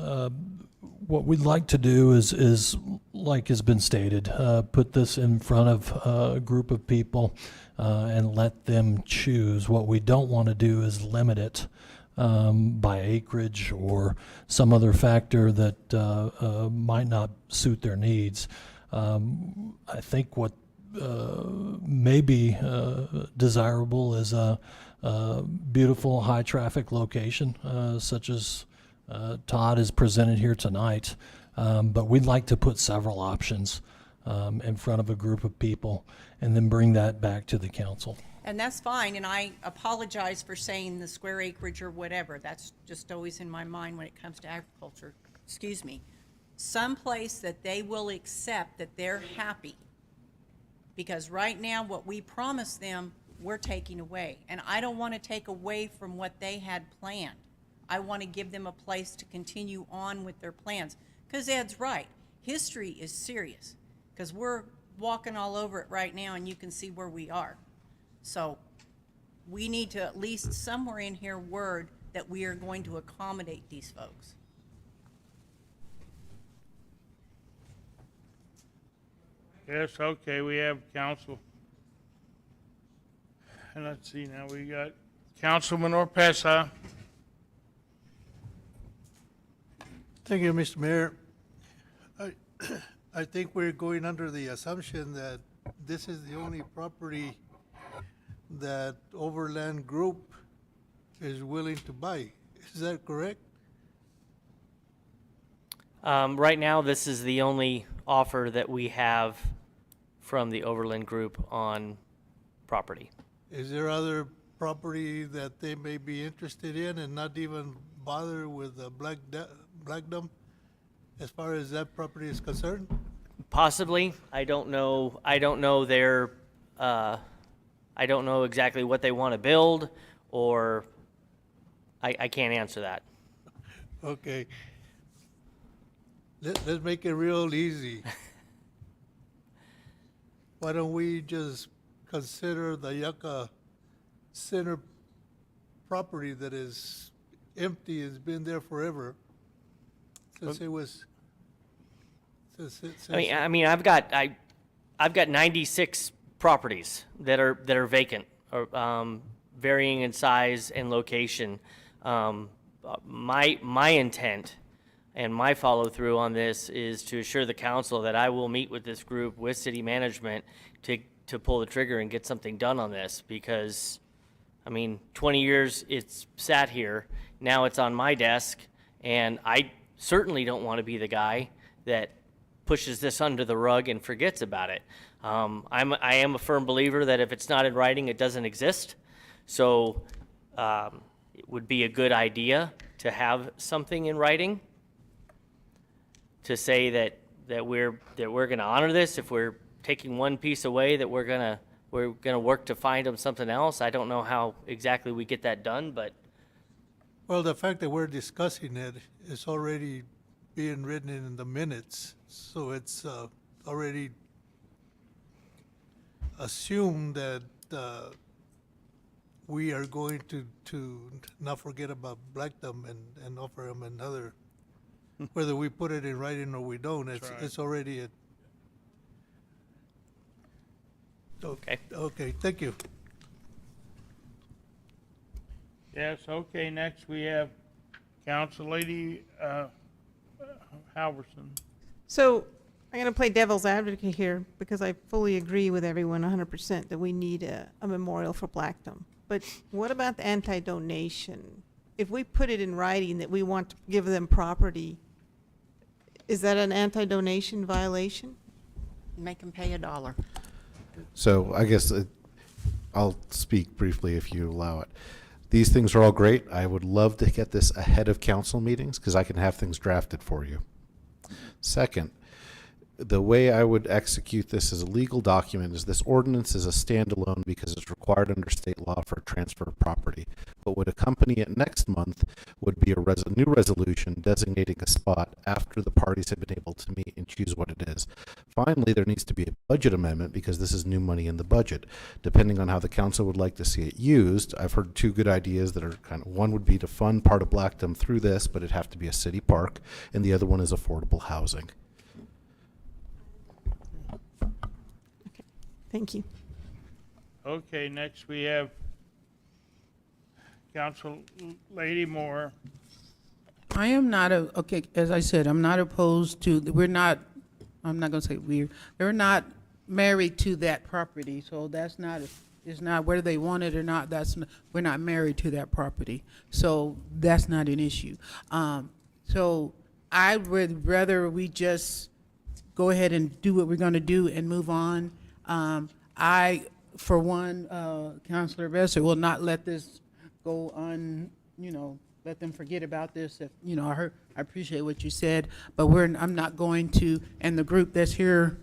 what we'd like to do is like has been stated, put this in front of a group of people and let them choose. What we don't want to do is limit it by acreage or some other factor that might not suit their needs. I think what may be desirable is a beautiful high traffic location such as Todd has presented here tonight, but we'd like to put several options in front of a group of people and then bring that back to the council. And that's fine, and I apologize for saying the square acreage or whatever. That's just always in my mind when it comes to agriculture. Excuse me. Someplace that they will accept that they're happy. Because right now, what we promise them, we're taking away. And I don't want to take away from what they had planned. I want to give them a place to continue on with their plans. Because Ed's right. History is serious. Because we're walking all over it right now, and you can see where we are. So we need to at least somewhere in here word that we are going to accommodate these folks. Yes, okay, we have council. And let's see, now we got Councilman Orpesa. Thank you, Mr. Mayor. I think we're going under the assumption that this is the only property that Overland Group is willing to buy. Is that correct? Right now, this is the only offer that we have from the Overland Group on property. Is there other property that they may be interested in and not even bother with Blackdom as far as that property is concerned? Possibly. I don't know. I don't know their. I don't know exactly what they want to build, or I can't answer that. Okay. Let's make it real easy. Why don't we just consider the Yucca Center property that is empty, has been there forever, since it was, I mean, I've got 96 properties that are vacant, or varying in size and location. My intent and my follow through on this is to assure the council that I will meet with this group with city management to pull the trigger and get something done on this, because I mean, 20 years it's sat here. Now it's on my desk, and I certainly don't want to be the guy that pushes this under the rug and forgets about it. I am a firm believer that if it's not in writing, it doesn't exist. So it would be a good idea to have something in writing to say that we're going to honor this. If we're taking one piece away, that we're going to work to find them something else. I don't know how exactly we get that done, but well, the fact that we're discussing it is already being written in the minutes, so it's already assumed that we are going to not forget about Blackthumb and offer them another, whether we put it in writing or we don't, it's already a. Okay. Okay, thank you. Yes, okay, next we have Council Lady Halverson. So I'm going to play devil's advocate here because I fully agree with everyone 100% that we need a memorial for Blackthumb. But what about the anti-donation? If we put it in writing that we want to give them property, is that an anti-donation violation? Make them pay $1. So I guess I'll speak briefly if you allow it. These things are all great. I would love to get this ahead of council meetings because I can have things drafted for you. Second, the way I would execute this as a legal document is this ordinance is a standalone because it's required under state law for a transfer of property. What would accompany it next month would be a new resolution designating a spot after the parties have been able to meet and choose what it is. Finally, there needs to be a budget amendment because this is new money in the budget. Depending on how the council would like to see it used, I've heard two good ideas that are one would be to fund part of Blackthumb through this, but it'd have to be a city park, and the other one is affordable housing. Thank you. Okay, next we have Council Lady Moore. I am not okay, as I said, I'm not opposed to, I'm not gonna say they're not married to that property, so that's not, it's not whether they want it or not, we're not married to that property. So that's not an issue. So I would rather we just go ahead and do what we're gonna do and move on. I, for one, Councilor Besser, will not let this go on, let them forget about this. If, I appreciate what you said, but I'm not going to, and the group that's here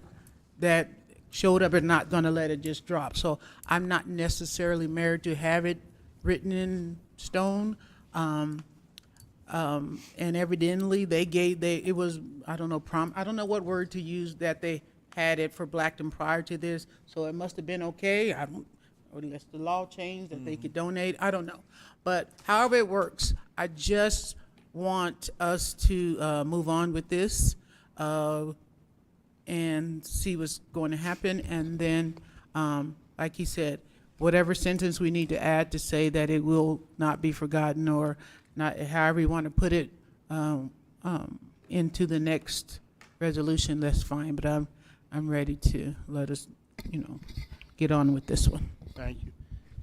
that showed up are not going to let it just drop. So I'm not necessarily married to have it written in stone. And evidently it was, I don't know what word to use, that they had it for Blackthumb prior to this, so it must have been okay. Or unless the law changed that they could donate, I don't know. But however it works, I just want us to move on with this and see what's going to happen. And then, like he said, whatever sentence we need to add to say that it will not be forgotten, or not, however you want to put it into the next resolution, that's fine. But I'm ready to let us, get on with this one. Thank you.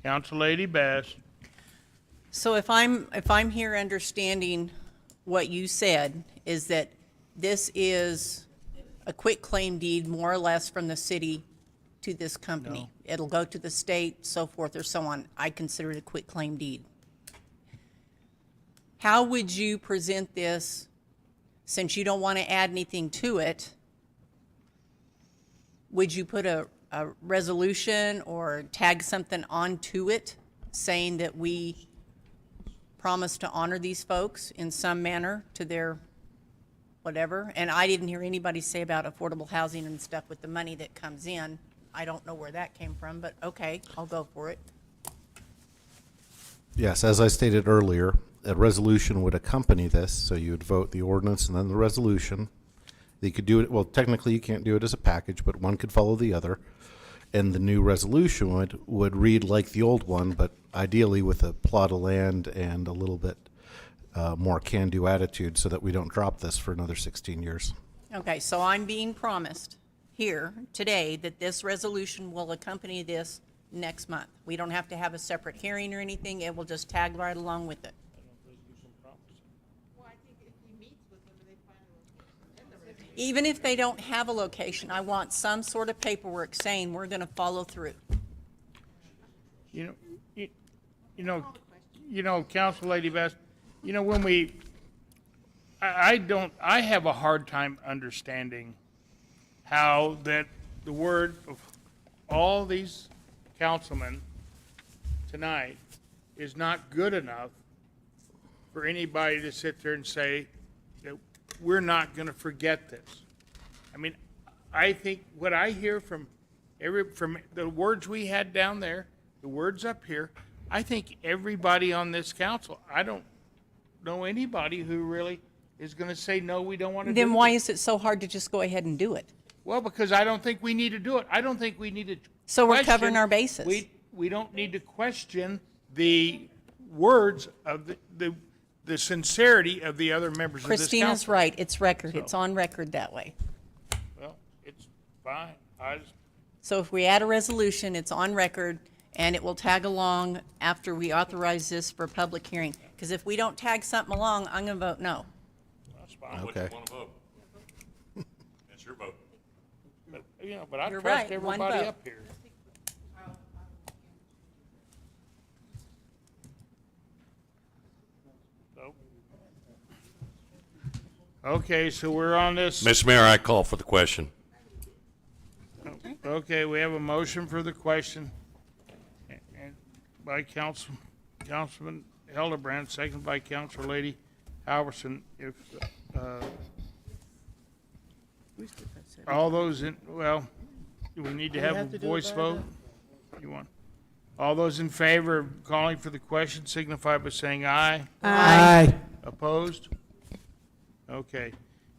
Council Lady Bass. So if I'm here understanding what you said, is that this is a quit claim deed more or less from the city to this company. No. It'll go to the state, so forth or so on. I consider it a quit claim deed. How would you present this since you don't want to add anything to it, would you put a resolution or tag something onto it saying that we promise to honor these folks in some manner to their whatever? And I didn't hear anybody say about affordable housing and stuff with the money that comes in. I don't know where that came from, but okay, I'll go for it. Yes, as I stated earlier, a resolution would accompany this, so you would vote the ordinance and then the resolution. You could do it, well, technically you can't do it as a package, but one could follow the other. And the new resolution would read like the old one, but ideally with a plot of land and a little bit more can-do attitude so that we don't drop this for another 16 years. Okay, so I'm being promised here today that this resolution will accompany this next month. We don't have to have a separate hearing or anything. It will just tag right along with it. Even if they don't have a location, I want some sort of paperwork saying we're going to follow through. You know, Council Lady Best, you know, when I have a hard time understanding how that the word of all these councilmen tonight is not good enough for anybody to sit there and say that we're not going to forget this. I mean, I think what I hear from the words we had down there, the words up here, I think everybody on this council, I don't know anybody who really is going to say, no, we don't want to do it. Then why is it so hard to just go ahead and do it? Well, because I don't think we need to do it. I don't think we need to So we're question- covering our bases. We don't need to question the words of the sincerity of the other members of this council. Christina's right. It's record. It's on record that way. Well, it's fine. So if we add a resolution, it's on record, and it will tag along after we authorize this for public hearing. Because if we don't tag something along, I'm going to vote no. That's fine. Okay. What you want to vote? That's your vote. But, but I You're trust right, one everybody vote. up here. Okay, so we're on this. Mr. Mayor, I call for the question. Okay, we have a motion for the question and by Councilman Hildebrand, second by Councilor Lady Halverson. If all those in, well, do we need to have a voice vote? You want? All those in favor of calling for the question signify by saying aye. Aye. Opposed? Okay.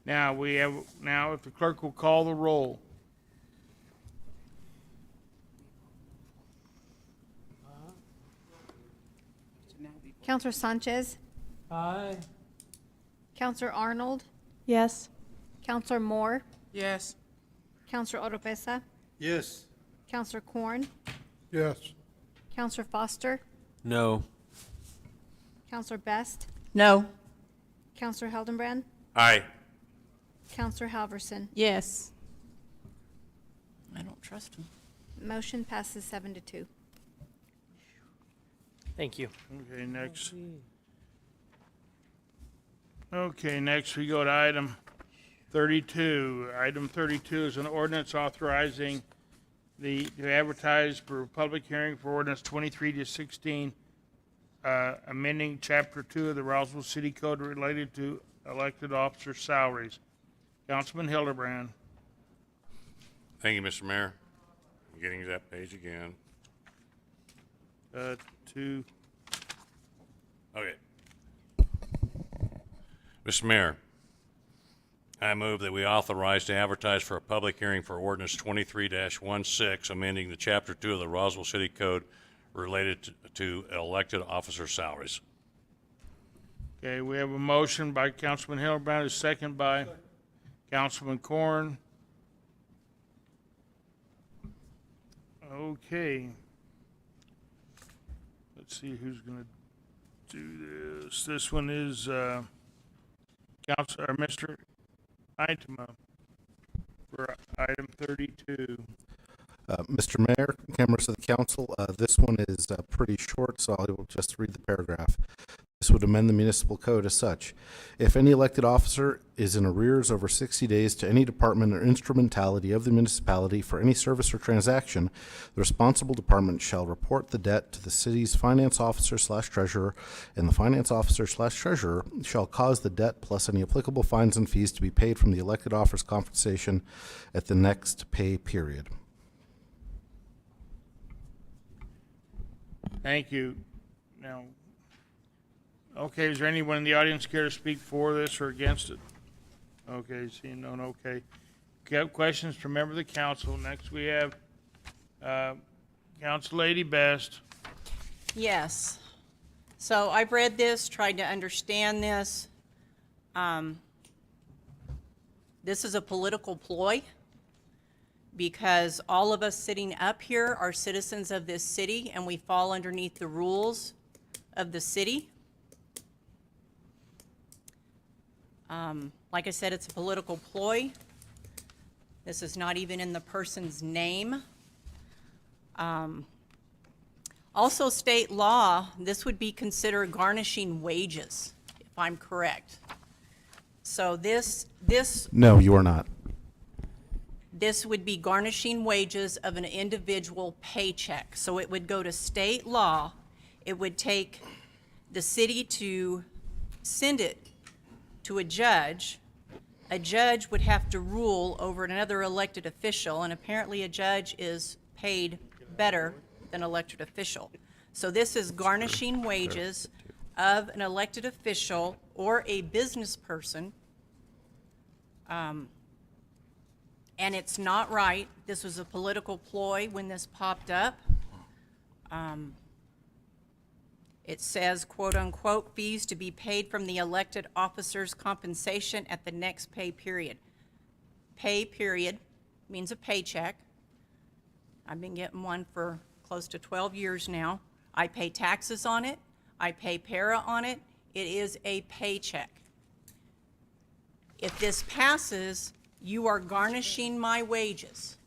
Now, if the clerk will call the roll. Counselor Sanchez, Aye. Counselor Arnold, Yes. Counselor Moore, Yes. Counselor Oropesa, Yes. Counselor Corn, Yes. Counselor Foster, No. Counselor Best, No. Counselor Hildenbrand, Aye. Counselor Halverson. Yes. I don't trust him. Motion passes 7-2. Thank you. Okay, next. Okay, next we go to item 32. Item 32 is an ordinance authorizing to advertise for a public hearing for ordinance 23-16, amending Chapter 2 of the Roswell City Code related to elected officer salaries. Councilman Hildebrand. Thank you, Mr. Mayor. I'm getting to that page again. Okay. Mr. Mayor, I move that we authorize to advertise for a public hearing for ordinance 23-16, amending the Chapter 2 of the Roswell City Code related to elected officer salaries. Okay, we have a motion by Councilman Hildebrand, a second by Councilman Corn. Okay. Let's see who's going to do this. This one is Mr. Itema for item 32. Mr. Mayor, members of the council, this one is pretty short, so I will just read the paragraph. This would amend the municipal code as such. If any elected officer is in arrears over 60 days to any department or instrumentality of the municipality for any service or transaction, the responsible department shall report the debt to the city's finance officer/treasurer, and the finance officer/treasurer shall cause the debt plus any applicable fines and fees to be paid from the elected officer's compensation at the next pay period. Thank you. Now, okay, is there anyone in the audience care to speak for this or against it? Okay, seeing none, okay. Got questions from member of the council. Next we have Council Lady Best. Yes. So I've read this, tried to understand this. This is a political ploy because all of us sitting up here are citizens of this city and we fall underneath the rules of the city. Like I said, it's a political ploy. This is not even in the person's name. Also, state law, this would be considered garnishing wages, if I'm correct. So this No, you are not. would be garnishing wages of an individual paycheck. So it would go to state law. It would take the city to send it to a judge. A judge would have to rule over another elected official, and apparently a judge is paid better than an elected official. So this is garnishing wages of an elected official or a business person. And it's not right. This was a political ploy when this popped up. It says, quote unquote, fees to be paid from the elected officer's compensation at the next pay period. Pay period means a paycheck. I've been getting one for close to 12 years now. I pay taxes on it. I pay para on it. It is a paycheck. If this passes, you are garnishing my wages.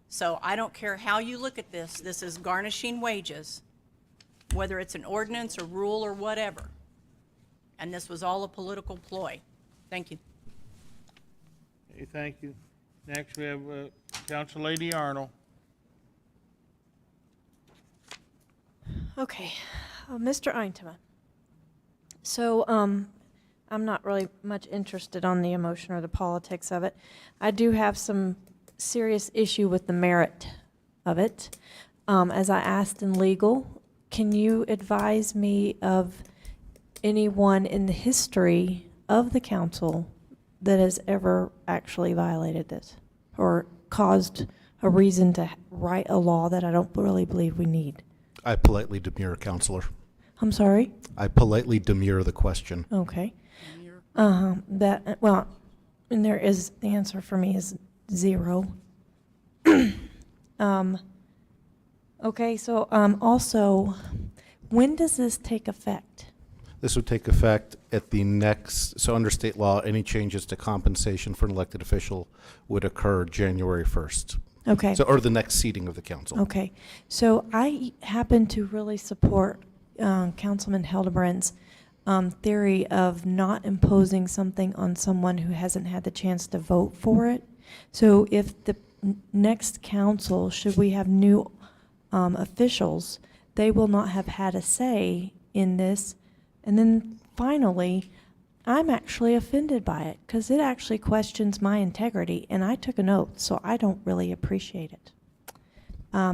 So I don't care how you look at this. This is garnishing wages, whether it's an ordinance or rule or whatever. And this was all a political ploy. Thank you. Okay, thank you. Next we have Council Lady Arnold. Okay, Mr. Eintema. So, I'm not really much interested on the emotion or the politics of it. I do have some serious issue with the merit of it. As I asked in legal, can you advise me of anyone in the history of the council that has ever actually violated this or caused a reason to write a law that I don't really believe we need? I politely demur, Counselor. I'm sorry? I politely demur the question. Okay. Well, and there is, the answer for me is 0. Okay, so also, when does this take effect? This would take effect at the next, so under state law, any changes to compensation for an elected official would occur January 1st. Okay. So, or the next seating of the council. Okay, so I happen to really support Councilman Hildebrandt's theory of not imposing something on someone who hasn't had the chance to vote for it. So if the next council, should we have new officials, they will not have had a say in this. And then finally, I'm actually offended by it because it actually questions my integrity, and I took an oath, so I don't really appreciate it.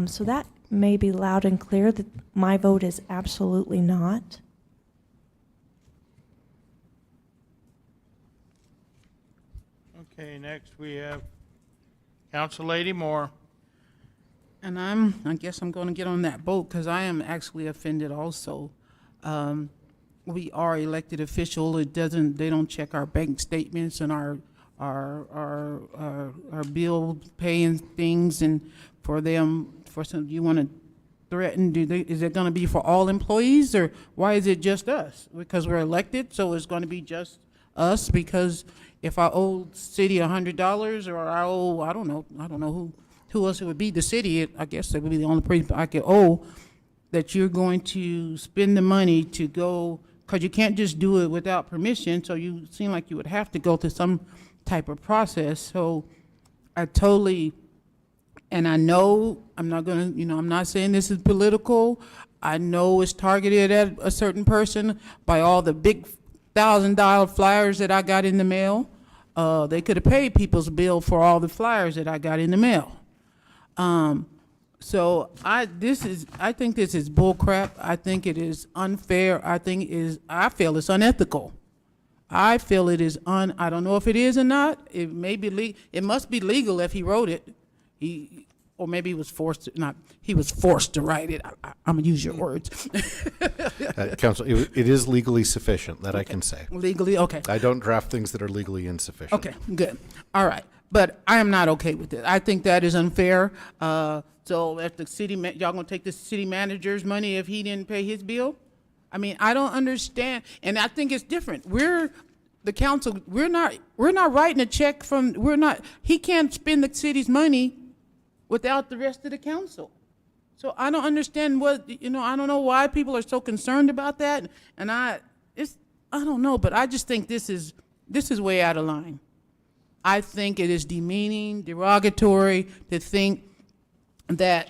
So that may be loud and clear that my vote is absolutely not. Okay, next we have Council Lady Moore. And I guess I'm going to get on that boat because I am actually offended also. We are elected official. They don't check our bank statements and our bill paying things, and for some, you want to threaten, is it going to be for all employees, or why is it just us? Because we're elected, so it's going to be just us, because if I owe city $100 or I owe, I don't know who else it would be, the city, I guess that would be the only person I could owe. that you're going to spend the money to go, because you can't just do it without permission, so you seem like you would have to go through some type of process. So I totally, and I know, I'm not gonna, I'm not saying this is political. I know it's targeted at a certain person by all the big $1,000 flyers that I got in the mail. They could have paid people's bill for all the flyers that I got in the mail. So I think this is bull crap. I think it is unfair. I feel it's unethical. I feel it is I don't know if it is or not. It may be it must be legal if he wrote it. Or maybe he was forced to write it. I'm gonna use your words. Counsel, it is legally sufficient, that I can say. Legally, okay. I don't draft things that are legally insufficient. Okay, good. All right. But I am not okay with it. I think that is unfair. So if the y'all gonna take the city manager's money if he didn't pay his bill? I mean, I don't understand. And I think it's different. The council, we're not writing a check he can't spend the city's money without the rest of the council. So I don't understand I don't know why people are so concerned about that. And I don't know, but I just think this is way out of line. I think it is demeaning, derogatory to think that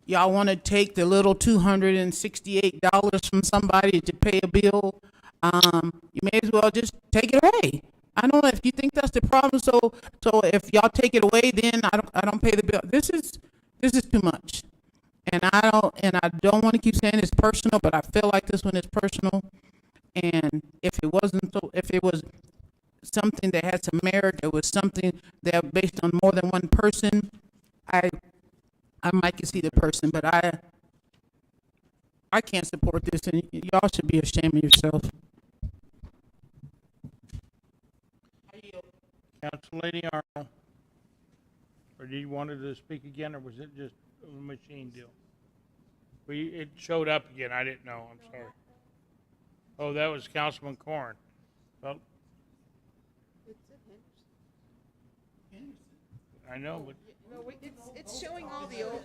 y'all want to take the little $268 from somebody to pay a bill. You may as well just take it away. I don't know if you think that's the problem. So if y'all take it away, then I don't pay the bill. This is too much. And I don't want to keep saying it's personal, but I feel like this one is personal. And if it was something that had some merit, it was something that based on more than one person, I might can see the person, but I can't support this, and y'all should be ashamed of yourself. Council Lady Arnold, or did you wanted to speak again, or was it just a machine deal? It showed up again. I didn't know. I'm sorry. Oh, that was Councilman Corn. Well, I know, but It's showing all the old.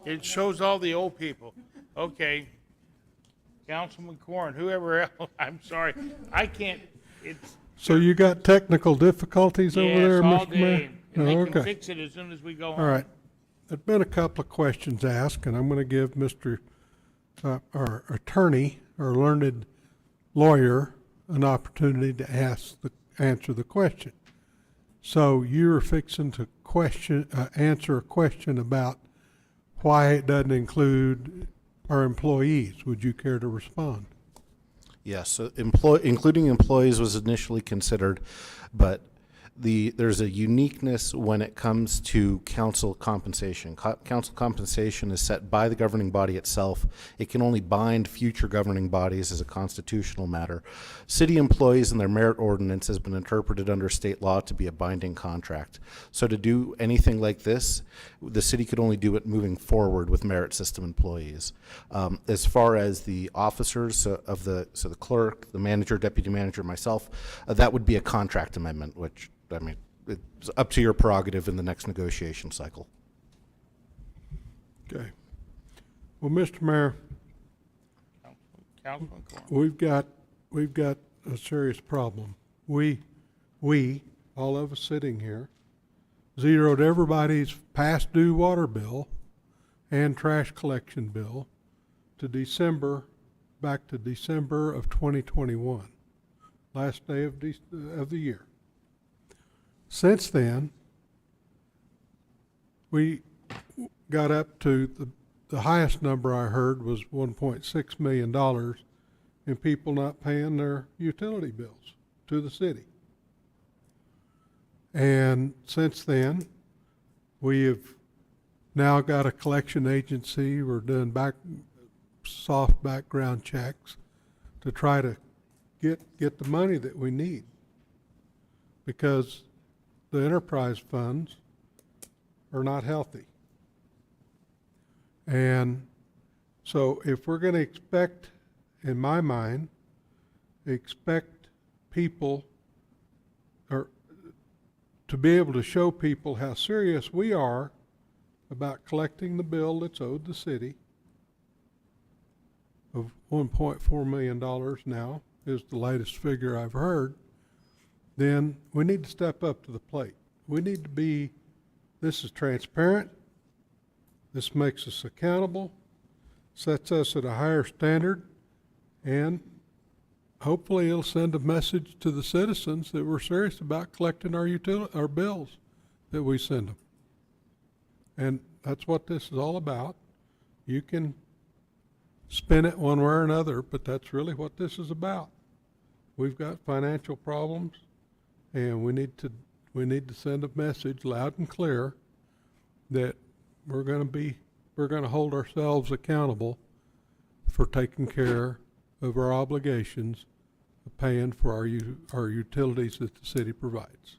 it shows all the old people. Okay. Councilman Corn, whoever else. I'm sorry. I can't. So you got technical difficulties over there, all Mr. Mayor? day. And they Oh, can okay. fix it as soon as we go All home. right. There's been a couple of questions asked, and I'm going to give Mr. Our attorney, our learned lawyer, an opportunity to answer the question. So you're fixing to answer a question about why it doesn't include our employees. Would you care to respond? Yes, so including employees was initially considered, but there's a uniqueness when it comes to council compensation. Council compensation is set by the governing body itself. It can only bind future governing bodies as a constitutional matter. City employees and their merit ordinance has been interpreted under state law to be a binding contract. So to do anything like this, the city could only do it moving forward with merit system employees. As far as the officers the clerk, the manager, deputy manager, myself, that would be a contract amendment, which it's up to your prerogative in the next negotiation cycle. Okay. Well, Mr. Mayor, Councilman Corn. we've got a serious problem. We, all of us sitting here, zeroed everybody's past due water bill and trash collection bill to back to December of 2021, last day of the year. Since then, we got up to the highest number I heard was $1.6 million in people not paying their utility bills to the city. And since then, we have now got a collection agency. We're doing soft background checks to try to get the money that we need, because the enterprise funds are not healthy. And so if we're going to expect, in my mind, people to be able to show people how serious we are about collecting the bill that's owed the city of $1.4 million now, is the latest figure I've heard, then we need to step up to the plate. We need to be, this is transparent, this makes us accountable, sets us at a higher standard, and hopefully it'll send a message to the citizens that we're serious about collecting our bills that we send them. And that's what this is all about. You can spin it one way or another, but that's really what this is about. We've got financial problems, and we need to send a message loud and clear that we're going to hold ourselves accountable for taking care of our obligations of paying for our utilities that the city provides.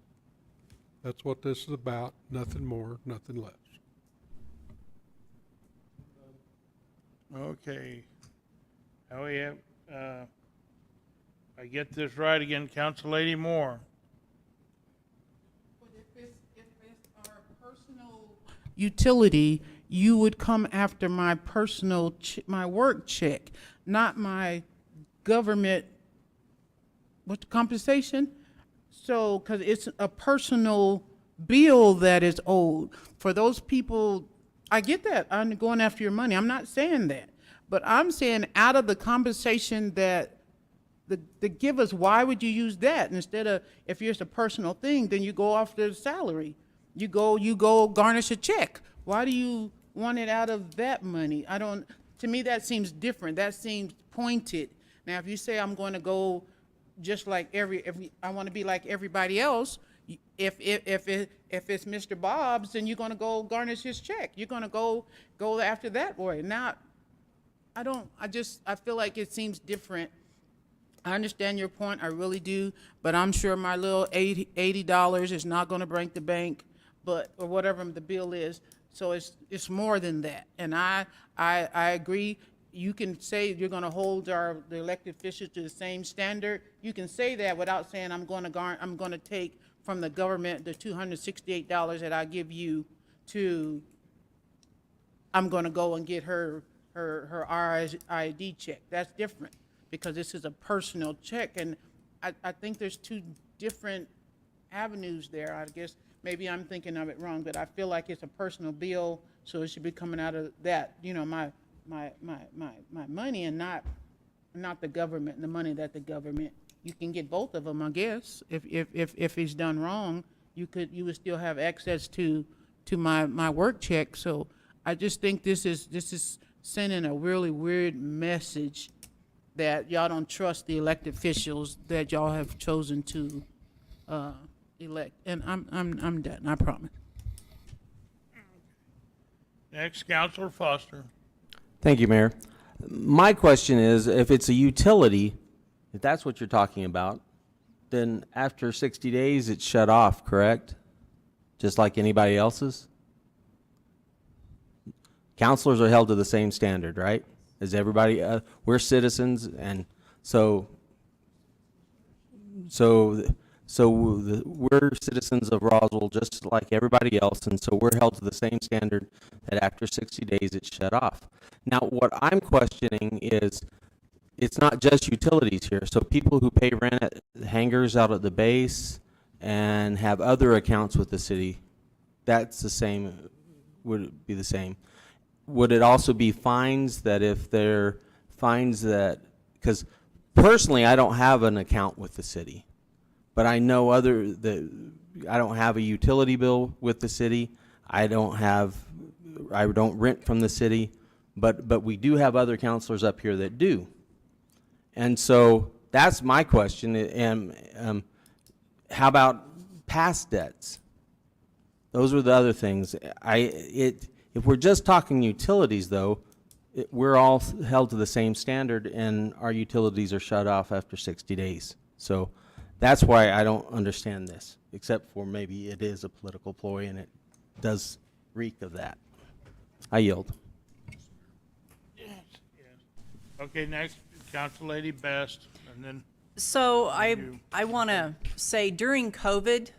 That's what this is about, nothing more, nothing less. Okay. Now we have, I get this right again, Council Lady Moore. But if it's our personal utility, you would come after my personal, my work check, not my government, what's the compensation? So, because it's a personal bill that is owed. For those people, I get that, I'm going after your money, I'm not saying that. But I'm saying out of the compensation that the give us, why would you use that? Instead of, if it's a personal thing, then you go off the salary. You go garnish a check. Why do you want it out of that money? To me, that seems different. That seems pointed. Now, if you say I'm going to go just like I want to be like everybody else, if it's Mr. Bob's, then you're going to go garnish his check. You're going to go after that way. Now, I feel like it seems different. I understand your point, I really do, but I'm sure my little $80 is not going to break the bank, or whatever the bill is. So it's more than that. And I agree. You can say you're going to hold the elected officials to the same standard. You can say that without saying I'm going to take from the government the $268 that I give you I'm going to go and get her RID check. That's different because this is a personal check, and I think there's two different avenues there. I guess maybe I'm thinking of it wrong, but I feel like it's a personal bill, so it should be coming out of that, my money, and not the government, the money that the government. You can get both of them, I guess. If it's done wrong, you would still have access to my work check. So I just think this is sending a really weird message that y'all don't trust the elected officials that y'all have chosen to elect. And I'm done, I promise. Next, Councilor Foster. Thank you, Mayor. My question is, if it's a utility, if that's what you're talking about, then after 60 days, it's shut off, correct? Just like anybody else's? Counselors are held to the same standard, right? As everybody, we're citizens, and so we're citizens of Roswell just like everybody else, and so we're held to the same standard that after 60 days it's shut off. Now, what I'm questioning is, it's not just utilities here. So people who pay rent at hangars out at the base and have other accounts with the city, that's the same, would it be the same? Would it also be fines that if they're fines that, because personally I don't have an account with the city, but I know I don't have a utility bill with the city. I don't rent from the city, but we do have other counselors up here that do. And so that's my question. And how about past debts? Those are the other things. If we're just talking utilities, though, we're all held to the same standard, and our utilities are shut off after 60 days. So that's why I don't understand this, except for maybe it is a political ploy, and it does reek of that. I yield. Yes. Okay, next, Council Lady Best, and then. So I want to say during COVID,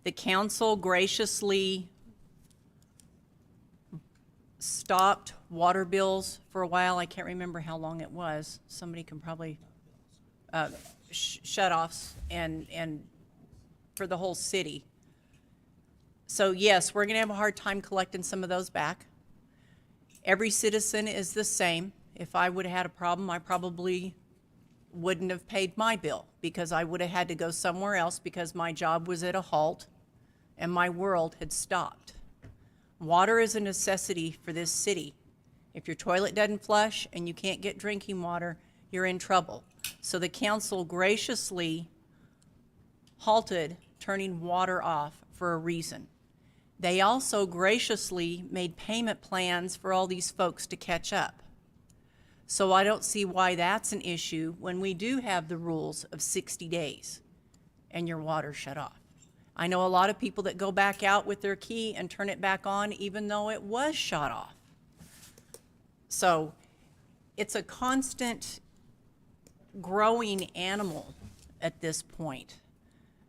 the council graciously stopped water bills for a while. I can't remember how long it was. Somebody can probably, shut-offs and for the whole city. So yes, we're gonna have a hard time collecting some of those back. Every citizen is the same. If I would've had a problem, I probably wouldn't have paid my bill because I would have had to go somewhere else because my job was at a halt and my world had stopped. Water is a necessity for this city. If your toilet doesn't flush and you can't get drinking water, you're in trouble. So the council graciously halted turning water off for a reason. They also graciously made payment plans for all these folks to catch up. So I don't see why that's an issue when we do have the rules of 60 days and your water shut off. I know a lot of people that go back out with their key and turn it back on even though it was shut off. So it's a constant growing animal at this point.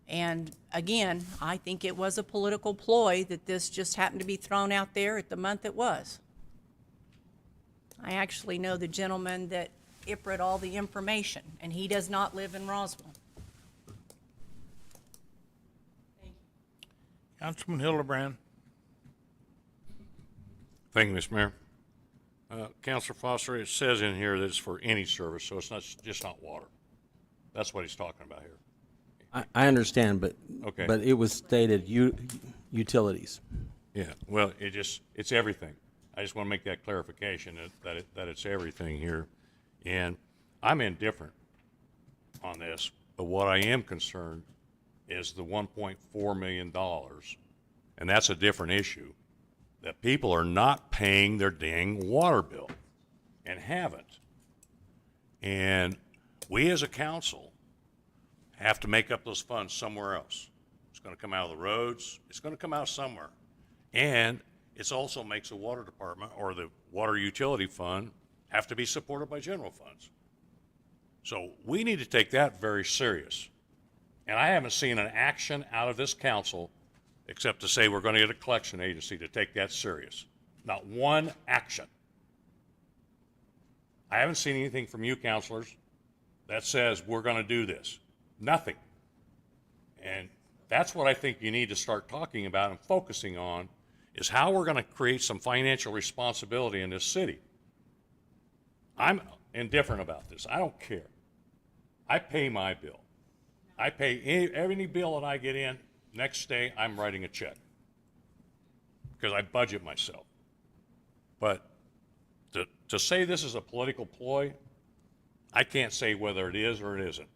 And again, I think it was a political ploy that this just happened to be thrown out there at the month it was. I actually know the gentleman that IPRA'd all the information, and he does not live in Roswell. Councilman Hildebrand. Thank you, Mr. Mayor. Councilor Foster, it says in here that it's for any service, so it's not just not water. That's what he's talking about here. I understand, but Okay. but it was stated utilities. Yeah, well, it's everything. I just want to make that clarification that it's everything here. And I'm indifferent on this, but what I am concerned is the $1.4 million, and that's a different issue, that people are not paying their dang water bill and haven't. And we as a council have to make up those funds somewhere else. It's going to come out of the roads. It's going to come out somewhere. And it also makes the water department or the water utility fund have to be supported by general funds. So we need to take that very serious. And I haven't seen an action out of this council except to say we're going to get a collection agency to take that serious. Not one action. I haven't seen anything from you councilors that says we're going to do this. Nothing. And that's what I think you need to start talking about and focusing on, is how we're going to create some financial responsibility in this city. I'm indifferent about this. I don't care. I pay my bill. I pay any bill that I get in. Next day, I'm writing a check because I budget myself. But to say this is a political ploy, I can't say whether it is or it isn't.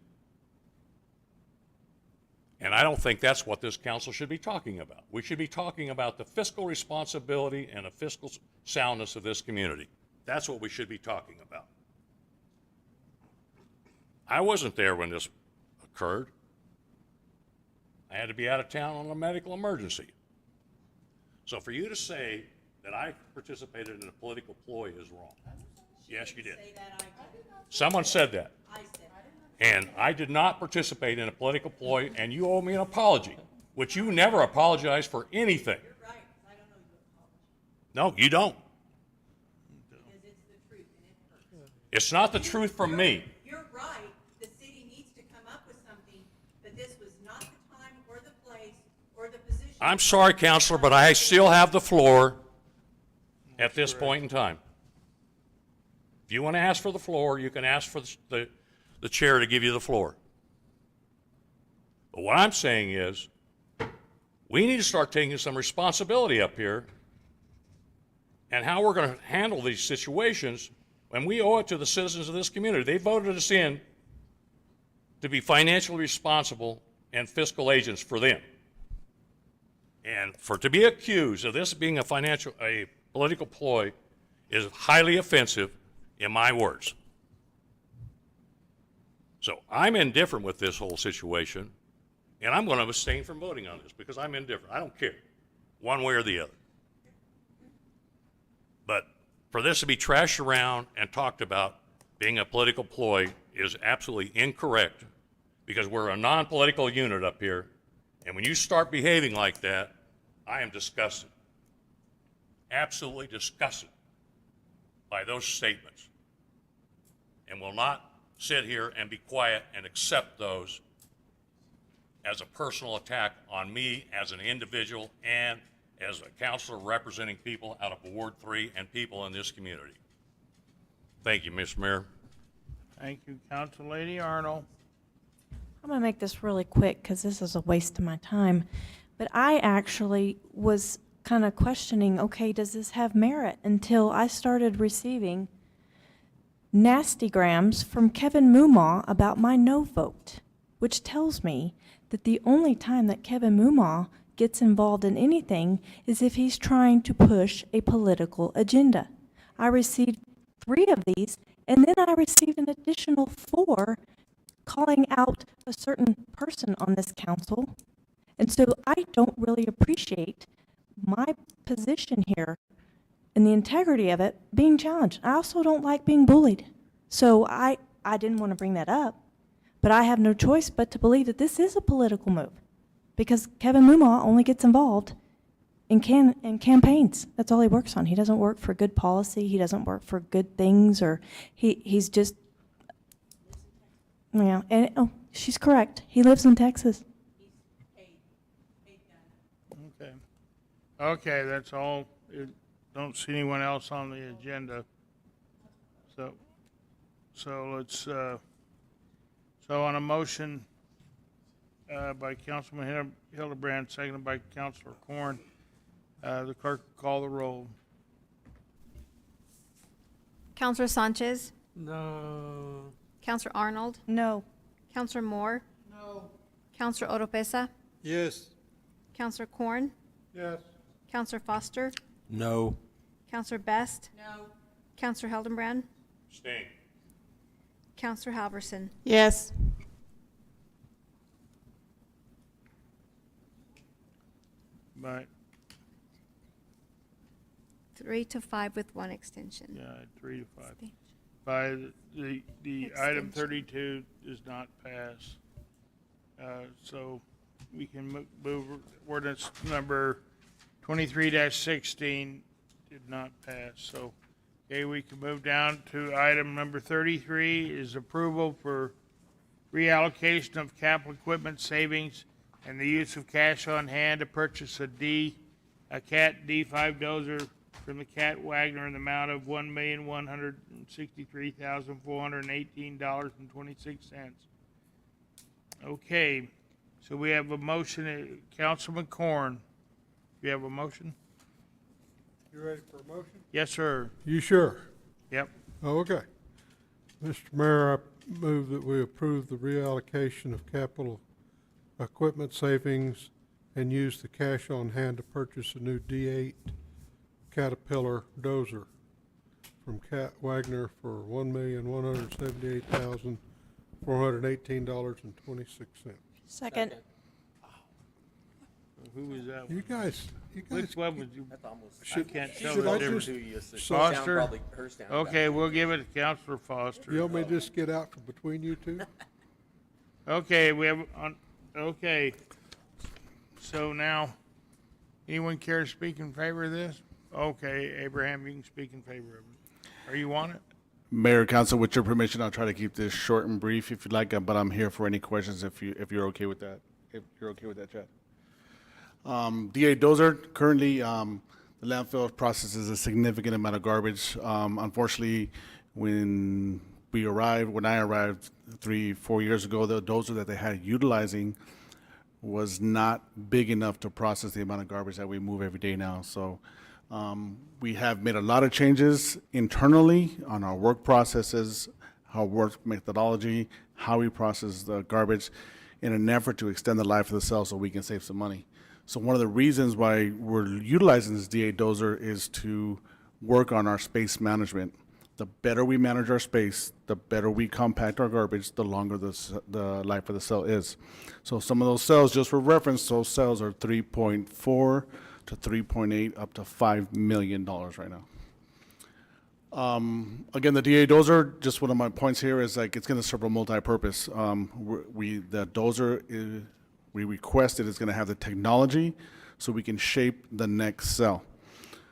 And I don't think that's what this council should be talking about. We should be talking about the fiscal responsibility and the fiscal soundness of this community. That's what we should be talking about. I wasn't there when this occurred. I had to be out of town on a medical emergency. So for you to say that I participated in a political ploy is wrong. Yes, you did. Someone said that. And I did not participate in a political ploy, and you owe me an apology, which you never apologize for anything. You're right, I don't owe you an apology. No, you don't. Because it's the truth, and it hurts. It's not the truth from me. You're right, the city needs to come up with something, but this was not the time or the place or the position. I'm sorry, Counselor, but I still have the floor at this point in time. If you want to ask for the floor, you can ask for the chair to give you the floor. But what I'm saying is, we need to start taking some responsibility up here and how we're going to handle these situations when we owe it to the citizens of this community. They voted us in to be financially responsible and fiscal agents for them. And to be accused of this being a political ploy is highly offensive in my words. So I'm indifferent with this whole situation, and I'm going to abstain from voting on this because I'm indifferent. I don't care, one way or the other. But for this to be trashed around and talked about being a political ploy is absolutely incorrect because we're a non-political unit up here, and when you start behaving like that, I am disgusted. absolutely disgusted by those statements and will not sit here and be quiet and accept those as a personal attack on me as an individual and as a counselor representing people out of Ward 3 and people in this community. Thank you, Mr. Mayor. Thank you, Council Lady Arnold. I'm going to make this really quick because this is a waste of my time. But I actually was kind of questioning, okay, does this have merit? Until I started receiving nastygrams from Kevin Mumaw about my no vote, which tells me that the only time that Kevin Mumaw gets involved in anything is if he's trying to push a political agenda. I received 3 of these, and then I received an additional 4 calling out a certain person on this council. And so I don't really appreciate my position here and the integrity of it being challenged. I also don't like being bullied. So I didn't want to bring that up, but I have no choice but to believe that this is a political move because Kevin Mumaw only gets involved in campaigns. That's all he works on. He doesn't work for good policy. He doesn't work for good things, or he's just, yeah, and oh, she's correct. He lives in Texas. Okay. Okay, that's all. Don't see anyone else on the agenda. So let's, so on a motion by Councilman Hildebrand, seconded by Councilor Corn, the clerk will call the roll. Counselor Sanchez? No. Counselor Arnold? No. Counselor Moore? No. Counselor Oropesa? Yes. Counselor Corn? Yes. Counselor Foster? No. Counselor Best? No. Counselor Hildenbrand? Abstain. Counselor Halverson? Yes. But, 3 to 5 with 1 extension. yeah, 3 to 5. By the item 32 does not pass. So we can move ordinance number 23-16 did not pass. So, okay, we can move down to item number 33 is approval for reallocation of capital equipment savings and the use of cash on hand to purchase a CAT D5 dozer from the Cat Wagner in the amount of $1,163,418.26. Okay, so we have a motion, Councilman Corn. Do you have a motion? You ready for a motion? Yes, sir. You sure? Yep. Oh, okay. Mr. Mayor, I move that we approve the reallocation of capital equipment savings and use the cash on hand to purchase a new D8 Caterpillar dozer from Cat Wagner for $1,178,418.26. Second. Who is that? You guys. Which one would you? I can't tell should the I difference. just- Foster? Okay, we'll give it to Councilor Foster. You want me to just get out from between you two? Okay, we have okay. So now, anyone care to speak in favor of this? Okay, Abraham, you can speak in favor of it. Are you on it? Mayor, Council, with your permission, I'll try to keep this short and brief if you'd like, but I'm here for any questions if you're okay with that. If you're okay with that, Chad. DA Dozer, currently, the landfill processes a significant amount of garbage. Unfortunately, when I arrived 3-4 years ago, the dozer that they had utilizing was not big enough to process the amount of garbage that we move every day now. So we have made a lot of changes internally on our work processes, our work methodology, how we process the garbage in an effort to extend the life of the cell so we can save some money. So one of the reasons why we're utilizing this DA dozer is to work on our space management. The better we manage our space, the better we compact our garbage, the longer the life of the cell is. So some of those cells, just for reference, those cells are 3.4 to 3.8 up to $5 million right now. Again, the DA dozer, just one of my points here is like it's going to serve a multi-purpose. The dozer we requested is going to have the technology so we can shape the next cell.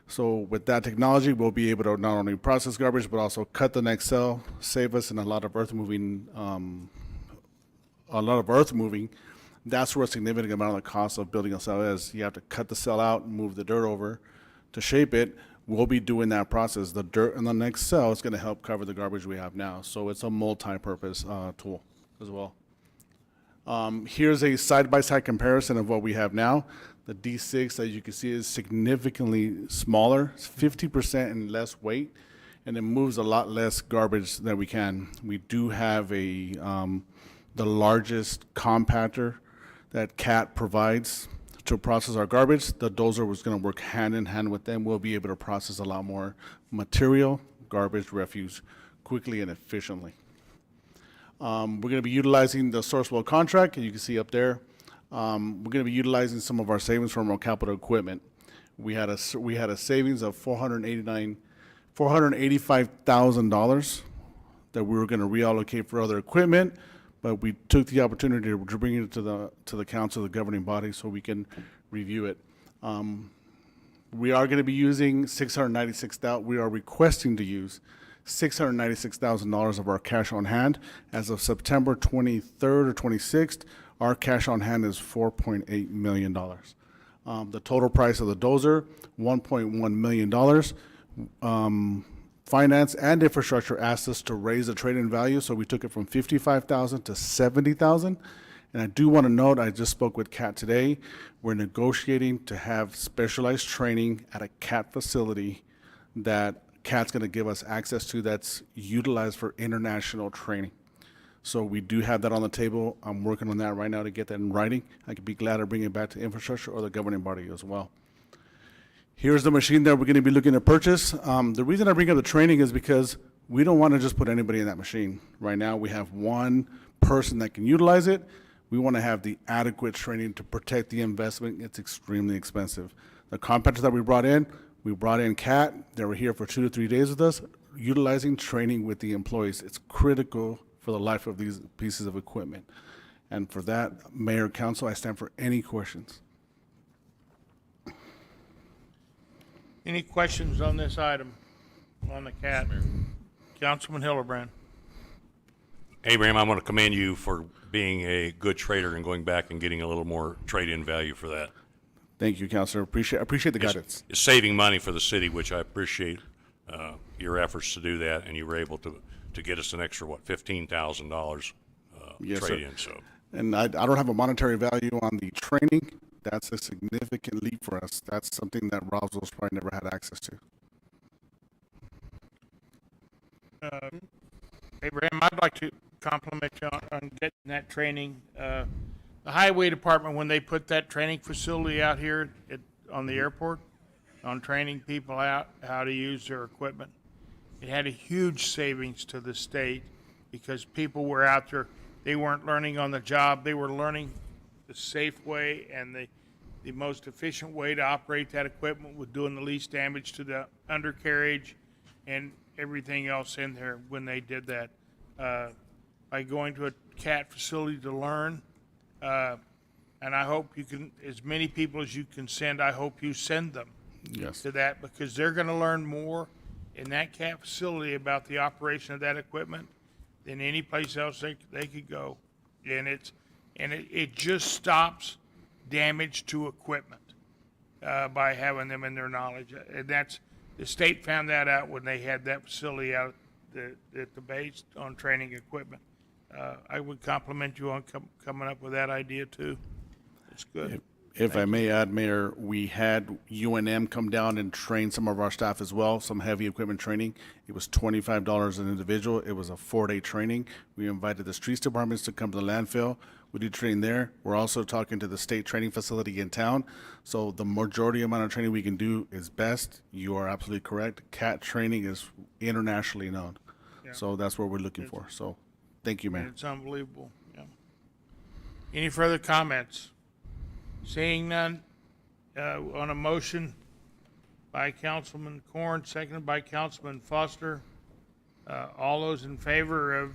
So with that technology, we'll be able to not only process garbage, but also cut the next cell, save us in a lot of earth moving, That's where a significant amount of the cost of building a cell is. You have to cut the cell out, move the dirt over to shape it. We'll be doing that process. The dirt in the next cell is going to help cover the garbage we have now. So it's a multi-purpose tool as well. Here's a side-by-side comparison of what we have now. The D6, as you can see, is significantly smaller. It's 50% and less weight, and it moves a lot less garbage than we can. We do have the largest compactor that CAT provides to process our garbage. The Dozer was going to work hand in hand with them. We'll be able to process a lot more material, garbage, refuse quickly and efficiently. We're going to be utilizing the Sourcewell contract, and you can see up there. We're going to be utilizing some of our savings from our capital equipment. We had a savings of $485,000 that we were going to reallocate for other equipment, but we took the opportunity to bring it to the council, the governing body, so we can review it. We are going to be using $696,000. We are requesting to use $696,000 of our cash on hand. As of September 23rd or 26th, our cash on hand is $4.8 million. The total price of the Dozer, $1.1 million. Finance and infrastructure asked us to raise the trade-in value, so we took it from $55,000 to $70,000. And I do want to note, I just spoke with CAT today. We're negotiating to have specialized training at a CAT facility that CAT's going to give us access to that's utilized for international training. So we do have that on the table. I'm working on that right now to get that in writing. I could be glad to bring it back to infrastructure or the governing body as well. Here's the machine that we're going to be looking to purchase. The reason I bring up the training is because we don't want to just put anybody in that machine. Right now, we have one person that can utilize it. We want to have the adequate training to protect the investment. It's extremely expensive. The compactors that we brought in CAT. They were here for 2 to 3 days with us, utilizing training with the employees. It's critical for the life of these pieces of equipment. And for that, Mayor, Council, I stand for any questions. Any questions on this item, on the CAT? Councilman Hildebrand. Abraham, I want to commend you for being a good trader and going back and getting a little more trade-in value for that. Thank you, Councilor. Appreciate the guidance. It's saving money for the city, which I appreciate your efforts to do that, and you were able to get us an extra, $15,000 Yes, trade-in. sir. So, And I don't have a monetary value on the training. That's a significant leap for us. That's something that Roswell's probably never had access to. Abraham, I'd like to compliment you on getting that training. The Highway Department, when they put that training facility out here on the airport, on training people out how to use their equipment, it had a huge savings to the state because people were out there. They weren't learning on the job. They were learning the safe way and the most efficient way to operate that equipment with doing the least damage to the undercarriage and everything else in there when they did that. By going to a CAT facility to learn, and I hope you can, as many people as you can send, I hope you send them to that because they're going to learn more in that CAT facility about the operation of that equipment than any place else they could go. And it just stops damage to equipment by having them in their knowledge. And the state found that out when they had that facility out at the base on training equipment. I would compliment you on coming up with that idea too. It's good. If I may add, Mayor, we had UNM come down and train some of our staff as well, some heavy equipment training. It was $25 an individual. It was a 4-day training. We invited the streets departments to come to the landfill. We do training there. We're also talking to the state training facility in town. So the majority amount of training we can do is best. You are absolutely correct. CAT training is internationally known. Yeah. So that's what we're looking for. So thank you, Mayor. It's unbelievable. Yeah. Any further comments? Seeing none, on a motion by Councilman Corn, seconded by Councilman Foster, all those in favor of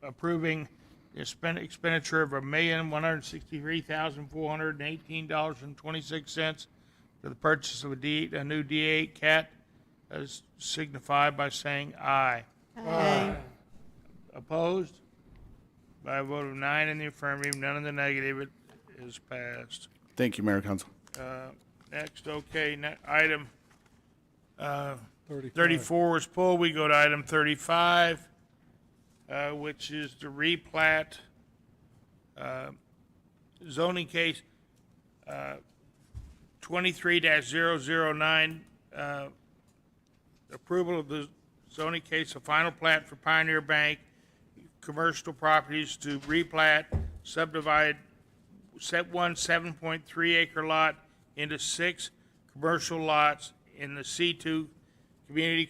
approving the expenditure of $1,163,418.26 for the purchase of a new D8 cat, as signified by saying aye. Aye. Opposed? By a vote of 9 in the affirmative, none in the negative, it is passed. Thank you, Mayor and Council. Next, okay, item 35. 34 was pulled. We go to item 35, which is the replat zoning case 23-009, approval of the zoning case, a final plat for Pioneer Bank commercial properties to replat, subdivide set 7.3 acre lot into 6 commercial lots in the C2 community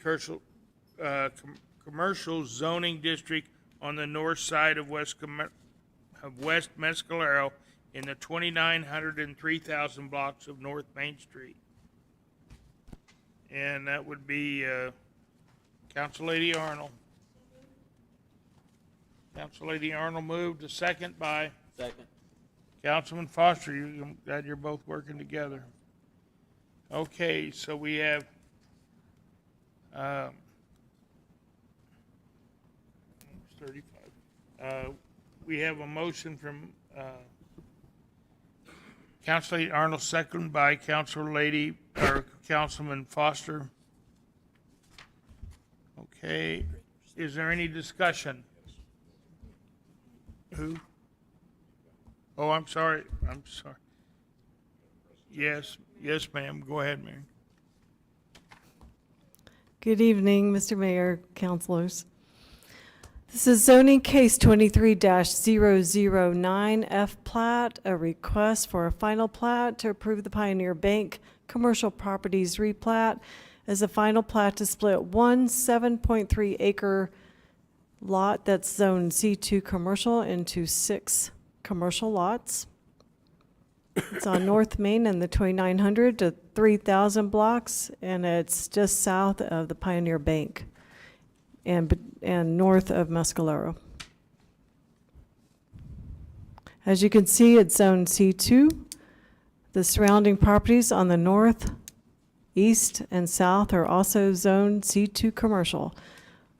commercial zoning district on the north side of West Mescalero in the 2,900 and 3,000 blocks of North Main Street. And that would be Council Lady Arnold. Council Lady Arnold moved, a second by Second. Councilman Foster. I'm glad you're both working together. Okay, so we have it's 35. We have a motion from Council Lady Arnold, second by Councilman Foster. Okay, is there any discussion? Who? Oh, I'm sorry. Yes, ma'am. Go ahead, Mary. Good evening, Mr. Mayor, councilors. This is zoning case 23-009 F plat, a request for a final plat to approve the Pioneer Bank commercial properties replat as a final plat to split one 7.3 acre lot that's zone C2 commercial into 6 commercial lots. It's on North Main in the 2,900 to 3,000 blocks, and it's just south of the Pioneer Bank and north of Mescalero. As you can see, it's zone C2. The surrounding properties on the north, east, and south are also zone C2 commercial.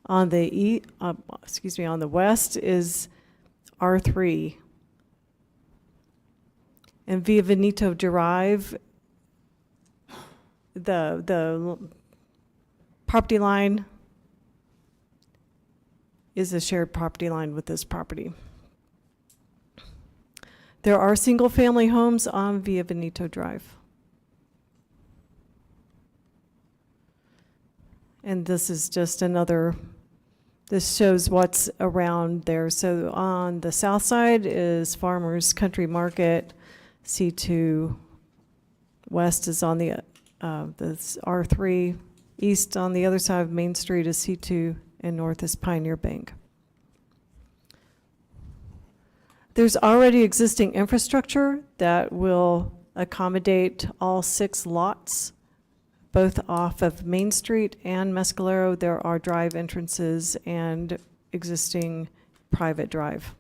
On the on the west is R3. And Via Veneto Drive, the property line is a shared property line with this property. There are single-family homes on Via Veneto Drive. And this is just another, this shows what's around there. So on the south side is Farmers Country Market. C2 west is on the this R3. East on the other side of Main Street is C2, and north is Pioneer Bank. There's already existing infrastructure that will accommodate all 6 lots, both off of Main Street and Mescalero. There are drive entrances and existing private drive.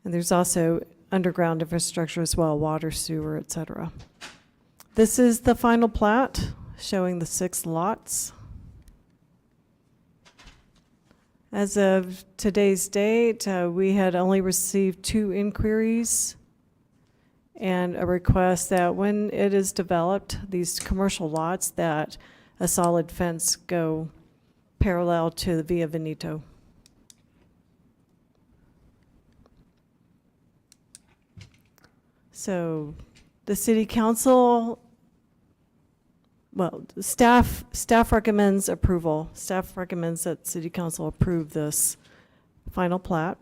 And there's also underground infrastructure as well, water, sewer, etc. This is the final plat showing the 6 lots. As of today's date, we had only received 2 inquiries and a request that when it is developed, these commercial lots, that a solid fence go parallel to the Via Veneto. So the city council, well, staff recommends approval. Staff recommends that city council approve this final plat.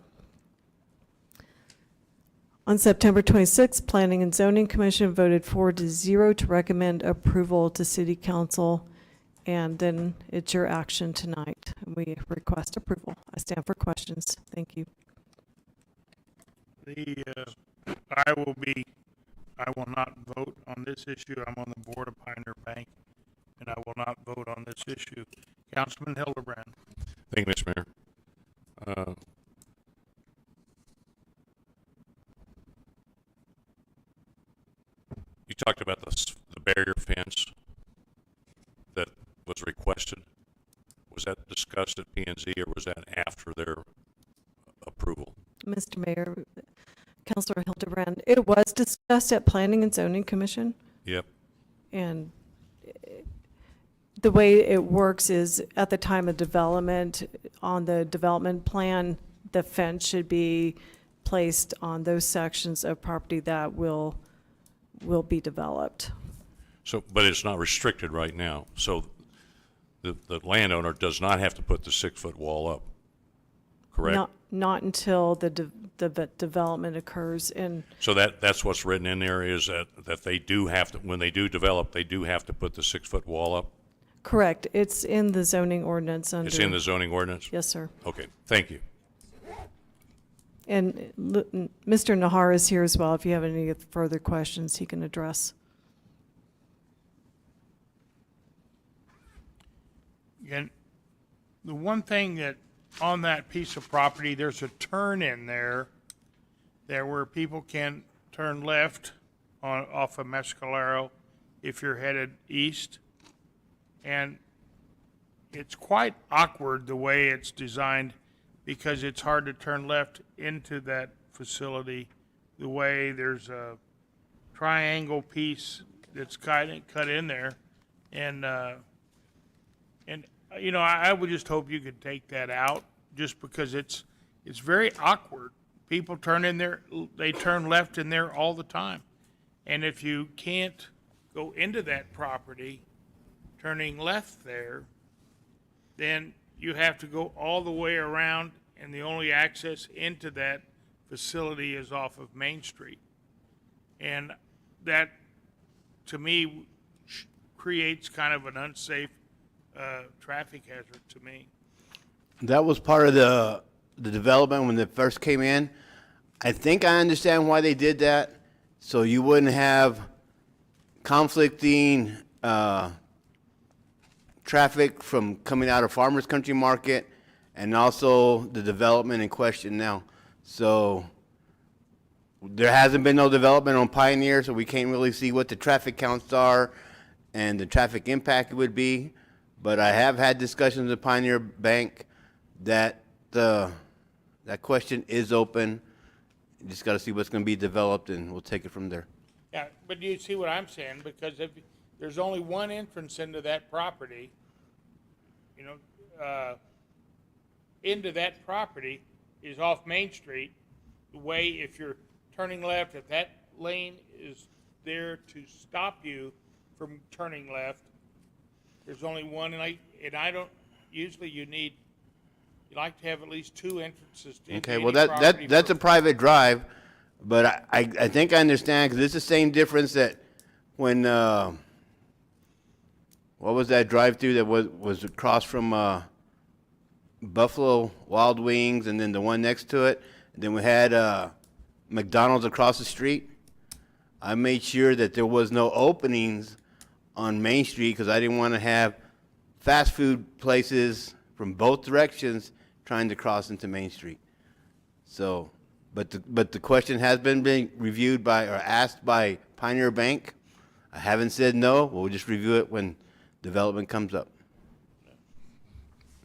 On September 26th, Planning and Zoning Commission voted 4-0 to recommend approval to city council, and then it's your action tonight. We request approval. I stand for questions. Thank you. I will not vote on this issue. I'm on the board of Pioneer Bank, and I will not vote on this issue. Councilman Hildebrand. Thank you, Mr. Mayor. You talked about the barrier fence that was requested. Was that discussed at P&Z or was that after their approval? Mr. Mayor, Councilor Hildebrand, it was discussed at Planning and Zoning Commission, Yep. and the way it works is at the time of development, on the development plan, the fence should be placed on those sections of property that will be developed. So, but it's not restricted right now. So the landowner does not have to put the 6-foot wall up, correct? Not until the development occurs. And So that's what's written in there is that they do have to, when they do develop, they do have to put the 6-foot wall up? correct, it's in the zoning ordinance under. It's in the zoning ordinance? Yes, sir. Okay, thank you. And Mr. Nahar is here as well. If you have any further questions, he can address. And the one thing that on that piece of property, there's a turn in there where people can turn left off of Mescalero if you're headed east. And it's quite awkward the way it's designed because it's hard to turn left into that facility. The way there's a triangle piece that's cut in there. And you know, I would just hope you could take that out just because it's very awkward. People turn in there, they turn left in there all the time. And if you can't go into that property, turning left there, then you have to go all the way around, and the only access into that facility is off of Main Street. And that, to me, creates kind of an unsafe traffic hazard to me. That was part of the development when it first came in. I think I understand why they did that, so you wouldn't have conflicting traffic from coming out of Farmers Country Market and also the development in question now. So there hasn't been no development on Pioneer, so we can't really see what the traffic counts are and the traffic impact would be. But I have had discussions with Pioneer Bank that that question is open. You just got to see what's going to be developed, and we'll take it from there. Yeah, but you see what I'm saying? Because if there's only one entrance into that property, you know, into that property is off Main Street. The way, if you're turning left, if that lane is there to stop you from turning left, there's only one, and I don't, usually you like to have at least two entrances to Okay, any well, property that's a first. private drive, but I think I understand, because it's the same difference that when, what was that drive-through that was across from Buffalo Wild Wings, and then the one next to it, and then we had McDonald's across the street? I made sure that there was no openings on Main Street, because I didn't want to have fast food places from both directions trying to cross into Main Street. So, but the question has been being reviewed by, or asked by Pioneer Bank. I haven't said no. We'll just review it when development comes up.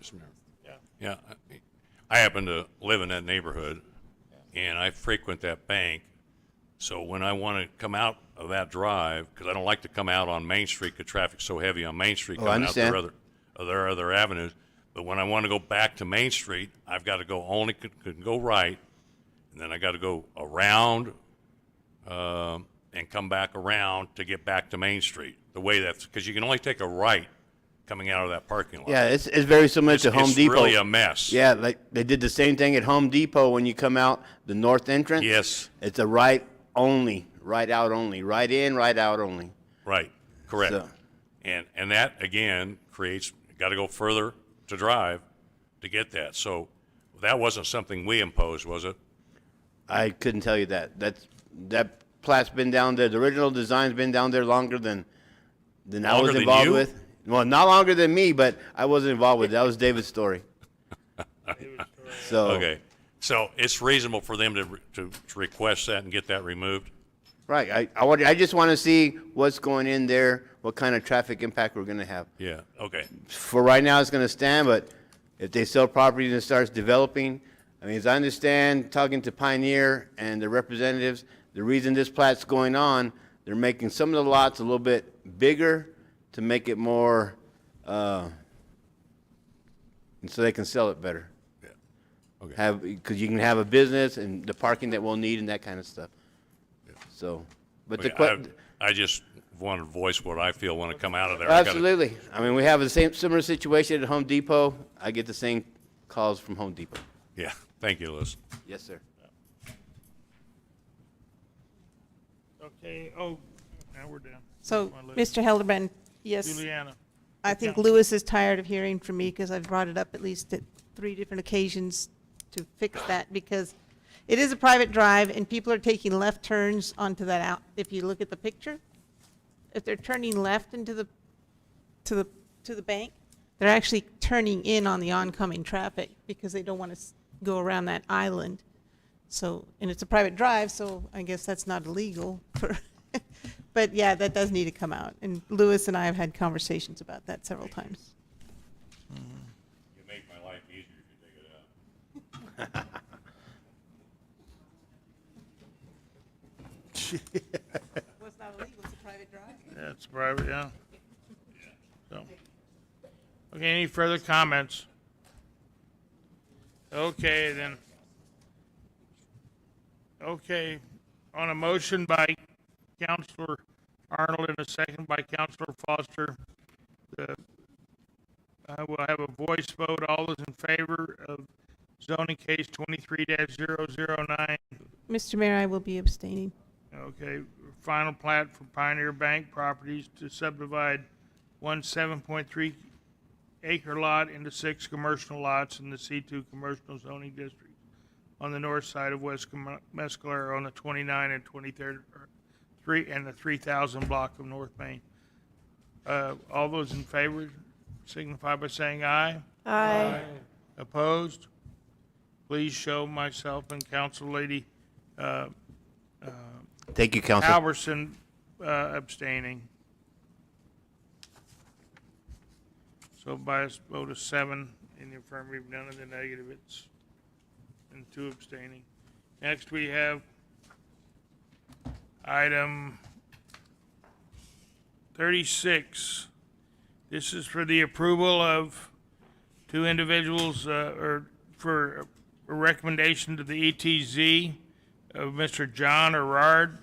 Mr. Mayor. Yeah, I happen to live in that neighborhood, and I frequent that bank. So when I want to come out of that drive, because I don't like to come out on Main Street because traffic's so heavy on Main Street Oh, I coming out there understand. other avenues. But when I want to go back to Main Street, I've got to go could go right, and then I got to go around and come back around to get back to Main Street. The way that's, because you can only take a right coming out of that parking lot. Yeah, it's very similar to Home Depot. It's really a mess. Yeah, like they did the same thing at Home Depot when you come out the north entrance. Yes. It's a right only, right out only, right in, right out only. Right, correct. So- And that, again, creates, got to go further to drive to get that. So that wasn't something we imposed, was it? I couldn't tell you that. That plat's been down there. The original design's been down there longer than I Longer was than involved you? with. Well, not longer than me, but I wasn't involved with it. That was David's story. So Okay, so it's reasonable for them to request that and get that removed? Right, I just want to see what's going in there, what kind of traffic impact we're going to have. Yeah, okay. For right now, it's going to stand, but if they sell properties and starts developing, I mean, as I understand, talking to Pioneer and the representatives, the reason this plat's going on, they're making some of the lots a little bit bigger to make it more, and so they can sell it better. Yeah. Okay. Have, because you can have a business and the parking that we'll need and that kind of stuff. So, but the Okay, I just want to voice what I feel when I come out of there. Absolutely. I mean, we have the same similar situation at Home Depot. I get the same calls from Home Depot. Yeah, thank you, Louis. Yes, sir. Okay, oh, now we're down. So, My list. Mr. Hildebrand, yes. Juliana. I think Council. Lewis is tired of hearing from me because I've brought it up at least at 3 different occasions to fix that, because it is a private drive and people are taking left turns onto that out. If you look at the picture, if they're turning left into to the bank, they're actually turning in on the oncoming traffic because they don't want to go around that island. So, and it's a private drive, so I guess that's not illegal for, but yeah, that does need to come out. And Lewis and I have had conversations about that several times. You make my life easier if you take it out. Well, it's not illegal, it's a private drive. Yeah, it's private, yeah. So, okay, any further comments? Okay, then. Okay, on a motion by Counselor Arnold and a second by Counselor Foster, I will have a voice vote. All those in favor of zoning case 23-009. Mr. Mayor, I will be abstaining. Okay, final plat for Pioneer Bank Properties to subdivide 7.3 acre lot into 6 commercial lots in the C2 commercial zoning district on the north side of West Mescalero on the 29 and 23rd, and the 3000 block of North Main. All those in favor signify by saying aye. Aye. Opposed? Please show myself and Council Lady Thank you, Counsel. Halverson abstaining. So by a vote of 7 in the affirmative, none in the negative, it's, and 2 abstaining. Next, we have item 36. This is for the approval of 2 individuals, or for a recommendation to the ETZ of Mr. John Erard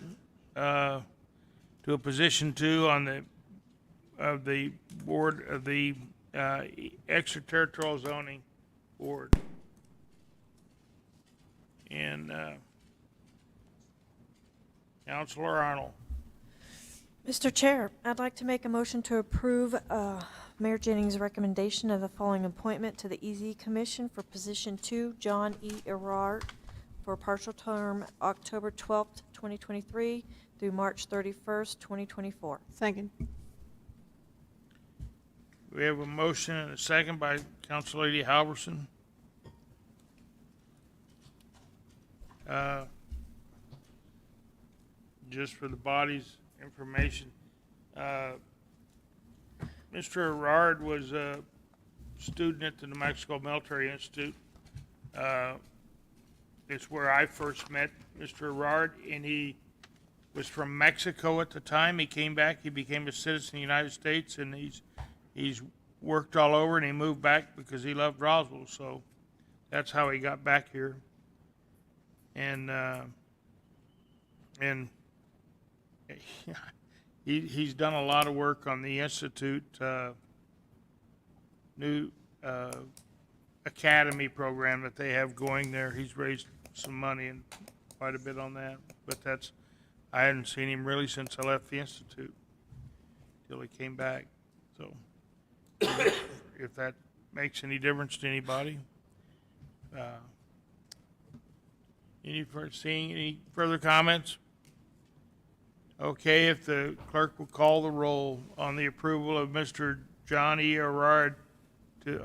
to a position 2 on the board of the extraterritorial zoning board. And Councilor Arnold. Mr. Chair, I'd like to make a motion to approve Mayor Jennings' recommendation of the following appointment to the EZ Commission for position 2, John E. Erard, for a partial term October 12th, 2023 through March 31st, 2024. Second. We have a motion and a second by Council Lady Halverson. Just for the body's information, Mr. Erard was a student at the New Mexico Military Institute. It's where I first met Mr. Erard, and he was from Mexico at the time. He came back, he became a citizen of the United States, and he's worked all over, and he moved back because he loved Roswell, so that's how he got back here. And he's done a lot of work on the Institute new academy program that they have going there. He's raised some money and quite a bit on that, but I hadn't seen him really since I left the Institute till he came back. So if that makes any difference to anybody. Any further comments? Okay, if the clerk will call the roll on the approval of Mr. John E. Erard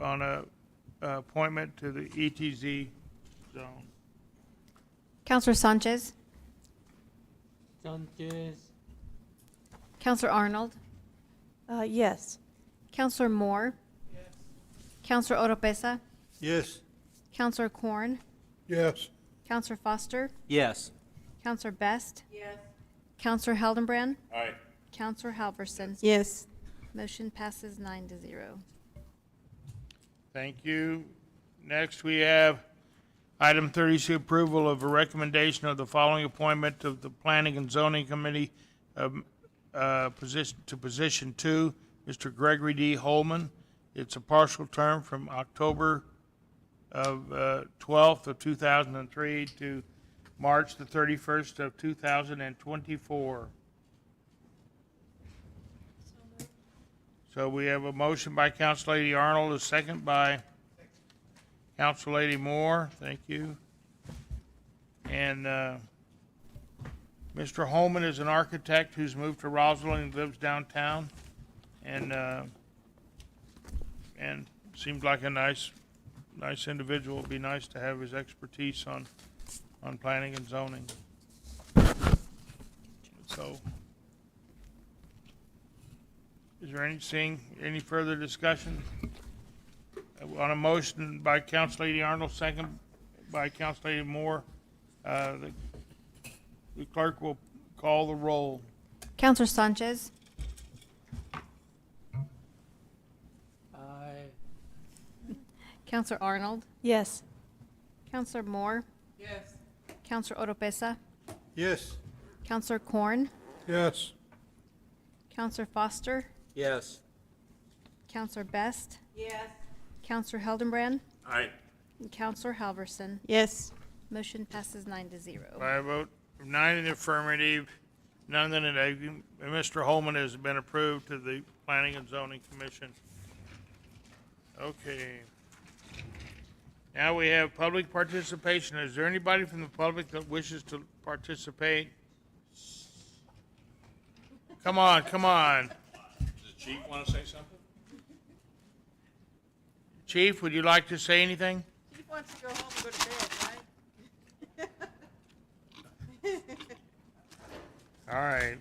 on a appointment to the ETZ zone. Counselor Sanchez, Counselor Arnold? Yes. Counselor Moore? Counselor Oropesa? Yes. Counselor Corn? Yes. Counselor Foster? Yes. Counselor Best? Counselor Heldenbrand? Aye. Counselor Halverson? Yes. Motion passes 9-0. Thank you. Next, we have item 32, approval of a recommendation of the following appointment of the Planning and Zoning Committee position 2, Mr. Gregory D. Holman. It's a partial term from October of 12th of 2003 to March the 31st of 2024. So we have a motion by Council Lady Arnold, a second by Council Lady Moore. Thank you. And Mr. Holman is an architect who's moved to Roswell and lives downtown, and seems like a nice individual. It'd be nice to have his expertise on planning and zoning. So, is there any further discussion? On a motion by Council Lady Arnold, second by Council Lady Moore, the clerk will call the roll. Counselor Sanchez? Counselor Arnold? Yes. Counselor Moore? Yes. Counselor Oropesa? Yes. Counselor Corn? Yes. Counselor Foster? Yes. Counselor Best? Yes. Counselor Heldenbrand? Aye. And Counselor Halverson? Yes. Motion passes 9-0. By a vote of 9 in the affirmative, none in the negative, Mr. Holman has been approved to the Planning and Zoning Commission. Okay. Now we have public participation. Is there anybody from the public that wishes to participate? Come on, come on. Does the chief want to say something? Chief, would you like to say anything? He wants to go home and go to bed, right?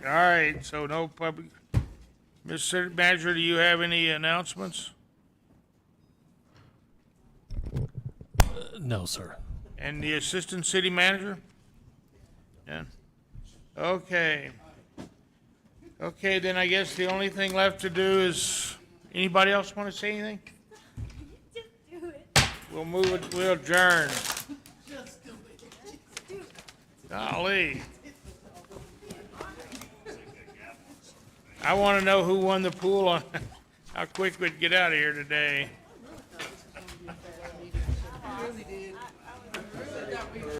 All right, so no public. Mr. Manager, do you have any announcements? No, sir. And the Assistant City Manager? Yeah. Okay. Okay, then I guess the only thing left to do is, anybody else want to say anything? Just do it. We'll move it, we'll adjourn. Golly. I want to know who won the pool on how quick we'd get out of here today.